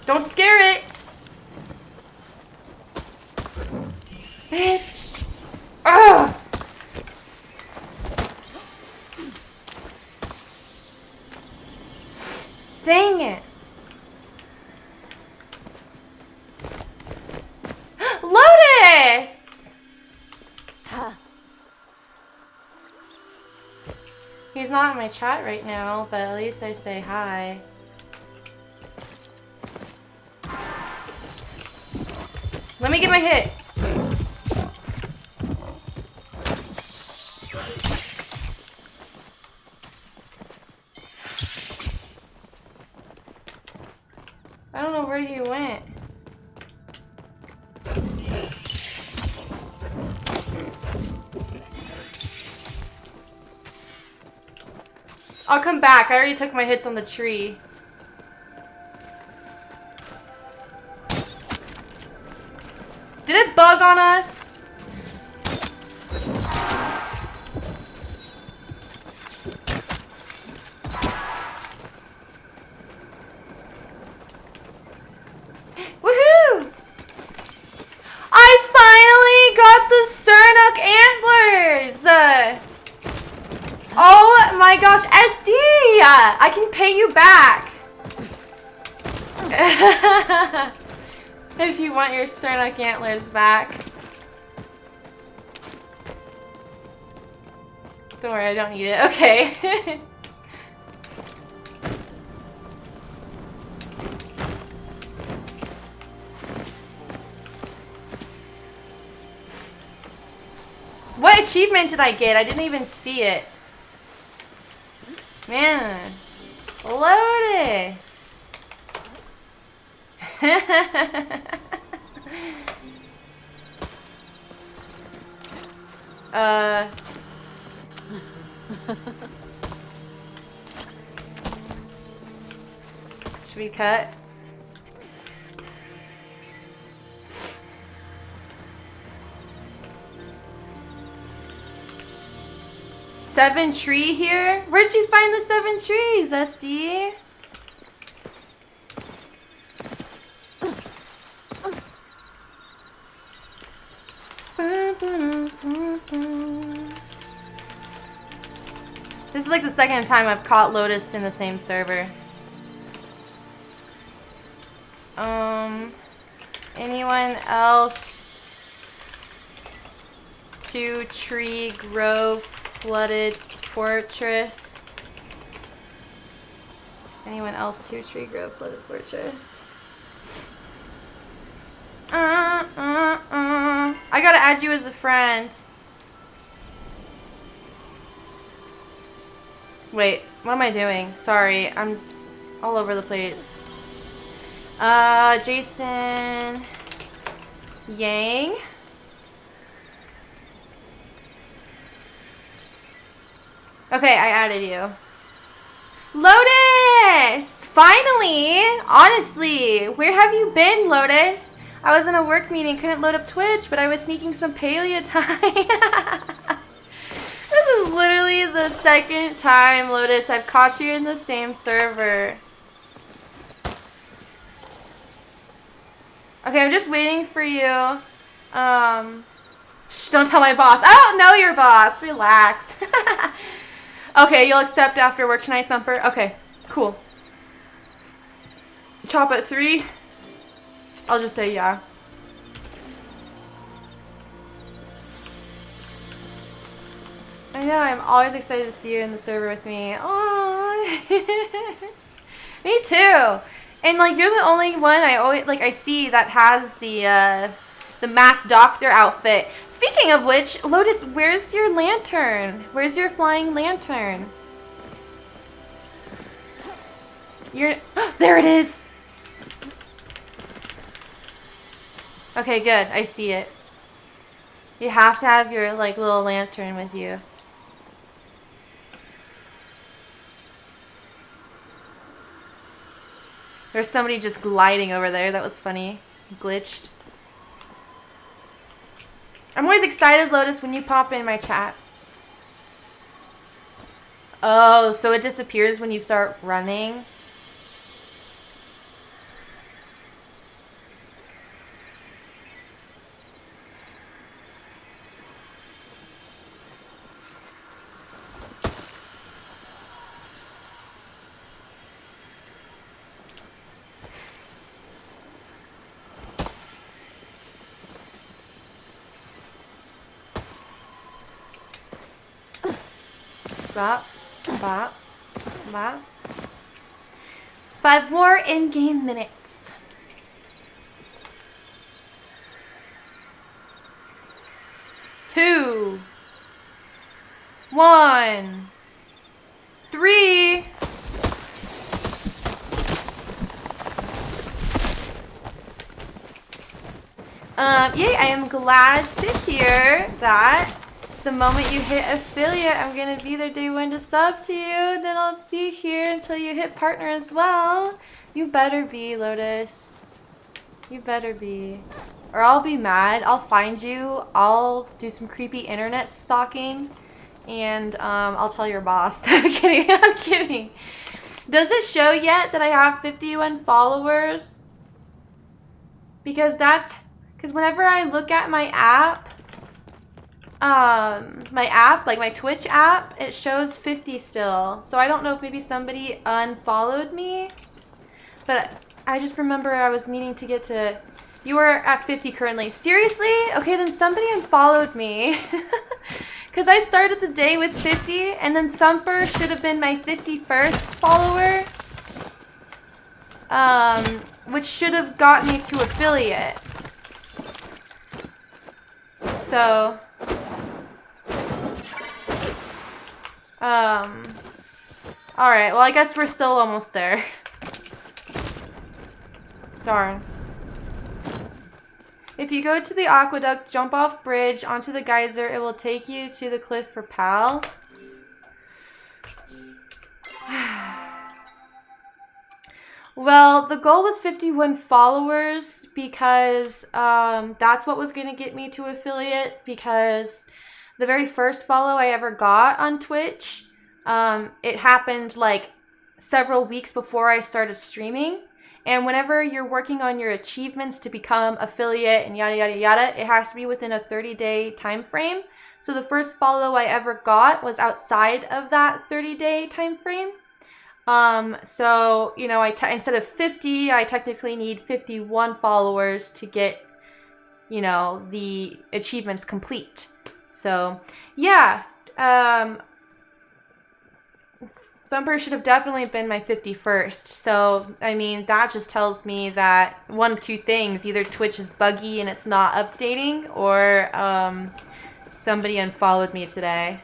A: Don't scare it. Bitch! Ugh! Dang it! Lotus! He's not in my chat right now, but at least I say hi. Let me get my hit. I don't know where he went. I'll come back. I already took my hits on the tree. Did it bug on us? Woohoo! I finally got the Surnok antlers! Oh my gosh, SD! I can pay you back! If you want your Surnok antlers back. Don't worry, I don't need it. Okay. What achievement did I get? I didn't even see it. Man. Lotus. Should we cut? Seven tree here? Where'd you find the 7 trees, SD? This is like the second time I've caught Lotus in the same server. Anyone else? 2 Tree Grove Flooded Fortress. Anyone else? 2 Tree Grove Flooded Fortress. I gotta add you as a friend. Wait, what am I doing? Sorry, I'm all over the place. Jason Yang. Okay, I added you. Lotus! Finally! Honestly, where have you been, Lotus? I was in a work meeting, couldn't load up Twitch, but I was sneaking some Palia time. This is literally the second time, Lotus, I've caught you in the same server. Okay, I'm just waiting for you. Shh, don't tell my boss. I don't know your boss. Relax. Okay, you'll accept after work tonight, Thumper? Okay, cool. Chop at 3? I'll just say yeah. I know, I'm always excited to see you in the server with me. Aww. Me too. And like, you're the only one I see that has the masked doctor outfit. Speaking of which, Lotus, where's your lantern? Where's your flying lantern? There it is. Okay, good. I see it. You have to have your like little lantern with you. There's somebody just gliding over there. That was funny. Glitched. I'm always excited, Lotus, when you pop in my chat. Oh, so it disappears when you start running? Bop, bop, bop. 5 more in-game minutes. Two. 1. 3. Yay, I am glad to hear that the moment you hit affiliate, I'm gonna be there day 1 to sub to you. Then I'll be here until you hit partner as well. You better be, Lotus. You better be. Or I'll be mad. I'll find you. I'll do some creepy internet stalking. And I'll tell your boss. I'm kidding. I'm kidding. Does it show yet that I have 51 followers? Because whenever I look at my app, like my Twitch app, it shows 50 still. So I don't know if maybe somebody unfollowed me, but I just remember I was needing to get to, you are at 50 currently. Seriously? Okay, then somebody unfollowed me. Because I started the day with 50, and then Thumper should have been my 51st follower, which should have got me to affiliate. So, alright, well I guess we're still almost there. Darn. If you go to the aqueduct, jump off bridge onto the geyser, it will take you to the cliff for Pal. Well, the goal was 51 followers because that's what was going to get me to affiliate, because the very first follow I ever got on Twitch, it happened like several weeks before I started streaming. And whenever you're working on your achievements to become affiliate and yada, yada, yada, it has to be within a 30-day time frame. So the first follow I ever got was outside of that 30-day time frame. So, you know, instead of 50, I technically need 51 followers to get, you know, the achievements complete. So, yeah, Thumper should have definitely been my 51st. So, I mean, that just tells me that one of two things. Either Twitch is buggy and it's not updating, or somebody unfollowed me today.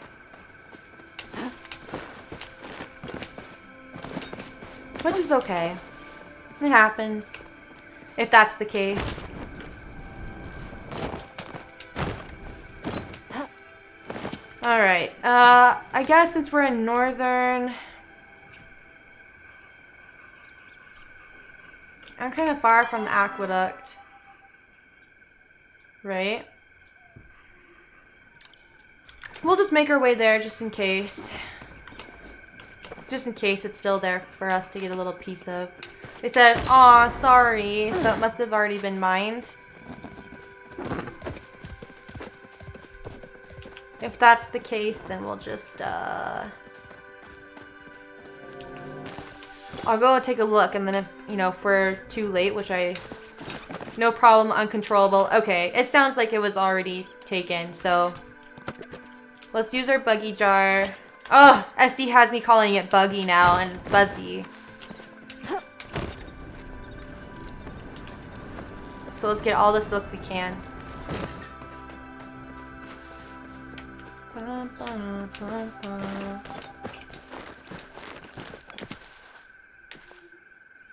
A: Which is okay. It happens. If that's the case. Alright. I guess since we're in northern... I'm kind of far from the aqueduct. Right? We'll just make our way there just in case. Just in case it's still there for us to get a little piece of. They said, aw, sorry, so it must have already been mined. If that's the case, then we'll just, I'll go and take a look, and then if, you know, if we're too late, which no problem, uncontrollable. Okay, it sounds like it was already taken, so let's use our buggy jar. Oh, SD has me calling it buggy now, and it's buzzy. So let's get all the silk we can.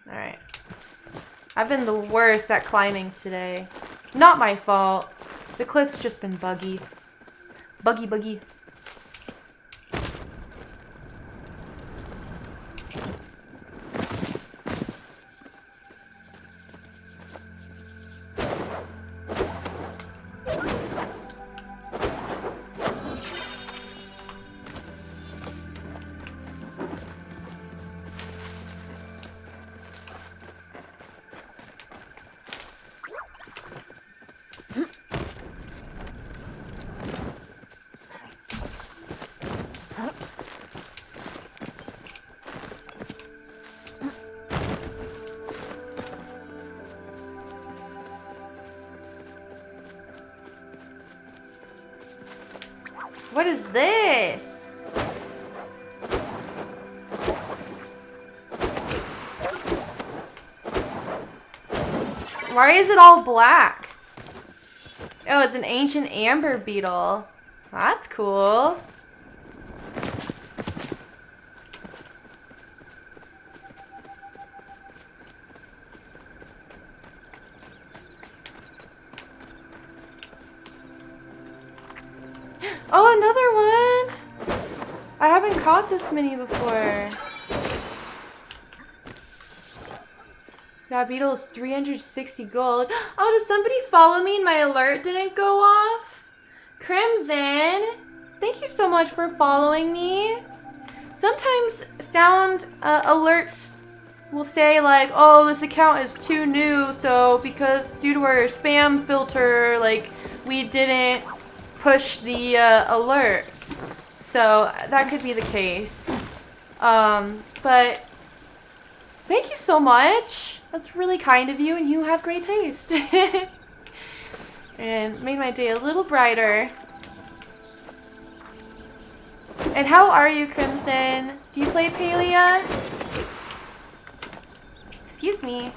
A: Alright. I've been the worst at climbing today. Not my fault. The cliff's just been buggy. Buggy, buggy. What is this? Why is it all black? Oh, it's an ancient amber beetle. That's cool. Oh, another one! I haven't caught this many before. That beetle is 360 gold. Oh, did somebody follow me and my alert didn't go off? Crimson, thank you so much for following me. Sometimes sound alerts will say like, oh, this account is too new, so because due to our spam filter, like, we didn't push the alert. So that could be the case. But thank you so much. That's really kind of you, and you have great taste. And made my day a little brighter. And how are you, Crimson? Do you play Palia? Excuse me.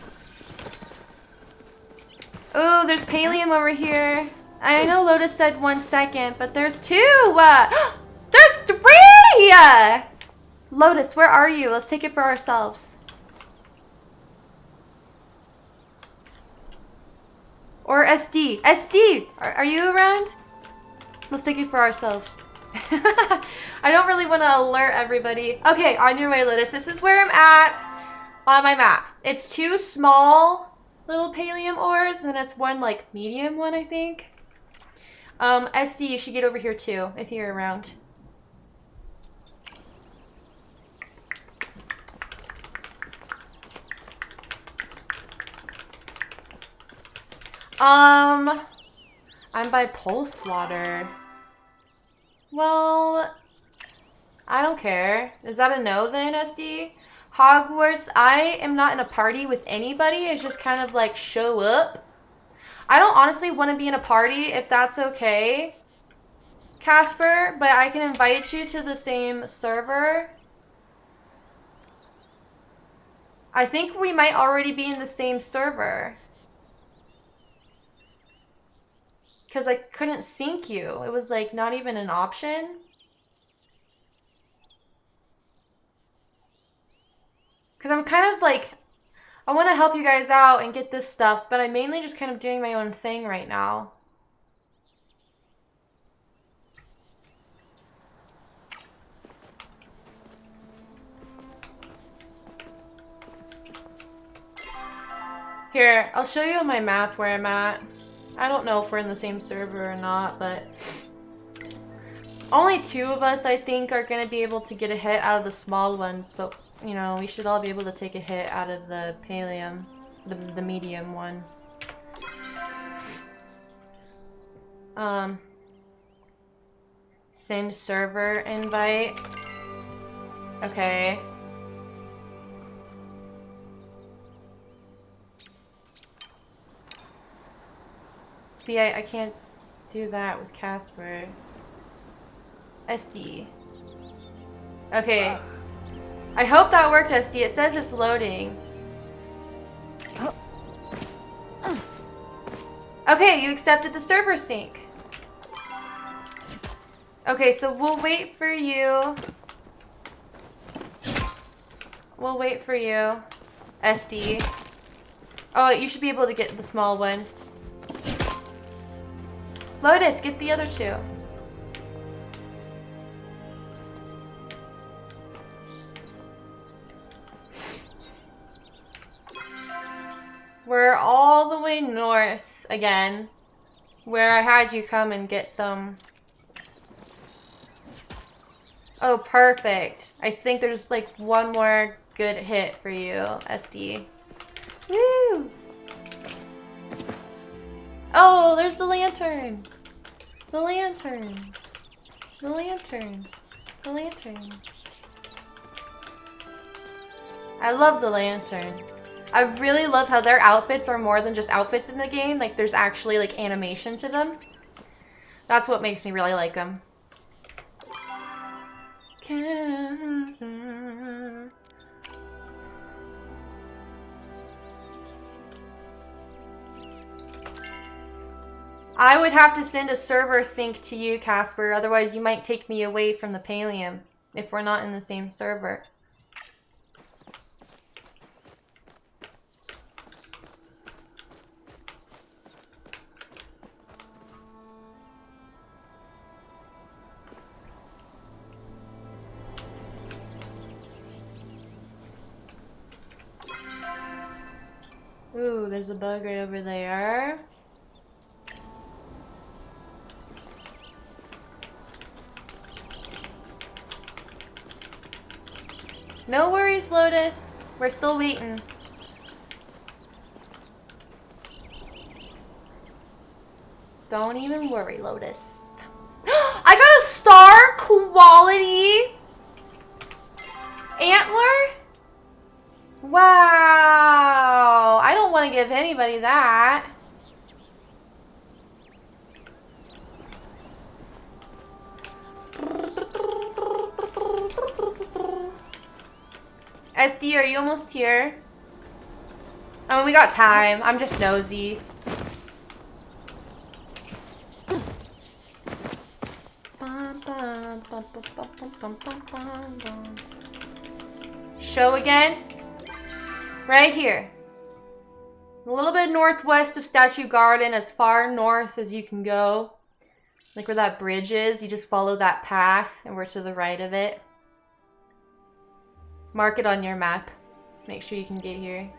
A: Oh, there's Palium over here. I know Lotus said 1 second, but there's 2! There's 3! Lotus, where are you? Let's take it for ourselves. Or SD. SD! Are you around? Let's take it for ourselves. I don't really want to alert everybody. Okay, on your way, Lotus. This is where I'm at on my map. It's 2 small little Palium ores, and then it's 1 like medium one, I think. SD, you should get over here too, if you're around. I'm by Pulse Water. Well, I don't care. Is that a no then, SD? Hogwarts, I am not in a party with anybody. It's just kind of like show up. I don't honestly want to be in a party if that's okay, Casper, but I can invite you to the same server. I think we might already be in the same server. Because I couldn't sync you. It was like not even an option. Because I'm kind of like, I want to help you guys out and get this stuff, but I'm mainly just kind of doing my own thing right now. Here, I'll show you on my map where I'm at. I don't know if we're in the same server or not, but only 2 of us, I think, are going to be able to get a hit out of the small ones, but, you know, we should all be able to take a hit out of the Palium, the medium one. Send server invite. Okay. See, I can't do that with Casper. SD. Okay. I hope that worked, SD. It says it's loading. Okay, you accepted the server sync. Okay, so we'll wait for you. We'll wait for you, SD. Oh, you should be able to get the small one. Lotus, get the other 2. We're all the way north again, where I had you come and get some. Oh, perfect. I think there's like one more good hit for you, SD. Woo! Oh, there's the lantern. The lantern. The lantern. The lantern. I love the lantern. I really love how their outfits are more than just outfits in the game. Like, there's actually, like, animation to them. That's what makes me really like them. I would have to send a server sync to you, Casper. Otherwise, you might take me away from the Palium if we're not in the same server. Ooh, there's a bug right over there. No worries, Lotus. We're still waiting. Don't even worry, Lotus. I got a star quality antler? Wow. I don't want to give anybody that. SD, are you almost here? I mean, we got time. I'm just nosy. Show again? Right here. A little bit northwest of Statue Garden, as far north as you can go. Like where that bridge is, you just follow that path and we're to the right of it. Mark it on your map. Make sure you can get here.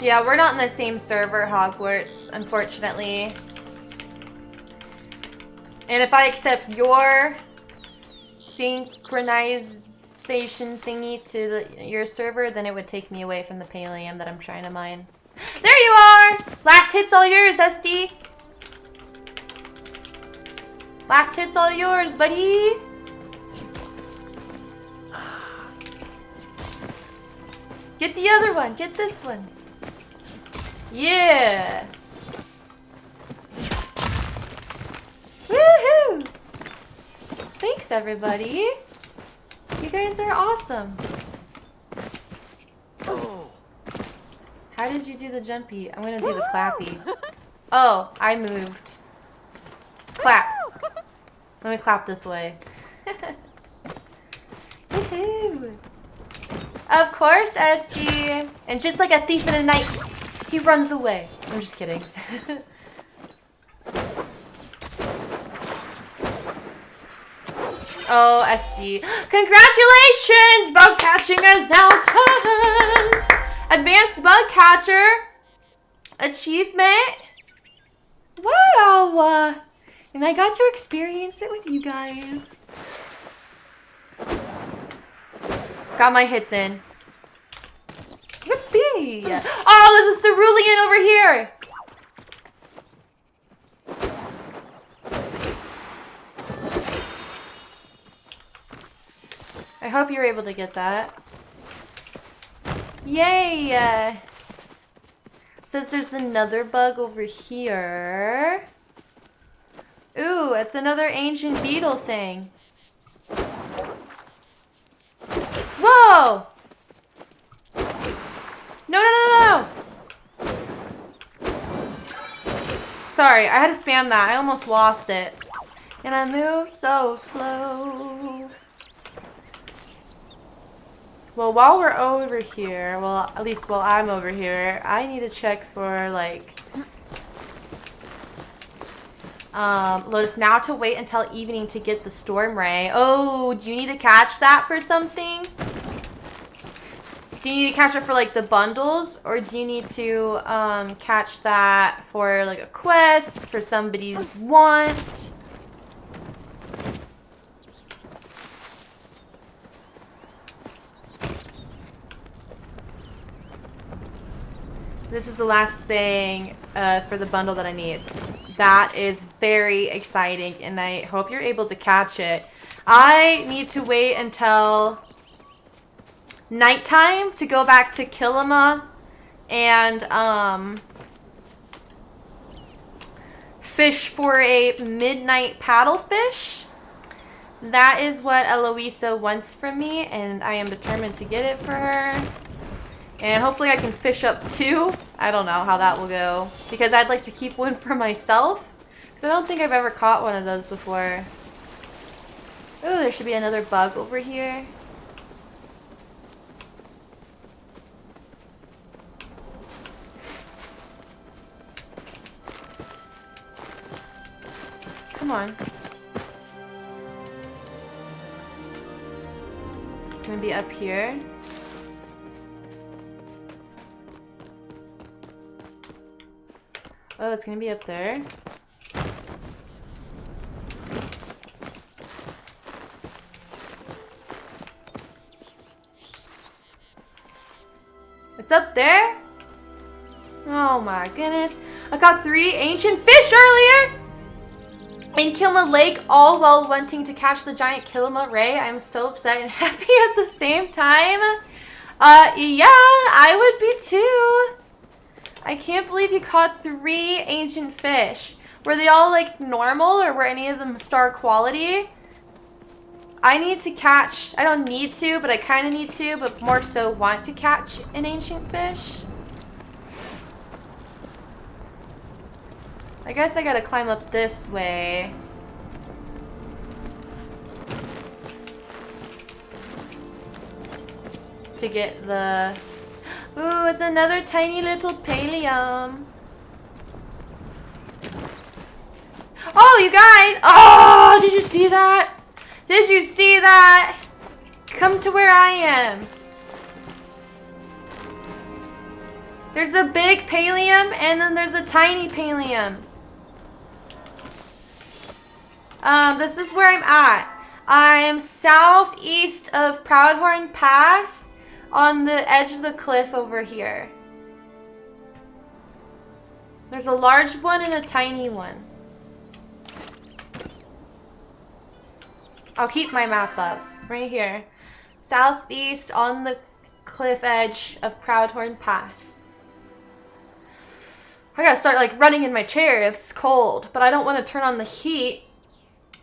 A: Yeah, we're not in the same server, Hogwarts, unfortunately. And if I accept your synchronization thingy to your server, then it would take me away from the Palium that I'm trying to mine. There you are! Last hit's all yours, SD. Last hit's all yours, buddy. Get the other one. Get this one. Yeah. Woohoo! Thanks, everybody. You guys are awesome. How did you do the jumpy? I'm gonna do the clappy. Oh, I moved. Clap. Let me clap this way. Woohoo! Of course, SD. And just like a thief in the night, he runs away. I'm just kidding. Oh, SD. Congratulations! Bug catching is now done! Advanced bug catcher achievement. Wow! And I got to experience it with you guys. Got my hits in. Yippee! Oh, there's a cerulean over here! I hope you're able to get that. Yay! Says there's another bug over here. Ooh, it's another ancient beetle thing. Whoa! No, no, no, no! Sorry, I had to spam that. I almost lost it. And I move so slow. Well, while we're over here, well, at least while I'm over here, I need to check for, like... Lotus, now to wait until evening to get the storm ray. Oh, do you need to catch that for something? Do you need to catch it for, like, the bundles? Or do you need to, catch that for, like, a quest, for somebody's want? This is the last thing for the bundle that I need. That is very exciting, and I hope you're able to catch it. I need to wait until nighttime to go back to Kilima and fish for a midnight paddlefish. That is what Eloisa wants from me, and I am determined to get it for her. And hopefully I can fish up 2. I don't know how that will go. Because I'd like to keep one for myself. Because I don't think I've ever caught one of those before. Ooh, there should be another bug over here. Come on. It's gonna be up here. Oh, it's gonna be up there. It's up there? Oh my goodness. I caught 3 ancient fish earlier! In Kilima Lake, all while wanting to catch the giant Kilima ray. I'm so upset and happy at the same time. Yeah, I would be too. I can't believe you caught 3 ancient fish. Were they all like normal or were any of them star quality? I need to catch, I don't need to, but I kind of need to, but more so want to catch an ancient fish. I guess I gotta climb up this way. To get the... Ooh, it's another tiny little Palium. Oh, you guys! Oh, did you see that? Did you see that? Come to where I am. There's a big pallium and then there's a tiny pallium. This is where I'm at. I'm southeast of Proudhorn Pass on the edge of the cliff over here. There's a large one and a tiny one. I'll keep my map up. Right here. Southeast on the cliff edge of Proudhorn Pass. I gotta start like running in my chair. It's cold, but I don't want to turn on the heat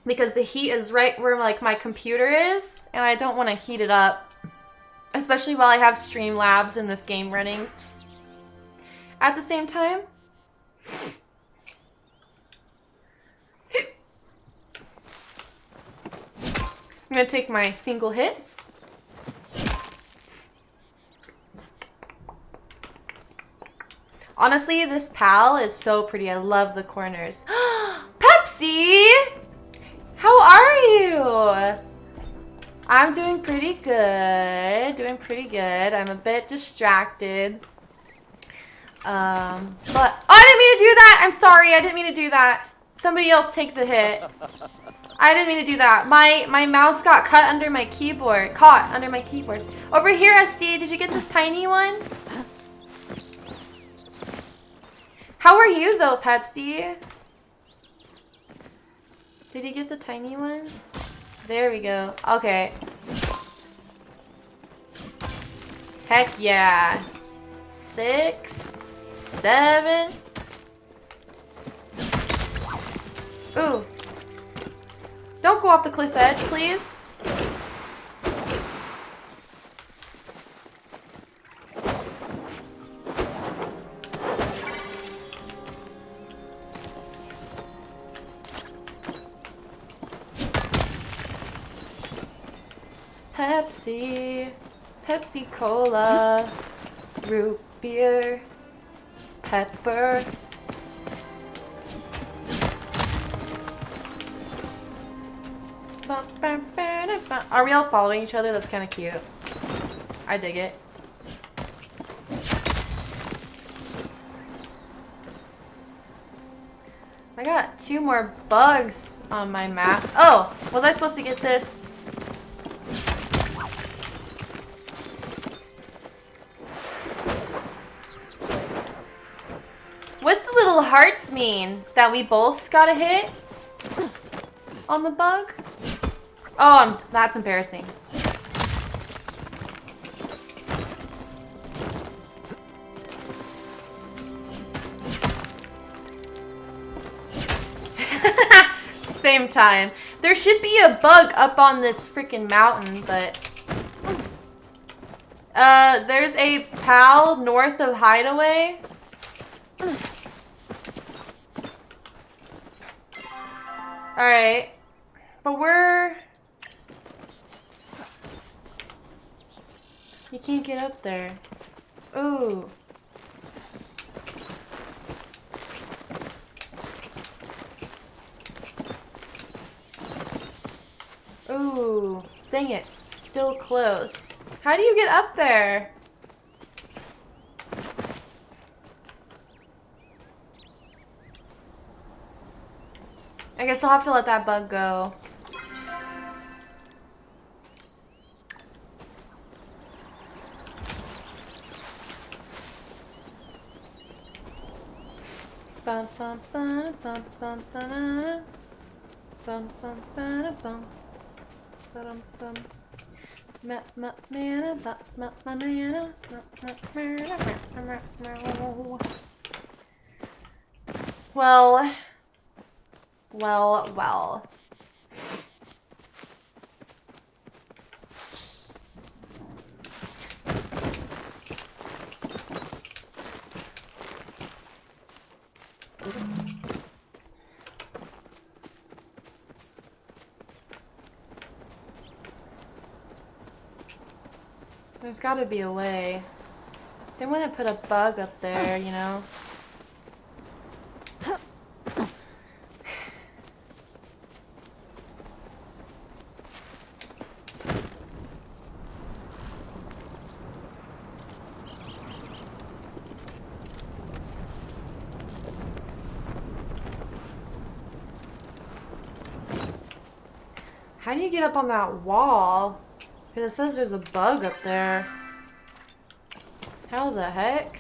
A: because the heat is right where like my computer is, and I don't want to heat it up, especially while I have Streamlabs in this game running at the same time. I'm gonna take my single hits. Honestly, this pal is so pretty. I love the corners. Pepsi! How are you? I'm doing pretty good. Doing pretty good. I'm a bit distracted. But oh, I didn't mean to do that. I'm sorry. I didn't mean to do that. Somebody else take the hit. I didn't mean to do that. My mouse got cut under my keyboard. Caught under my keyboard. Over here, SD. Did you get this tiny one? How are you though, Pepsi? Did you get the tiny one? There we go. Okay. Heck yeah. 6, 7. Ooh. Don't go off the cliff edge, please. Pepsi, Pepsi Cola, root beer, pepper. Are we all following each other? That's kind of cute. I dig it. I got 2 more bugs on my map. Oh, was I supposed to get this? What's the little hearts mean? That we both got a hit on the bug? Oh, that's embarrassing. Same time. There should be a bug up on this freaking mountain, but there's a pal north of Hideaway. Alright. But we're... You can't get up there. Ooh. Ooh. Dang it. Still close. How do you get up there? I guess I'll have to let that bug go. Bum bum bum bum bum bum bum bum bum bum bum bum. Well. There's gotta be a way. They want to put a bug up there, you know? How do you get up on that wall? Because it says there's a bug up there. How the heck?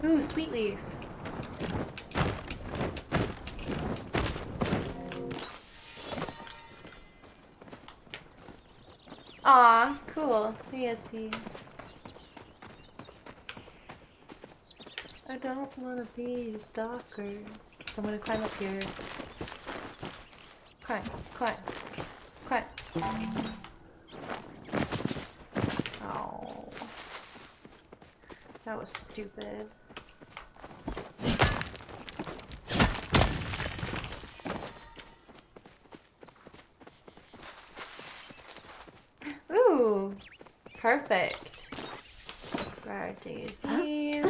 A: Ooh, sweet leaf. Aw, cool. ASD. I don't want to be a stalker. So I'm gonna climb up here. Climb, climb, climb. Oh. That was stupid. Ooh, perfect. Right, Daisy.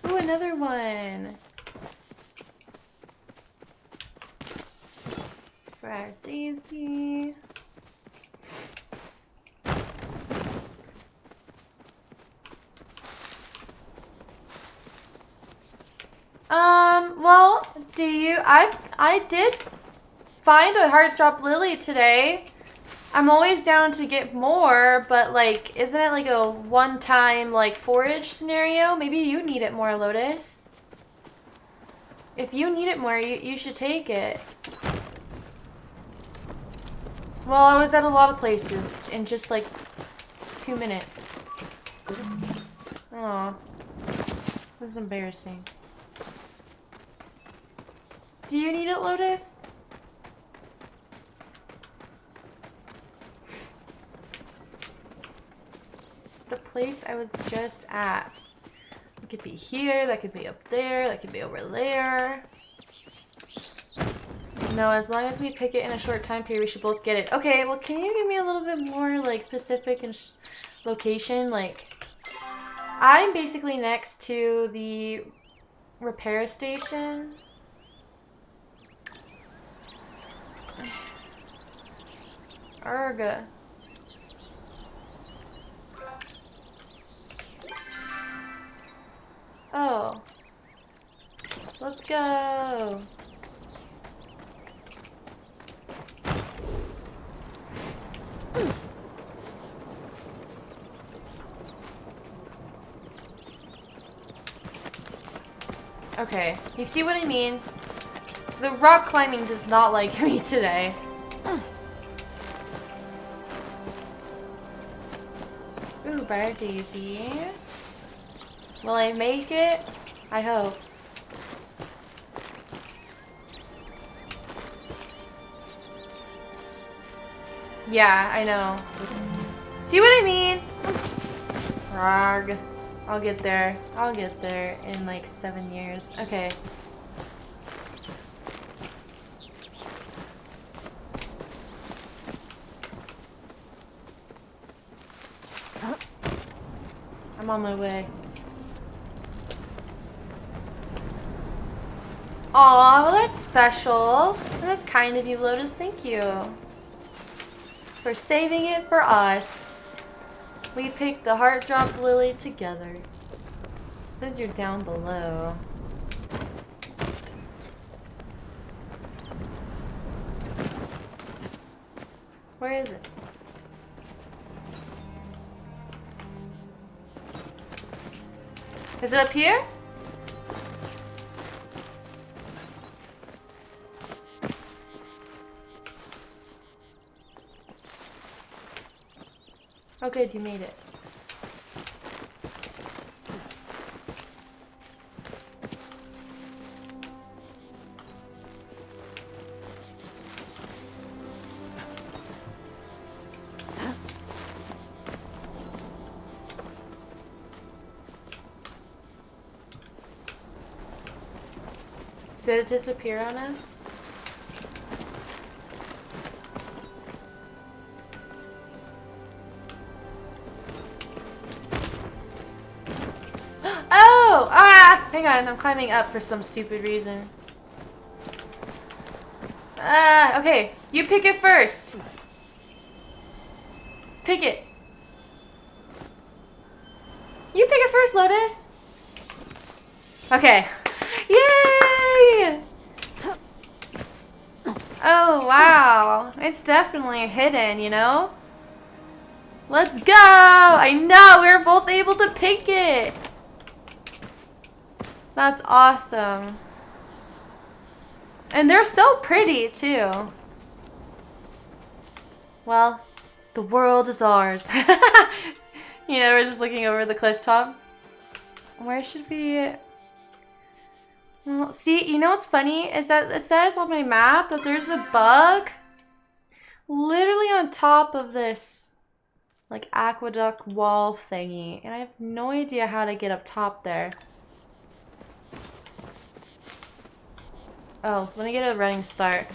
A: Ooh, another one. Right, Daisy. Well, I did find a heart drop lily today. I'm always down to get more, but like, isn't it like a one-time like forage scenario? Maybe you need it more, Lotus. If you need it more, you should take it. Well, I was at a lot of places in just like 2 minutes. Aw. That's embarrassing. Do you need it, Lotus? The place I was just at. It could be here, that could be up there, that could be over there. No, as long as we pick it in a short time period, we should both get it. Okay, well, can you give me a little bit more, like, specific and location? Like, I'm basically next to the repair station. Arga. Oh. Let's go. Okay, you see what I mean? The rock climbing does not like me today. Ooh, Briar Daisy. Will I make it? I hope. Yeah, I know. See what I mean? Rog. I'll get there. I'll get there in like 7 years. Okay. I'm on my way. Aw, well that's special. That's kind of you, Lotus. Thank you. For saving it for us. We picked the heart drop lily together. It says you're down below. Where is it? Is it up here? Oh good, you made it. Did it disappear on us? Oh! Ah! hang on. I'm climbing up for some stupid reason. Okay. You pick it first. Pick it. You pick it first, Lotus. Okay. Yay! Oh, wow. It's definitely hidden, you know? Let's go! I know! We were both able to pick it! That's awesome. And they're so pretty, too. Well, the world is ours. You know, we're just looking over the cliff top. Where should we... Well, see, you know what's funny? Is that it says on my map that there's a bug literally on top of this, like, aqueduct wall thingy. And I have no idea how to get up top there. Oh, let me get a running start.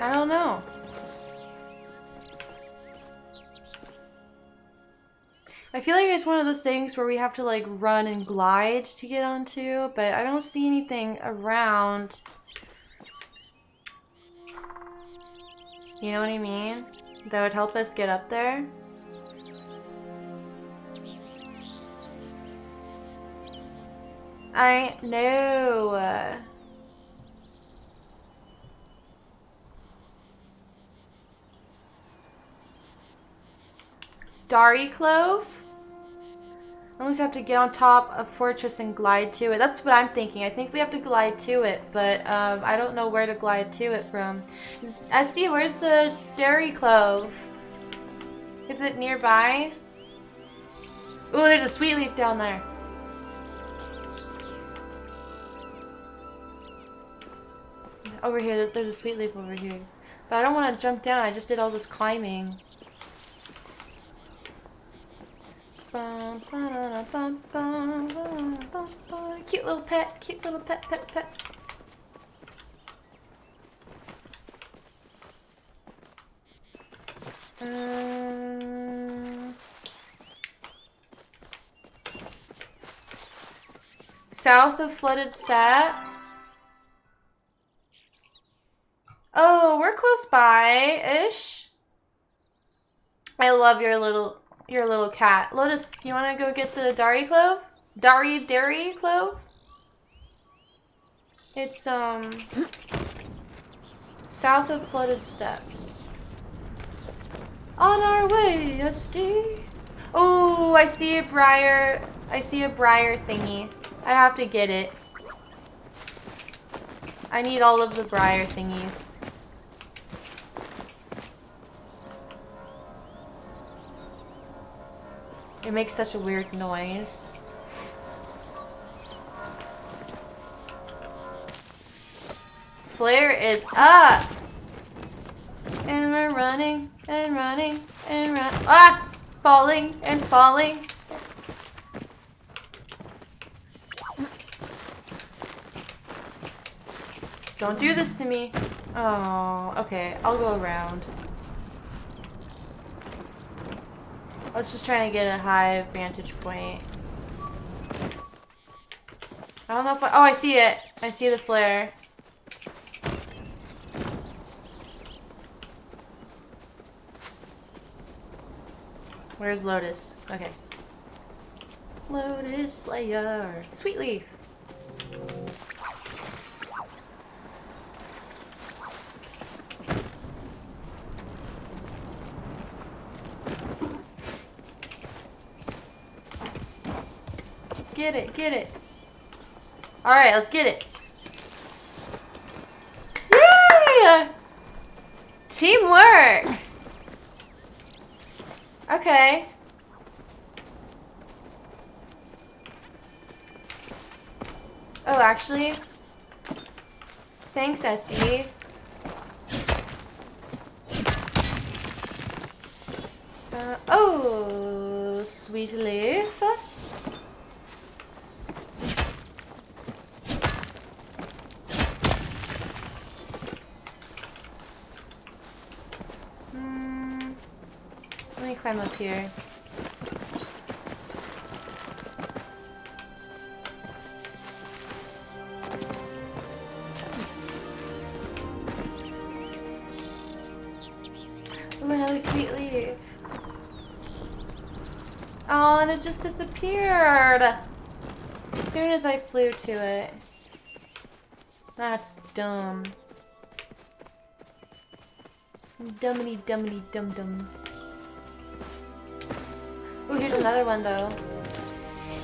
A: I don't know. I feel like it's one of those things where we have to like run and glide to get onto, but I don't see anything around. You know what I mean? That would help us get up there. I know. Dari Clove? I always have to get on top of Fortress and glide to it. That's what I'm thinking. I think we have to glide to it, but I don't know where to glide to it from. Esty, where's the Dari Clove? Is it nearby? Ooh, there's a sweet leaf down there. Over here, there's a sweet leaf over here. But I don't want to jump down. I just did all this climbing. Cute little pet, pet. South of flooded stat. Oh, we're close by-ish. I love your little cat. Lotus, you want to go get the Dari Clove? Dari Clove? It's, south of flooded steps. On our way, Esty. Oh, I see a briar thingy. I have to get it. I need all of the briar thingies. It makes such a weird noise. Flare is up! And we're running and running and running. Ah! Falling and falling. Don't do this to me. Oh, okay. I'll go around. I was just trying to get a high vantage point. I don't know if oh, I see it. I see the flare. Where's Lotus? Okay. Lotus Slayer. Sweet leaf. Get it, get it. Alright, let's get it. Yay! Teamwork! Okay. Oh, actually. Thanks, SD. Oh, sweet leaf. Let me climb up here. Ooh, another sweet leaf. Oh, and it just disappeared as soon as I flew to it. That's dumb. Dummity dummity dum dum. Ooh, here's another one though.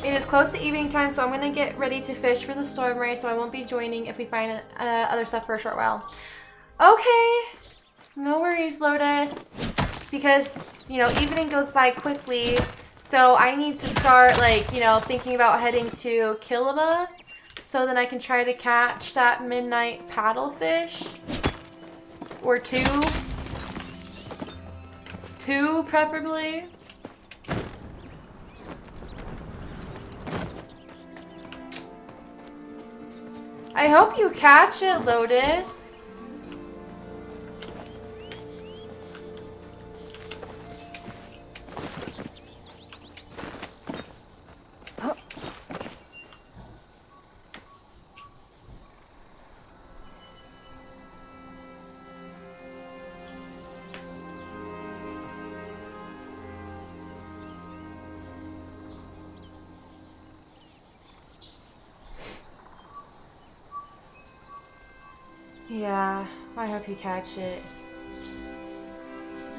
A: It is close to evening time, so I'm gonna get ready to fish for the storm race, so I won't be joining if we find other stuff for a short while. Okay. No worries, Lotus. Because, you know, evening goes by quickly, so I need to start, like, you know, thinking about heading to Kilima, so then I can try to catch that midnight paddlefish. Or two. Two, preferably. I hope you catch it, Lotus. Yeah, I hope you catch it.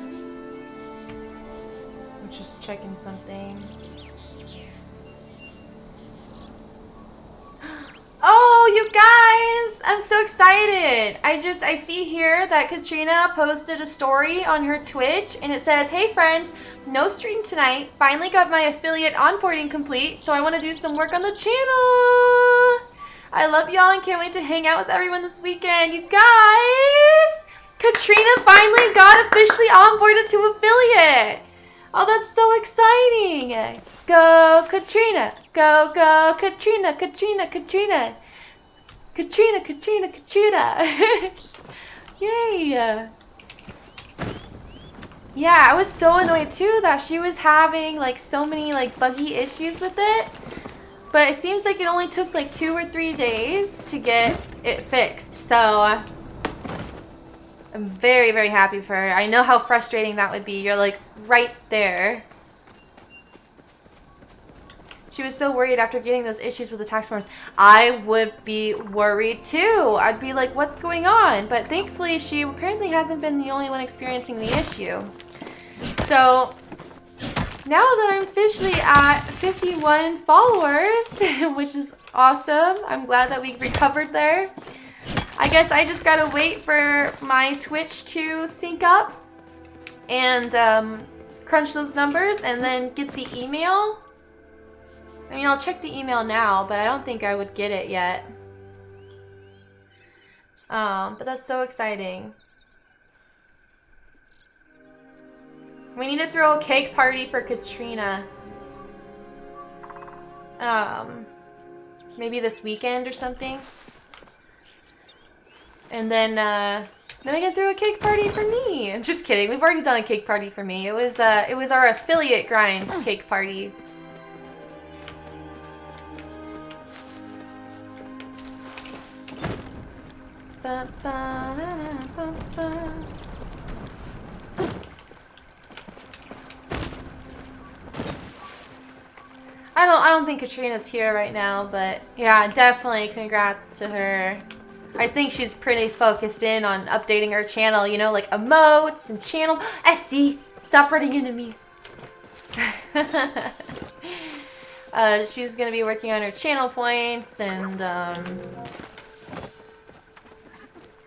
A: I'm just checking something. Oh, you guys! I'm so excited! I see here that Katrina posted a story on her Twitch and it says, "Hey friends, no stream tonight. Finally got my affiliate onboarding complete, so I want to do some work on the channel. I love y'all and can't wait to hang out with everyone this weekend." You guys! Katrina finally got officially onboarded to affiliate! Oh, that's so exciting! Go, Katrina! Go, go, Katrina, Katrina, Katrina! Katrina, Katrina, Katrina! Yay! Yeah, I was so annoyed too that she was having like so many like buggy issues with it. But it seems like it only took like 2 or 3 days to get it fixed. So I'm very, very happy for her. I know how frustrating that would be. You're like right there. She was so worried after getting those issues with the tax forms. I would be worried too. I'd be like, what's going on? But thankfully, she apparently hasn't been the only one experiencing the issue. So now that I'm officially at 51 followers, which is awesome. I'm glad that we recovered there. I guess I just gotta wait for my Twitch to sync up and crunch those numbers and then get the email. I mean, I'll check the email now, but I don't think I would get it yet. But that's so exciting. We need to throw a cake party for Katrina. Maybe this weekend or something. And then we can throw a cake party for me. I'm just kidding. We've already done a cake party for me. It was our affiliate grind cake party. Ba, ba, da, da, ba, ba. I don't think Katrina's here right now, but yeah, definitely congrats to her. I think she's pretty focused in on updating her channel, you know, like emotes and channel. SD, stop running into me. She's gonna be working on her channel points and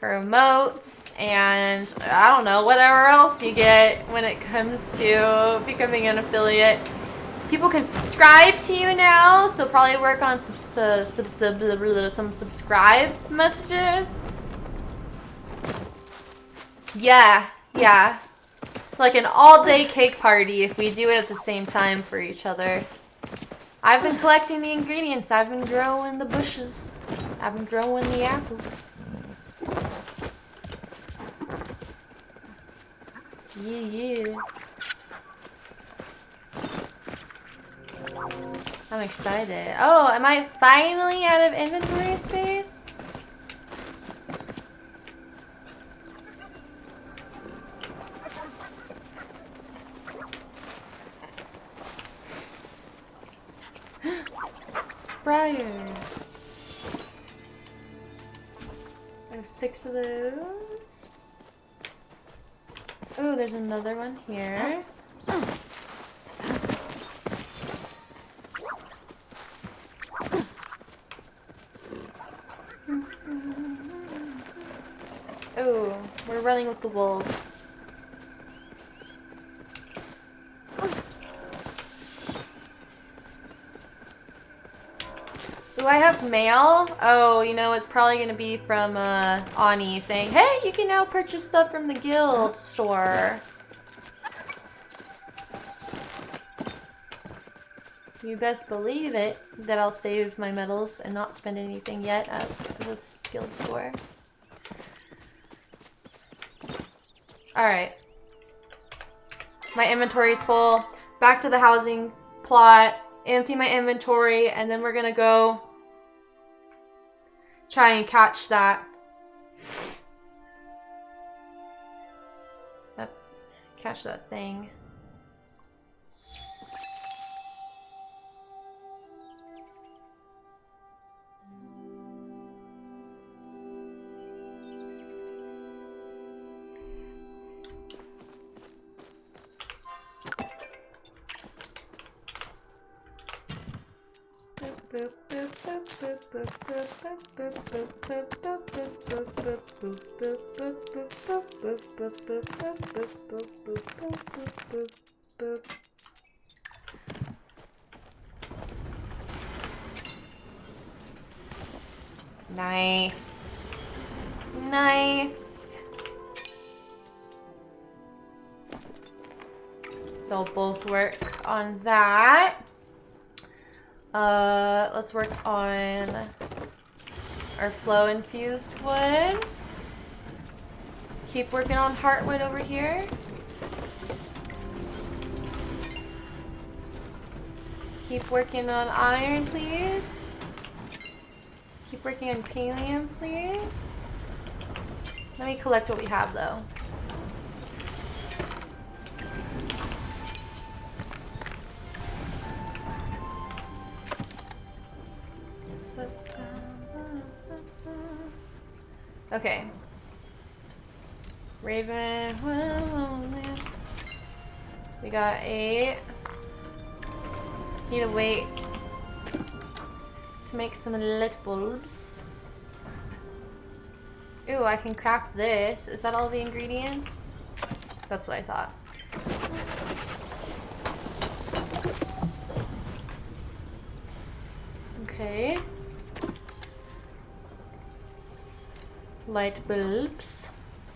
A: remotes, and I don't know, whatever else you get when it comes to becoming an affiliate. People can subscribe to you now, so probably work on some subscribe messages. Yeah. Like an all-day cake party if we do it at the same time for each other. I've been collecting the ingredients. I've been growing the bushes. I've been growing the apples. Yeah. I'm excited. Oh, am I finally out of inventory space? Briar. I have 6 of those. Oh, there's another one here. Oh, we're running with the wolves. Do I have mail? Oh, you know, it's probably going to be from Ani saying, hey, you can now purchase stuff from the guild store. You best believe it that I'll save my medals and not spend anything yet at this guild store. Alright. My inventory's full. Back to the housing plot. Empty my inventory, and then we're gonna go try and catch that. Catch that thing. Nice. Nice. They'll both work on that. Let's work on our flow infused wood. Keep working on heartwood over here. Keep working on iron, please. Keep working on pallium, please. Let me collect what we have, though. Okay. Raven. We got 8. Need to wait to make some lit bulbs. Ooh, I can craft this. Is that all the ingredients? That's what I thought. Okay. Light bulbs.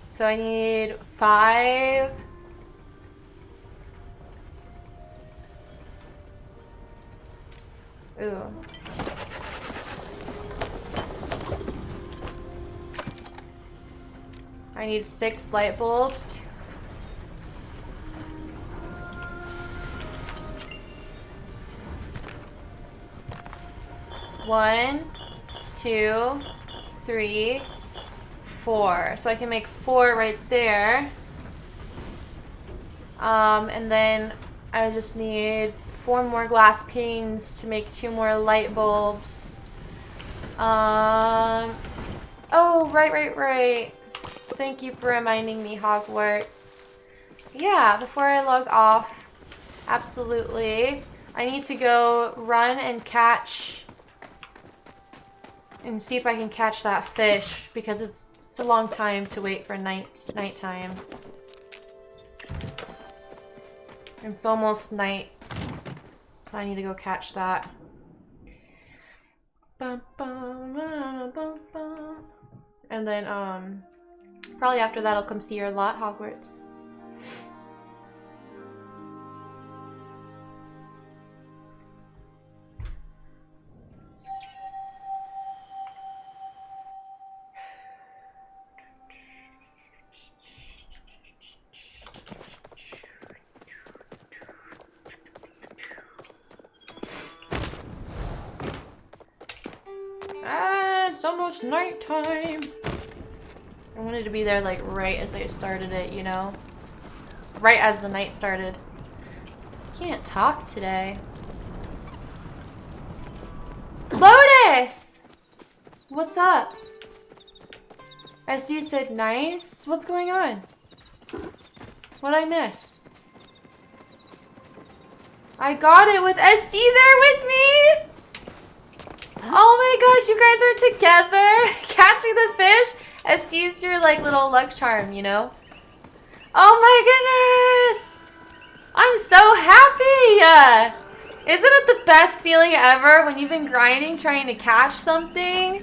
A: So I need 5. Ooh. I need 6 light bulbs. 1, 2, 3, 4. So I can make 4 right there. And then I just need 4 more glass panes to make 2 more light bulbs. Oh, right. Thank you for reminding me, Hogwarts. Yeah, before I log off, absolutely. I need to go run and catch and see if I can catch that fish because it's It's a long time to wait for nighttime. It's almost night, so I need to go catch that. And then probably after that I'll come see your lot, Hogwarts. Ah, it's almost nighttime. I wanted to be there like right as I started it, you know? Right as the night started. Can't talk today. Lotus! What's up? SD said nice? What's going on? What'd I miss? I got it with SD there with me! Oh my gosh, you guys are together! Catching the fish! SD's your like little luck charm, you know? Oh my goodness! I'm so happy! Isn't it the best feeling ever when you've been grinding trying to catch something?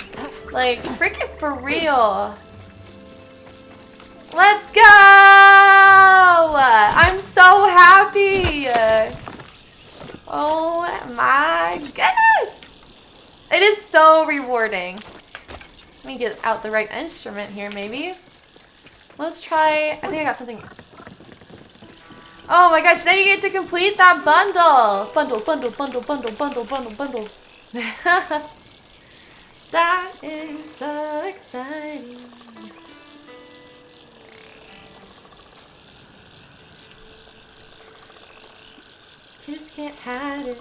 A: Like, freaking for real. Let's go! I'm so happy! Oh my goodness! It is so rewarding. Let me get out the right instrument here, maybe. Let's try... I think I got something... Oh my gosh, now you get to complete that bundle! Bundle. That is so exciting. Just can't hide it.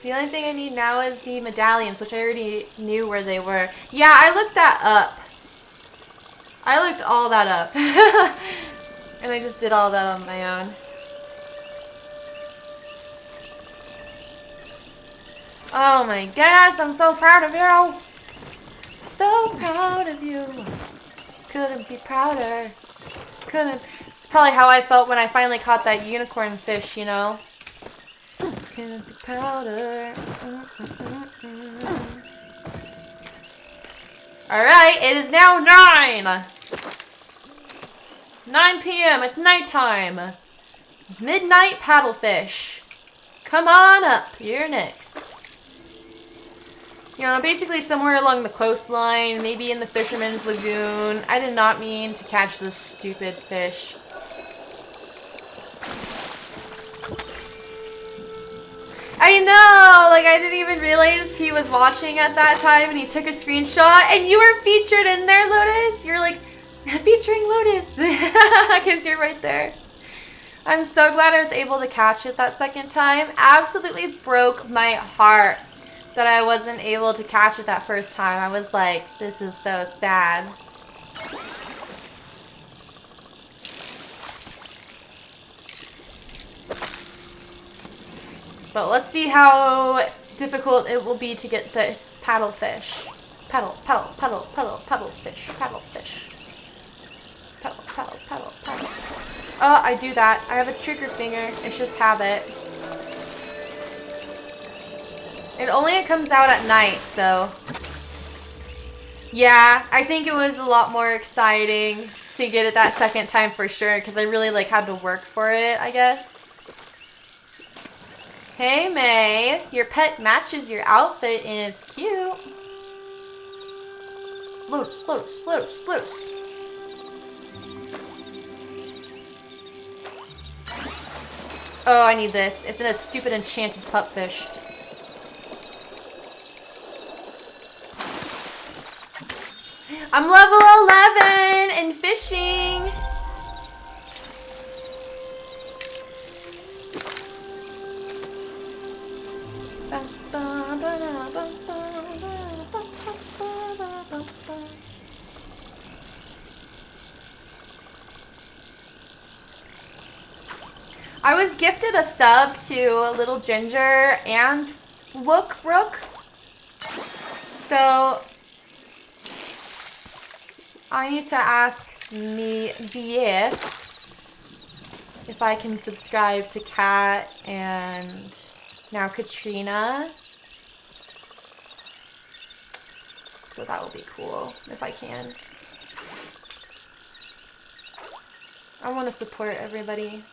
A: The only thing I need now is the medallions, which I already knew where they were. Yeah, I looked that up. I looked all that up. And I just did all that on my own. Oh my goodness, I'm so proud of you. So proud of you. Couldn't be prouder. Couldn't. It's probably how I felt when I finally caught that unicorn fish, you know? Couldn't be prouder. Alright, it is now 9 p.m. It's nighttime. Midnight paddlefish. Come on up. You're next. You know, basically somewhere along the coastline, maybe in the Fisherman's Lagoon. I did not mean to catch this stupid fish. I know! Like, I didn't even realize he was watching at that time and he took a screenshot and you were featured in there, Lotus! You're like, featuring Lotus! Because you're right there. I'm so glad I was able to catch it that second time. Absolutely broke my heart that I wasn't able to catch it that first time. I was like, this is so sad. But let's see how difficult it will be to get this paddlefish. Paddle fish. Paddle. Oh, I do that. I have a trigger finger. It's just habit. It only comes out at night, so... Yeah, I think it was a lot more exciting to get it that second time for sure, because I really like had to work for it, I guess. Hey, May. Your pet matches your outfit and it's cute. Loose. Oh, I need this. It's in a stupid enchanted pupfish. I'm level 11 in fishing. I was gifted a sub to Little Ginger and Rook. So I need to ask me BF if I can subscribe to Kat and now Katrina. So that will be cool if I can. I want to support everybody.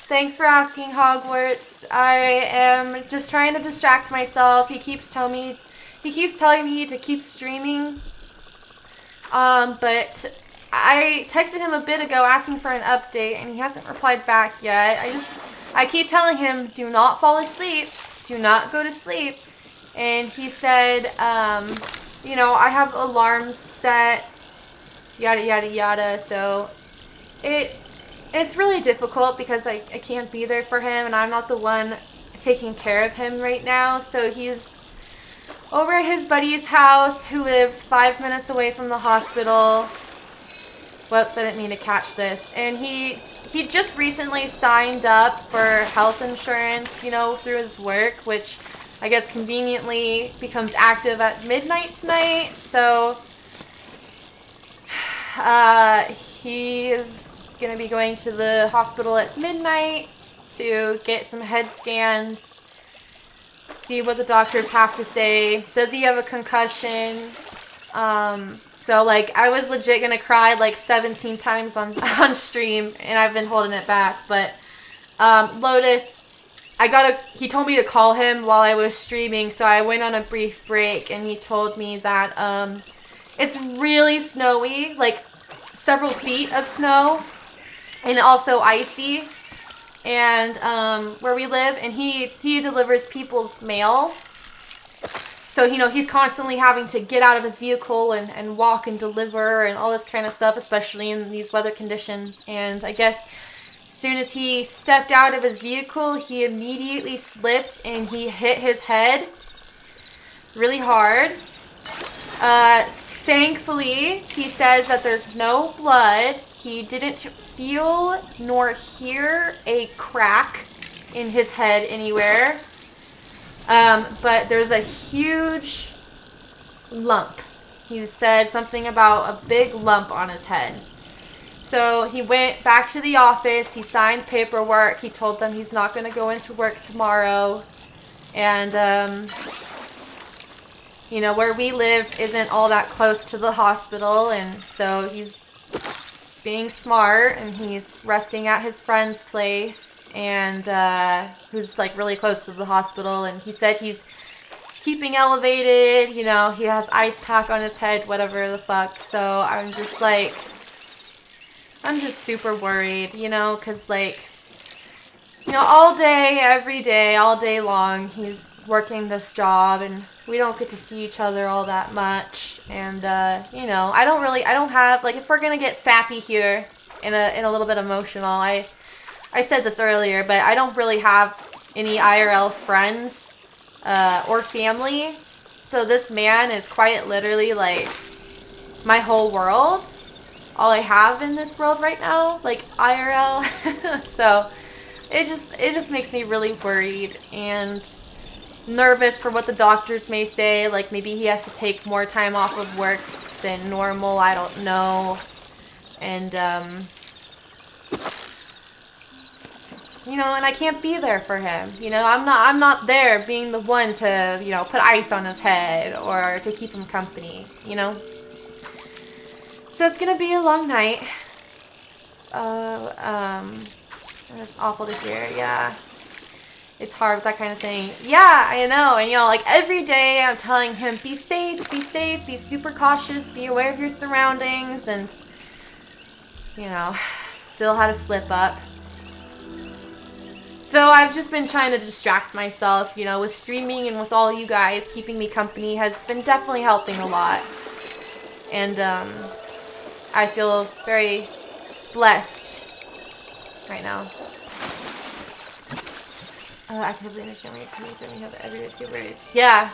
A: Thanks for asking, Hogwarts. I am just trying to distract myself. He keeps telling me to keep streaming. But I texted him a bit ago asking for an update and he hasn't replied back yet. I keep telling him, do not fall asleep. Do not go to sleep. And he said, you know, I have alarms set, yada, yada, yada. So it's really difficult because I can't be there for him and I'm not the one taking care of him right now. So he's over at his buddy's house who lives 5 minutes away from the hospital. Whoops, I didn't mean to catch this. And he just recently signed up for health insurance, you know, through his work, which I guess conveniently becomes active at midnight tonight. So he is going to be going to the hospital at midnight to get some head scans, see what the doctors have to say. Does he have a concussion? So like I was legit gonna cry like 17 times on stream and I've been holding it back. But Lotus, he told me to call him while I was streaming, so I went on a brief break and he told me that it's really snowy, like several feet of snow and also icy. And where we live, and he delivers people's mail. So, you know, he's constantly having to get out of his vehicle and walk and deliver and all this kind of stuff, especially in these weather conditions. And I guess as soon as he stepped out of his vehicle, he immediately slipped and he hit his head really hard. Thankfully, he says that there's no blood. He didn't feel nor hear a crack in his head anywhere. But there's a huge lump. He said something about a big lump on his head. So he went back to the office. He signed paperwork. He told them he's not going to go into work tomorrow. And, you know, where we live isn't all that close to the hospital. And so he's being smart and he's resting at his friend's place, and who's like really close to the hospital. And he said he's keeping elevated, you know, he has ice pack on his head, whatever the fuck. So I'm just super worried, you know, because like, you know, all day, every day, all day long he's working this job and we don't get to see each other all that much. And you know, I don't have, like, if we're gonna get sappy here and a little bit emotional, I said this earlier, but I don't really have any IRL friends or family. So this man is quite literally like my whole world. All I have in this world right now, like IRL. So it just makes me really worried and nervous for what the doctors may say. Like maybe he has to take more time off of work than normal. I don't know. And you know, and I can't be there for him. You know, I'm not there being the one to, you know, put ice on his head or to keep him company, you know. So it's gonna be a long night. It's awful to hear. Yeah. It's hard with that kind of thing. Yeah, I know. And, you know, like, every day I'm telling him, be safe, be super cautious, be aware of your surroundings, and, you know, still had a slip up. So I've just been trying to distract myself, you know, with streaming and with all you guys. Keeping me company has been definitely helping a lot. And, I feel very blessed right now. I completely understand where you're coming from. You have every good word. Yeah.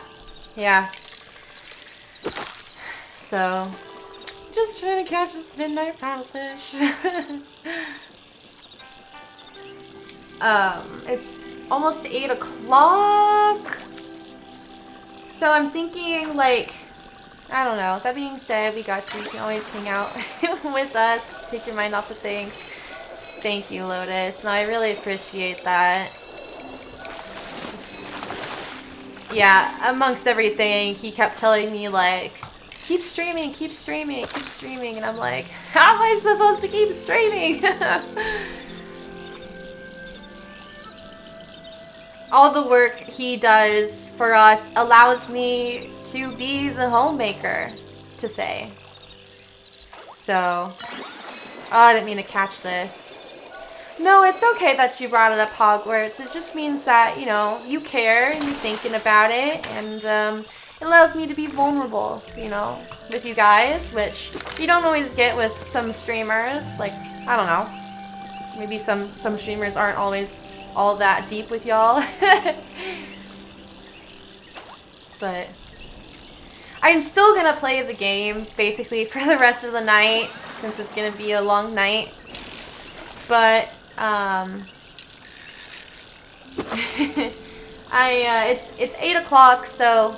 A: Yeah. so just trying to catch this midnight paddlefish. It's almost 8 o'clock. So I'm thinking, like, I don't know. That being said, we got you. You can always hang out with us to take your mind off of things. Thank you, Lotus. No, I really appreciate that. Yeah, amongst everything, he kept telling me, like, keep streaming, keep streaming, keep streaming. And I'm like, how am I supposed to keep streaming? All the work he does for us allows me to be the homemaker, to say. So, oh, I didn't mean to catch this. No, it's okay that you brought it up, Hogwarts. It just means that, you know, you care and you're thinking about it. And it allows me to be vulnerable, you know, with you guys, which you don't always get with some streamers. Like, I don't know. Maybe some streamers aren't always all that deep with y'all. But I'm still gonna play the game basically for the rest of the night since it's gonna be a long night. But it's 8 o'clock, so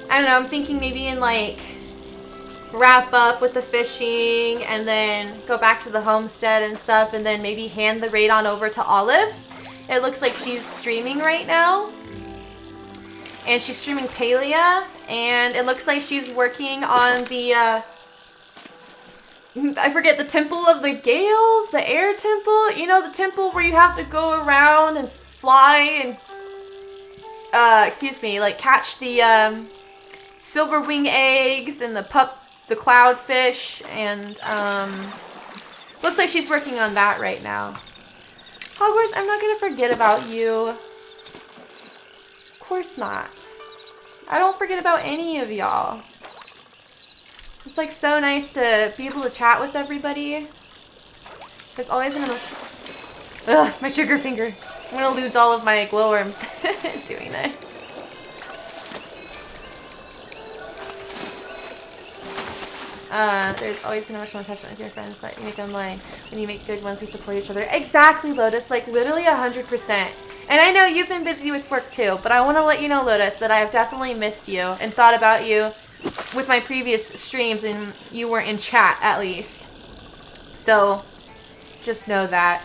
A: I don't know, I'm thinking maybe in like wrap up with the fishing and then go back to the homestead and stuff, and then maybe hand the raid on over to Olive. It looks like she's streaming right now, and she's streaming Palia, and it looks like she's working on the I forget, the Temple of the Gales, the Air Temple. You know, the temple where you have to go around and fly and excuse me, like catch the silver wing eggs and the cloudfish, and looks like she's working on that right now. Hogwarts, I'm not gonna forget about you. Of course not. I don't forget about any of y'all. It's like so nice to be able to chat with everybody. There's always an emotion. Ugh, my trigger finger. I'm gonna lose all of my glowworms doing this. There's always an emotional attachment with your friends that you make online. When you make good ones, we support each other. Exactly, Lotus. Like, literally 100%. And I know you've been busy with work too, but I want to let you know, Lotus, that I have definitely missed you and thought about you with my previous streams, and you were in chat at least. So, just know that.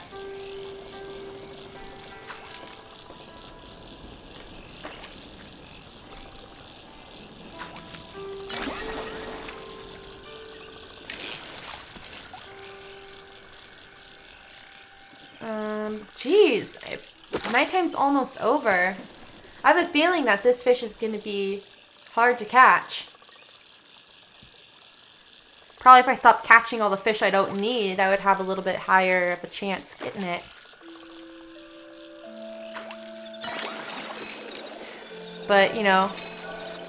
A: Geez, nighttime's almost over. I have a feeling that this fish is going to be hard to catch. Probably if I stopped catching all the fish I don't need, I would have a little bit higher of a chance getting it. But, you know,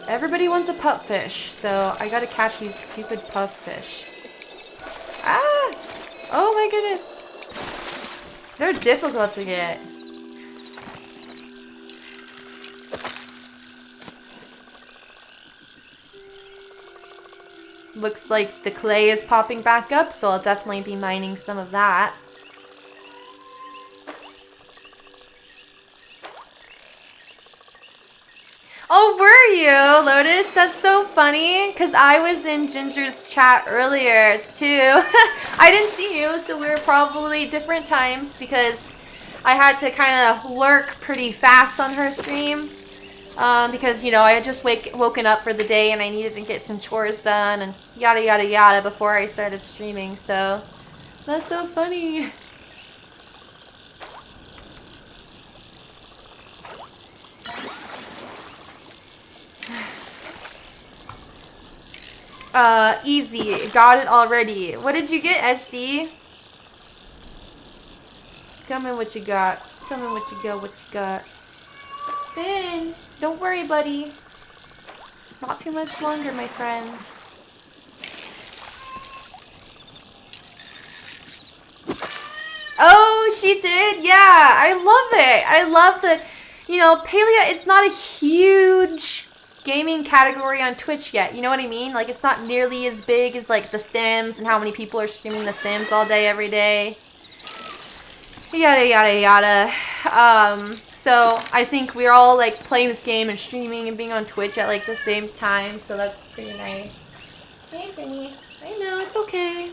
A: everybody wants a pupfish, so I gotta catch these stupid pupfish. Ah! Oh my goodness! They're difficult to get. Looks like the clay is popping back up, so I'll definitely be mining some of that. Oh, were you, Lotus? That's so funny, because I was in Ginger's chat earlier, too. I didn't see you, so we were probably different times, because I had to kind of lurk pretty fast on her stream. Because, you know, I had just woken up for the day, and I needed to get some chores done, and yada, yada, yada, before I started streaming, so that's so funny. Easy. Got it already. What did you get, SD? Tell me what you got. Tell me what you got. Ben, don't worry, buddy. Not too much longer, my friend. Oh, she did? Yeah, I love it. I love the, you know, Palia, it's not a huge gaming category on Twitch yet. You know what I mean? Like, it's not nearly as big as, like, The Sims and how many people are streaming The Sims all day, every day. Yada, yada, yada. So I think we're all, like, playing this game and streaming and being on Twitch at, like, the same time. So that's pretty nice. Hey, Finny. I know, it's okay.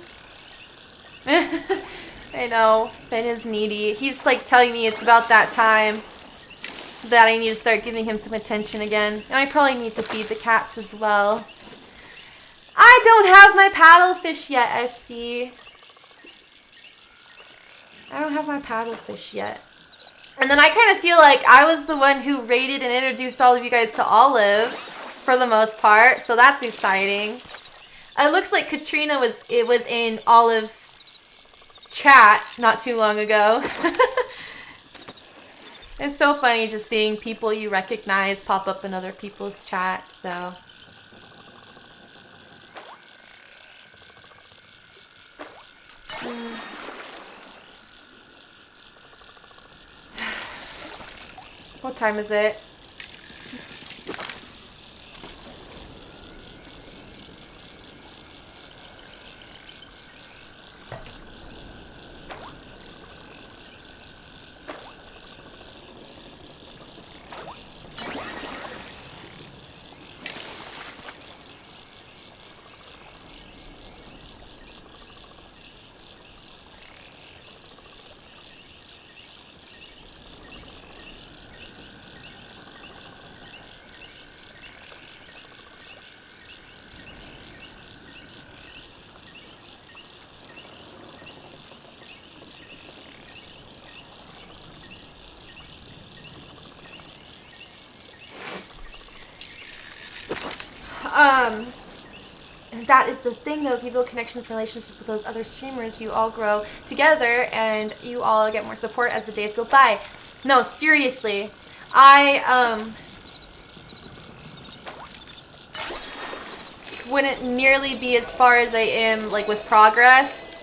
A: I know. Finn is needy. He's, like, telling me it's about that time that I need to start giving him some attention again. And I probably need to feed the cats as well. I don't have my paddlefish yet, SD. I don't have my paddlefish yet. And then I kind of feel like I was the one who rated and introduced all of you guys to Olive for the most part. So that's exciting. It looks like Katrina was in Olive's chat not too long ago. It's so funny just seeing people you recognize pop up in other people's chat, so. What time is it? That is the thing though, if you build connections, relationships with those other streamers, you all grow together and you all get more support as the days go by. No, seriously. I wouldn't nearly be as far as I am, like, with progress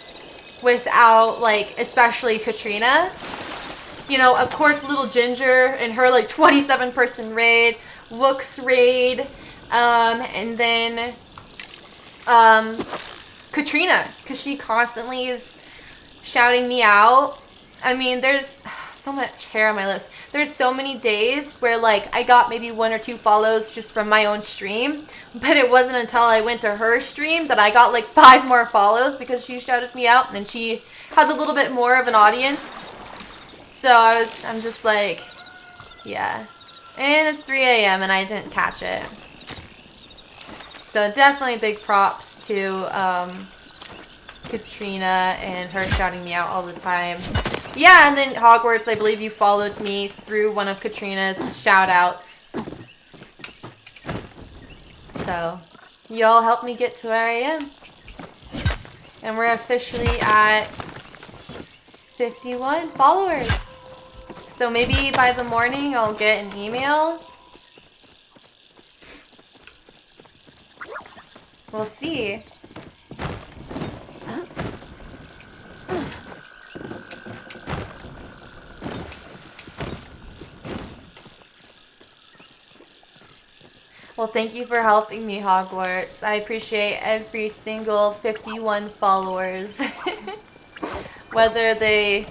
A: without, like, especially Katrina. You know, of course, Little Ginger and her, like, 27-person raid, Wook's raid, and then Katrina, because she constantly is shouting me out. I mean, there's so much hair on my lips. There's so many days where, like, I got maybe 1 or 2 follows just from my own stream, but it wasn't until I went to her stream that I got, like, 5 more follows because she shouted me out, and then she has a little bit more of an audience. So I'm just like, yeah. And it's 3 a.m. and I didn't catch it. So definitely big props to Katrina and her shouting me out all the time. Yeah, and then Hogwarts, I believe you followed me through one of Katrina's shout outs. So y'all helped me get to where I am. And we're officially at 51 followers. So maybe by the morning I'll get an email. We'll see. Well, thank you for helping me, Hogwarts. I appreciate every single 51 followers. Whether they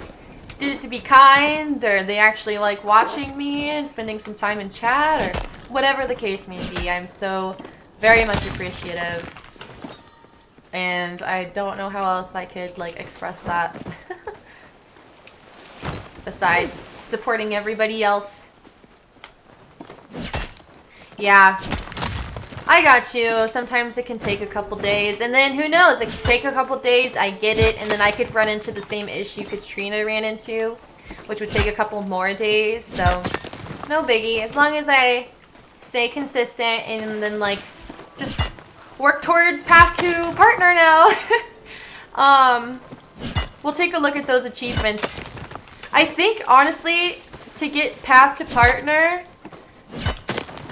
A: did it to be kind, or they actually like watching me and spending some time in chat, or whatever the case may be. I'm so very much appreciative. And I don't know how else I could, like, express that. Besides supporting everybody else. Yeah. I got you. Sometimes it can take a couple days. And then, who knows? It could take a couple days, I get it, and then I could run into the same issue Katrina ran into, which would take a couple more days. So, no biggie. As long as I stay consistent and then, like, just work towards path to partner now. We'll take a look at those achievements. I think, honestly, to get path to partner,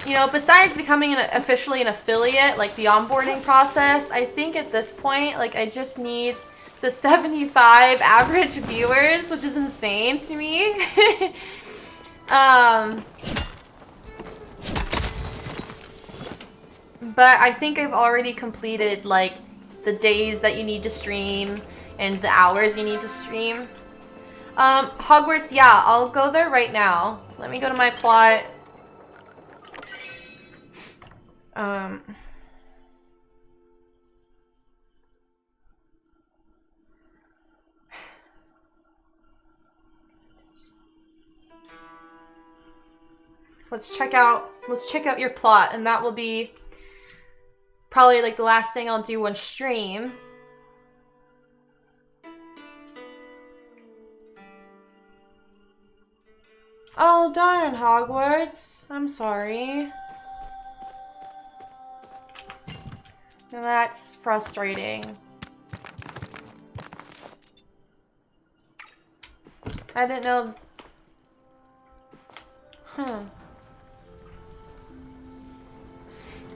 A: you know, besides becoming officially an affiliate, like the onboarding process, I think at this point, like, I just need the 75 average viewers, which is insane to me. but I think I've already completed like the days that you need to stream and the hours you need to stream. Hogwarts, yeah, I'll go there right now. Let me go to my plot. Let's check out your plot, and that will be probably like the last thing I'll do on stream. Oh darn, Hogwarts. I'm sorry. That's frustrating. I didn't know.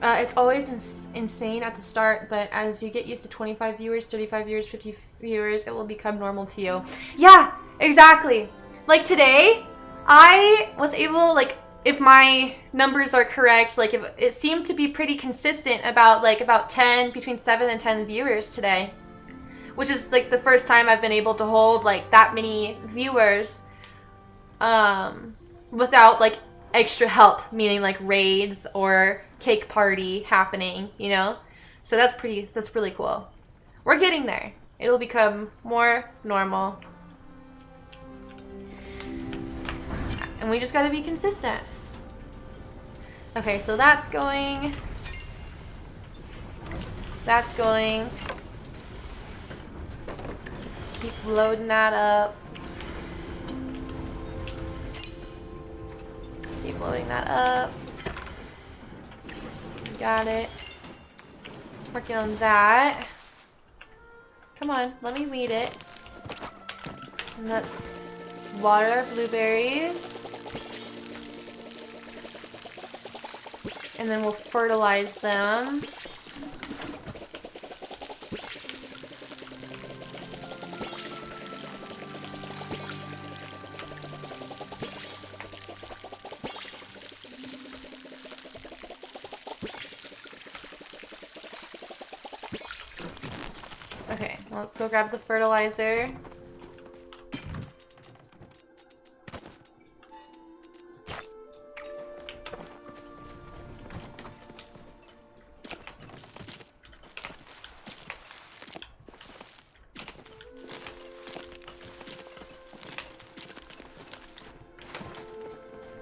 A: It's always insane at the start, but as you get used to 25 viewers, 35 viewers, 50 viewers, it will become normal to you. Yeah, exactly. Like today, I was able, like, if my numbers are correct, like if it seemed to be pretty consistent about 10, between 7 and 10 viewers today, which is like the first time I've been able to hold like that many viewers without like extra help, meaning like raids or cake party happening, you know? So that's really cool. We're getting there. It'll become more normal. And we just gotta be consistent. Okay, so that's going. That's going. Keep loading that up. Keep loading that up. Got it. Working on that. Come on, let me weed it. And let's water our blueberries. And then we'll fertilize them. Okay, well, let's go grab the fertilizer.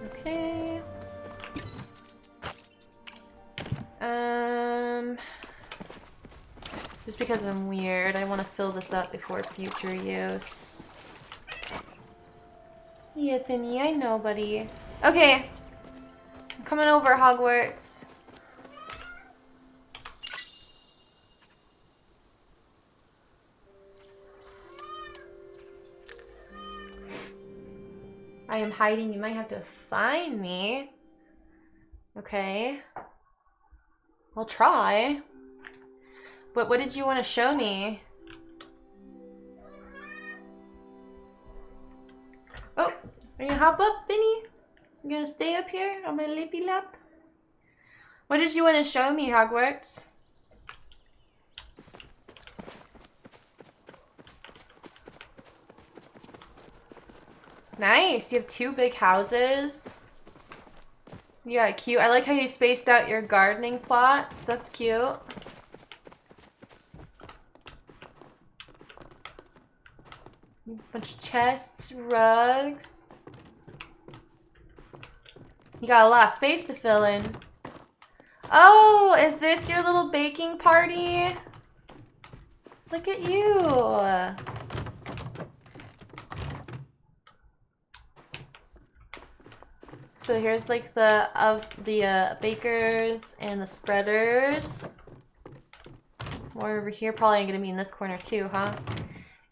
A: Okay. Just because I'm weird, I want to fill this up before future use. Yeah, Finny, I know, buddy. Okay. I'm coming over, Hogwarts. I am hiding. You might have to find me. Okay. I'll try. But what did you want to show me? Oh, are you gonna hop up, Finny? You gonna stay up here on my lippy lap? What did you want to show me, Hogwarts? Nice. You have 2 big houses. Yeah, cute. I like how you spaced out your gardening plots. That's cute. Bunch of chests, rugs. You got a lot of space to fill in. Oh, is this your little baking party? Look at you. So here's like the bakers and the spreaders. More over here, probably gonna be in this corner too, huh?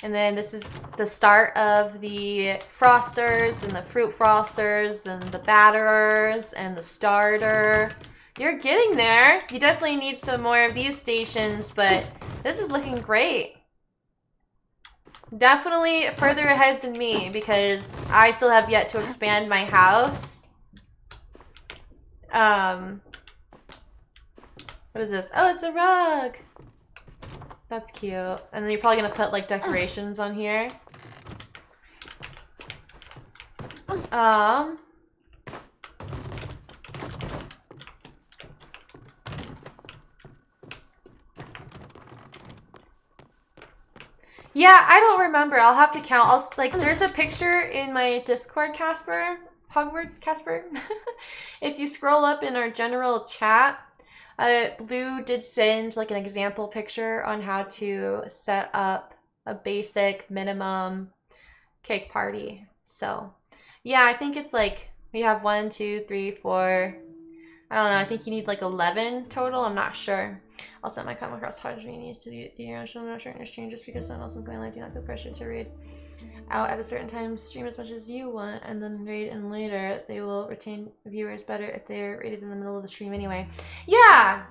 A: And then this is the start of the frosters and the fruit frosters and the batterers and the starter. You're getting there. You definitely need some more of these stations, but this is looking great. Definitely further ahead than me because I still have yet to expand my house. What is this? Oh, it's a rug! That's cute. And then you're probably gonna put like decorations on here. Yeah, I don't remember. I'll have to count. Like, there's a picture in my Discord, Casper. Hogwarts, Casper. If you scroll up in our general chat, Blue did send like an example picture on how to set up a basic minimum cake party. So, yeah, I think it's like we have 1, 2, 3, 4. I don't know. I think you need like 11 total. I'm not sure. I'll set my comment across Hodge needs to do the international no short stream just because someone else is going live. Do not feel pressured to raid out at a certain time. Stream as much as you want and then raid in later. They will retain viewers better if they're rated in the middle of the stream anyway. Yeah.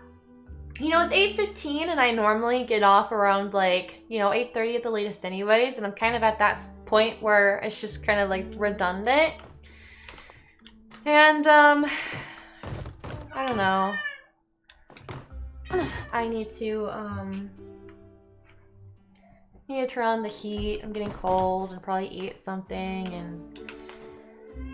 A: You know, it's 8:15 and I normally get off around like, you know, 8:30 at the latest anyways. And I'm kind of at that point where it's just kind of like redundant. And, I don't know. I need to turn on the heat. I'm getting cold and probably eat something, and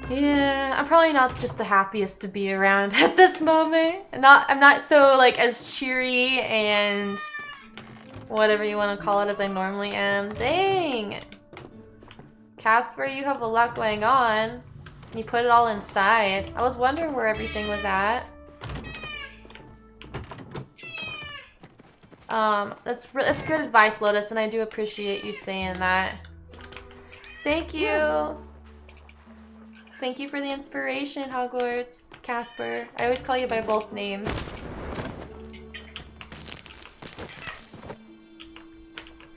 A: yeah, I'm probably not just the happiest to be around at this moment. I'm not so like as cheery and whatever you want to call it as I normally am. Dang, Casper, you have a lot going on. You put it all inside. I was wondering where everything was at. That's good advice, Lotus, and I do appreciate you saying that. Thank you. Thank you for the inspiration, Hogwarts, Casper. I always call you by both names.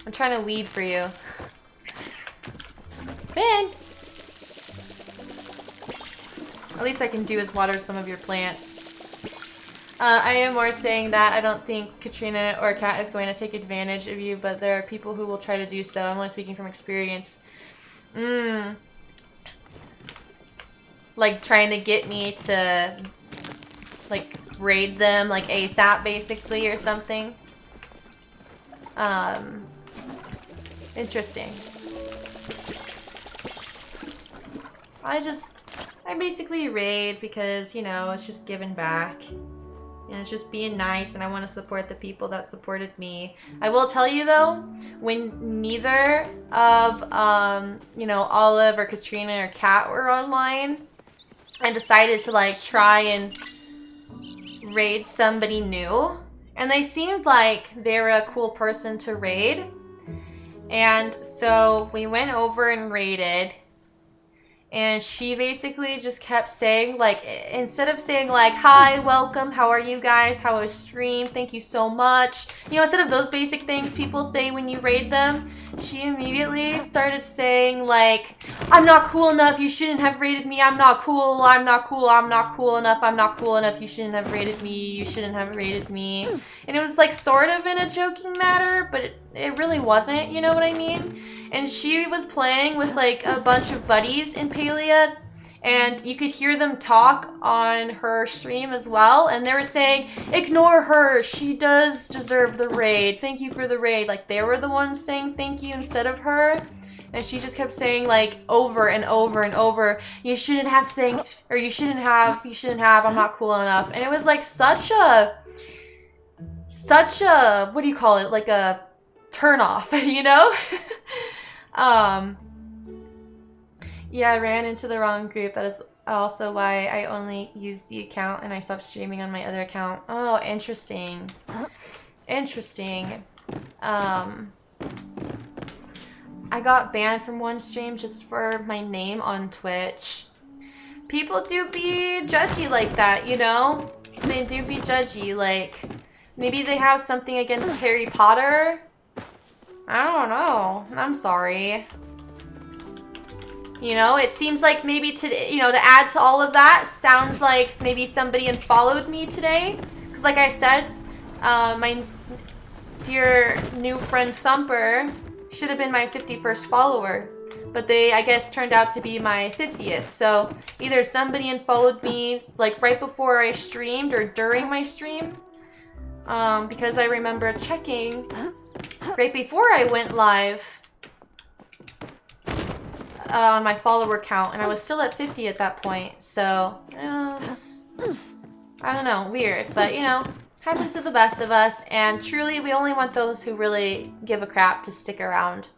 A: I'm trying to weed for you. Finn! At least I can do is water some of your plants. I am more saying that I don't think Katrina or Kat is going to take advantage of you, but there are people who will try to do so. I'm only speaking from experience. Like trying to get me to like raid them like ASAP basically or something. Interesting. I basically raid because, you know, it's just giving back. And it's just being nice, and I want to support the people that supported me. I will tell you though, when neither of, you know, Olive or Katrina or Kat were online, I decided to like try and raid somebody new. And they seemed like they were a cool person to raid. And so we went over and raided. And she basically just kept saying, like, instead of saying, like, hi, welcome, how are you guys, how was stream, thank you so much. You know, instead of those basic things people say when you raid them, she immediately started saying, like, I'm not cool enough, you shouldn't have raided me, I'm not cool, I'm not cool, I'm not cool enough, I'm not cool enough, you shouldn't have raided me, you shouldn't have raided me. And it was, like, sort of in a joking matter, but it really wasn't, you know what I mean? And she was playing with like a bunch of buddies in Palia, and you could hear them talk on her stream as well, and they were saying, ignore her, she does deserve the raid, thank you for the raid. Like they were the ones saying thank you instead of her, and she just kept saying like over and over and over, you shouldn't have thanked, or you shouldn't have, I'm not cool enough. And it was like such a what do you call it, like a turn off, you know? Yeah, I ran into the wrong group. That is also why I only used the account and I stopped streaming on my other account. Oh, interesting. Interesting. I got banned from one stream just for my name on Twitch. People do be judgy like that, you know? They do be judgy, like maybe they have something against Harry Potter. I don't know. I'm sorry. You know, it seems like maybe to, you know, to add to all of that, sounds like maybe somebody unfollowed me today. Because like I said, my dear new friend Thumper should have been my 51st follower. But they, I guess, turned out to be my 50th. So either somebody unfollowed me like right before I streamed or during my stream. because I remember checking right before I went live on my follower count, and I was still at 50 at that point. So, I don't know, weird, but you know, happens to the best of us. And truly, we only want those who really give a crap to stick around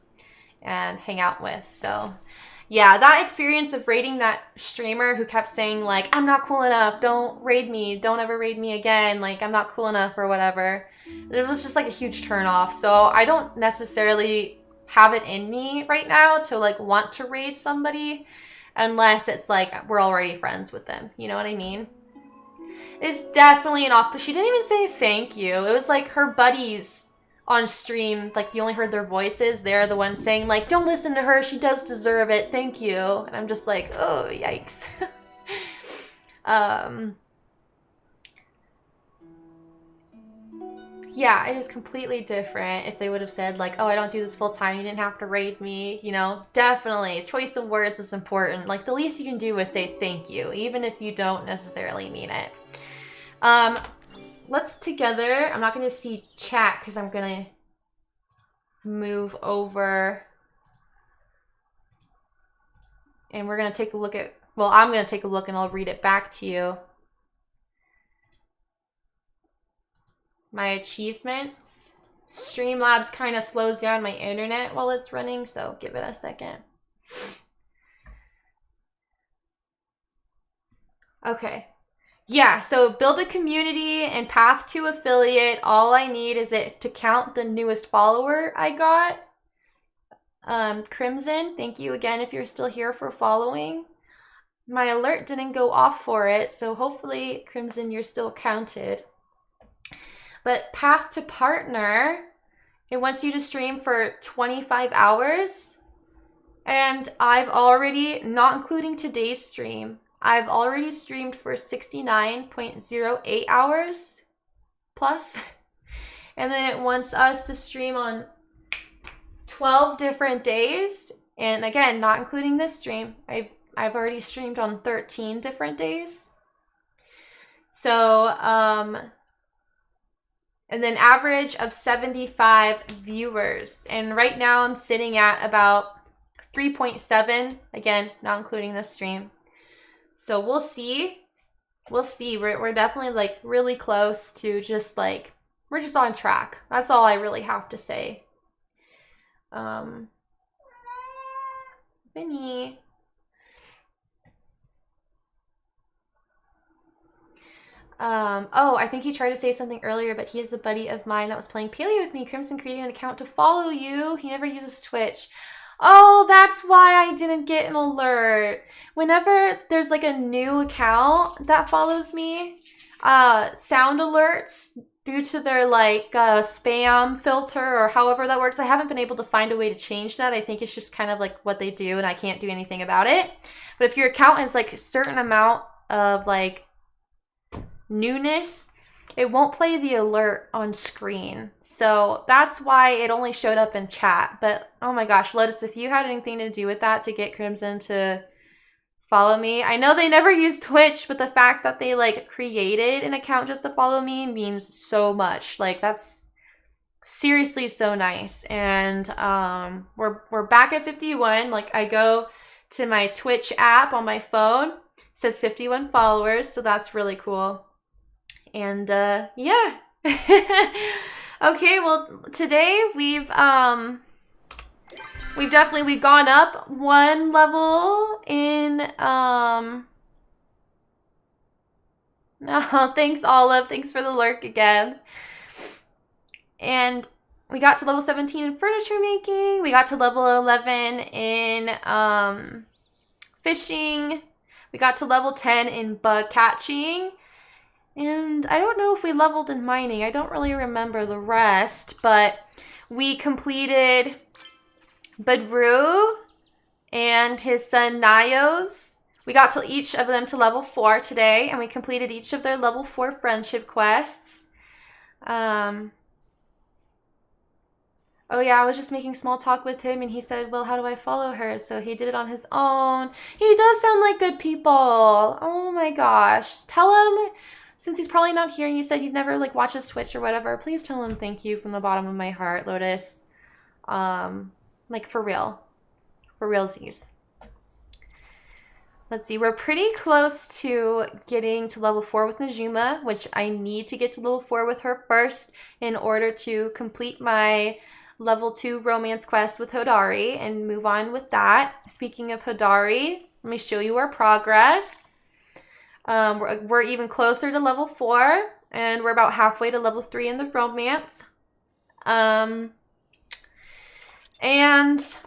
A: and hang out with. So, yeah, that experience of raiding that streamer who kept saying like, I'm not cool enough, don't raid me, don't ever raid me again, like I'm not cool enough or whatever. It was just like a huge turn off. So I don't necessarily have it in me right now to like want to raid somebody unless it's like we're already friends with them. You know what I mean? It's definitely an off, but she didn't even say thank you. It was like her buddies on stream, like you only heard their voices. They're the ones saying like, don't listen to her, she does deserve it, thank you. And I'm just like, oh, yikes. Yeah, it is completely different if they would have said like, oh, I don't do this full time, you didn't have to raid me, you know. Definitely, choice of words is important. Like the least you can do is say thank you, even if you don't necessarily mean it. Let's together, I'm not gonna see chat because I'm gonna move over and we're gonna take a look at, well, I'm gonna take a look and I'll read it back to you. My achievements. Streamlabs kind of slows down my internet while it's running, so give it a second. Okay. Yeah, so build a community and path to affiliate. All I need is it to count the newest follower I got. Crimson, thank you again if you're still here for following. My alert didn't go off for it, so hopefully, Crimson, you're still counted. But path to partner, it wants you to stream for 25 hours. And I've already, not including today's stream, I've already streamed for 69.08 hours plus. And then it wants us to stream on 12 different days. And again, not including this stream. I've already streamed on 13 different days. So, and then average of 75 viewers. And right now I'm sitting at about 3.7, again, not including this stream. So we'll see. We'll see. We're definitely like really close to just like, we're just on track. That's all I really have to say. Vinny. Oh, I think he tried to say something earlier, but he is a buddy of mine that was playing Palia with me. Crimson created an account to follow you. He never uses Twitch. Oh, that's why I didn't get an alert. Whenever there's like a new account that follows me, sound alerts due to their like spam filter or however that works. I haven't been able to find a way to change that. I think it's just kind of like what they do and I can't do anything about it. But if your account has like a certain amount of like newness, it won't play the alert on screen. So that's why it only showed up in chat. But oh my gosh, Lotus, if you had anything to do with that to get Crimson to follow me. I know they never use Twitch, but the fact that they like created an account just to follow me means so much. Like that's seriously so nice. And we're back at 51. Like I go to my Twitch app on my phone, it says 51 followers, so that's really cool. And yeah. Okay, well today we've gone up one level in no, thanks Olive, thanks for the lurk again. And we got to level 17 in furniture making, we got to level 11 in fishing, we got to level 10 in bug catching. And I don't know if we leveled in mining. I don't really remember the rest, but we completed Badru and his son Nios. We got to each of them to level 4 today, and we completed each of their level 4 friendship quests. Oh yeah, I was just making small talk with him, and he said, well, how do I follow her? So he did it on his own. He does sound like good people. Oh my gosh. Tell him since he's probably not here and you said he'd never like watch his Twitch or whatever, please tell him thank you from the bottom of my heart, Lotus. Like for real. For realsies. Let's see, we're pretty close to getting to level 4 with Najuma, which I need to get to level 4 with her first in order to complete my level 2 romance quest with Hodari and move on with that. Speaking of Hodari, let me show you our progress. We're even closer to level 4, and we're about halfway to level 3 in the romance. And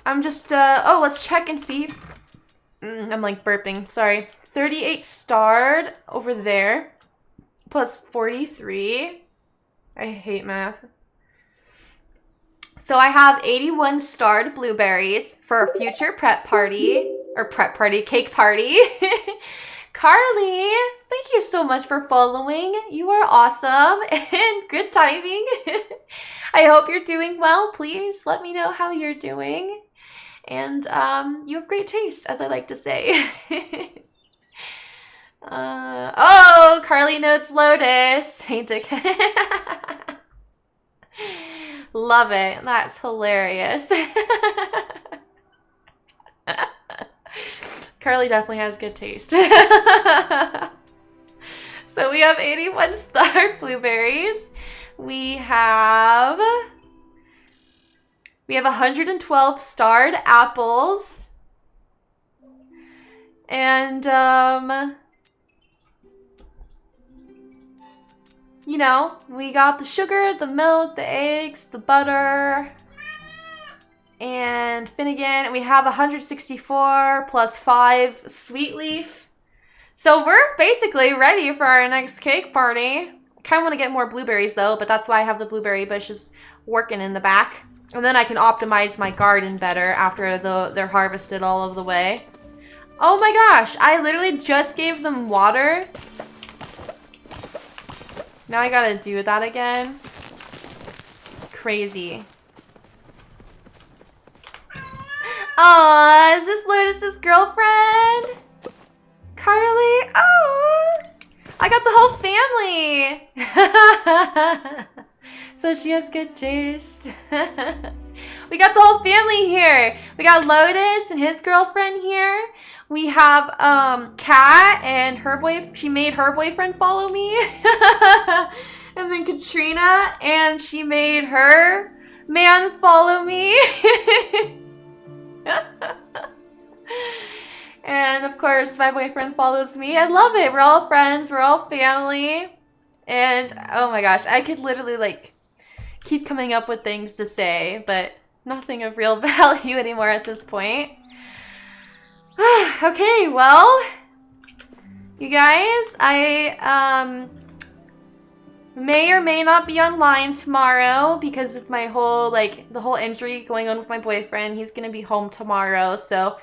A: I'm just, oh, let's check and see. I'm like burping, sorry. 38 starred over there, plus 43. I hate math. So I have 81 starred blueberries for a future prep party, or prep party, cake party. Carly, thank you so much for following. You are awesome and good timing. I hope you're doing well. Please let me know how you're doing. And you have great taste, as I like to say. Oh, Carly notes Lotus. Hey, Dick. Love it. That's hilarious. Carly definitely has good taste. So we have 81 starred blueberries. We have 112 starred apples. And, you know, we got the sugar, the milk, the eggs, the butter, and Finnegan. We have 164 plus 5 sweet leaf. So we're basically ready for our next cake party. Kind of want to get more blueberries though, but that's why I have the blueberry bushes working in the back. And then I can optimize my garden better after they're harvested all of the way. Oh my gosh, I literally just gave them water. Now I gotta do that again. Crazy. Aw, is this Lotus's girlfriend? Carly? Oh, I got the whole family. So she has good taste. We got the whole family here. We got Lotus and his girlfriend here. We have Kat and her she made her boyfriend follow me. And then Katrina, and she made her man follow me. And of course my boyfriend follows me. I love it. We're all friends. We're all family. And oh my gosh, I could literally like keep coming up with things to say, but nothing of real value anymore at this point. Okay, well, you guys, I may or may not be online tomorrow because of my whole, like, the whole injury going on with my boyfriend. He's gonna be home tomorrow, so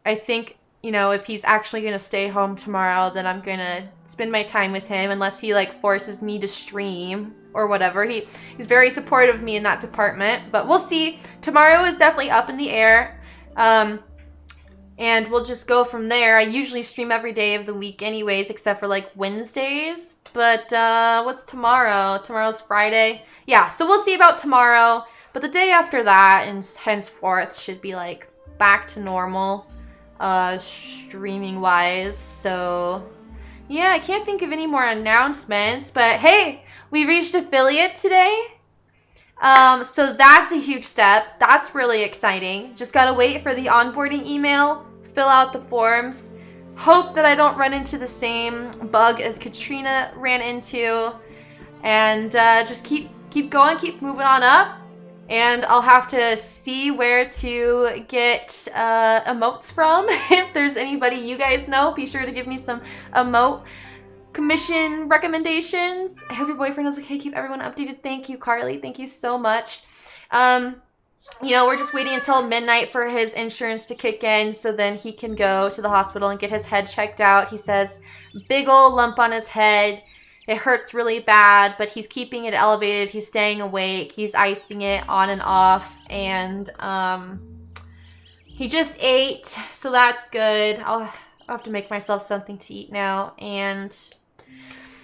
A: I think, you know, if he's actually gonna stay home tomorrow, then I'm gonna spend my time with him unless he, like, forces me to stream or whatever. He's very supportive of me in that department, but we'll see. Tomorrow is definitely up in the air. And we'll just go from there. I usually stream every day of the week anyways, except for like Wednesdays. But what's tomorrow? Tomorrow's Friday. Yeah, so we'll see about tomorrow. But the day after that and henceforth should be like back to normal, streaming wise. So yeah, I can't think of any more announcements. But hey, we reached affiliate today. So that's a huge step. That's really exciting. Just gotta wait for the onboarding email, fill out the forms, hope that I don't run into the same bug as Katrina ran into, and just keep going, keep moving on up. And I'll have to see where to get emotes from. If there's anybody you guys know, be sure to give me some emote commission recommendations. I hope your boyfriend is okay. Keep everyone updated. Thank you, Carly. Thank you so much. You know, we're just waiting until midnight for his insurance to kick in so then he can go to the hospital and get his head checked out. He says big old lump on his head. It hurts really bad, but he's keeping it elevated. He's staying awake. He's icing it on and off. And he just ate, so that's good. I'll have to make myself something to eat now. And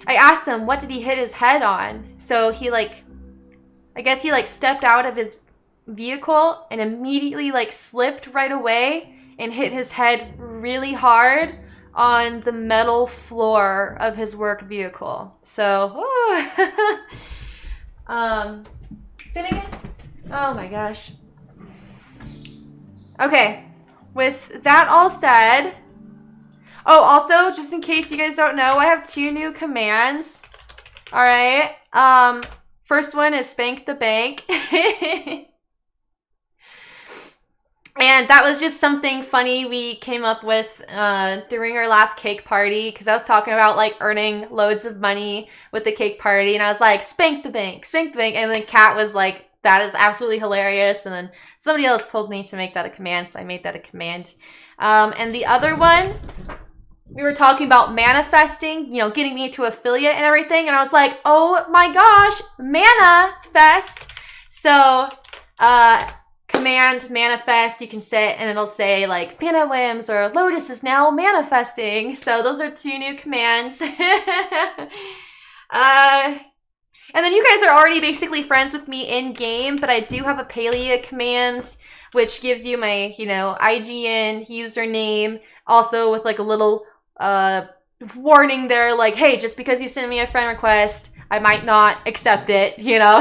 A: I asked him, what did he hit his head on? So he like, I guess he like stepped out of his vehicle and immediately like slipped right away and hit his head really hard on the metal floor of his work vehicle. So, Finnegan? Oh my gosh. Okay, with that all said, oh, also, just in case you guys don't know, I have 2 new commands. All right. First one is spank the bank. And that was just something funny we came up with during our last cake party, because I was talking about like earning loads of money with the cake party, and I was like, spank the bank, and then Kat was like, that is absolutely hilarious, and then somebody else told me to make that a command, so I made that a command. And the other one, we were talking about manifesting, you know, getting me to affiliate and everything, and I was like, oh my gosh, manifest. So, command manifest, you can set, and it'll say like Mana Whims or Lotus is now manifesting. So those are 2 new commands. And then you guys are already basically friends with me in game, but I do have a Palia command, which gives you my, you know, IGN username, also with like a little warning there, like, hey, just because you send me a friend request, I might not accept it, you know.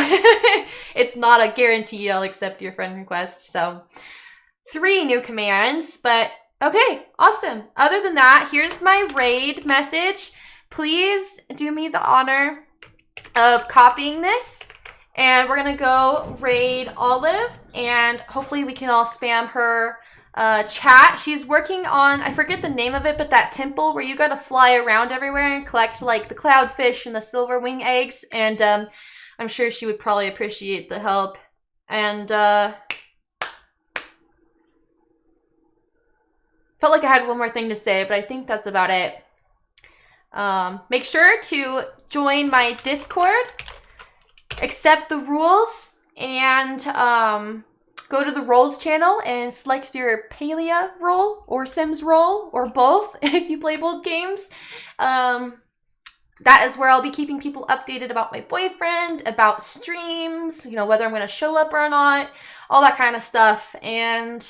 A: It's not a guarantee I'll accept your friend request. So 3 new commands, but okay, awesome. Other than that, here's my raid message. Please do me the honor of copying this, and we're gonna go raid Olive, and hopefully we can all spam her chat. She's working on, I forget the name of it, but that temple where you gotta fly around everywhere and collect like the cloudfish and the silver wing eggs, and I'm sure she would probably appreciate the help. And felt like I had one more thing to say, but I think that's about it. Make sure to join my Discord, accept the rules, and go to the roles channel and select your Palia role or Sims role or both if you play both games. That is where I'll be keeping people updated about my boyfriend, about streams, you know, whether I'm going to show up or not, all that kind of stuff. And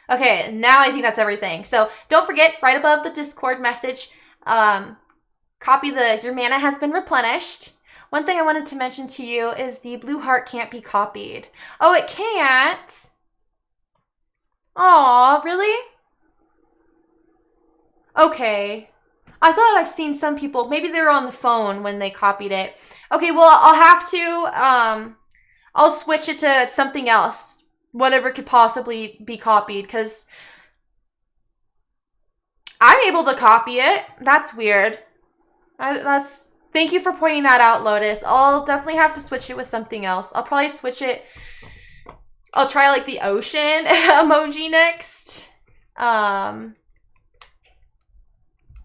A: okay, now I think that's everything. So don't forget, right above the Discord message, copy the your mana has been replenished. One thing I wanted to mention to you is the blue heart can't be copied. Oh, it can't? Aw, really? Okay. I thought I've seen some people, maybe they were on the phone when they copied it. Okay, well, I'll have to, I'll switch it to something else. Whatever could possibly be copied, because I'm able to copy it. That's weird. Thank you for pointing that out, Lotus. I'll definitely have to switch it with something else. I'll probably switch it. I'll try like the ocean emoji next.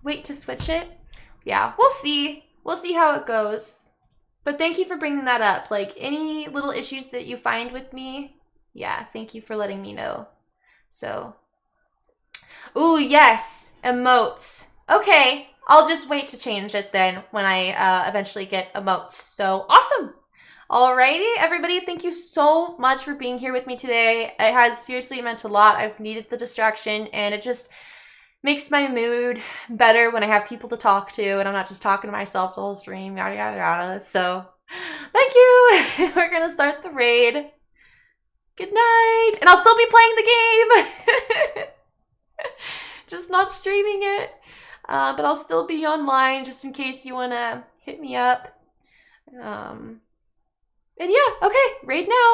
A: Wait to switch it. Yeah, we'll see. We'll see how it goes. But thank you for bringing that up. Like any little issues that you find with me, yeah, thank you for letting me know. So, ooh, yes, emotes. Okay. I'll just wait to change it then when I eventually get emotes. So awesome. Alrighty, everybody, thank you so much for being here with me today. It has seriously meant a lot. I've needed the distraction, and it just makes my mood better when I have people to talk to and I'm not just talking to myself the whole stream, yada, yada, yada. So thank you. We're going to start the raid. Good night. And I'll still be playing the game. Just not streaming it. But I'll still be online just in case you want to hit me up. And yeah, okay, raid now.